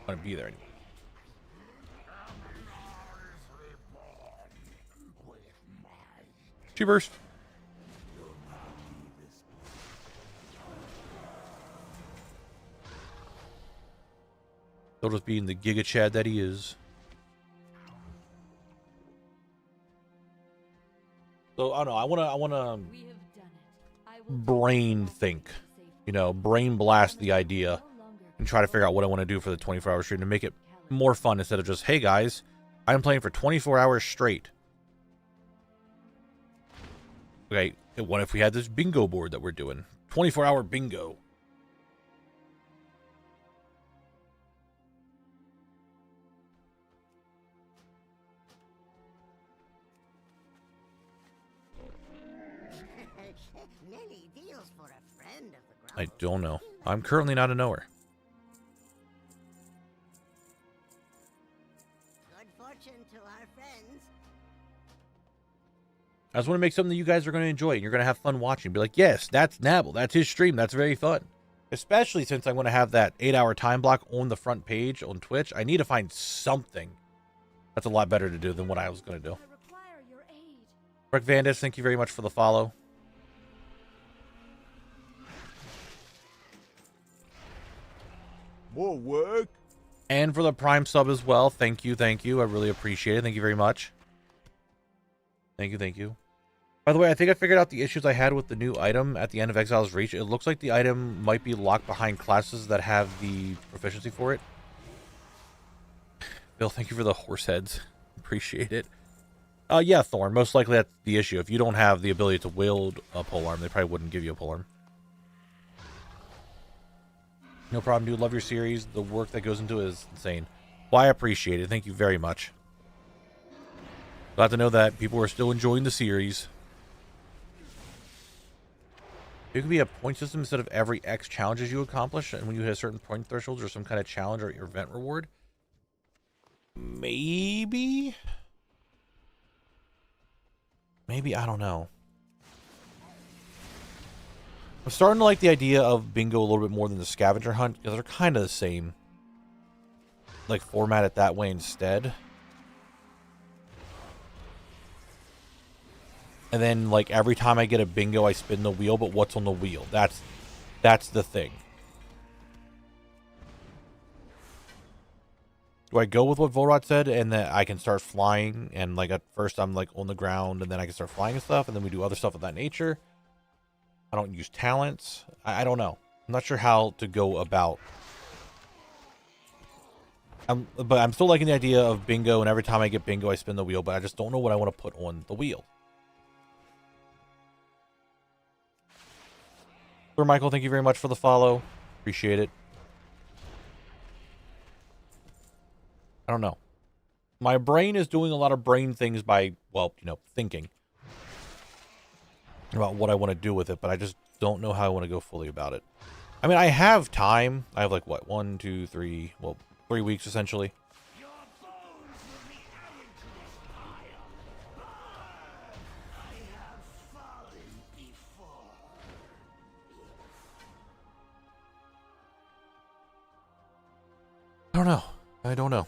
want to be there anymore. She burst. Still just being the Giga Chad that he is. So I don't know. I wanna We have done it. I will brain think, you know, brain blast the idea and try to figure out what I want to do for the 24-hour stream to make it more fun instead of just, hey guys, I'm playing for 24 hours straight. Okay, what if we had this bingo board that we're doing? 24-hour bingo. Many deals for a friend of the I ground. don't know. I'm currently not a knower. Good fortune to our friends. I just want to make something that you guys are going to enjoy and you're going to have fun watching. Be like, yes, that's Knabble. That's his stream. That's very fun. Especially since I'm going to have that 8-hour time block on the front page on Twitch. I need to find something that's a lot better to do than what I was going to do. I require your aid. Rick Vandis, thank you very much for the follow. More work? And for the Prime sub as well. Thank you, thank you. I really appreciate it. Thank you very much. Thank you, thank you. By the way, I think I figured out the issues I had with the new item at the end of Exile's Reach. It looks like the item might be locked behind classes that have the proficiency for it. Bill, thank you for the horse heads. Appreciate it. Yeah, Thorn. Most likely that's the issue. If you don't have the ability to wield a polearm, they probably wouldn't give you a polearm. No problem, dude. Love your series. The work that goes into it is insane. Well, I appreciate it. Thank you very much. Glad to know that people are still enjoying the series. It could be a point system instead of every X challenges you accomplish, and when you hit a certain point thresholds or some kind of challenge or your event reward. Maybe? Maybe, I don't know. I'm starting to like the idea of bingo a little bit more than the scavenger hunt, because they're kind of the same. Like, format it that way instead. And then, like, every time I get a bingo, I spin the wheel, but what's on the wheel? That's the thing. Do I go with what Volrod said, and that I can start flying, and, like, at first I'm, like, on the ground, and then I can start flying and stuff, and then we do other stuff of that nature? I don't use talents. I don't know. I'm not sure how to go about. But I'm still liking the idea of bingo, and every time I get bingo, I spin the wheel, but I just don't know what I want to put on the wheel. Sir Michael, thank you very much for the follow. Appreciate it. I don't know. My brain is doing a lot of brain things by, well, you know, thinking about what I want to do with it, but I just don't know how I want to go fully about it. I mean, I have time. I have like, what, 1, 2, 3, well, 3 weeks essentially. Your bones will be added to this pile. I have fallen before. I don't know. I don't know.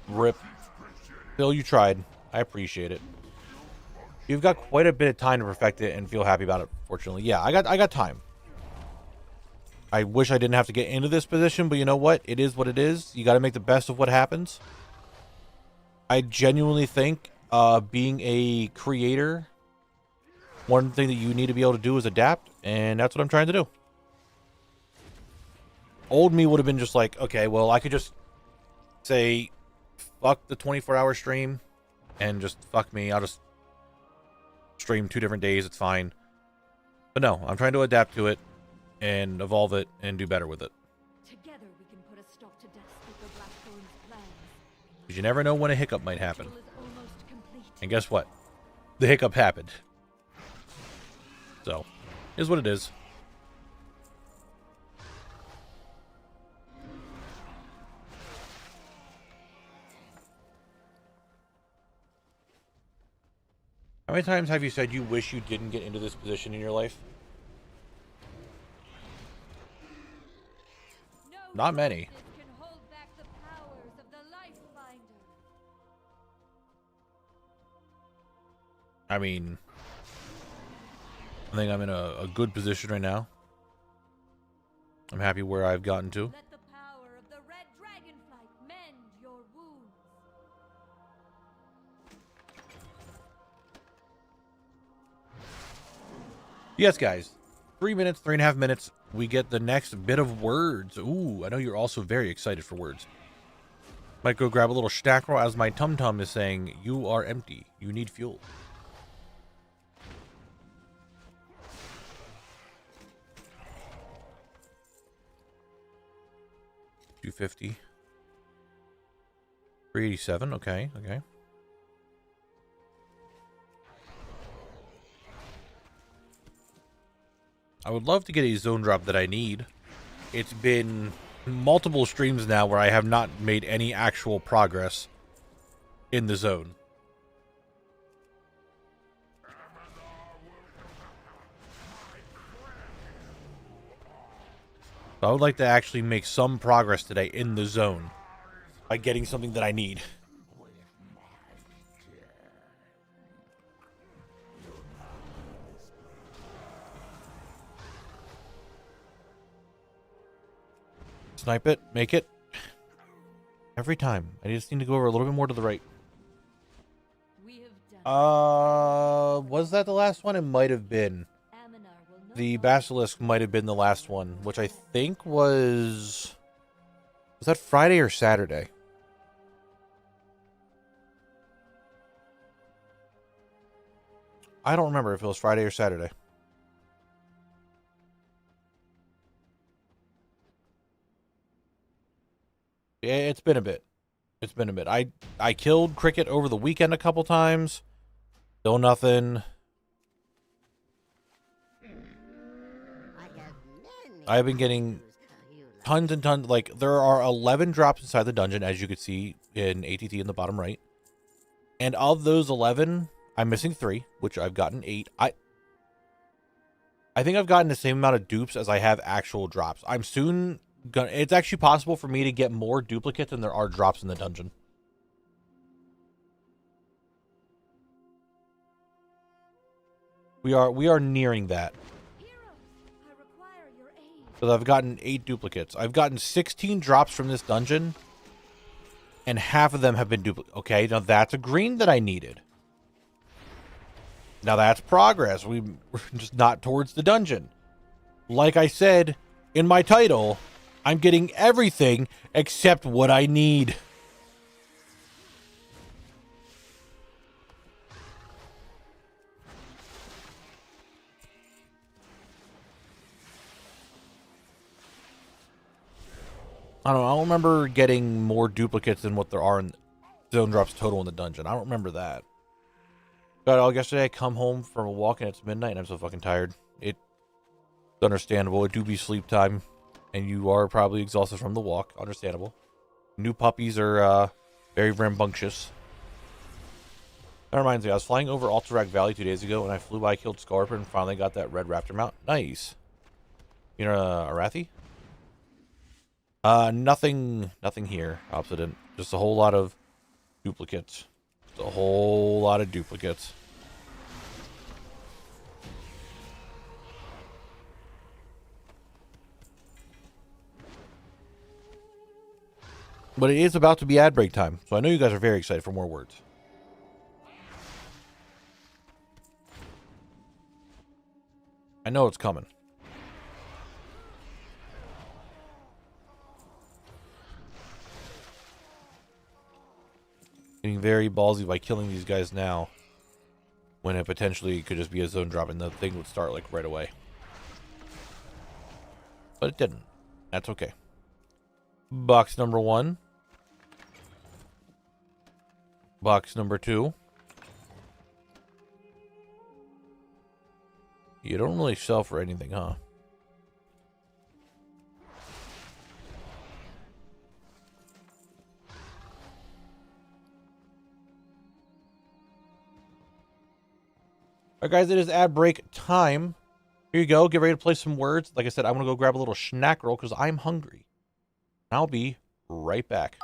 Rip. Phil, you tried. I appreciate it. You've got quite a bit of time to perfect it and feel happy about it, fortunately. Yeah, I got time. I wish I didn't have to get into this position, but you know what? It is what it is. You got to make the best of what happens. I genuinely think being a creator, one thing that you need to be able to do is adapt, and that's what I'm trying to do. Old me would have been just like, okay, well, I could just say, fuck the 24-hour stream, and just fuck me. I'll just stream 2 different days. It's fine. But no, I'm trying to adapt to it and evolve it and do better with it. Together we can put a stop to Death Speaker Blackthorn's plans. Because you never know when a hiccup might happen. Ritual is almost complete. And guess what? The hiccup happened. So, is what it is. How many times have you said you wish you didn't get into this position in your life? Not many. Can hold back the powers of the Lifebinder. I mean, I think I'm in a good position right now. I'm happy where I've gotten to. Let the power of the red dragonflight mend your wounds. Yes, guys. 3 minutes, 3.5 minutes. We get the next bit of words. Ooh, I know you're also very excited for words. Might go grab a little snack roll as my tum-tum is saying, you are empty. You need fuel. $250. 387. Okay, okay. I would love to get a zone drop that I need. It's been multiple streams now where I have not made any actual progress in the zone. So I would like to actually make some progress today in the zone by getting something that I need. Snipe it, make it. Every time. I just need to go over a little bit more to the right. We have done Was that the last one? It might have been. The Basilisk might have been the last one, which I think was that Friday or Saturday? I don't remember if it was Friday or Saturday. Yeah, it's been a bit. It's been a bit. I killed Cricket over the weekend a couple times. Still nothing. I've been getting tons and tons. Like, there are 11 drops inside the dungeon, as you could see in ATT in the bottom right. And of those 11, I'm missing 3, which I've gotten 8. I think I've gotten the same amount of dupes as I have actual drops. I'm soon gonna... It's actually possible for me to get more duplicates than there are drops in the dungeon. We are nearing that. So I've gotten 8 duplicates. I've gotten 16 drops from this dungeon, and half of them have been duplicates. Okay, now that's a green that I needed. Now that's progress. We're just not towards the dungeon. Like I said in my title, I'm getting everything except what I need. I don't remember getting more duplicates than what there are in zone drops total in the dungeon. I don't remember that. God, yesterday I come home from a walk and it's midnight and I'm so fucking tired. It's understandable. It do be sleep time and you are probably exhausted from the walk. Understandable. New puppies are very rambunctious. That reminds me, I was flying over Alterac Valley 2 days ago and I flew by, killed Scarper, and finally got that red raptor mount. Nice. You know, Arathi? Nothing here, Obsidian. Just a whole lot of duplicates. Just a whole lot of duplicates. But it is about to be ad break time, so I know you guys are very excited for more words. I know it's coming. Getting very ballsy by killing these guys now, when it potentially could just be a zone drop and the thing would start like right away. But it didn't. That's okay. Box number 1. Box number 2. You don't really sell for anything, huh? Alright, guys, it is ad break time. Here you go. Get ready to play some words. Like I said, I'm going to go grab a little snack roll because I'm hungry. I'll be right back.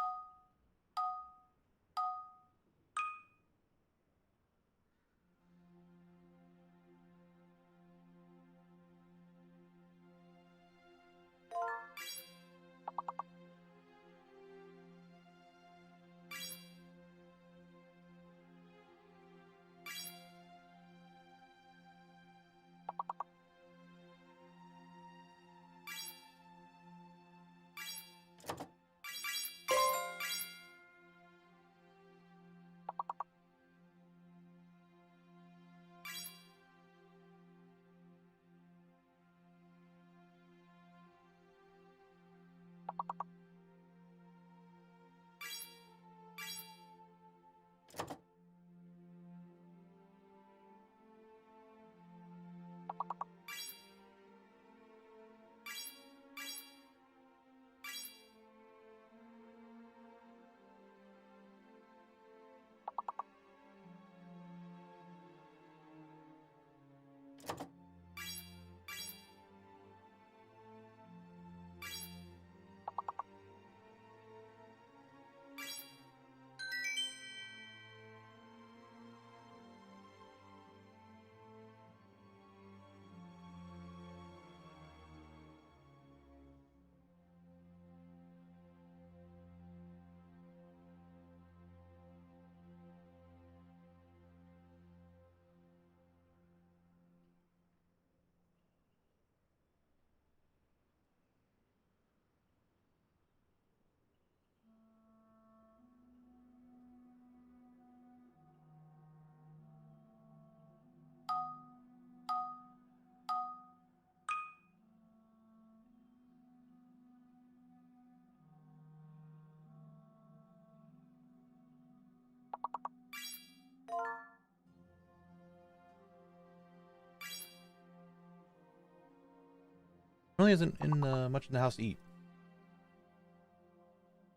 Really isn't in much in the house to eat.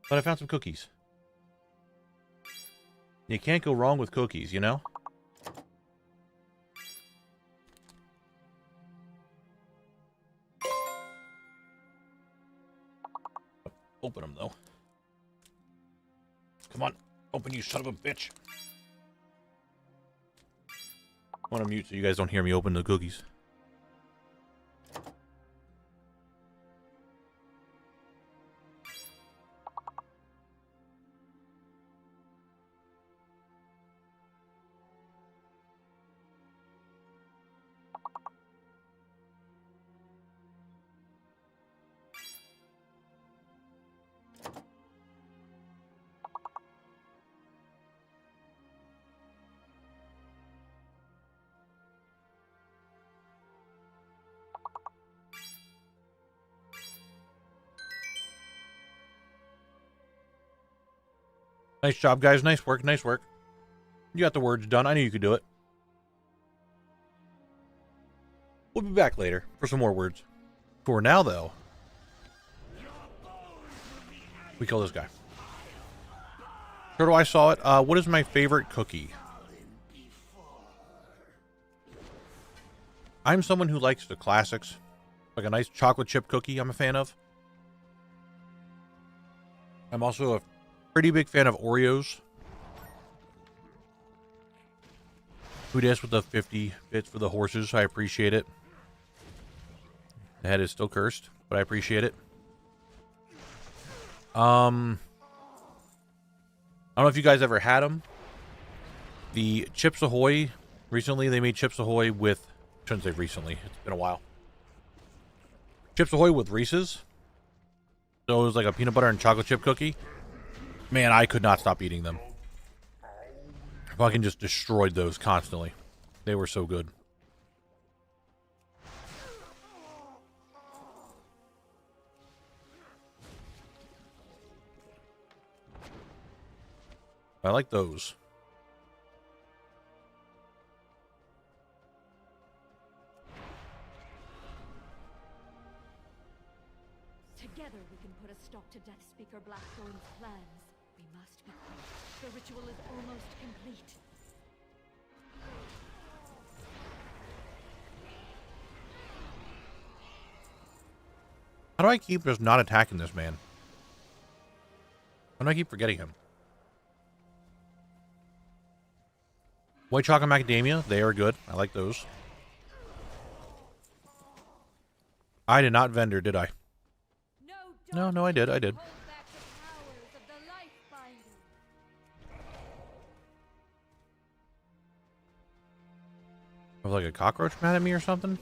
But I found some cookies. You can't go wrong with cookies, you know? Open them, though. Come on. Open, you son of a bitch. I want to mute so you guys don't hear me open the cookies. Nice job, guys. Nice work. Nice work. You got the words done. I knew you could do it. We'll be back later for some more words. For now, though, we kill this guy. Sure, do I saw it. What is my favorite cookie? I'm someone who likes the classics. Like a nice chocolate chip cookie I'm a fan of. I'm also a pretty big fan of Oreos. Who dis with the 50 bits for the horses? I appreciate it. The head is still cursed, but I appreciate it. I don't know if you guys ever had them. The Chips Ahoy. Recently, they made Chips Ahoy with... I shouldn't say recently. It's been a while. Chips Ahoy with Reese's. So it was like a peanut butter and chocolate chip cookie. Man, I could not stop eating them. I fucking just destroyed those constantly. They were so good. I like those. Together we can put a stop to Death Speaker Blackthorn's plans. We must be quick. The ritual is almost complete. How do I keep just not attacking this man? How do I keep forgetting him? White Chalk and Macadamia, they are good. I like those. I did not vendor, did I? No, I did. Hold back the powers of the Lifebinder. I have like a cockroach mad at me or something?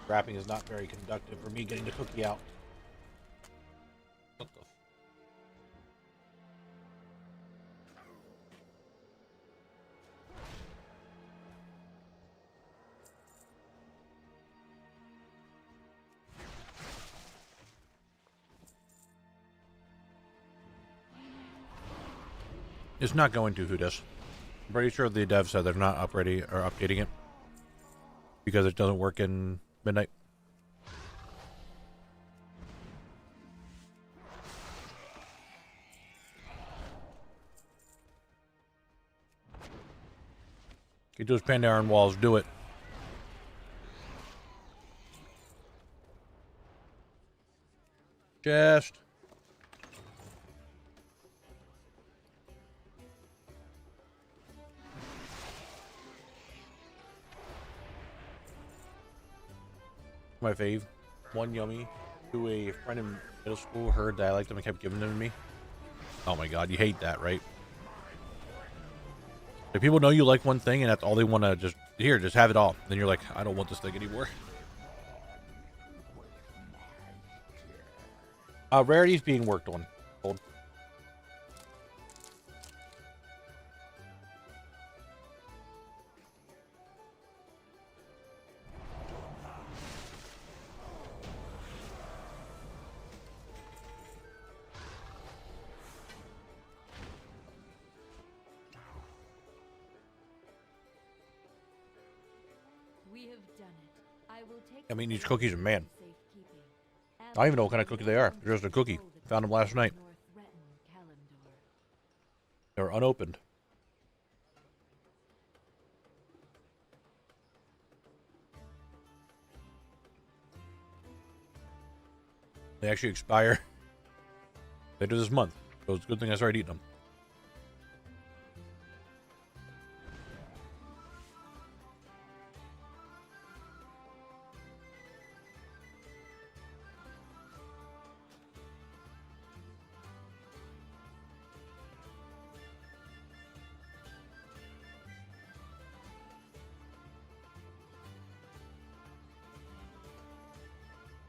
Wrapping is not very conductive for me getting the cookie out. What the It's not going to, who does? I'm pretty sure the dev said they're not updating it because it doesn't work in midnight. Get those Pandaren walls, do it. Chest. My fave. One yummy. To a friend in middle school heard that I liked them and kept giving them to me. Oh my god, you hate that, right? If people know you like one thing and that's all they want to just have it all, then you're like, I don't want this thing anymore. Rarity's being worked on. Hold. We have done it. I will take I mean, these cookies are man. safekeeping. I don't even know what kind of cookie they are. They're just a cookie. Found them last night. North Retton Calendar. They're unopened. They actually expire later this month. So it's a good thing I started eating them.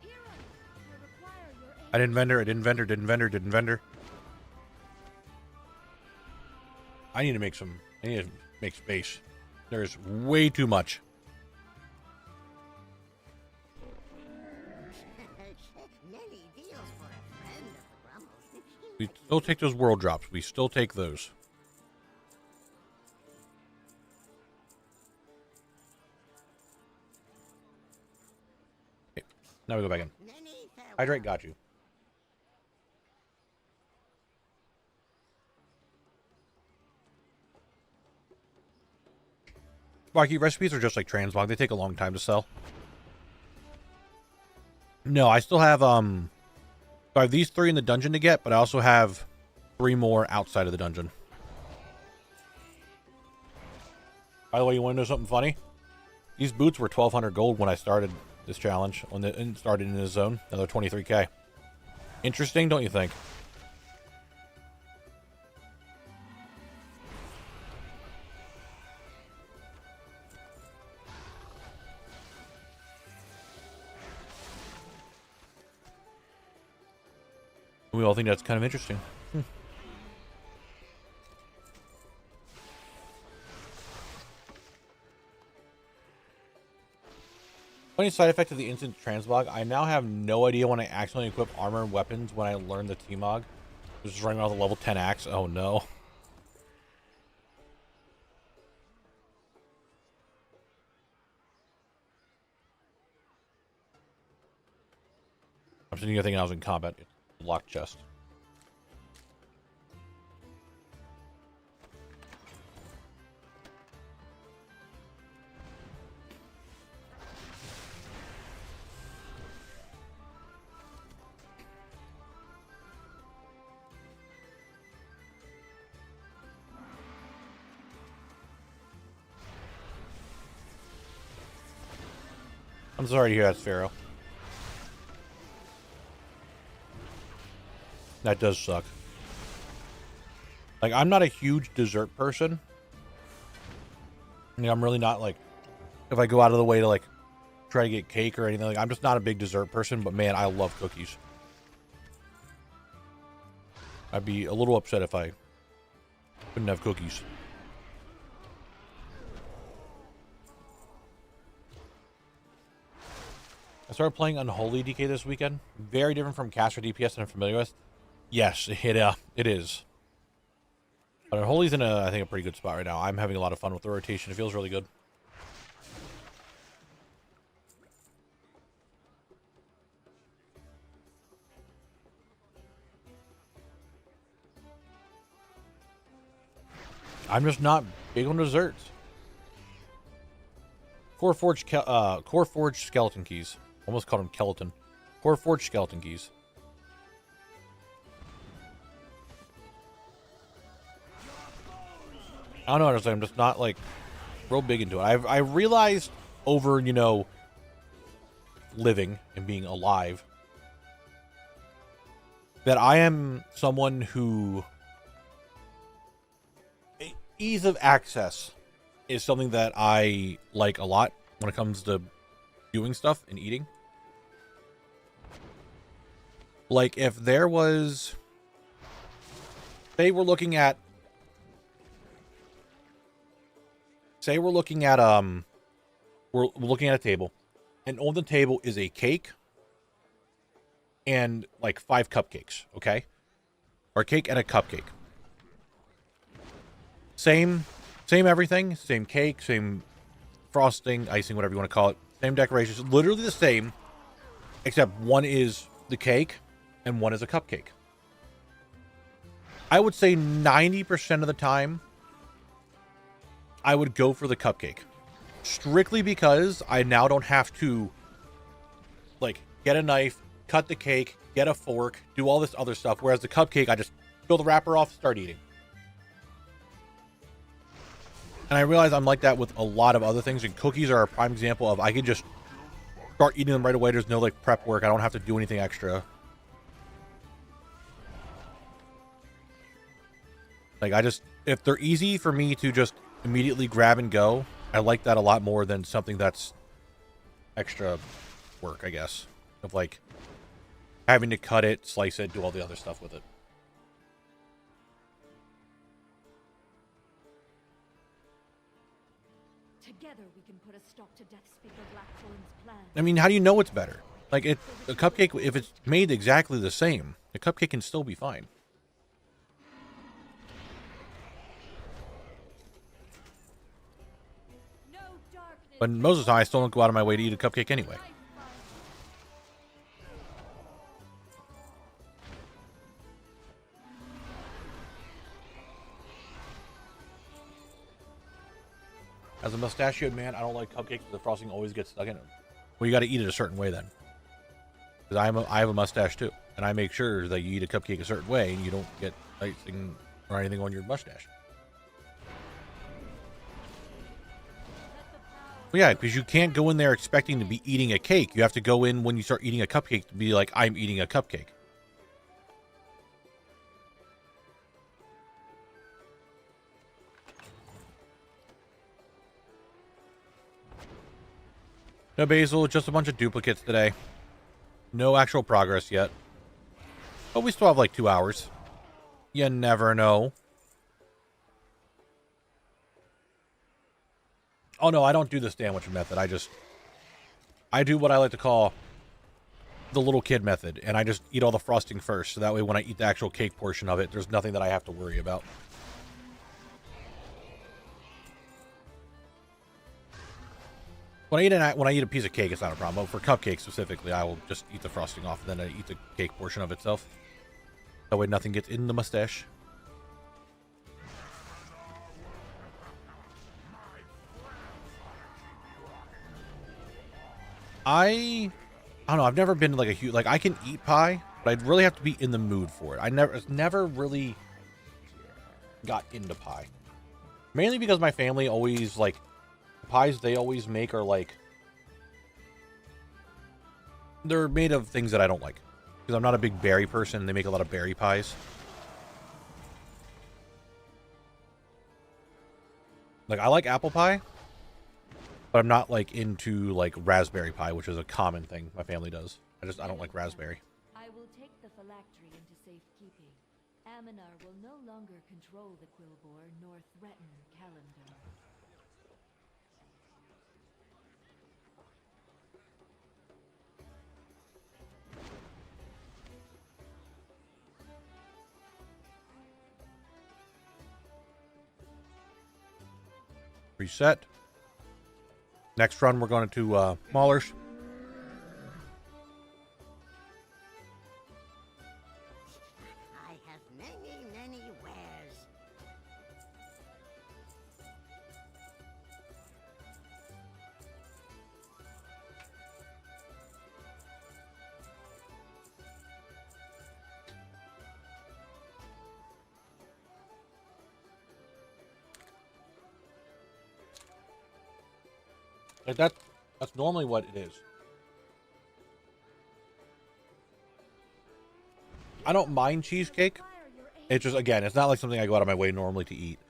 Hero, I require your aid. I didn't vendor. I need to make space. There's way too much. Many deals for a friend of the Brummels. We still take those world drops. We still take those. Okay, now we go back in. Many farewell. Hydrate got you. Sparky, recipes are just like translog. They take a long time to sell. No, I still have so I have these 3 in the dungeon to get, but I also have 3 more outside of the dungeon. By the way, you want to know something funny? These boots were 1,200 gold when I started this challenge and started in this zone. Now they're 23k. Interesting, don't you think? We all think that's kind of interesting. Funny side effect of the instant translog, I now have no idea when I accidentally equip armor and weapons when I learn the T-Mog. Just running around with a level 10 axe. Oh no. I'm sitting here thinking I was in combat. Locked chest. I'm sorry to hear that, Sparrow. That does suck. Like, I'm not a huge dessert person. I mean, I'm really not, like, if I go out of the way to, like, try to get cake or anything, like, I'm just not a big dessert person, but man, I love cookies. I'd be a little upset if I couldn't have cookies. I started playing Unholy DK this weekend. Very different from Caster DPS that I'm familiar with. Yes, it is. But Unholy's in I think, a pretty good spot right now. I'm having a lot of fun with the rotation. It feels really good. I'm just not big on desserts. Core Forged skeleton keys. Almost called them Skeleton. Core Forged skeleton keys. I don't know. I'm just not, like, real big into it. I realized over, you know, living and being alive that I am someone who ease of access is something that I like a lot when it comes to doing stuff and eating. Like, if there was, say we're looking at we're looking at a table, and on the table is a cake and like 5 cupcakes, okay? Or a cake and a cupcake. Same everything, same cake, same frosting, icing, whatever you want to call it. Same decorations, literally the same, except one is the cake and one is a cupcake. I would say 90% of the time, I would go for the cupcake. Strictly because I now don't have to, like, get a knife, cut the cake, get a fork, do all this other stuff. Whereas the cupcake, I just peel the wrapper off, start eating. And I realize I'm like that with a lot of other things, and cookies are a prime example of I can just start eating them right away. There's no, like, prep work. I don't have to do anything extra. Like, if they're easy for me to just immediately grab and go, I like that a lot more than something that's extra work, I guess. Of, like, having to cut it, slice it, do all the other stuff with it. Together we can put a stop to Deathspeaker Blackthorn's plan. I mean, how do you know it's better? Like, a cupcake, if it's made exactly the same, the cupcake can still be fine. No darkness. But most of the time, I still don't go out of my way to eat a cupcake anyway. As a mustachioed man, I don't like cupcakes. The frosting always gets stuck in it. Well, you got to eat it a certain way then. Because I have a mustache too, and I make sure that you eat a cupcake a certain way, and you don't get icing or anything on your mustache. Well, yeah, because you can't go in there expecting to be eating a cake. You have to go in when you start eating a cupcake to be like, I'm eating a cupcake. No basil, just a bunch of duplicates today. No actual progress yet. But we still have like 2 hours. You never know. Oh no, I don't do the sandwich method. I do what I like to call the little kid method, and I just eat all the frosting first, so that way when I eat the actual cake portion of it, there's nothing that I have to worry about. When I eat a piece of cake, it's not a problem. But for cupcakes specifically, I will just eat the frosting off, and then I eat the cake portion of itself. That way nothing gets in the mustache. I don't know. I've never been like a huge, like I can eat pie, but I'd really have to be in the mood for it. It's never really got into pie. Mainly because my family always like the pies they always make are like they're made of things that I don't like. Because I'm not a big berry person. They make a lot of berry pies. Like I like apple pie, but I'm not like into like raspberry pie, which is a common thing my family does. I don't like raspberry. I will take the phylactery into safekeeping. Aminar will no longer control the Quillbore nor threaten Kalimdor. Reset. Next run, we're going to Maulers. I have many, many wares. Like that's normally what it is. I don't mind cheesecake. It's just, again, it's not like something I go out of my way normally to eat.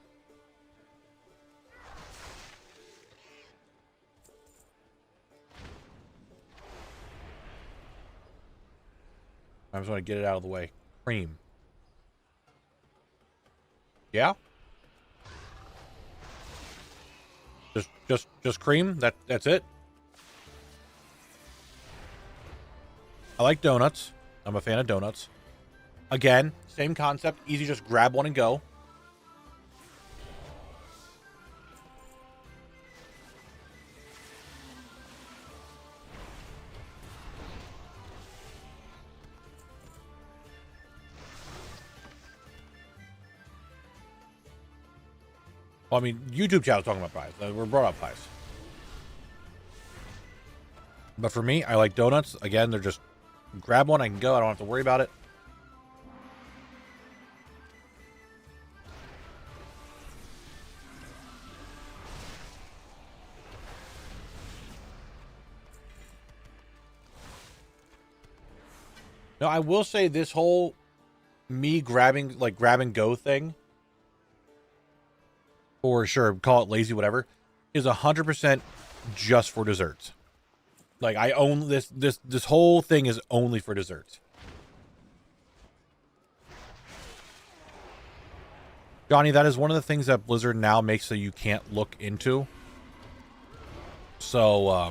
I just want to get it out of the way. Cream. Yeah? Just cream? That's it? I like donuts. I'm a fan of donuts. Again, same concept. Easy, just grab one and go. Well, I mean, YouTube channel's talking about pies. We're brought up pies. But for me, I like donuts. Again, they're just grab one, I can go. I don't have to worry about it. Now, I will say this whole me grabbing, like, grab and go thing, or sure, call it lazy, whatever, is 100% just for desserts. Like, I own this whole thing is only for desserts. Johnny, that is one of the things that Blizzard now makes so you can't look into. So,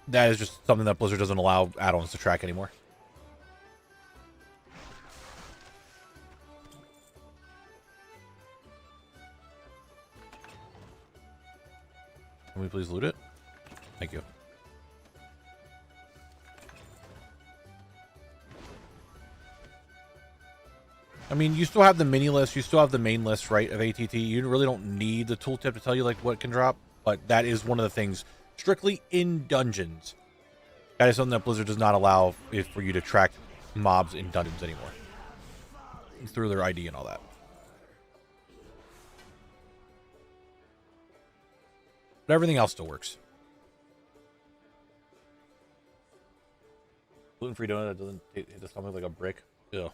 that is just something that Blizzard doesn't allow add-ons to track anymore. Can we please loot it? Thank you. I mean, you still have the mini list. You still have the main list, right, of ATT. You really don't need the tooltip to tell you, like, what can drop. But that is one of the things, strictly in dungeons. That is something that Blizzard does not allow for you to track mobs in dungeons anymore. Through their ID and all that. But everything else still works. Gluten-free donut that doesn't hit the stomach like a brick. Ew.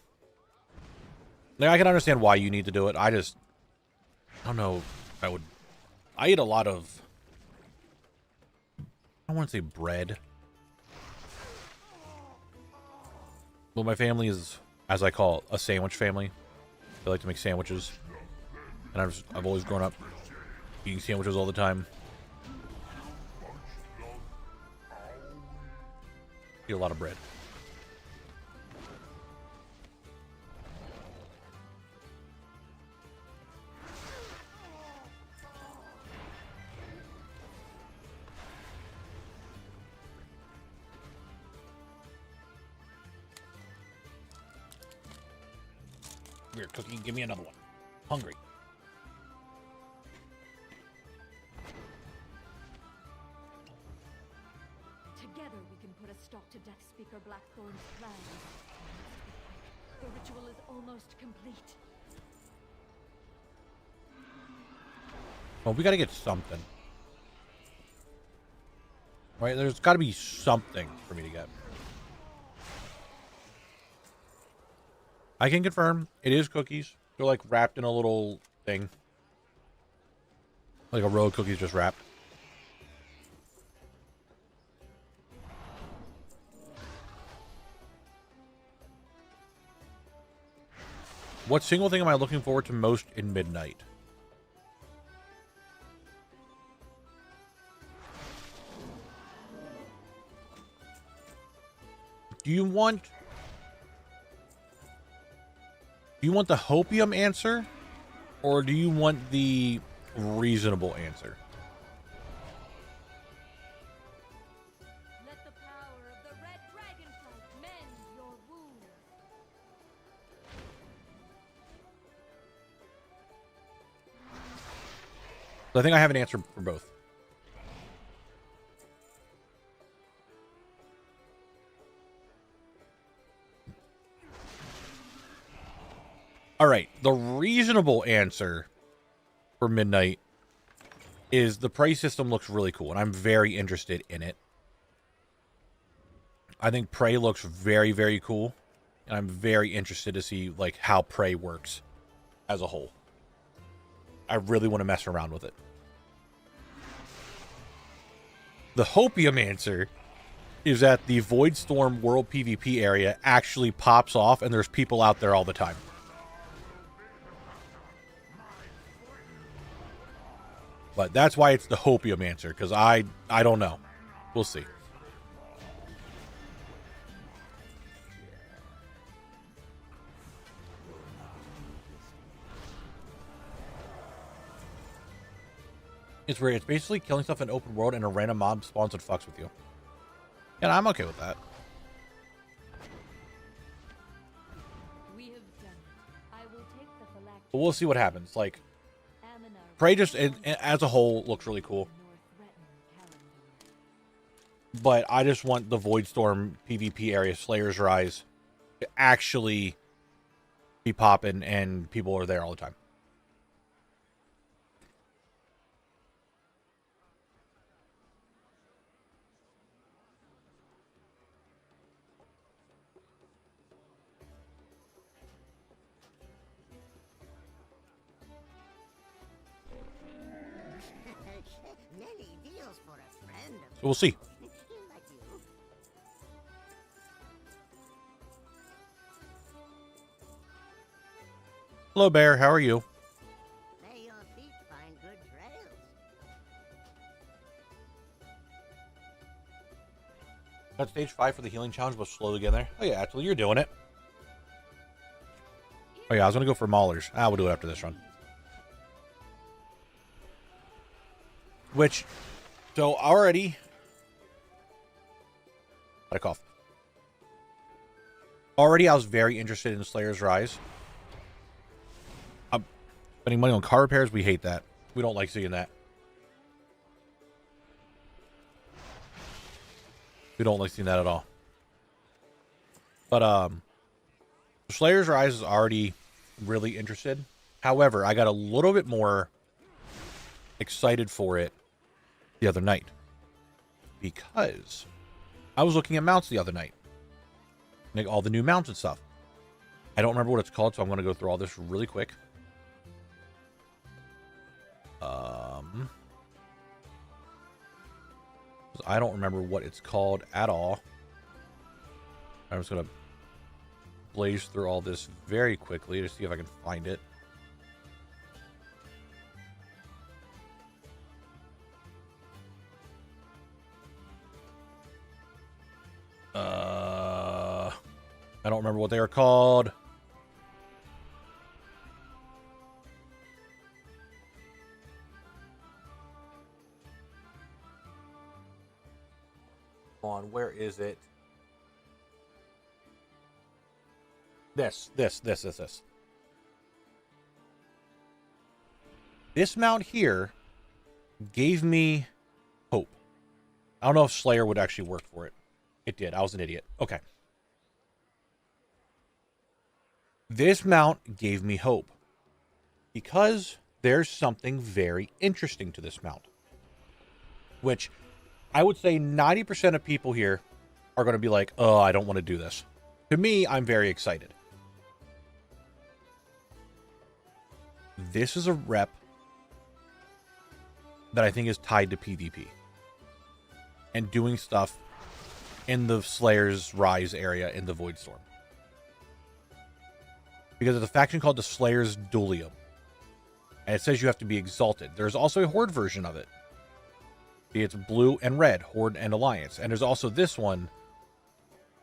Like, I can understand why you need to do it. I don't know. I eat a lot of, I want to say bread. Well, my family is, as I call it, a sandwich family. They like to make sandwiches. And I've always grown up eating sandwiches all the time. Eat a lot of bread. Here, Cookie, give me another one. Hungry. Together we can put a stop to Death Speaker Blackthorn's plans. The ritual is almost complete. Well, we gotta get something. Right? There's gotta be something for me to get. I can confirm it is cookies. They're like wrapped in a little thing. Like a row of cookies just wrapped. What single thing am I looking forward to most in Midnight? Do you want the hopium answer, or do you want the reasonable answer? Let the power of the red dragonflight mend your wounds. So I think I have an answer for both. All right, the reasonable answer for Midnight is the price system looks really cool, and I'm very interested in it. I think Prey looks very, very cool, and I'm very interested to see like how Prey works as a whole. I really want to mess around with it. The hopium answer is that the Voidstorm World PvP area actually pops off, and there's people out there all the time. But that's why it's the hopium answer, because I don't know. We'll see. It's weird. It's basically killing stuff in open world and a random mob spawns and fucks with you. And I'm okay with that. We have done it. I will take the phylactery. But we'll see what happens. Like, Aminar Prey just, as a whole, looks really cool. North Retton calendar. But I just want the Voidstorm PvP area, Slayer's Rise, to actually be popping and people are there all the time. Many deals for a friend of So we'll see. like you. Hello, Bear. How are you? May your feet find good trails. Got stage 5 for the healing challenge, but slowly getting there. Oh, yeah, actually, you're doing it. Oh, yeah, I was going to go for Maulers. We'll do it after this run. Which, so already... Got a cough. Already, I was very interested in Slayer's Rise. Spending money on car repairs, we hate that. We don't like seeing that. We don't like seeing that at all. But, Slayer's Rise is already really interested. However, I got a little bit more excited for it the other night. Because I was looking at mounts the other night. Like all the new mounts and stuff. I don't remember what it's called, so I'm going to go through all this really quick. I don't remember what it's called at all. I'm just going to blaze through all this very quickly to see if I can find it. remember what they are called. Where is it? This. This mount here gave me hope. I don't know if Slayer would actually work for it. It did. I was an idiot. Okay. This mount gave me hope because there's something very interesting to this mount, which I would say 90% of people here are going to be like, oh, I don't want to do this. To me, I'm very excited. This is a rep that I think is tied to PvP and doing stuff in the Slayer's Rise area in the Voidstorm. Because of the faction called the Slayer's Duelium. And it says you have to be exalted. There's also a Horde version of it. It's blue and red, Horde and Alliance. And there's also this one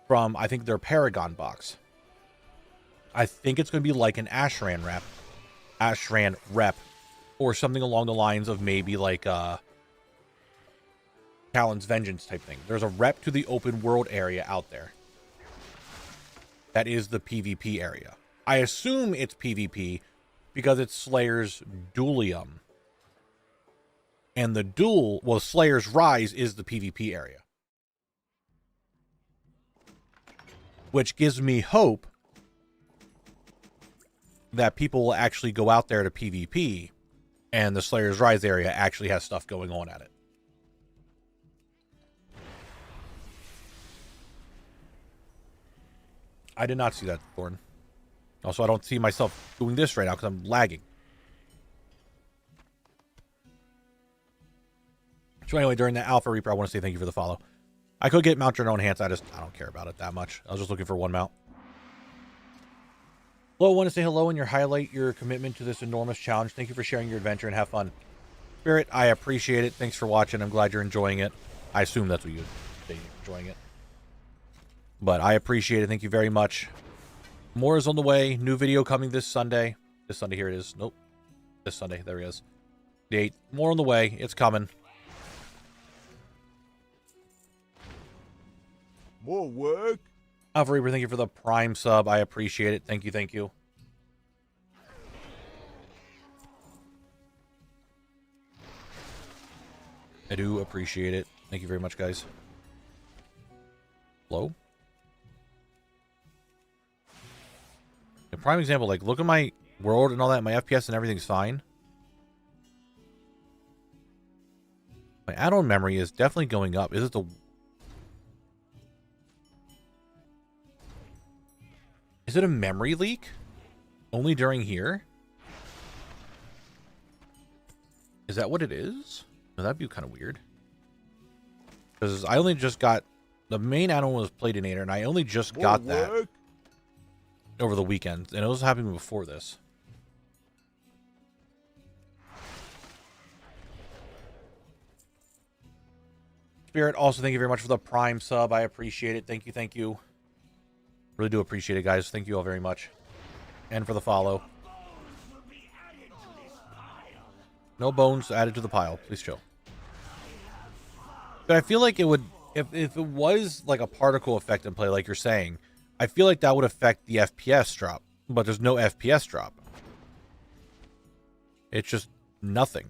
from, I think, their Paragon box. I think it's going to be like an Ashran rep, or something along the lines of maybe like Talon's Vengeance type thing. There's a rep to the open world area out there. That is the PvP area. I assume it's PvP because it's Slayer's Duelium. And the duel, well, Slayer's Rise is the PvP area. Which gives me hope that people will actually go out there to PvP and the Slayer's Rise area actually has stuff going on at it. I did not see that, Thorn. Also, I don't see myself doing this right now because I'm lagging. So anyway, during the Alpha Reaper, I want to say thank you for the follow. I could get Mount Journal Enhanced. I don't care about it that much. I was just looking for one mount. Hello, I want to say hello and highlight your commitment to this enormous challenge. Thank you for sharing your adventure and have fun. Spirit, I appreciate it. Thanks for watching. I'm glad you're enjoying it. I assume that's what you would say, you're enjoying it. But I appreciate it. Thank you very much. More is on the way. New video coming this Sunday. This Sunday, here it is. Nope. This Sunday, there he is. The 8th. More on the way. It's coming. More work? Alpha Reaper, thank you for the Prime sub. I appreciate it. Thank you, thank you. I do appreciate it. Thank you very much, guys. Hello? A prime example, like, look at my world and all that. My FPS and everything's fine. My add-on memory is definitely going up. Is it the... Is it a memory leak? Only during here? Is that what it is? No, that'd be kind of weird. Because I only just got... The main add-on was Platinator, and I only just got that over the weekend. And it was happening before this. Spirit, also thank you very much for the Prime sub. I appreciate it. Thank you, thank you. Really do appreciate it, guys. Thank you all very much. And for the follow. No bones added to the pile. Please chill. But I feel like it would... If it was like a particle effect in play, like you're saying, I feel like that would affect the FPS drop. But there's no FPS drop. It's just nothing.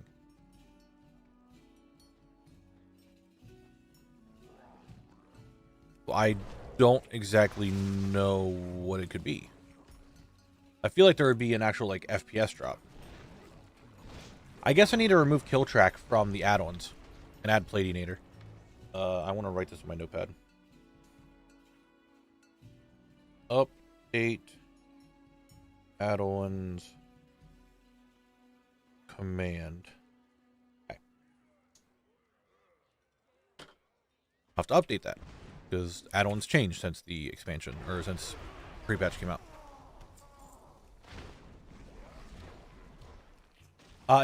I don't exactly know what it could be. I feel like there would be an actual like FPS drop. I guess I need to remove kill track from the add-ons and add Platinator. I want to write this in my notepad. Update add-ons command. Okay. I'll have to update that because add-ons changed since the expansion, or since pre-patch came out.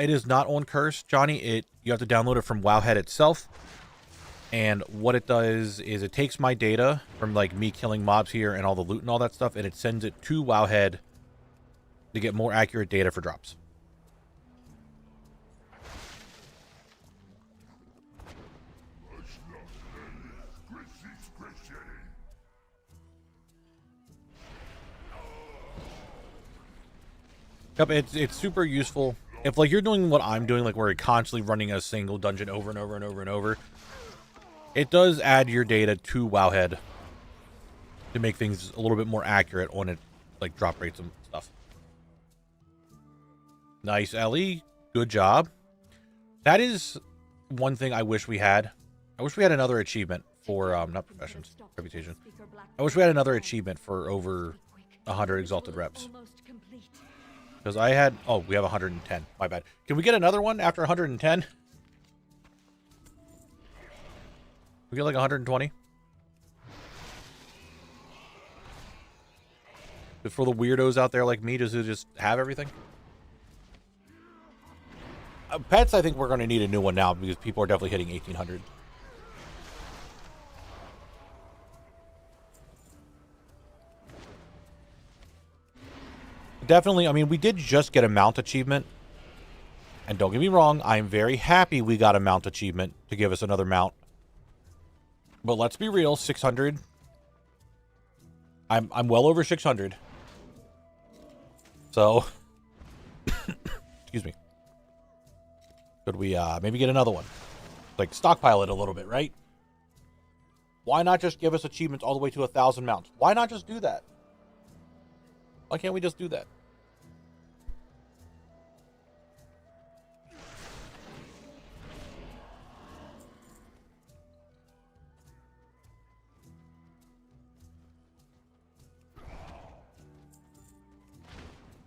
It is not on Curse, Johnny. You have to download it from WoWHead itself. And what it does is it takes my data from like me killing mobs here and all the loot and all that stuff, and it sends it to WoWHead to get more accurate data for drops. Yep, it's super useful. If like you're doing what I'm doing, like where you're constantly running a single dungeon over and over and over and over, it does add your data to WoWHead to make things a little bit more accurate on it, like drop rates and stuff. Nice, Ellie. Good job. That is one thing I wish we had. I wish we had another achievement for, not professions, reputation. I wish we had another achievement for over 100 exalted reps. Because I had, oh, we have 110. My bad. Can we get another one after 110? We get like 120? But for the weirdos out there like me, does it just have everything? Pets, I think we're going to need a new one now because people are definitely hitting 1800. Definitely, I mean, we did just get a mount achievement. And don't get me wrong, I'm very happy we got a mount achievement to give us another mount. But let's be real, 600. I'm well over 600. So, excuse me. Could we maybe get another one? Like stockpile it a little bit, right? Why not just give us achievements all the way to 1,000 mounts? Why not just do that? Why can't we just do that?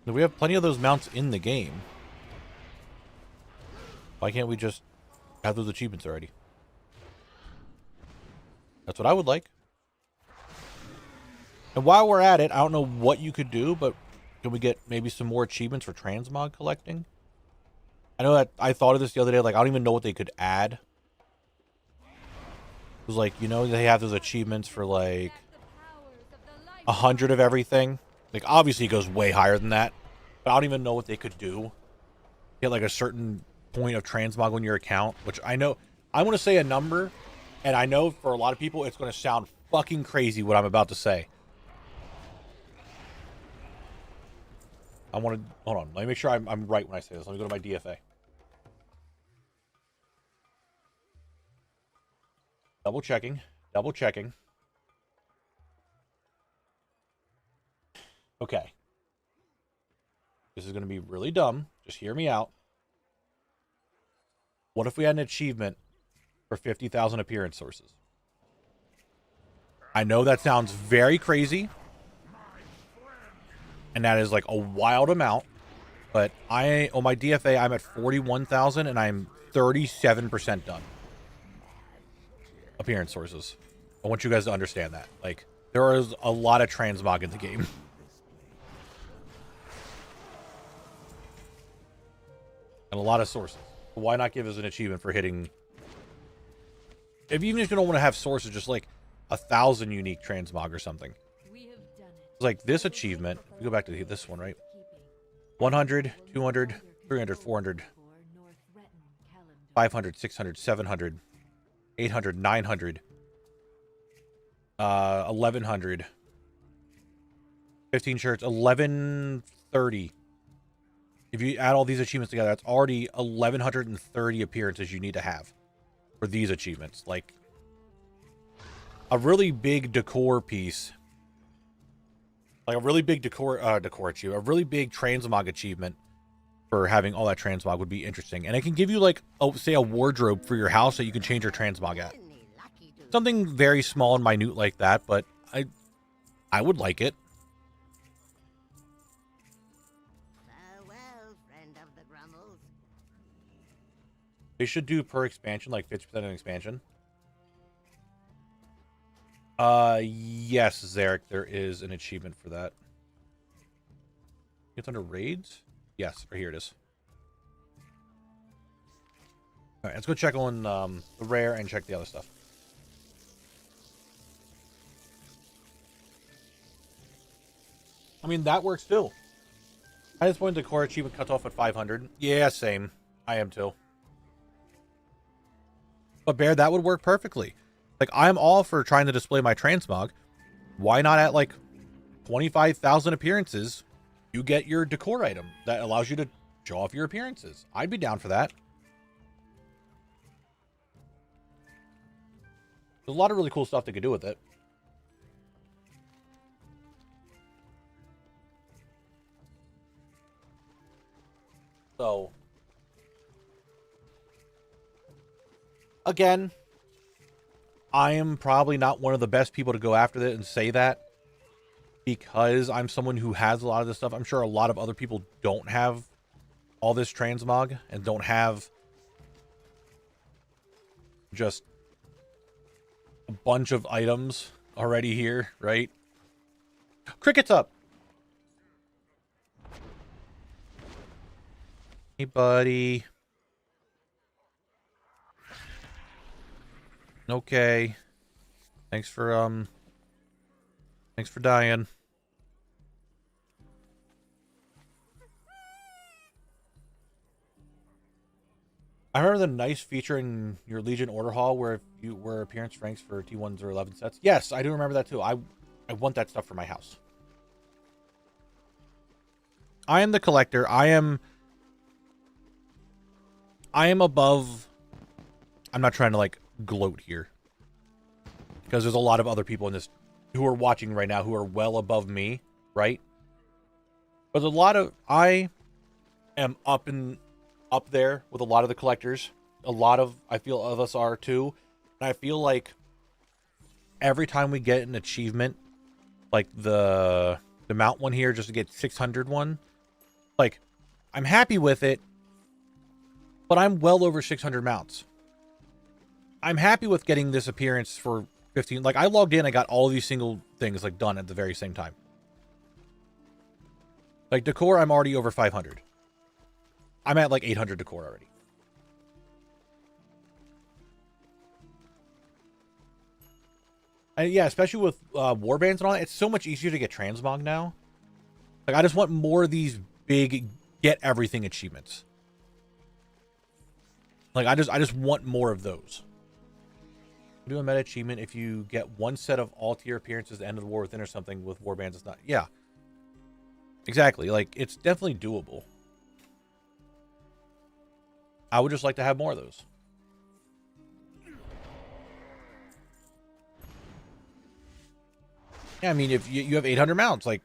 We have plenty of those mounts in the game. Why can't we just have those achievements already? That's what I would like. And while we're at it, I don't know what you could do, but can we get maybe some more achievements for transmog collecting? I know that I thought of this the other day. Like, I don't even know what they could add. It was like, you know, they have those achievements for like 100 of everything. Like, obviously it goes way higher than that. But I don't even know what they could do. Get like a certain point of transmog on your account, which I know, I want to say a number, and I know for a lot of people it's going to sound fucking crazy what I'm about to say. I want to, hold on, let me make sure I'm right when I say this. Let me go to my DFA. Double checking. Double checking. Okay. This is going to be really dumb. Just hear me out. What if we had an achievement for 50,000 appearance sources? I know that sounds very crazy. And that is like a wild amount. But on my DFA, I'm at 41,000 and I'm 37% done. Appearance sources. I want you guys to understand that. Like, there is a lot of transmog in the game. And a lot of sources. Why not give us an achievement for hitting... Even if you don't want to have sources, just like 1,000 unique transmog or something. Like this achievement, we go back to this one, right? 100, 200, 300, 400, 500, 600, 700, 800, 900, 1,100, 15 shirts, 1,130. If you add all these achievements together, that's already 1,130 appearances you need to have for these achievements. Like a really big decor piece. Like a really big decor achievement, a really big transmog achievement for having all that transmog would be interesting. And it can give you like, say a wardrobe for your house that you can change your transmog at. Something very small and minute like that, but I would like it. Farewell, friend of the Grummles. They should do per expansion, like 50% of an expansion. Yes, Zarek, there is an achievement for that. It's under raids? Yes, or here it is. Alright, let's go check on the rare and check the other stuff. I mean, that works too. I just wanted the core achievement cut off at 500. Yeah, same. I am too. But Bear, that would work perfectly. Like, I'm all for trying to display my transmog. Why not at like 25,000 appearances, you get your decor item that allows you to show off your appearances? I'd be down for that. There's a lot of really cool stuff they could do with it. So, again, I am probably not one of the best people to go after it and say that, because I'm someone who has a lot of this stuff. I'm sure a lot of other people don't have all this transmog and don't have just a bunch of items already here, right? Cricket's up. Hey, buddy. Okay. Thanks for dying. I remember the nice feature in your Legion order hall where you were appearance ranks for T1s or 11 sets. Yes, I do remember that too. I want that stuff for my house. I am the collector. I am above. I'm not trying to like gloat here, because there's a lot of other people in this who are watching right now who are well above me, right? But a lot of, I am up there with a lot of the collectors. A lot of, I feel, of us are too. And I feel like every time we get an achievement, like the mount one here, just to get 600 one, like, I'm happy with it, but I'm well over 600 mounts. I'm happy with getting this appearance for 15. Like, I logged in, I got all these single things like done at the very same time. Like decor, I'm already over 500. I'm at like 800 decor already. And yeah, especially with warbands and all that, it's so much easier to get transmog now. Like, I just want more of these big get everything achievements. Like, I just want more of those. Do a meta achievement if you get one set of all tier appearances at the end of the war within or something. With warbands, it's not. Yeah, exactly. Like, it's definitely doable. I would just like to have more of those. Yeah, I mean, if you have 800 mounts, like,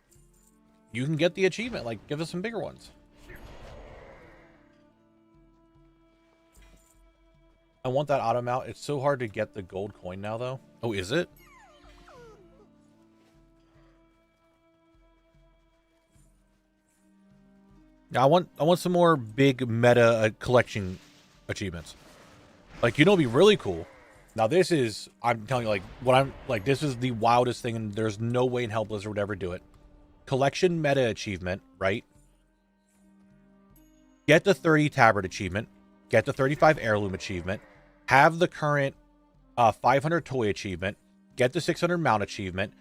you can get the achievement. Like, give us some bigger ones. I want that auto mount. It's so hard to get the gold coin now, though. Oh, is it? Yeah, I want some more big meta collection achievements. Like, you know, it'd be really cool. Now, this is, I'm telling you, like, what I'm like, this is the wildest thing, and there's no way in hell Blizzard would ever do it. Collection meta achievement, right? Get the 30 tabard achievement. Get the 35 heirloom achievement. Have the current 500 toy achievement. Get the 600 mount achievement.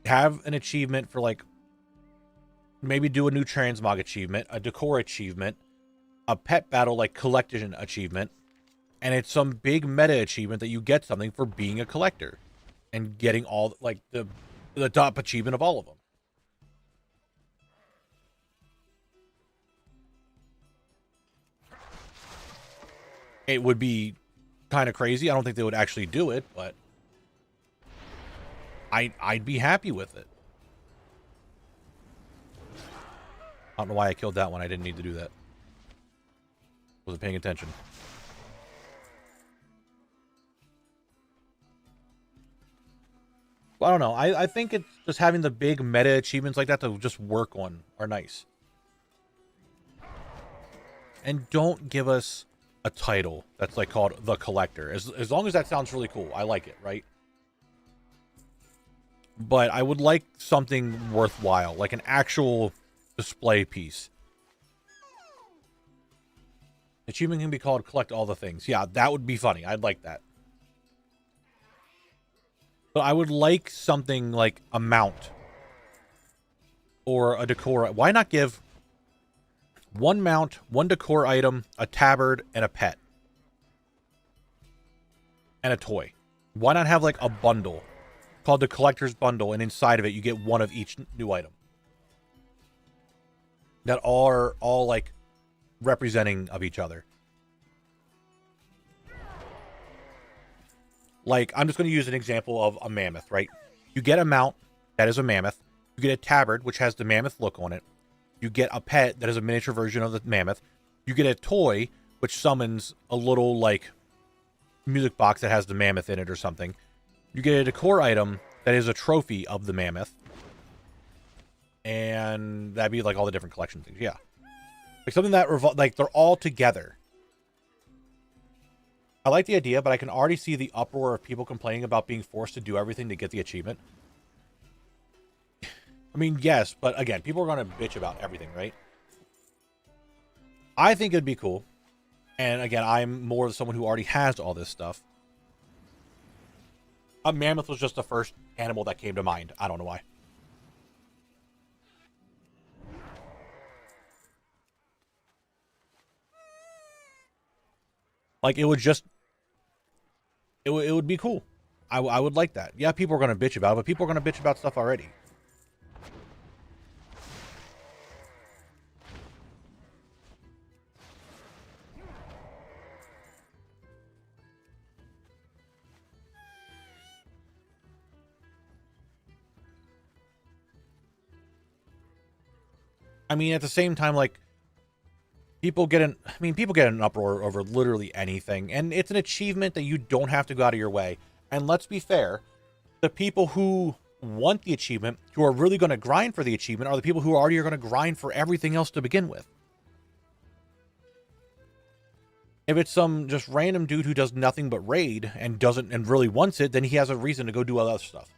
Have an achievement for, like, maybe do a new transmog achievement, a decor achievement, a pet battle, like, collection achievement. And it's some big meta achievement that you get something for being a collector. And getting all, like, the top achievement of all of them. It would be kind of crazy. I don't think they would actually do it, but I'd be happy with it. I don't know why I killed that one. I didn't need to do that. Wasn't paying attention. Well, I don't know. I think it's just having the big meta achievements like that to just work on are nice. And don't give us a title that's like called The Collector. As long as that sounds really cool. I like it, right? But I would like something worthwhile, like an actual display piece. Achievement can be called Collect All the Things. Yeah, that would be funny. I'd like that. But I would like something like a mount. or a decor. Why not give one mount, one decor item, a tabard, and a pet? And a toy. Why not have like a bundle called the collector's bundle, and inside of it you get one of each new item that are all like representing of each other. Like, I'm just going to use an example of a mammoth, right? You get a mount that is a mammoth. You get a tabard, which has the mammoth look on it. You get a pet that is a miniature version of the mammoth. You get a toy, which summons a little, like, music box that has the mammoth in it or something. You get a decor item that is a trophy of the mammoth. And that'd be, like, all the different collection things. Yeah. Like, something that, like, they're all together. I like the idea, but I can already see the uproar of people complaining about being forced to do everything to get the achievement. I mean, yes, but again, people are going to bitch about everything, right? I think it'd be cool. And again, I'm more someone who already has all this stuff. A mammoth was just the first animal that came to mind. I don't know why. Like, it would just... It would be cool. I would like that. Yeah, people are going to bitch about it, but people are going to bitch about stuff already. I mean, at the same time, like, people get an uproar over literally anything, and it's an achievement that you don't have to go out of your way. And let's be fair, the people who want the achievement, who are really going to grind for the achievement, are the people who already are going to grind for everything else to begin with. If it's some just random dude who does nothing but raid and really wants it, then he has a reason to go do other stuff.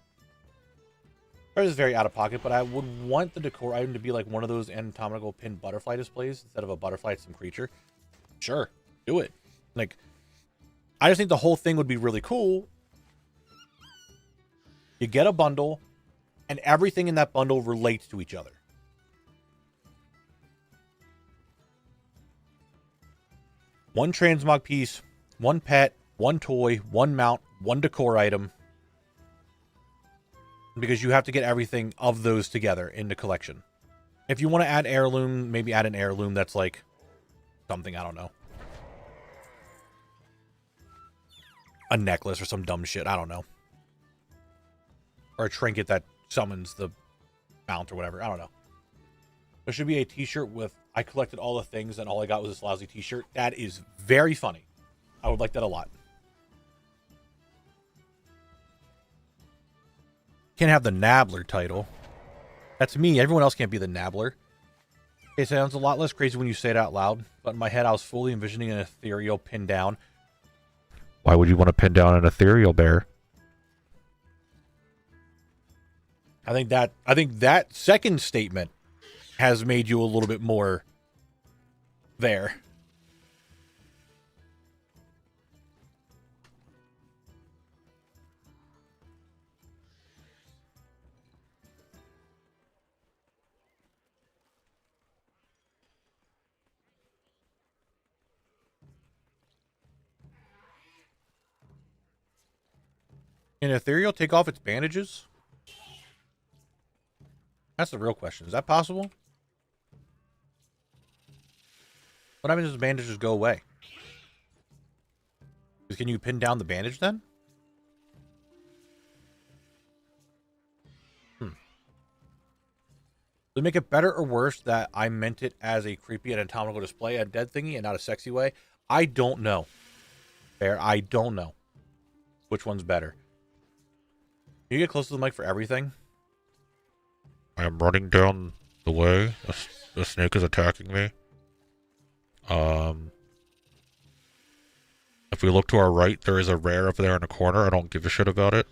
That is very out of pocket, but I would want the decor item to be like one of those anatomical pinned butterfly displays instead of a butterfly, it's some creature. Sure, do it. Like, I just think the whole thing would be really cool. You get a bundle, and everything in that bundle relates to each other. One transmog piece, one pet, one toy, one mount, one decor item. Because you have to get everything of those together in the collection. If you want to add heirloom, maybe add an heirloom that's like something, I don't know. A necklace or some dumb shit, I don't know. Or a trinket that summons the mount or whatever, I don't know. There should be a t-shirt with, I collected all the things and all I got was this lousy t-shirt. That is very funny. I would like that a lot. Can't have the Knabbler title. That's me. Everyone else can't be the Knabbler. It sounds a lot less crazy when you say it out loud, but in my head I was fully envisioning an ethereal pin down. Why would you want to pin down an ethereal bear? I think that second statement has made you a little bit more there. Can ethereal take off its bandages? That's the real question. Is that possible? What happens if the bandages go away? Can you pin down the bandage then? Does it make it better or worse that I meant it as a creepy anatomical display, a dead thingy, and not a sexy way? I don't know. Fair, I don't know. Which one's better? Can you get close to the mic for everything? I am running down the way. The snake is attacking me. If we look to our right, there is a rare over there in the corner. I don't give a shit about it.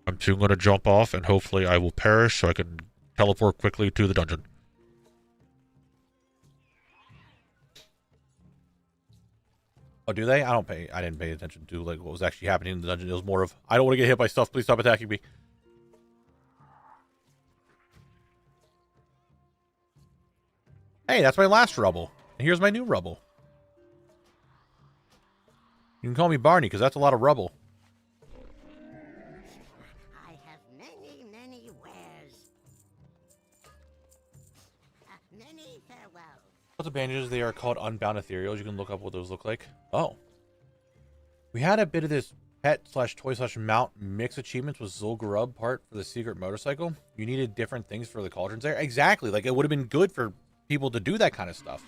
I'm soon going to jump off, and hopefully I will perish so I can teleport quickly to the dungeon. Oh, do they? I didn't pay attention to like what was actually happening in the dungeon. It was more of, I don't want to get hit by stuff. Please stop attacking me. Hey, that's my last rubble. And here's my new rubble. You can call me Barney, because that's a lot of rubble. I have many, many wares. Many farewells. What's the bandages? They are called unbound ethereals. You can look up what those look like. Oh. We had a bit of this pet/toy/mount mix achievements with Zul'Gurub part for the secret motorcycle. You needed different things for the cauldrons there. Exactly. Like, it would have been good for people to do that kind of stuff.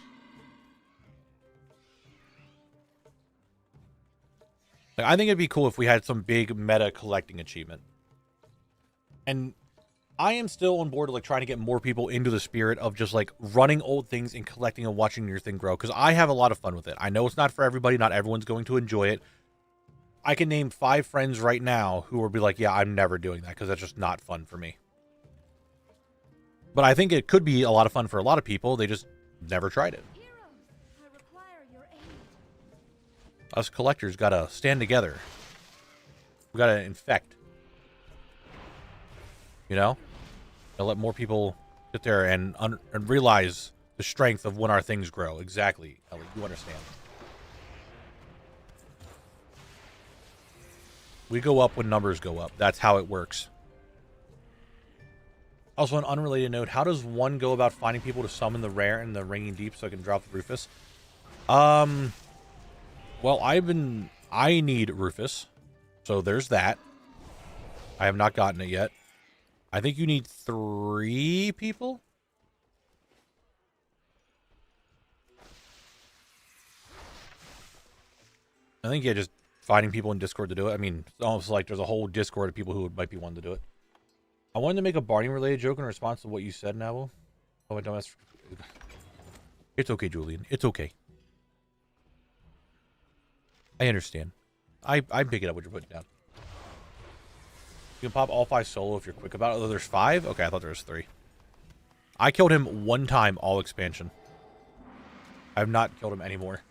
Like, I think it'd be cool if we had some big meta collecting achievement. And I am still on board, like, trying to get more people into the spirit of just, like, running old things and collecting and watching your thing grow. Because I have a lot of fun with it. I know it's not for everybody. Not everyone's going to enjoy it. I can name 5 friends right now who will be like, yeah, I'm never doing that because that's just not fun for me. But I think it could be a lot of fun for a lot of people. They just never tried it. Heroes, I require your aid. Us collectors gotta stand together. We gotta infect. You know? Gotta let more people sit there and realize the strength of when our things grow. Exactly, Ellie. You understand. We go up when numbers go up. That's how it works. Also, an unrelated note, how does one go about finding people to summon the rare and the ringing deep so I can drop the Rufus? Well, I need Rufus. So there's that. I have not gotten it yet. I think you need 3 people. I think, yeah, just finding people in Discord to do it. I mean, it's almost like there's a whole Discord of people who might be wanting to do it. I wanted to make a Barney-related joke in response to what you said, Knabble. Oh, my dumbass. It's okay, Julian. It's okay. I understand. I'm picking up what you're putting down. You can pop all 5 solo if you're quick about it. Oh, there's 5? Okay, I thought there was 3. I killed him 1 time, all expansion. I have not killed him anymore.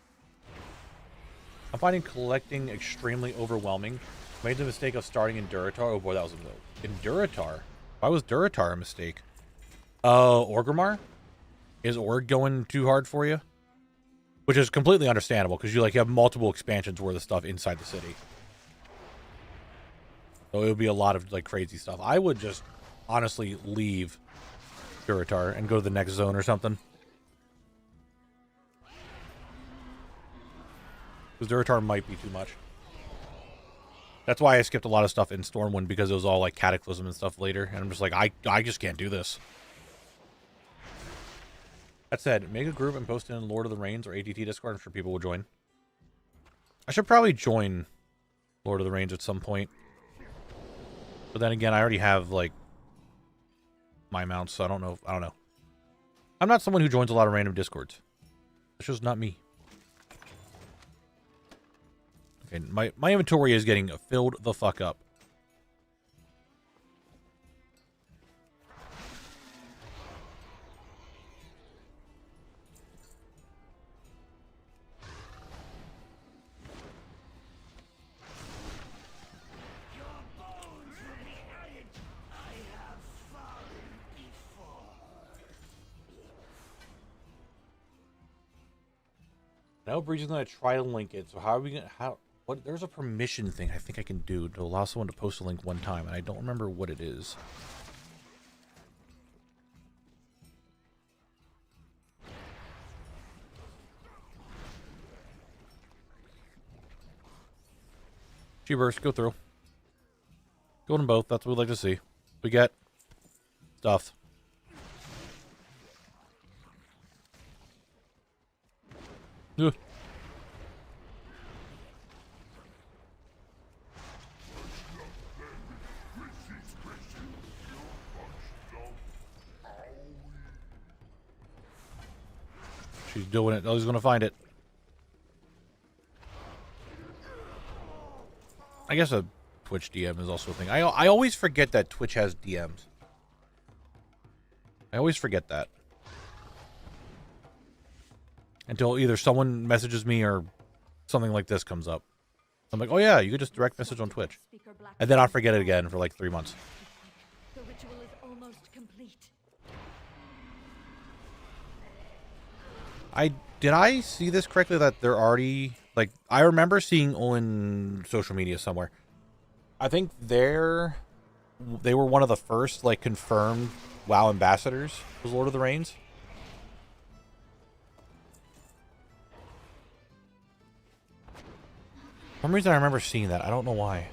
I'm finding collecting extremely overwhelming. Made the mistake of starting in Duratar. Oh boy, that was a mistake. In Duratar? Why was Duratar a mistake? Orgrimmar? Is Org going too hard for you? Which is completely understandable, because you have multiple expansions worth of stuff inside the city. So it would be a lot of, crazy stuff. I would just, honestly, leave Duratar and go to the next zone or something. Because Duratar might be too much. That's why I skipped a lot of stuff in Stormwind, because it was all Cataclysm and stuff later. And I'm just like, I just can't do this. That said, make a group and post it in Lord of the Rings or ATT Discord. I'm sure people will join. I should probably join Lord of the Rings at some point. But then again, I already have, my mounts, so I don't know. I'm not someone who joins a lot of random Discords. It's just not me. Okay, my inventory is getting filled the fuck up. Your bones will be added. I have fallen before. Now Breach is gonna try to link it. So how are we gonna what? There's a permission thing I think I can do to allow someone to post a link one time, and I don't remember what it is. G-Burst, go through. Go to both. That's what we'd like to see. We get stuff. Ugh. She's doing it. Oh, he's gonna find it. I guess a Twitch DM is also a thing. I always forget that Twitch has DMs. I always forget that. Until either someone messages me or something like this comes up. I'm like, oh yeah, you could just direct message on Twitch. And then I'll forget it again for 3 months. The ritual is almost complete. Did I see this correctly that they're already, like, I remember seeing on social media somewhere. I think they were one of the first, like, confirmed WoW ambassadors was Lord of the Rings. For some reason I remember seeing that. I don't know why.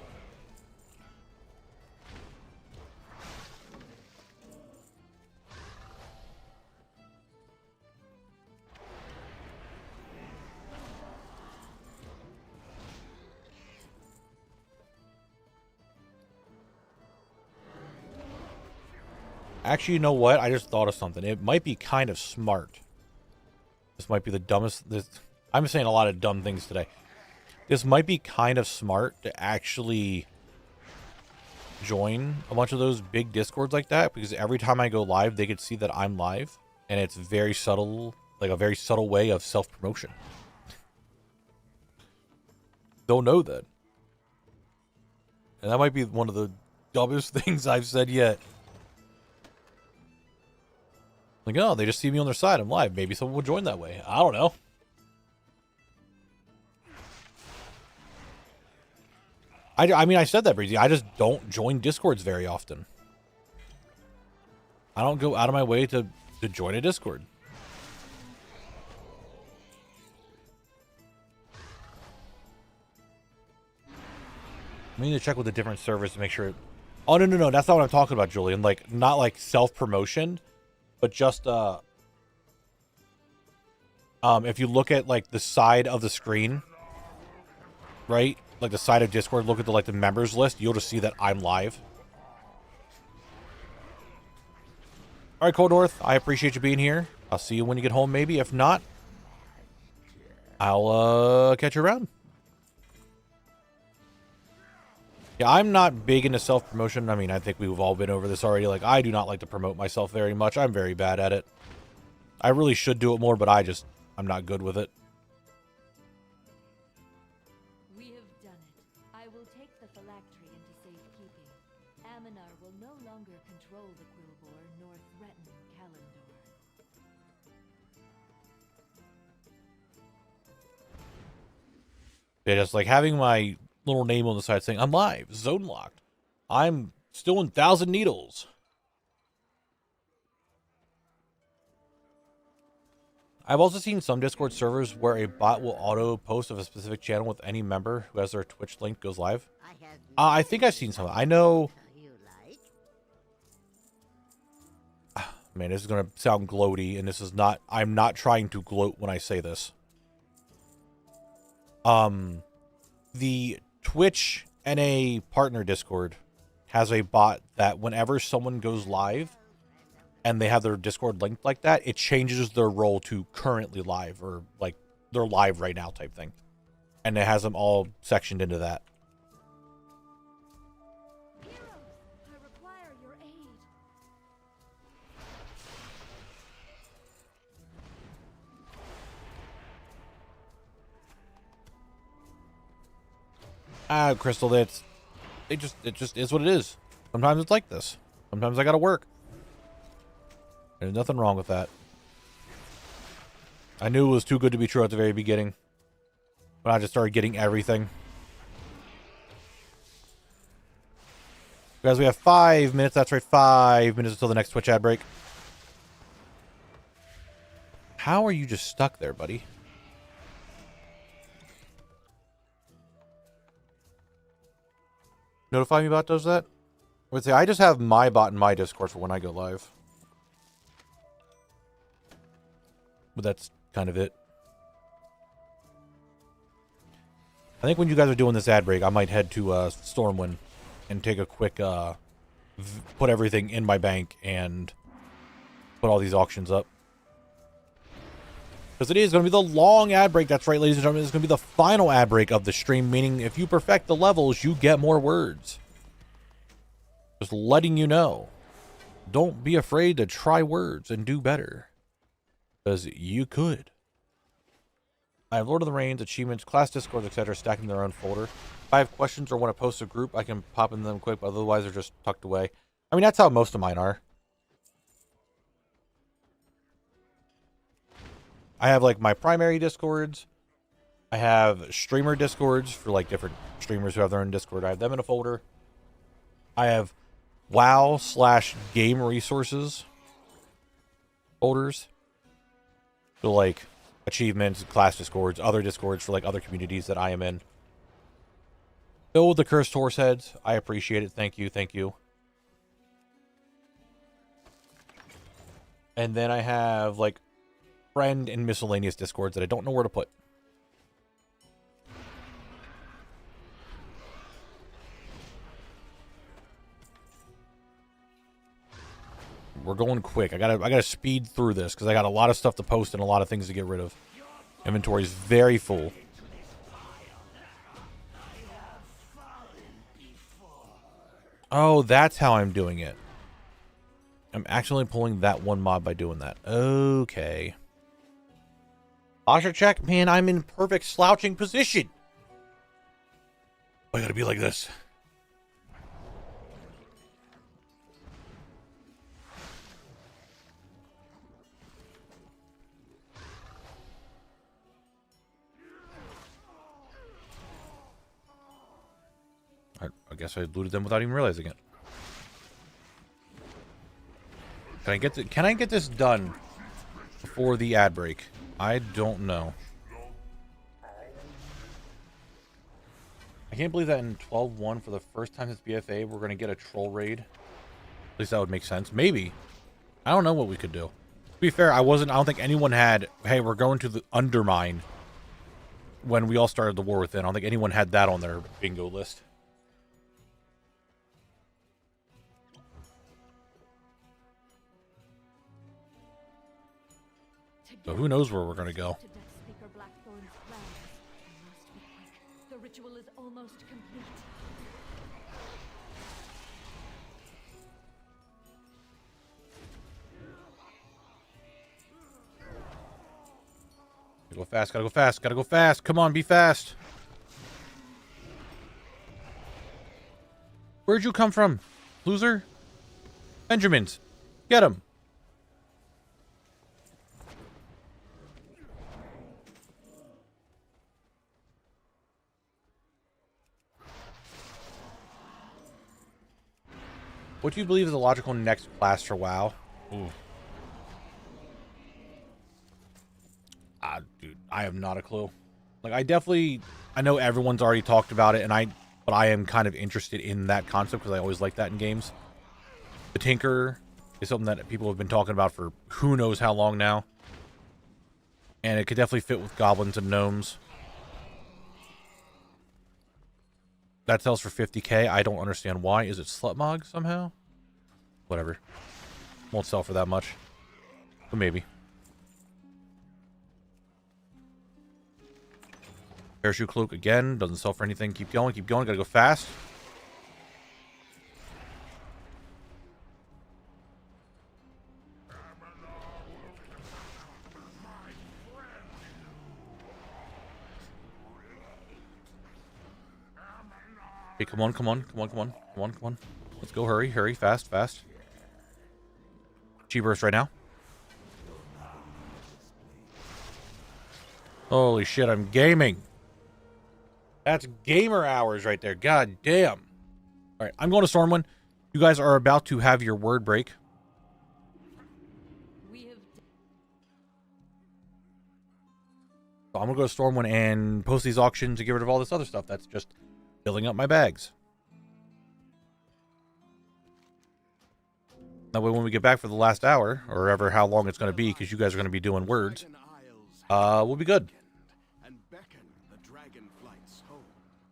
Actually, you know what? I just thought of something. It might be kind of smart. This might be the dumbest... I'm saying a lot of dumb things today. This might be kind of smart to actually join a bunch of those big discords like that, because every time I go live, they could see that I'm live, and it's very subtle, like a very subtle way of self-promotion. Don't know that. And that might be one of the dumbest things I've said yet. Like, oh, they just see me on their side. I'm live. Maybe someone will join that way. I don't know. I mean, I said that, Breezy. I just don't join Discords very often. I don't go out of my way to join a Discord. I need to check with the different servers to make sure... Oh, no. That's not what I'm talking about, Julian. Like, not like self-promotion, but just, if you look at, like, the side of the screen, right? Like, the side of Discord, look at the, like, the members list, you'll just see that I'm live. Alright, Cold North, I appreciate you being here. I'll see you when you get home, maybe. If not, I'll, catch you around. Yeah, I'm not big into self-promotion. I mean, I think we've all been over this already. Like, I do not like to promote myself very much. I'm very bad at it. I really should do it more, but I'm not good with it. We have done it. I will take the phylactery into safekeeping. Aminar will no longer control the Quilboar nor threaten Kalimdor. Yeah, just like having my little name on the side saying, I'm live, zone locked. I'm still in 1,000 Needles. I've also seen some Discord servers where a bot will auto-post of a specific channel with any member who has their Twitch link goes live. I think I've seen some. I know... Man, this is going to sound gloaty, and this is not... I'm not trying to gloat when I say this. The Twitch NA partner Discord has a bot that whenever someone goes live and they have their Discord linked like that, it changes their role to currently live, or like they're live right now type thing. And it has them all sectioned into that. Heroes, I require your aid. Crystal, it just is what it is. Sometimes it's like this. Sometimes I gotta work. There's nothing wrong with that. I knew it was too good to be true at the very beginning, when I just started getting everything. Guys, we have 5 minutes. That's right, 5 minutes until the next Twitch ad break. How are you just stuck there, buddy? Notify me bot does that? I would say I just have my bot in my Discord for when I go live. But that's kind of it. I think when you guys are doing this ad break, I might head to Stormwind and take a quick put everything in my bank and put all these auctions up. Because it is going to be the long ad break. That's right, ladies and gentlemen. It's going to be the final ad break of the stream, meaning if you perfect the levels, you get more words. Just letting you know. Don't be afraid to try words and do better. Because you could. I have Lord of the Rings, achievements, class discords, etc. stacking in their own folder. If I have questions or want to post a group, I can pop in them quick, but otherwise they're just tucked away. I mean, that's how most of mine are. I have like my primary Discords. I have streamer Discords for like different streamers who have their own Discord. I have them in a folder. I have WoW/game resources folders. So like achievements, class Discords, other Discords for like other communities that I am in. Filled with the cursed horse heads. I appreciate it. Thank you. Thank you. And then I have like friend and miscellaneous Discords that I don't know where to put. We're going quick. I gotta speed through this because I got a lot of stuff to post and a lot of things to get rid of. Inventory is very full. Oh, that's how I'm doing it. I'm actually pulling that one mob by doing that. Okay. Posture check? Man, I'm in perfect slouching position. I gotta be like this. I guess I looted them without even realizing it. Can I get this done before the ad break? I don't know. I can't believe that in 12-1 for the first time since BFA we're going to get a troll raid. At least that would make sense. Maybe. I don't know what we could do. To be fair, I don't think anyone had, hey, we're going to the Undermine when we all started the War Within. I don't think anyone had that on their bingo list. So who knows where we're going to go. The ritual is almost complete. Gotta go fast, gotta go fast, gotta go fast. Come on, be fast. Where'd you come from, loser? Benjamins. Get him. What do you believe is the logical next class for WoW? Ooh. Dude, I have not a clue. Like, I know everyone's already talked about it, but I am kind of interested in that concept because I always like that in games. The Tinker is something that people have been talking about for who knows how long now. And it could definitely fit with goblins and gnomes. That sells for 50k. I don't understand why. Is it Slutmog somehow? Whatever. Won't sell for that much. But maybe. Parachute Cloak again. Doesn't sell for anything. Keep going. Keep going. Gotta go fast. Okay, come on, come on, come on, come on, come on, come on. Let's go, hurry, hurry, fast, fast. G-burst right now. Holy shit, I'm gaming. That's gamer hours right there. God damn. Alright, I'm going to Stormwind. You guys are about to have your word break. So I'm going to go to Stormwind and post these auctions to get rid of all this other stuff that's just filling up my bags. That way when we get back for the last hour, or ever how long it's going to be, because you guys are going to be doing words, we'll be good. And beckon the dragon flights home.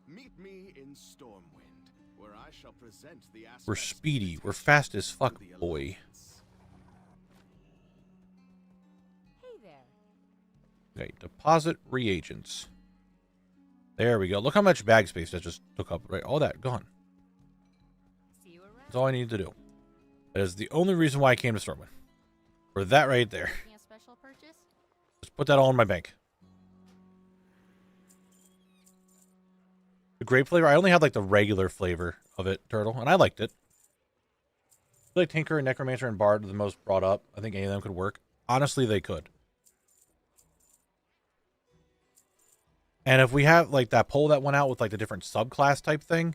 Meet me in Stormwind, where I shall present the We're speedy. We're fast as fuck, boy. Hey there. Okay, deposit reagents. There we go. Look how much bag space that just took up. Right, all that gone. See you around. That's all I needed to do. That is the only reason why I came to Stormwind. For that right there. A special purchase? Just put that all in my bank. The grape flavor, I only had like the regular flavor of it, Turtle, and I liked it. I feel like Tinker and Necromancer and Bard are the most brought up. I think any of them could work. Honestly, they could. And if we have like that poll that went out with like the different subclass type thing,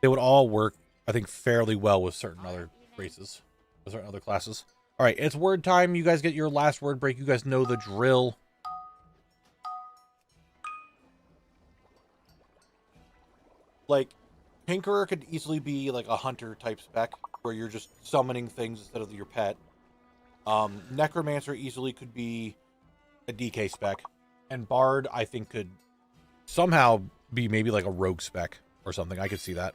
they would all work, I think, fairly well with certain other races, with certain other classes. All right, it's word time. You guys get your last word break. You guys know the drill. Like, Tinkerer could easily be like a hunter type spec where you're just summoning things instead of your pet. Necromancer easily could be a DK spec. And Bard, I think, could somehow be maybe like a rogue spec or something. I could see that.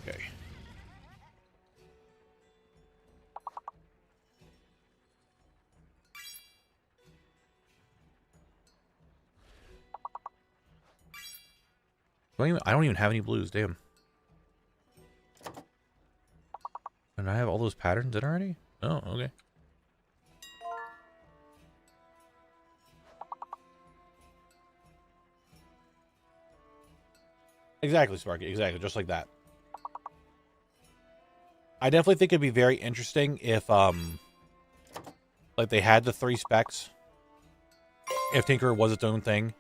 Okay. I don't even have any blues, damn. And I have all those patterns in already? Oh, okay. Exactly, Sparky. Exactly, just like that. I definitely think it'd be very interesting if, like they had the 3 specs. If Tinkerer was its own thing.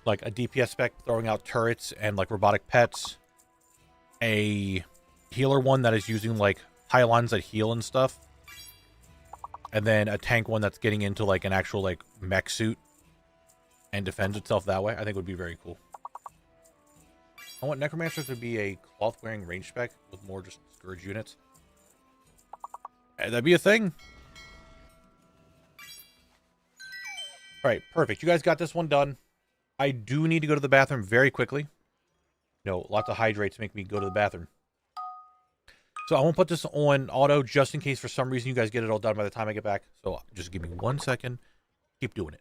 Like a DPS spec throwing out turrets and like robotic pets. A healer one that is using like pylons that heal and stuff. And then a tank one that's getting into like an actual like mech suit and defends itself that way. I think would be very cool. I want Necromancers to be a cloth-wearing range spec with more just Scourge units. And that'd be a thing. Alright, perfect. You guys got this one done. I do need to go to the bathroom very quickly. You know, lots of hydrates make me go to the bathroom. So I won't put this on auto just in case for some reason you guys get it all done by the time I get back. So just give me 1 second. Keep doing it.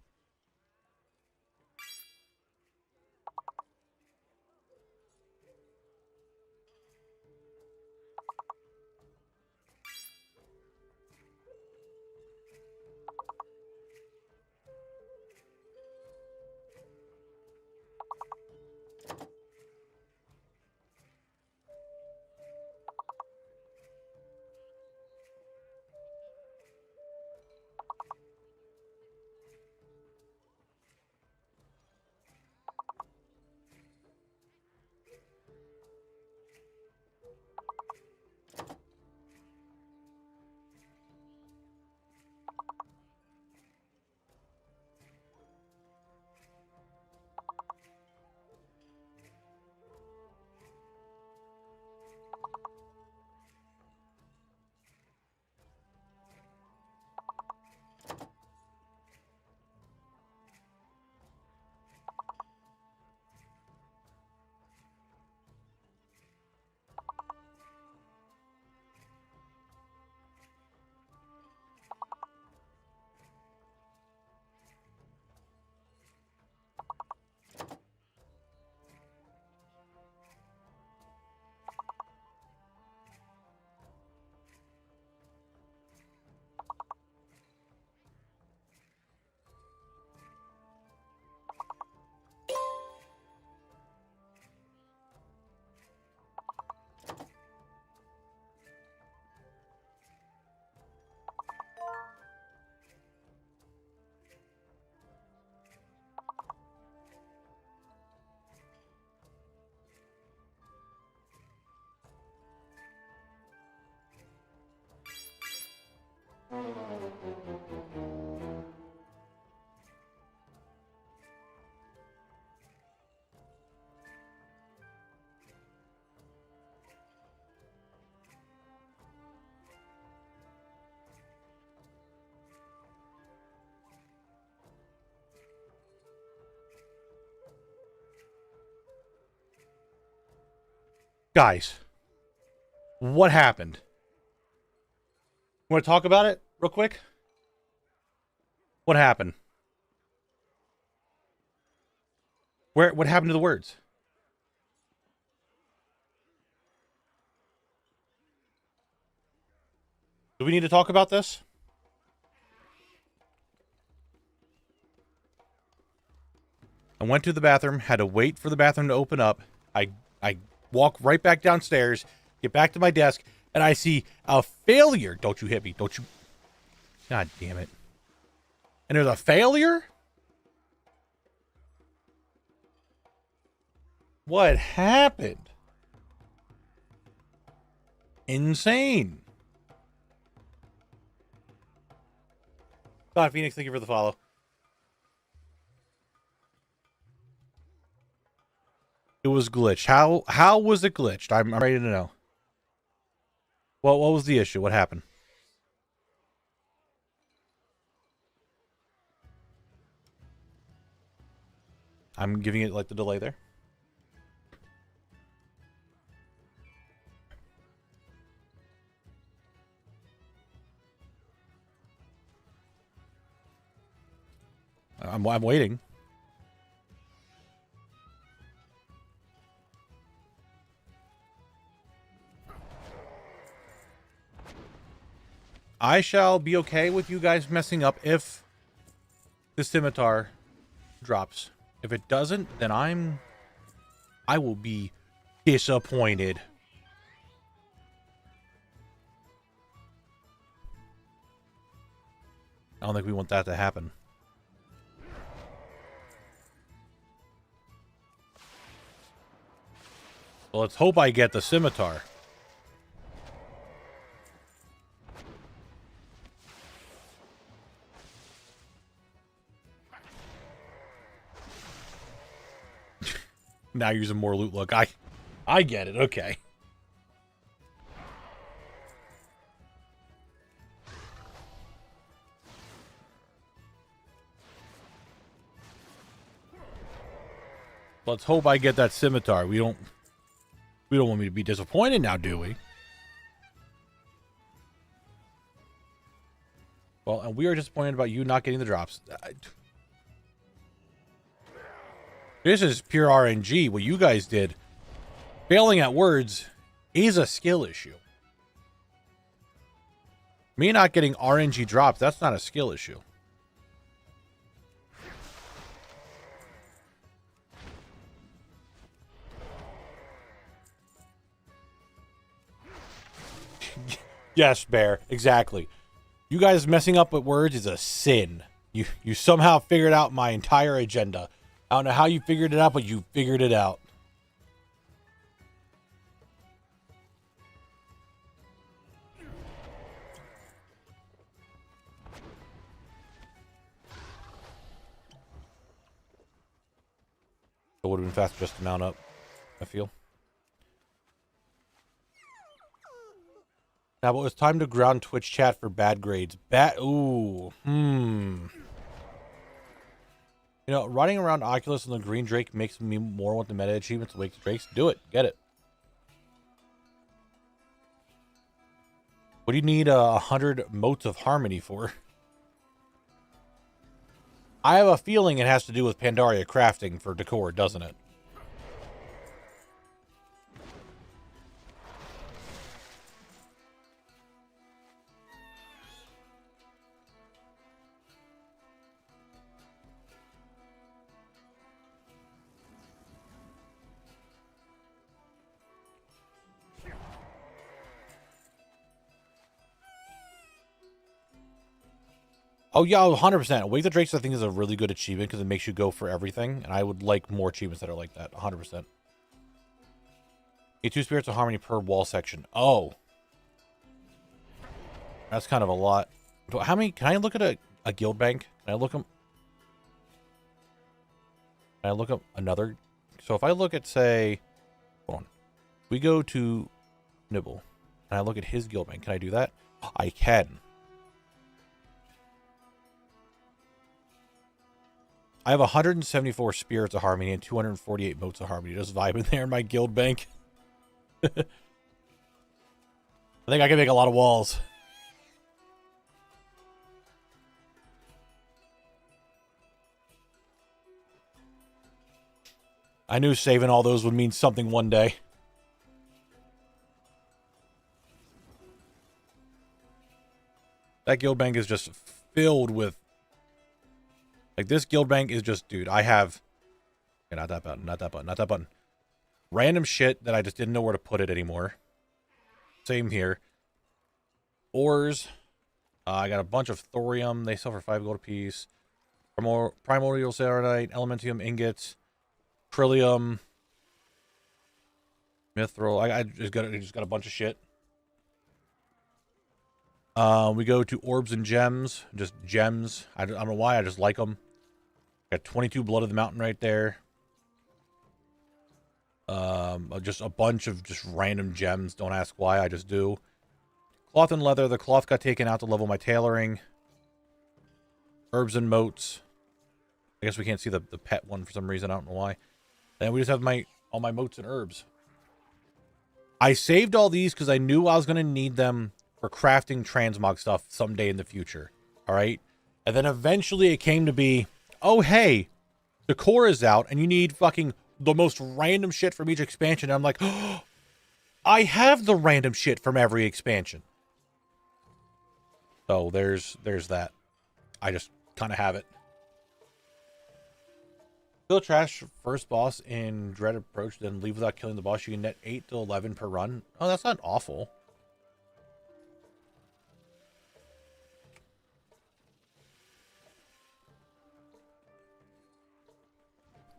Guys, what happened? Want to talk about it real quick? What happened? What happened to the words? Do we need to talk about this? I went to the bathroom, had to wait for the bathroom to open up. I walk right back downstairs, Get back to my desk, and I see a failure. Don't you hit me. Don't you. God damn it. And there's a failure? What happened? Insane. God, Phoenix, thank you for the follow. It was glitched. How was it glitched? I'm ready to know. What was the issue? What happened? I'm giving it like the delay there. I'm waiting. I shall be okay with you guys messing up if the scimitar drops. If it doesn't, then I will be disappointed. I don't think we want that to happen. Well, let's hope I get the scimitar. Now using more loot. Look, I get it. Okay. Let's hope I get that scimitar. We don't want me to be disappointed now, do we? Well, and we are disappointed about you not getting the drops. This is pure RNG. What you guys did, failing at words, is a skill issue. Me not getting RNG drops, that's not a skill issue. Yes, Bear, exactly. You guys messing up with words is a sin. You somehow figured out my entire agenda. I don't know how you figured it out, but you figured it out. It would have been faster just to mount up, I feel. Now, but it's time to ground Twitch chat for bad grades. Ooh. You know, riding around Oculus and the Green Drake makes me more want the meta achievements to Wake the Drakes. Do it. Get it. What do you need 100 motes of harmony for? I have a feeling it has to do with Pandaria crafting for decor, doesn't it? Oh, yeah, 100%. Wake the Drakes, I think, is a really good achievement because it makes you go for everything. And I would like more achievements that are like that. 100%. Get 2 Spirits of Harmony per wall section. Oh. That's kind of a lot. How many? Can I look at a guild bank? Can I look them? Can I look up another? So if I look at, say, hold on. We go to Knabble. And I look at his guild bank. Can I do that? I can. I have 174 Spirits of Harmony and 248 Motes of Harmony. Just vibing there in my guild bank. I think I can make a lot of walls. I knew saving all those would mean something one day. That guild bank is just filled with... Like, this guild bank is just... Dude, I have... Okay, not that button, not that button, not that button. Random shit that I just didn't know where to put it anymore. Same here. Ores. I got a bunch of thorium. They sell for 5 gold apiece. Primordial ceruleite, elementium ingots, trillium, mithril. I just got a bunch of shit. We go to orbs and gems. Just gems. I don't know why. I just like them. Got 22 blood of the mountain right there. Just a bunch of just random gems. Don't ask why. I just do. Cloth and leather. The cloth got taken out to level my tailoring. Herbs and moats. I guess we can't see the pet one for some reason. I don't know why. And we just have all my moats and herbs. I saved all these because I knew I was going to need them for crafting transmog stuff someday in the future. All right. And then eventually it came to be, oh, hey, the core is out and you need fucking the most random shit from each expansion. And I'm like, oh, I have the random shit from every expansion. So there's that. I just kind of have it. Kill trash first boss in Dread Approach, then leave without killing the boss. You can net 8 to 11 per run. Oh, that's not awful.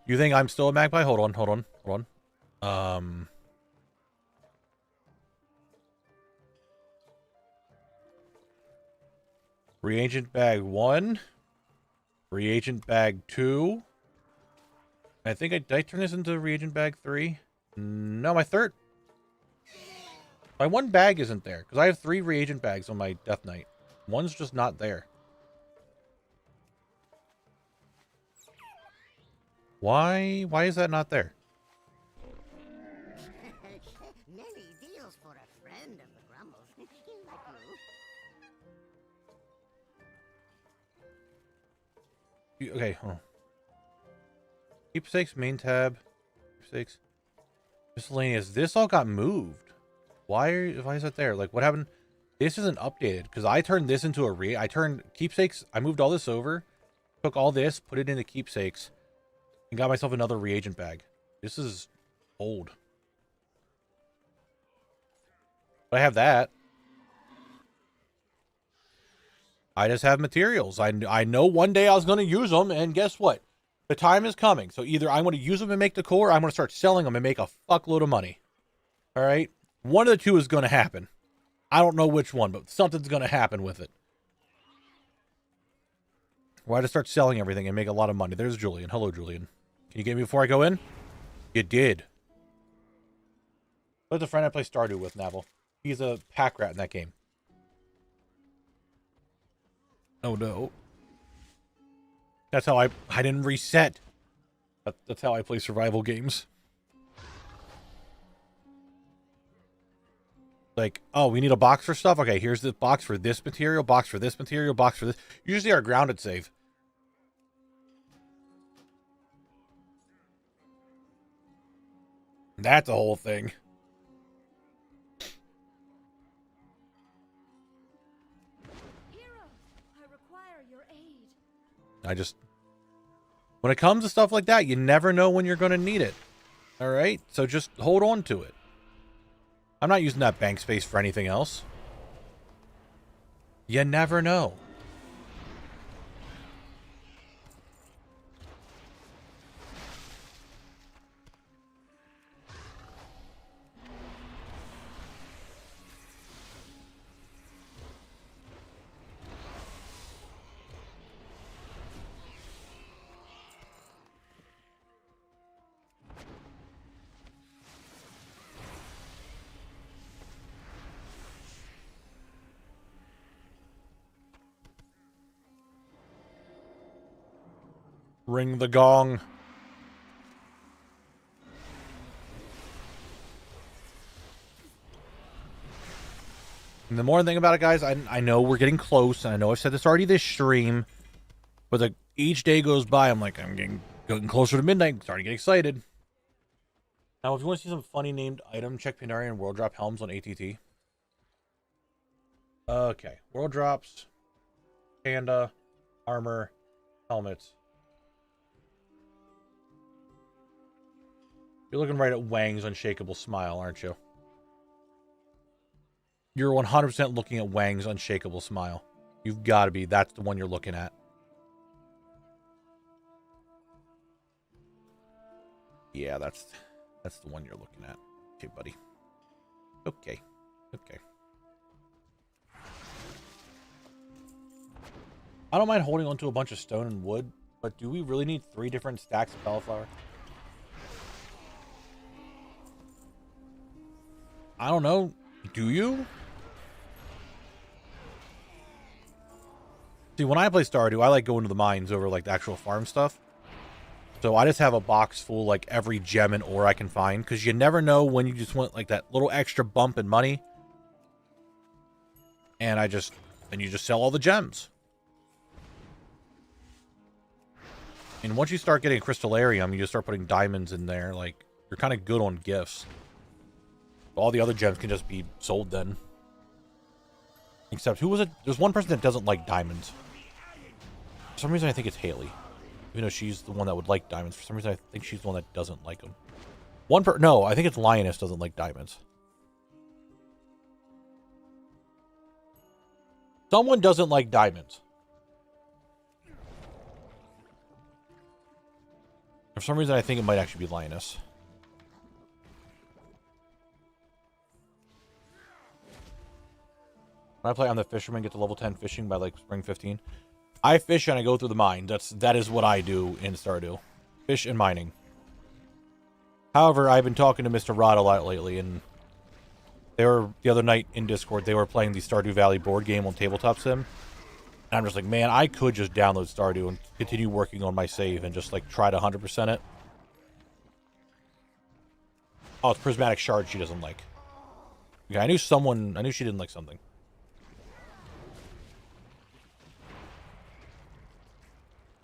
You think I'm still a magpie? Hold on. Reagent bag 1. Reagent bag 2. I think did I turn this into reagent bag 3? No, my third. My one bag isn't there because I have 3 reagent bags on my Death Knight. One's just not there. Why is that not there? Many deals for a friend of the Grumbles. Like you. Okay, hold on. Keepsakes, main tab. Keepsakes. Miscellaneous. This all got moved. Why is that there? Like, what happened? This isn't updated because I turned this into a I turned keepsakes. I moved all this over, took all this, put it into keepsakes, and got myself another reagent bag. This is old. But I have that. I just have materials. I know one day I was going to use them, and guess what? The time is coming. So either I'm going to use them and make the core, or I'm going to start selling them and make a fuckload of money. All right? One of the two is going to happen. I don't know which one, but something's going to happen with it. Or I just start selling everything and make a lot of money. There's Julian. Hello, Julian. Can you get me before I go in? You did. That's a friend I play Stardew with, Knabble. He's a pack rat in that game. Oh, no. That's how I didn't reset. That's how I play survival games. Like, oh, we need a box for stuff? Okay, here's the box for this material, box for this material, box for this. Usually our grounded save. That's a whole thing. Hero, I require your aid. When it comes to stuff like that, you never know when you're going to need it. All right? So just hold on to it. I'm not using that bank space for anything else. You never know. Ring the gong. And the more thing about it, guys, I know we're getting close, and I know I've said this already this stream, but each day goes by, I'm like, I'm getting closer to midnight, I'm starting to get excited. Now, if you want to see some funny named item, check Pandaria and World Drop Helms on ATT. Okay, World Drops, Panda, Armor, Helmets. You're looking right at Wang's unshakable smile, aren't you? You're 100% looking at Wang's unshakable smile. You've got to be. That's the one you're looking at. Yeah, that's the one you're looking at. Okay, buddy. Okay. Okay. I don't mind holding onto a bunch of stone and wood, but do we really need 3 different stacks of cauliflower? I don't know. Do you? See, when I play Stardew, I like going to the mines over like the actual farm stuff. So I just have a box full like every gem and ore I can find, because you never know when you just want like that little extra bump in money. And you just sell all the gems. And once you start getting a crystallarium, you just start putting diamonds in there. Like, you're kind of good on gifts. All the other gems can just be sold then. Except, who was it? There's one person that doesn't like diamonds. For some reason, I think it's Haley. Even though she's the one that would like diamonds. For some reason, I think she's the one that doesn't like them. No, I think it's Lioness doesn't like diamonds. Someone doesn't like diamonds. For some reason, I think it might actually be Lioness. When I play on the fisherman, get to level 10 fishing by like spring 15. I fish and I go through the mine. That is what I do in Stardew. Fish and mining. However, I've been talking to Mr. Rod a lot lately, and they were the other night in Discord. They were playing the Stardew Valley board game on Tabletop Sim. And I'm just like, man, I could just download Stardew and continue working on my save and just like try to 100% it. Oh, it's Prismatic Shard she doesn't like. Yeah, I knew she didn't like something.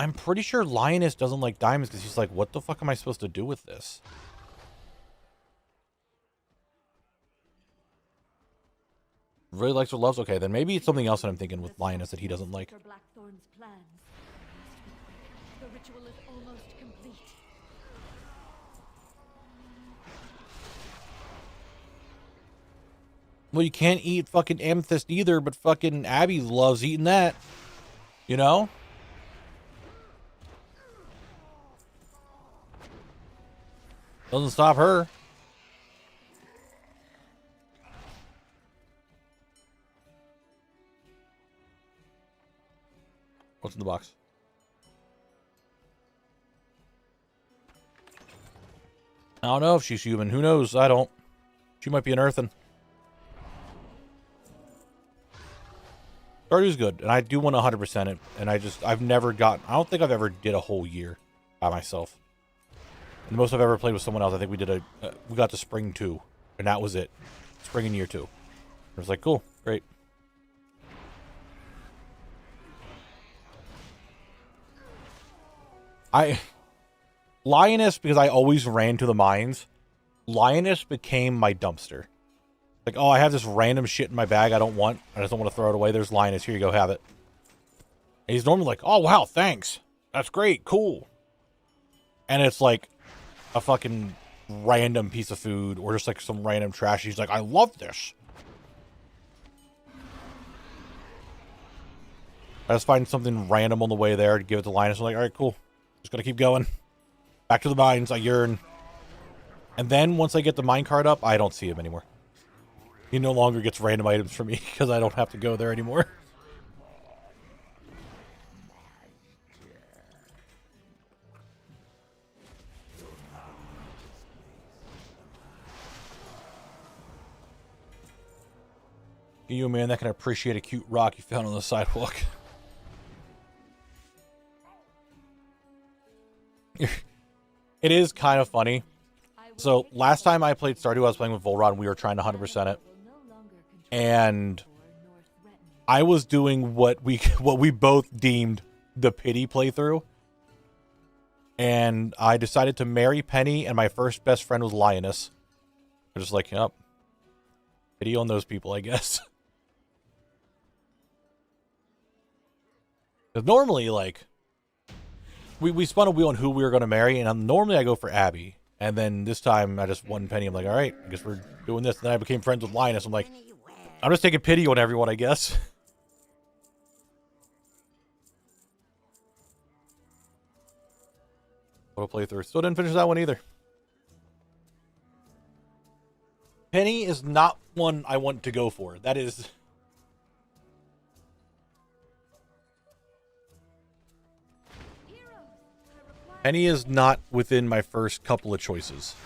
I'm pretty sure Lioness doesn't like diamonds because he's like, what the fuck am I supposed to do with this? Really likes or loves? Okay, then maybe it's something else that I'm thinking with Lioness that he doesn't like. Blackthorn's plans. The ritual is almost complete. Well, you can't eat fucking amethyst either, but fucking Abby loves eating that. You know? Doesn't stop her. What's in the box? I don't know if she's human. Who knows? I don't. She might be an earthen. Stardew's good, and I do want 100% it, and I've never gotten, I don't think I've ever did a whole year by myself. And the most I've ever played with someone else, I think we got to spring 2, and that was it. Spring in year 2. I was like, cool, great. Lioness, because I always ran to the mines, Lioness became my dumpster. Like, oh, I have this random shit in my bag I don't want. I just don't want to throw it away. There's Linus. Here you go. Have it. And he's normally like, oh, wow, thanks. That's great. Cool. And it's like a fucking random piece of food or just like some random trash. He's like, I love this. I just find something random on the way there to give it to Linus. I'm like, all right, cool. Just gonna keep going. Back to the mines. I yearn. And then once I get the minecart up, I don't see him anymore. He no longer gets random items from me because I don't have to go there anymore. You a man that can appreciate a cute rock you found on the sidewalk. It is kind of funny. So last time I played Stardew, I was playing with Volrod and we were trying to 100% it. And I was doing what we both deemed the pity playthrough. And I decided to marry Penny, and my first best friend was Lioness. I'm just like, yep. Pity on those people, I guess. Because normally, like, we spun a wheel on who we were going to marry, and normally I go for Abby. And then this time I just won Penny. I'm like, all right, I guess we're doing this. And then I became friends with Linus. I'm like, I'm just taking pity on everyone, I guess. What a playthrough. Still didn't finish that one either. Penny is not one I want to go for. That is... Penny is not within my first couple of choices.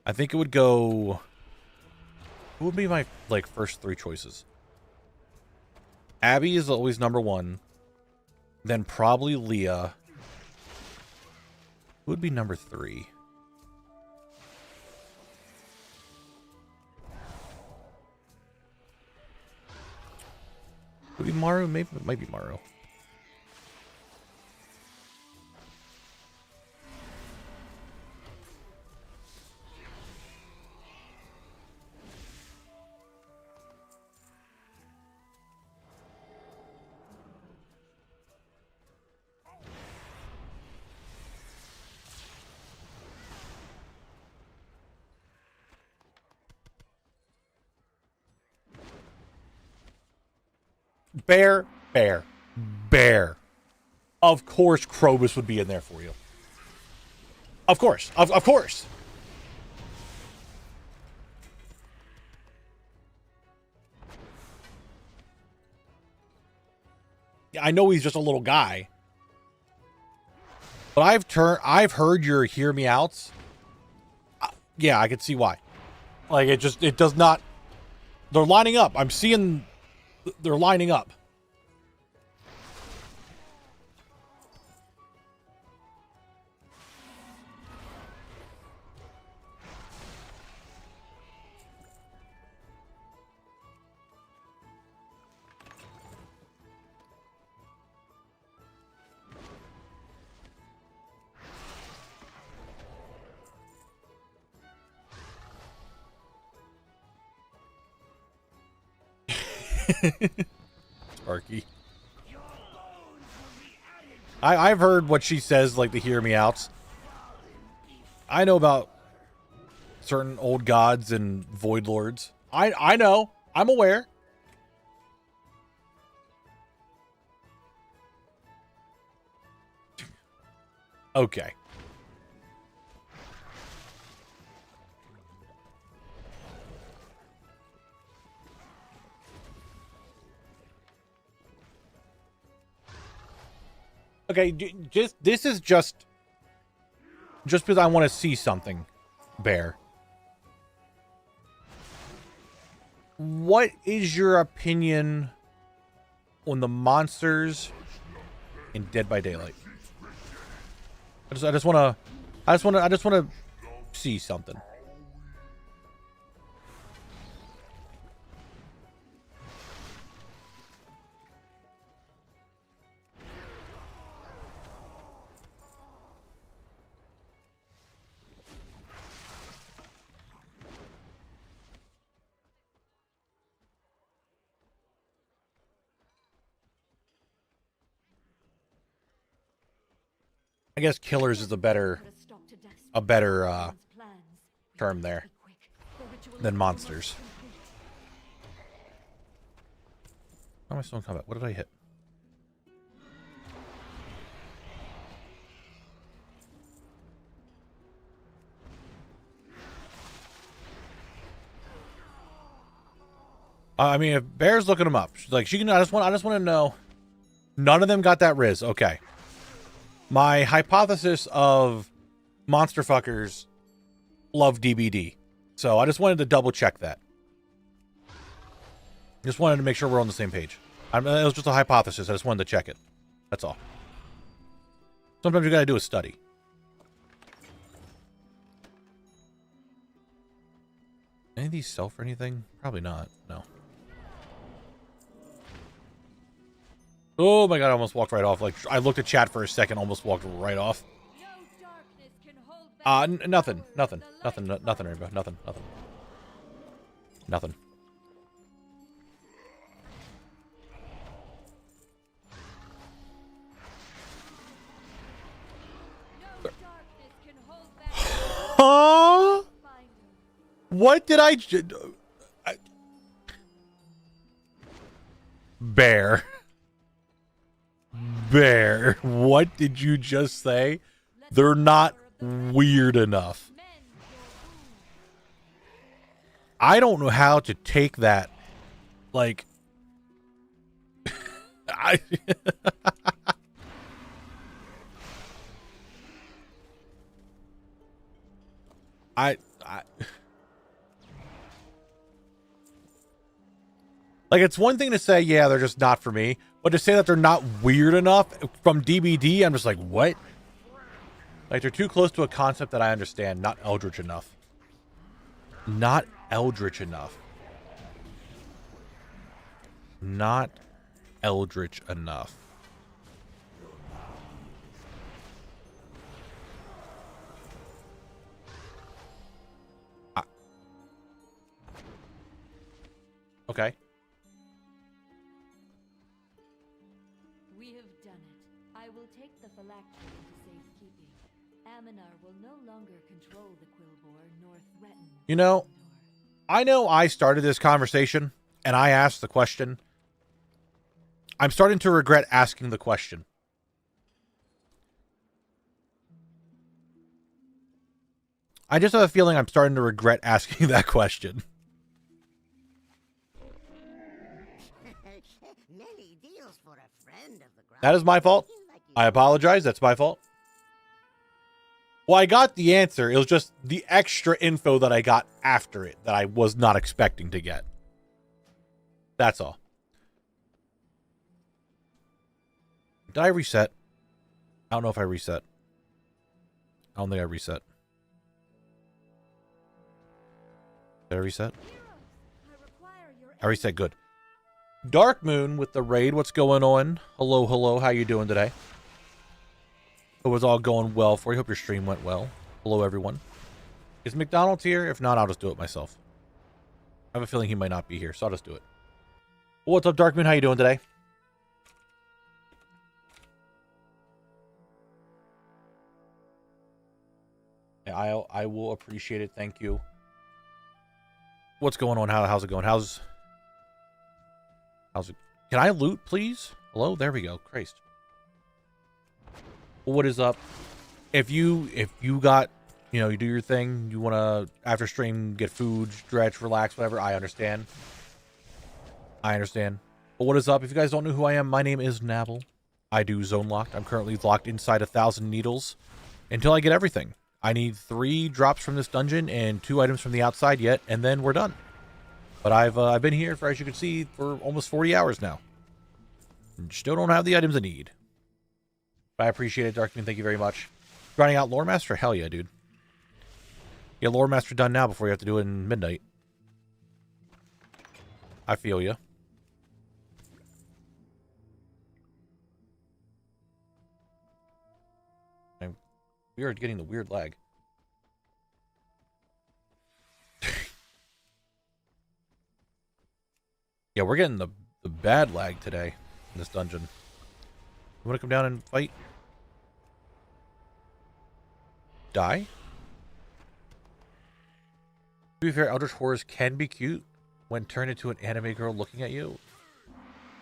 I think it would go... Who would be my, like, first 3 choices? Abby is always number 1. Then probably Leah. Who would be number 3? Would it be Maru? Maybe it might be Maru. Bear, bear, bear. Of course Krobus would be in there for you. Of course. Of course. Yeah, I know he's just a little guy. But I've heard your hear me outs. Yeah, I can see why. Like, it does not... They're lining up. I'm seeing... They're lining up. Sparky. I've heard what she says, like the hear me outs. I know about certain old gods and void lords. I know. I'm aware. Okay. Okay, this is just because I want to see something, Bear. What is your opinion on the monsters in Dead by Daylight? I just want to see something. I guess killers is a better term there than monsters. How am I still in combat? What did I hit? I mean, if Bear's looking them up, she's like, she can. I just want to know. None of them got that Riz. Okay. My hypothesis of monster fuckers love DBD. So I just wanted to double check that. Just wanted to make sure we're on the same page. It was just a hypothesis. I just wanted to check it. That's all. Sometimes you gotta do a study. Any of these sell for anything? Probably not. No. Oh my god, I almost walked right off. Like, I looked at chat for a second, almost walked right off. Nothing, Rainbow. Nothing. Huh? What did I Bear. Bear. What did you just say? They're not weird enough. I don't know how to take that. Like, I like, it's one thing to say, yeah, they're just not for me, but to say that they're not weird enough from DBD, I'm just like, what? Like, they're too close to a concept that I understand, not eldritch enough. Not eldritch enough. Not eldritch enough. Okay. We have done it. I will take the phylactery into safekeeping. Aminar will no longer control the Quillbore nor threaten. You know, I know I started this conversation and I asked the question. I'm starting to regret asking the question. I just have a feeling I'm starting to regret asking that question. Many deals for a friend of the ground. That is my fault. I apologize. That's my fault. Well, I got the answer. It was just the extra info that I got after it that I was not expecting to get. That's all. Did I reset? I don't know if I reset. I don't think I reset. Did I reset? I reset. Good. Dark Moon with the raid. What's going on? Hello, hello. How you doing today? It was all going well for you. Hope your stream went well. Hello, everyone. Is McDonald's here? If not, I'll just do it myself. I have a feeling he might not be here, so I'll just do it. Well, what's up, Dark Moon? How you doing today? Yeah, I will appreciate it. Thank you. What's going on? How's it going? How's it? Can I loot, please? Hello? There we go. Christ. What is up? If you got, you know, you do your thing, you want to, after stream, get food, stretch, relax, whatever, I understand. I understand. But what is up? If you guys don't know who I am, my name is Knabble. I do Zone Locked. I'm currently locked inside 1,000 needles until I get everything. I need 3 drops from this dungeon and 2 items from the outside yet, and then we're done. But I've been here for, as you can see, for almost 40 hours now. And still don't have the items I need. But I appreciate it, Darkman. Thank you very much. Grinding out Lore Master? Hell yeah, dude. Get Lore Master done now before you have to do it in midnight. I feel ya. We are getting the weird lag. Yeah, we're getting the bad lag today in this dungeon. You want to come down and fight? Die? To be fair, Eldritch Horrors can be cute when turned into an anime girl looking at you.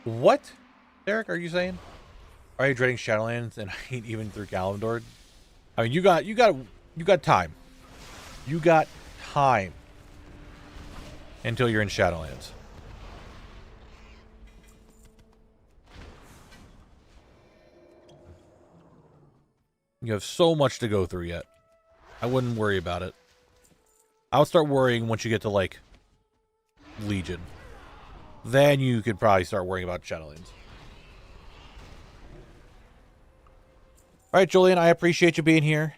What? Derek, are you saying? Are you dreading Shadowlands and I ain't even through Kalimdor? I mean, you got time. You got time until you're in Shadowlands. You have so much to go through yet. I wouldn't worry about it. I would start worrying once you get to, like, Legion. Then you could probably start worrying about Shadowlands. Alright, Julian, I appreciate you being here.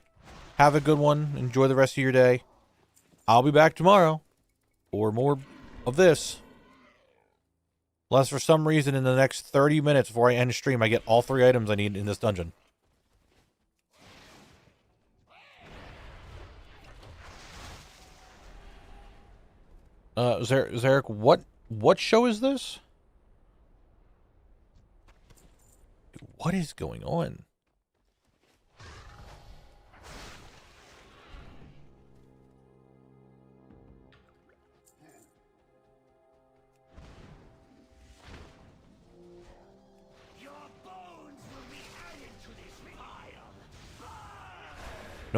Have a good one. Enjoy the rest of your day. I'll be back tomorrow for more of this. Unless for some reason in the next 30 minutes before I end stream, I get all 3 items I need in this dungeon. Zarek, what show is this? What is going on?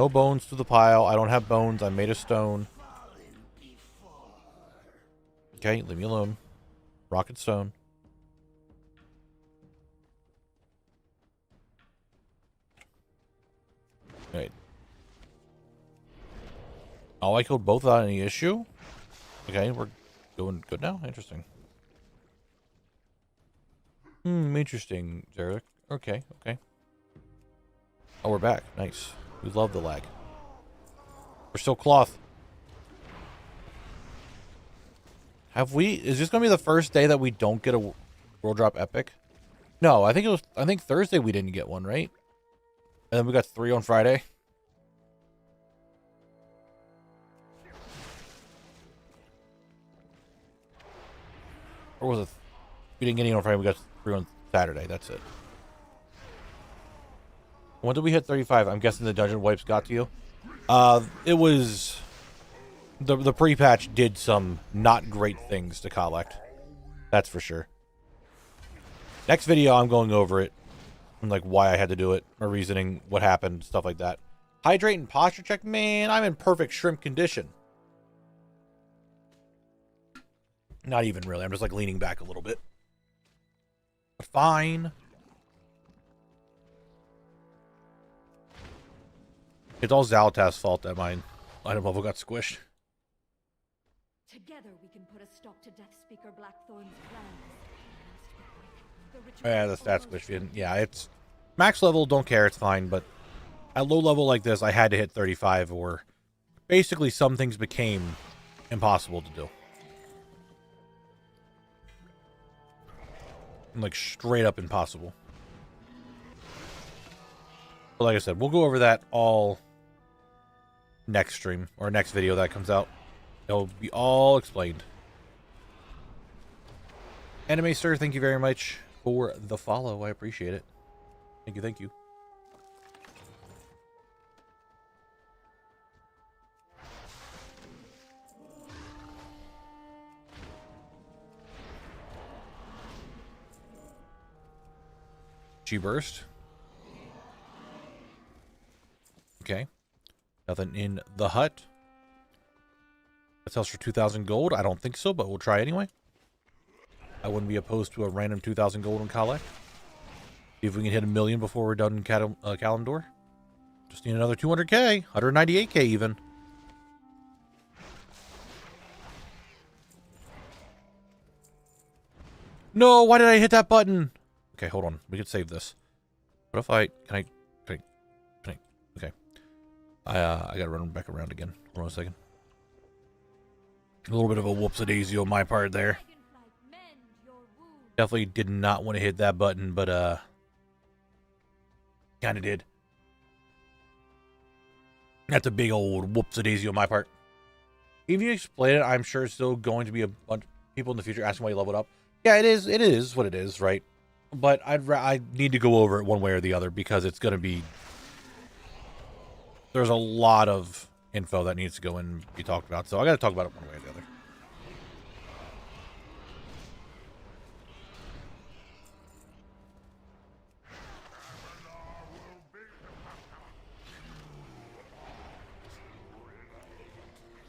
No bones to the pile. I don't have bones. I'm made of stone. Okay, leave me alone. Rock and stone. Right. Oh, I killed both without any issue? Okay, we're doing good now? Interesting. Interesting, Zarek. Okay, okay. Oh, we're back. Nice. We love the lag. We're still cloth. Have we... Is this going to be the first day that we don't get a World Drop Epic? No, I think it was... I think Thursday we didn't get one, right? And then we got 3 on Friday. Or was it... We didn't get any on Friday, we got 3 on Saturday. That's it. When did we hit 35? I'm guessing the dungeon wipes got to you. It was... The pre-patch did some not great things to collect. That's for sure. Next video, I'm going over it. And like why I had to do it. My reasoning, what happened, stuff like that. Hydrate and posture check. Man, I'm in perfect shrimp condition. Not even really. I'm just like leaning back a little bit. But fine. It's all Zaltaz's fault that my item level got squished. Together we can put a stop to Death Speaker Blackthorn's plans. Yeah, the stats squish. Yeah, it's max level. Don't care. It's fine. But at low level like this, I had to hit 35, or basically some things became impossible to do. Like straight up impossible. But like I said, we'll go over that all next stream or next video that comes out. It'll be all explained. Anime Sir, thank you very much for the follow. I appreciate it. Thank you, thank you. G-Burst. Okay. Nothing in the hut. That sells for 2,000 gold. I don't think so, but we'll try anyway. I wouldn't be opposed to a random 2,000 gold in collect. See if we can hit 1 million before we're done in Kalimdor. Just need another 200k. 198k even. No, why did I hit that button? Okay, hold on. We could save this. What if I... Can I... Okay. I gotta run back around again. Hold on a second. A little bit of a whoops-a-daisy on my part there. Definitely did not want to hit that button, but kind of did. That's a big old whoops-a-daisy on my part. Even if you explain it, I'm sure it's still going to be a bunch of people in the future asking why you leveled up. Yeah, it is. It is what it is, right? But I need to go over it one way or the other because it's going to be... There's a lot of info that needs to go in and be talked about. So I got to talk about it one way or the other.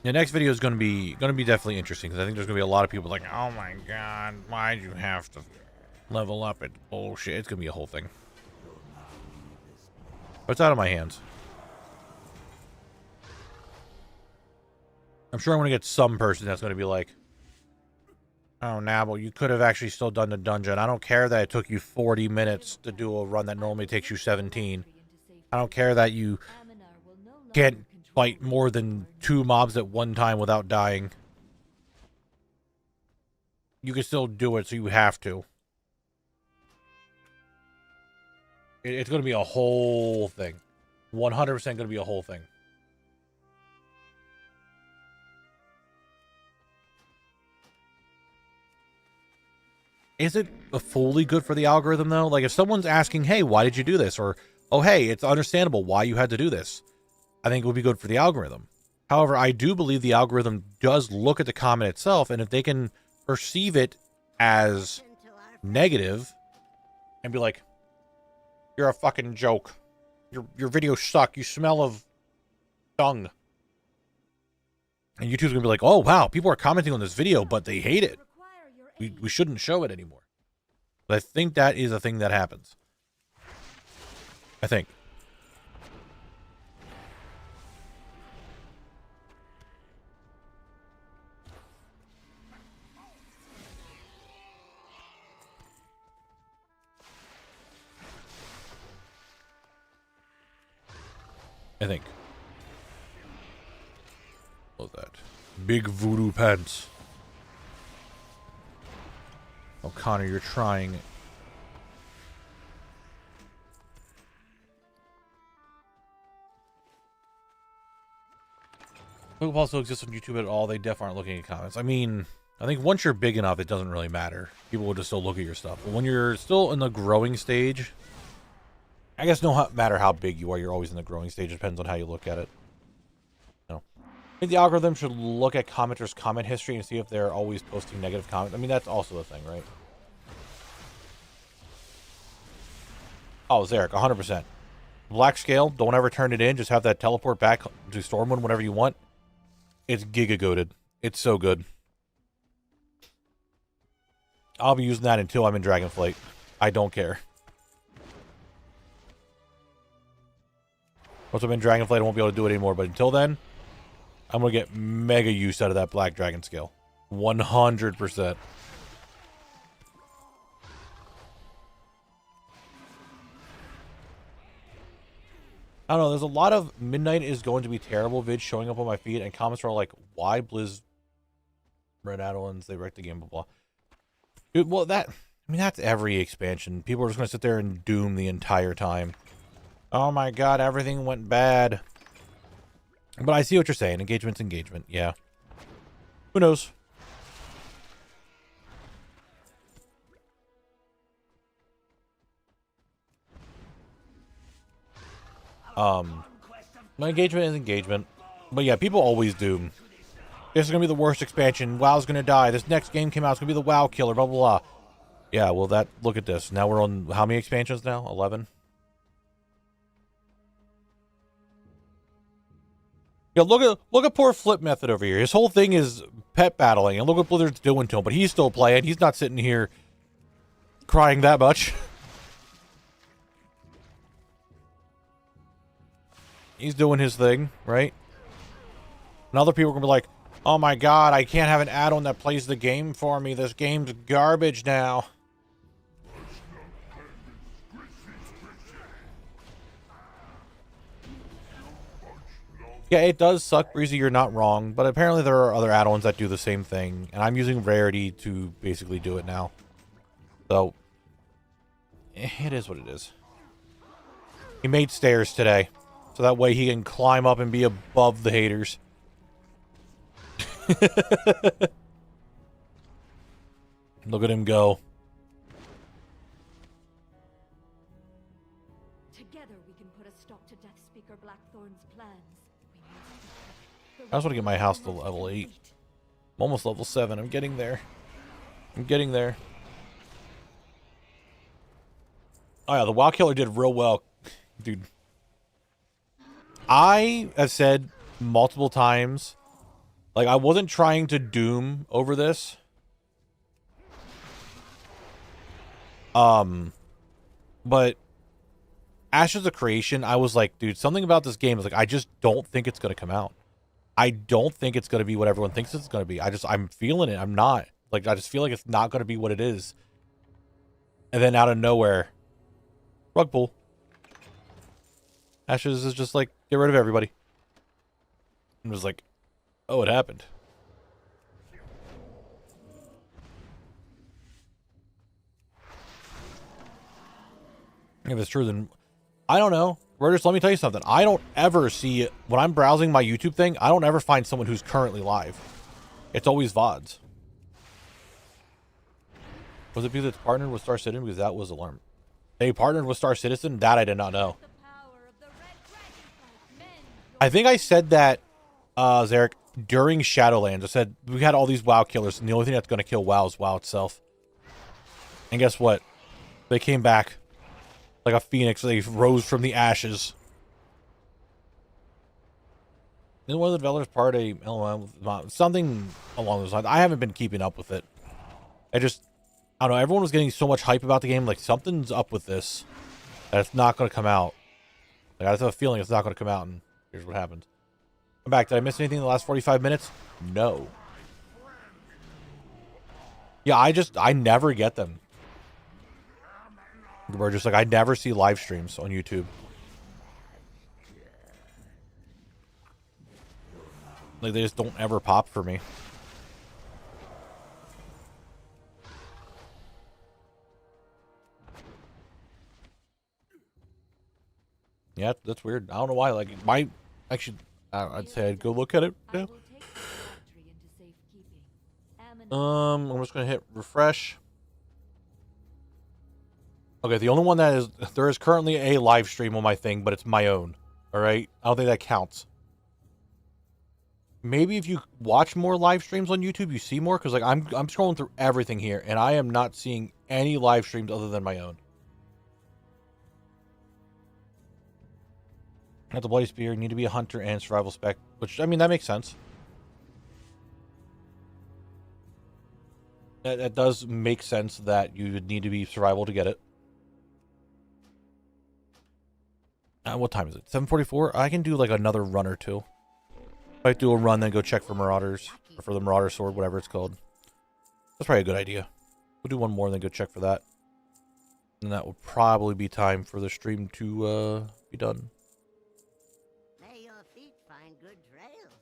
The next video is going to be definitely interesting because I think there's going to be a lot of people like, oh my god, why'd you have to level up? It's bullshit. It's going to be a whole thing. But it's out of my hands. I'm sure I'm going to get some person that's going to be like, oh, Knabble, you could have actually still done the dungeon. I don't care that it took you 40 minutes to do a run that normally takes you 17. I don't care that you can't fight more than 2 mobs at one time without dying. You can still do it, so you have to. It's going to be a whole thing. 100% going to be a whole thing. Is it fully good for the algorithm, though? Like, if someone's asking, hey, why did you do this? Or, oh, hey, it's understandable why you had to do this. I think it would be good for the algorithm. However, I do believe the algorithm does look at the comment itself, and if they can perceive it as negative and be like, you're a fucking joke. Your videos suck. You smell of stung. And YouTube's gonna be like, oh wow, people are commenting on this video, but they hate it. We shouldn't show it anymore. But I think that is a thing that happens. I think. What was that? Big voodoo pants. Oh, Connor, you're trying. Look also exists on YouTube at all. They definitely aren't looking at comments. I mean, I think once you're big enough, it doesn't really matter. People will just still look at your stuff. But when you're still in the growing stage, I guess no matter how big you are, you're always in the growing stage. It depends on how you look at it. No. I think the algorithm should look at commenters' comment history and see if they're always posting negative comments. I mean, that's also the thing, right? Oh, Zarek, 100%. Black Scale, don't ever turn it in. Just have that teleport back to Stormwind whenever you want. It's giga-goated. It's so good. I'll be using that until I'm in Dragonflight. I don't care. Once I'm in Dragonflight, I won't be able to do it anymore. But until then, I'm going to get mega use out of that Black Dragon Scale. 100%. I don't know, there's a lot of midnight is going to be terrible vids showing up on my feed, and comments are all like, why Blizz Red Adelins, they wrecked the game, blah, blah. Dude, well, I mean, that's every expansion. People are just going to sit there and doom the entire time. Oh my god, everything went bad. But I see what you're saying. Engagement's engagement, yeah. Who knows? My engagement is engagement. But yeah, people always doom. This is going to be the worst expansion. WoW's going to die. This next game came out. It's going to be the WoW killer, blah, blah, blah. Yeah, well, look at this. Now we're on how many expansions now? 11? Yeah, look at poor Flip Method over here. His whole thing is pet battling. And look what Blizzard's doing to him. But he's still playing. He's not sitting here crying that much. He's doing his thing, right? And other people are going to be like, oh my god, I can't have an add-on that plays the game for me. This game's garbage now. Yeah, it does suck, Breezy, you're not wrong. But apparently there are other add-ons that do the same thing. And I'm using Rarity to basically do it now. So, it is what it is. He made stairs today. So that way he can climb up and be above the haters. Look at him go. Together we can put a stop to Death Speaker Blackthorn's plans. I just want to get my house to level 8. I'm almost level 7. I'm getting there. I'm getting there. Oh yeah, the WoW Killer did real well. Dude. I have said multiple times, like, I wasn't trying to doom over this. But Ashes of Creation, I was like, dude, something about this game is like, I just don't think it's going to come out. I don't think it's going to be what everyone thinks it's going to be. I'm feeling it. I'm not. Like, I just feel like it's not going to be what it is. And then out of nowhere, rug pull. Ashes is just like, get rid of everybody. And was like, oh, it happened. If it's true, then I don't know. Reuters, let me tell you something. I don't ever see it. When I'm browsing my YouTube thing, I don't ever find someone who's currently live. It's always VODs. Was it because it's partnered with Star Citizen? Because that was alarm. They partnered with Star Citizen? That I did not know. I think I said that, Zarek, during Shadowlands. I said, we had all these WoW killers, and the only thing that's going to kill WoW is WoW itself. And guess what? They came back. Like a phoenix. They rose from the ashes. Then one of the developers part a LOM, something along those lines. I haven't been keeping up with it. I don't know. Everyone was getting so much hype about the game. Like, something's up with this. That it's not going to come out. Like, I have a feeling it's not going to come out, and here's what happens. I'm back. Did I miss anything in the last 45 minutes? No. Yeah, I never get them. We're just like, I never see live streams on YouTube. Like, they just don't ever pop for me. Yeah, that's weird. I don't know why. Like, I'd say I'd go look at it now. I'm just gonna hit refresh. Okay, the only one there is currently a live stream on my thing, but it's my own. All right, I don't think that counts. Maybe if you watch more live streams on YouTube, you see more. Because like I'm scrolling through everything here, and I am not seeing any live streams other than my own. At the Bloody Spear, you need to be a hunter and survival spec, which I mean that makes sense. That does make sense that you would need to be survival to get it. What time is it? 7:44. I can do like another run or two. Might do a run, then go check for Marauders. Or for the Marauder Sword, whatever it's called. That's probably a good idea. We'll do one more and then go check for that. And that will probably be time for the stream to be done. May your feet find good trails.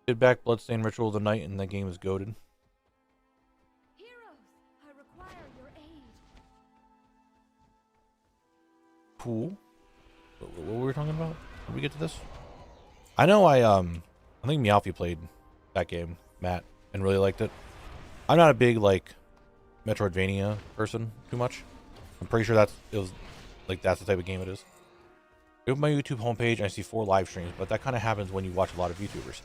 Did back Bloodstained Ritual of the Night and that game is goated. Heroes, I require your aid. Cool. What were we talking about? Did we get to this? I know I think Meowfie played that game, Matt, and really liked it. I'm not a big like Metroidvania person too much. I'm pretty sure that's the type of game it is. I open my YouTube homepage and I see 4 live streams, but that kind of happens when you watch a lot of YouTubers.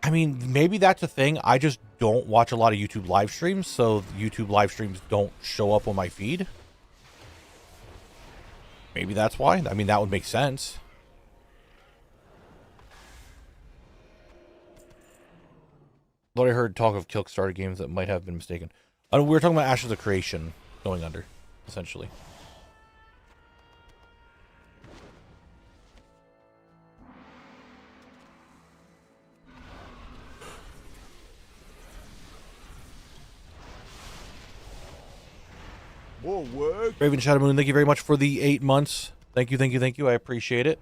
I mean, maybe that's a thing. I just don't watch a lot of YouTube live streams, so YouTube live streams don't show up on my feed. Maybe that's why. I mean, that would make sense. But I heard talk of Kickstarter games that might have been mistaken. We were talking about Ashes of Creation going under, essentially. More work. Raven Shadow Moon, thank you very much for the 8 months. Thank you, thank you, thank you. I appreciate it.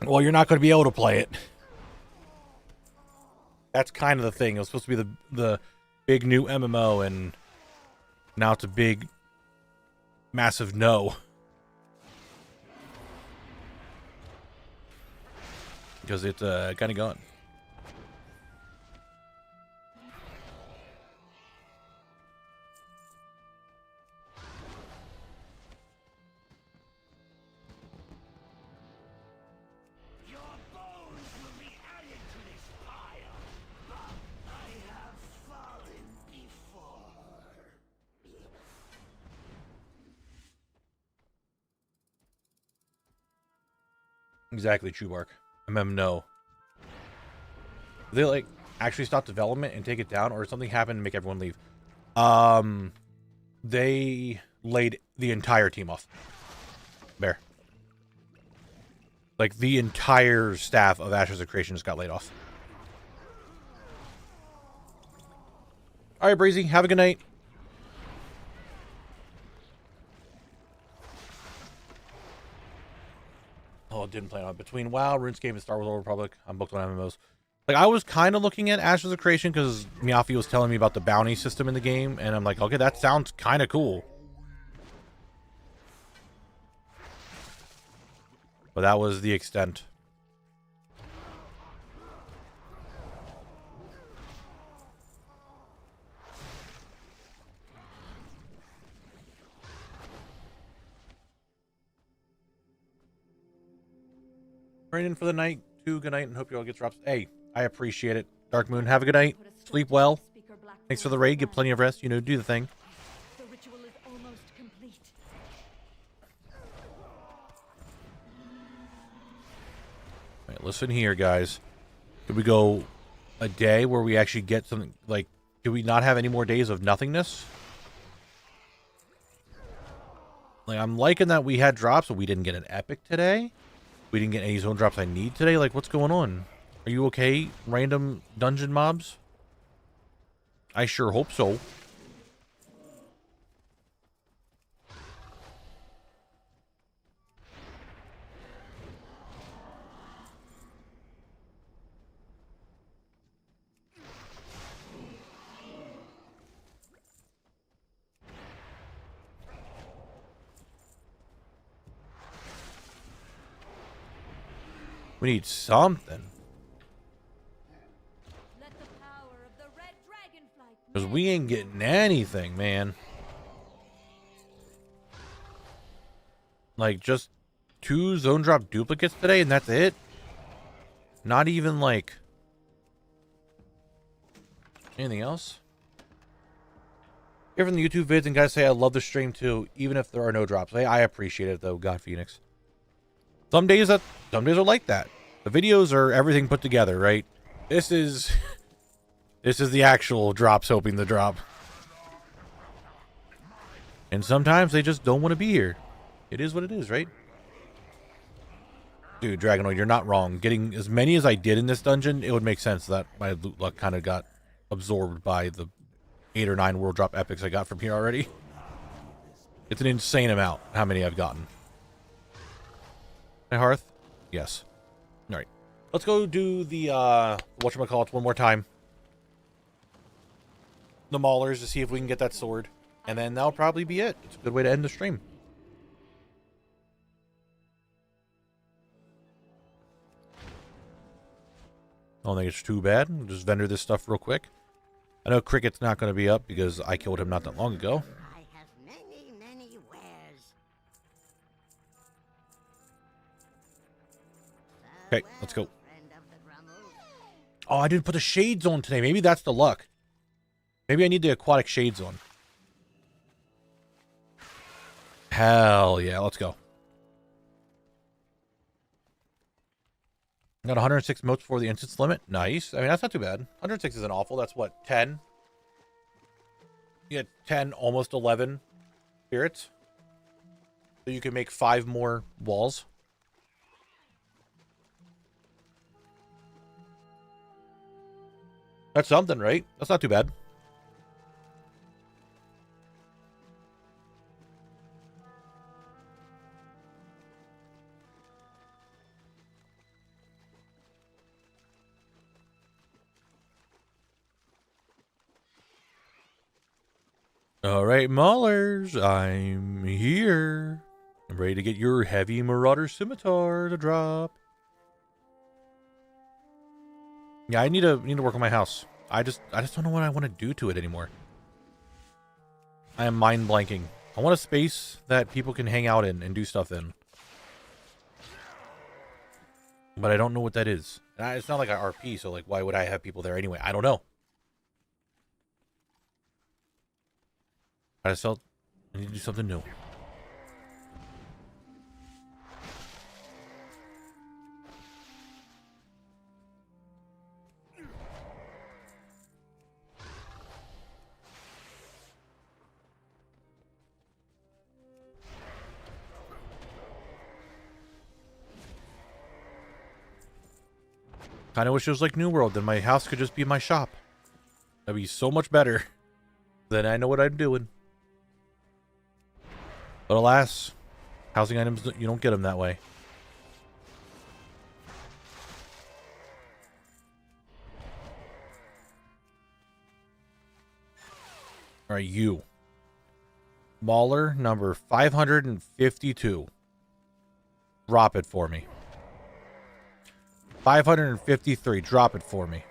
Well, you're not going to be able to play it. That's kind of the thing. It was supposed to be the big new MMO, and now it's a big, massive no. Because it's kind of gone. Your bones will be added to this pile. I have fallen before. Exactly, Chubark. No. They like actually stop development and take it down, or something happened and make everyone leave. They laid the entire team off. Bear. Like the entire staff of Ashes of Creation just got laid off. All right, Breezy, have a good night. Oh, didn't plan on it. Between WoW, RuneScape, and Star Wars Old Republic, I'm booked on MMOs. Like, I was kind of looking at Ashes of Creation because Meowfie was telling me about the bounty system in the game, and I'm like, okay, that sounds kind of cool. But that was the extent. Training for the night too. Good night, and hope you all get drops. Hey, I appreciate it. Dark Moon, have a good night. Sleep well. Thanks for the raid. Get plenty of rest. You know, do the thing. The ritual is almost complete. All right, listen here, guys. Could we go a day where we actually get something, like, do we not have any more days of nothingness? Like, I'm liking that we had drops, but we didn't get an epic today. We didn't get any zone drops I need today. Like, what's going on? Are you okay, random dungeon mobs? I sure hope so. We need something. Let the power of the red dragonfly. Because we ain't getting anything, man. Like, just 2 zone drop duplicates today, and that's it? Not even, like, anything else? Here from the YouTube vids, and guys say I love the stream too, even if there are no drops. Hey, I appreciate it though, God Phoenix. Some days are like that. The videos are everything put together, right? This is the actual drops hoping to drop. And sometimes they just don't want to be here. It is what it is, right? Dude, Dragonoid, you're not wrong. Getting as many as I did in this dungeon, it would make sense that my loot luck kind of got absorbed by the 8 or 9 world drop epics I got from here already. It's an insane amount how many I've gotten. My Hearth? Yes. Alright. Let's go do the whatchamacallit one more time. The Maulers to see if we can get that sword. And then that'll probably be it. It's a good way to end the stream. I don't think it's too bad. We'll just vendor this stuff real quick. I know Cricket's not going to be up because I killed him not that long ago. I have many, many wares. Okay, let's go. Friend of the Grummle. Oh, I didn't put the shades on today. Maybe that's the luck. Maybe I need the aquatic shades on. Hell yeah, let's go. Got 106 motes before the instance limit. Nice. I mean, that's not too bad. 106 isn't awful. That's what, 10? You get 10, almost 11 spirits. So you can make 5 more walls. That's something, right? That's not too bad. Alright, Maulers, I'm here. I'm ready to get your heavy Marauder Scimitar to drop. Yeah, I need to work on my house. I just don't know what I want to do to it anymore. I am mind blanking. I want a space that people can hang out in and do stuff in. But I don't know what that is. And it's not like I RP, so like why would I have people there anyway? I don't know. I just felt I need to do something new. Kind of wish it was like New World, then my house could just be my shop. That'd be so much better. Then I know what I'm doing. But alas, housing items, you don't get them that way. All right, you. Mauler number 552. Drop it for me. 553. Drop it for me.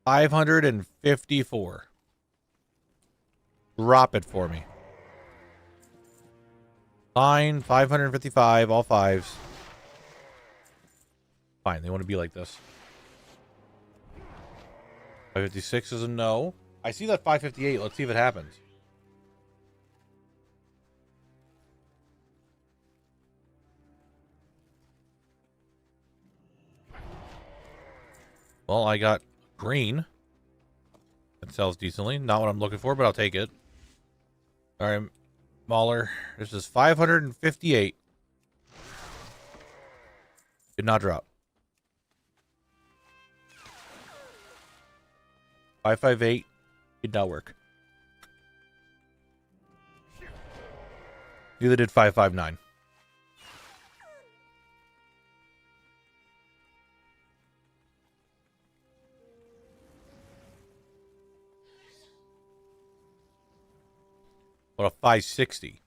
$554. Drop it for me. Fine, 555, all fives. Fine, they want to be like this. 556 is a no. I see that 558. Let's see if it happens. Well, I got green. That sells decently. Not what I'm looking for, but I'll take it. All right, Mauler. This is 558. Did not drop. 558 did not work. Neither did 559. What a 560.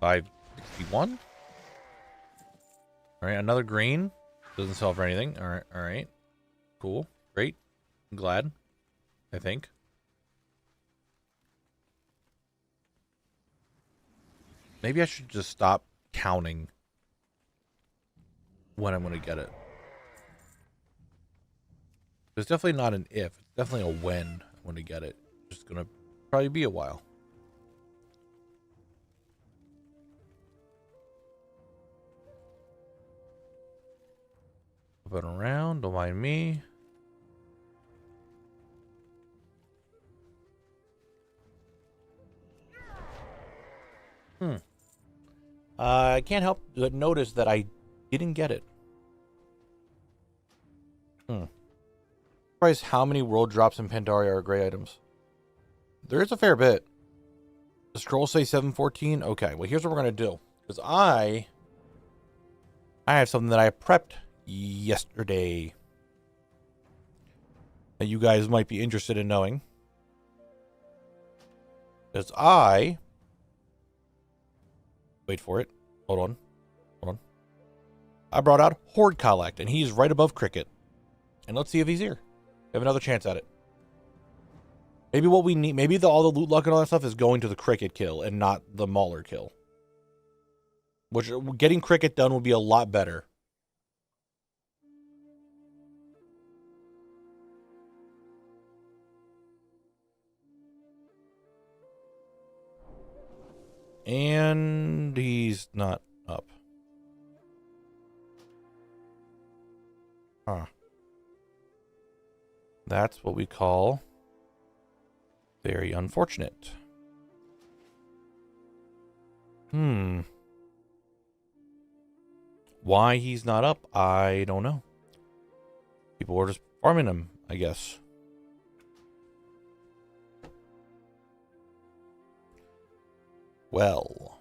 $561. All right, another green. Doesn't sell for anything. All right. Cool. Great. I'm glad. I think. Maybe I should just stop counting when I'm going to get it. It's definitely not an if. It's definitely a when I'm going to get it. It's just going to probably be a while. Up and around. Don't mind me. I can't help but notice that I didn't get it. Surprised how many world drops in Pandaria are gray items. There is a fair bit. The scrolls say 714. Okay, well here's what we're gonna do. Because I have something that I prepped yesterday that you guys might be interested in knowing. Because wait for it. Hold on. I brought out Horde Collect, and he's right above Cricket. And let's see if he's here. We have another chance at it. Maybe what we need, maybe all the loot luck and all that stuff is going to the Cricket kill and not the Mauler kill. Which, getting Cricket done would be a lot better. And he's not up. Huh. That's what we call very unfortunate. Why he's not up, I don't know. People were just farming him, I guess. Well.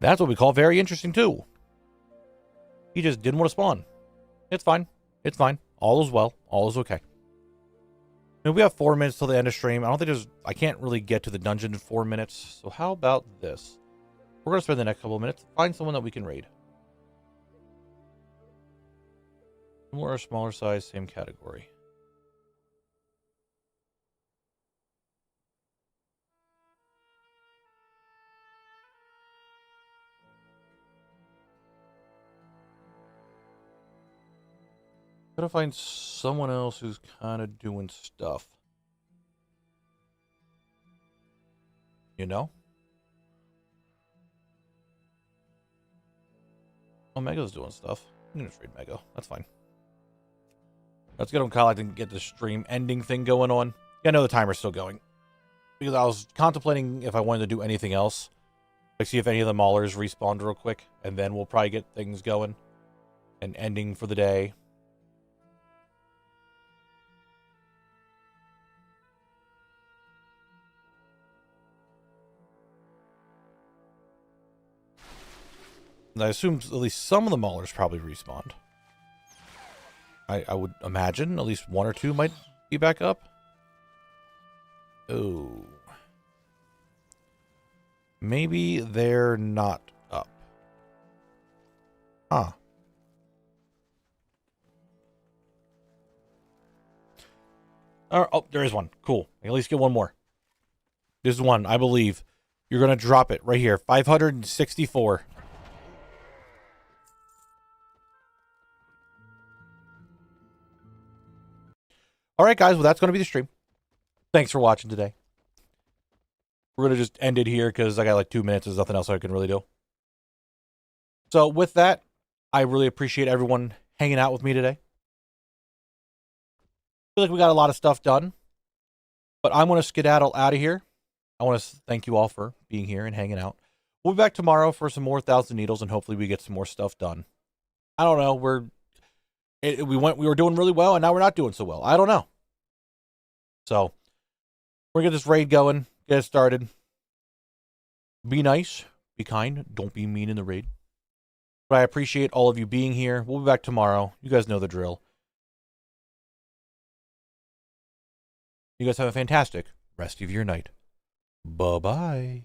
That's what we call very interesting, too. He just didn't want to spawn. It's fine. It's fine. All is well. All is okay. I mean, we have 4 minutes till the end of stream. I can't really get to the dungeon in 4 minutes. So how about this? We're going to spend the next couple of minutes. Find someone that we can raid. Similar or smaller size, same category. Gotta find someone else who's kind of doing stuff. You know? Oh, Mega's doing stuff. I'm gonna trade Mega. That's fine. Let's get him collecting and get the stream ending thing going on. Yeah, I know the timer's still going. Because I was contemplating if I wanted to do anything else. Like see if any of the Maulers respawned real quick. And then we'll probably get things going. And ending for the day. I assume at least some of the Maulers probably respawned. I would imagine at least 1 or 2 might be back up. Oh. Maybe they're not up. Huh. Oh, there is one. Cool. I can at least get one more. This is one, I believe. You're going to drop it right here. 564. All right, guys. Well, that's going to be the stream. Thanks for watching today. We're going to just end it here because I got like 2 minutes. There's nothing else I can really do. So with that, I really appreciate everyone hanging out with me today. Feel like we got a lot of stuff done, but I'm going to skedaddle out of here. I want to thank you all for being here and hanging out. We'll be back tomorrow for some more 1,000 Needles, and hopefully we get some more stuff done. I don't know. We were doing really well, and now we're not doing so well. I don't know. So we're going to get this raid going, get it started. Be nice, be kind, don't be mean in the raid. But I appreciate all of you being here. We'll be back tomorrow. You guys know the drill. You guys have a fantastic rest of your night. Bye-bye.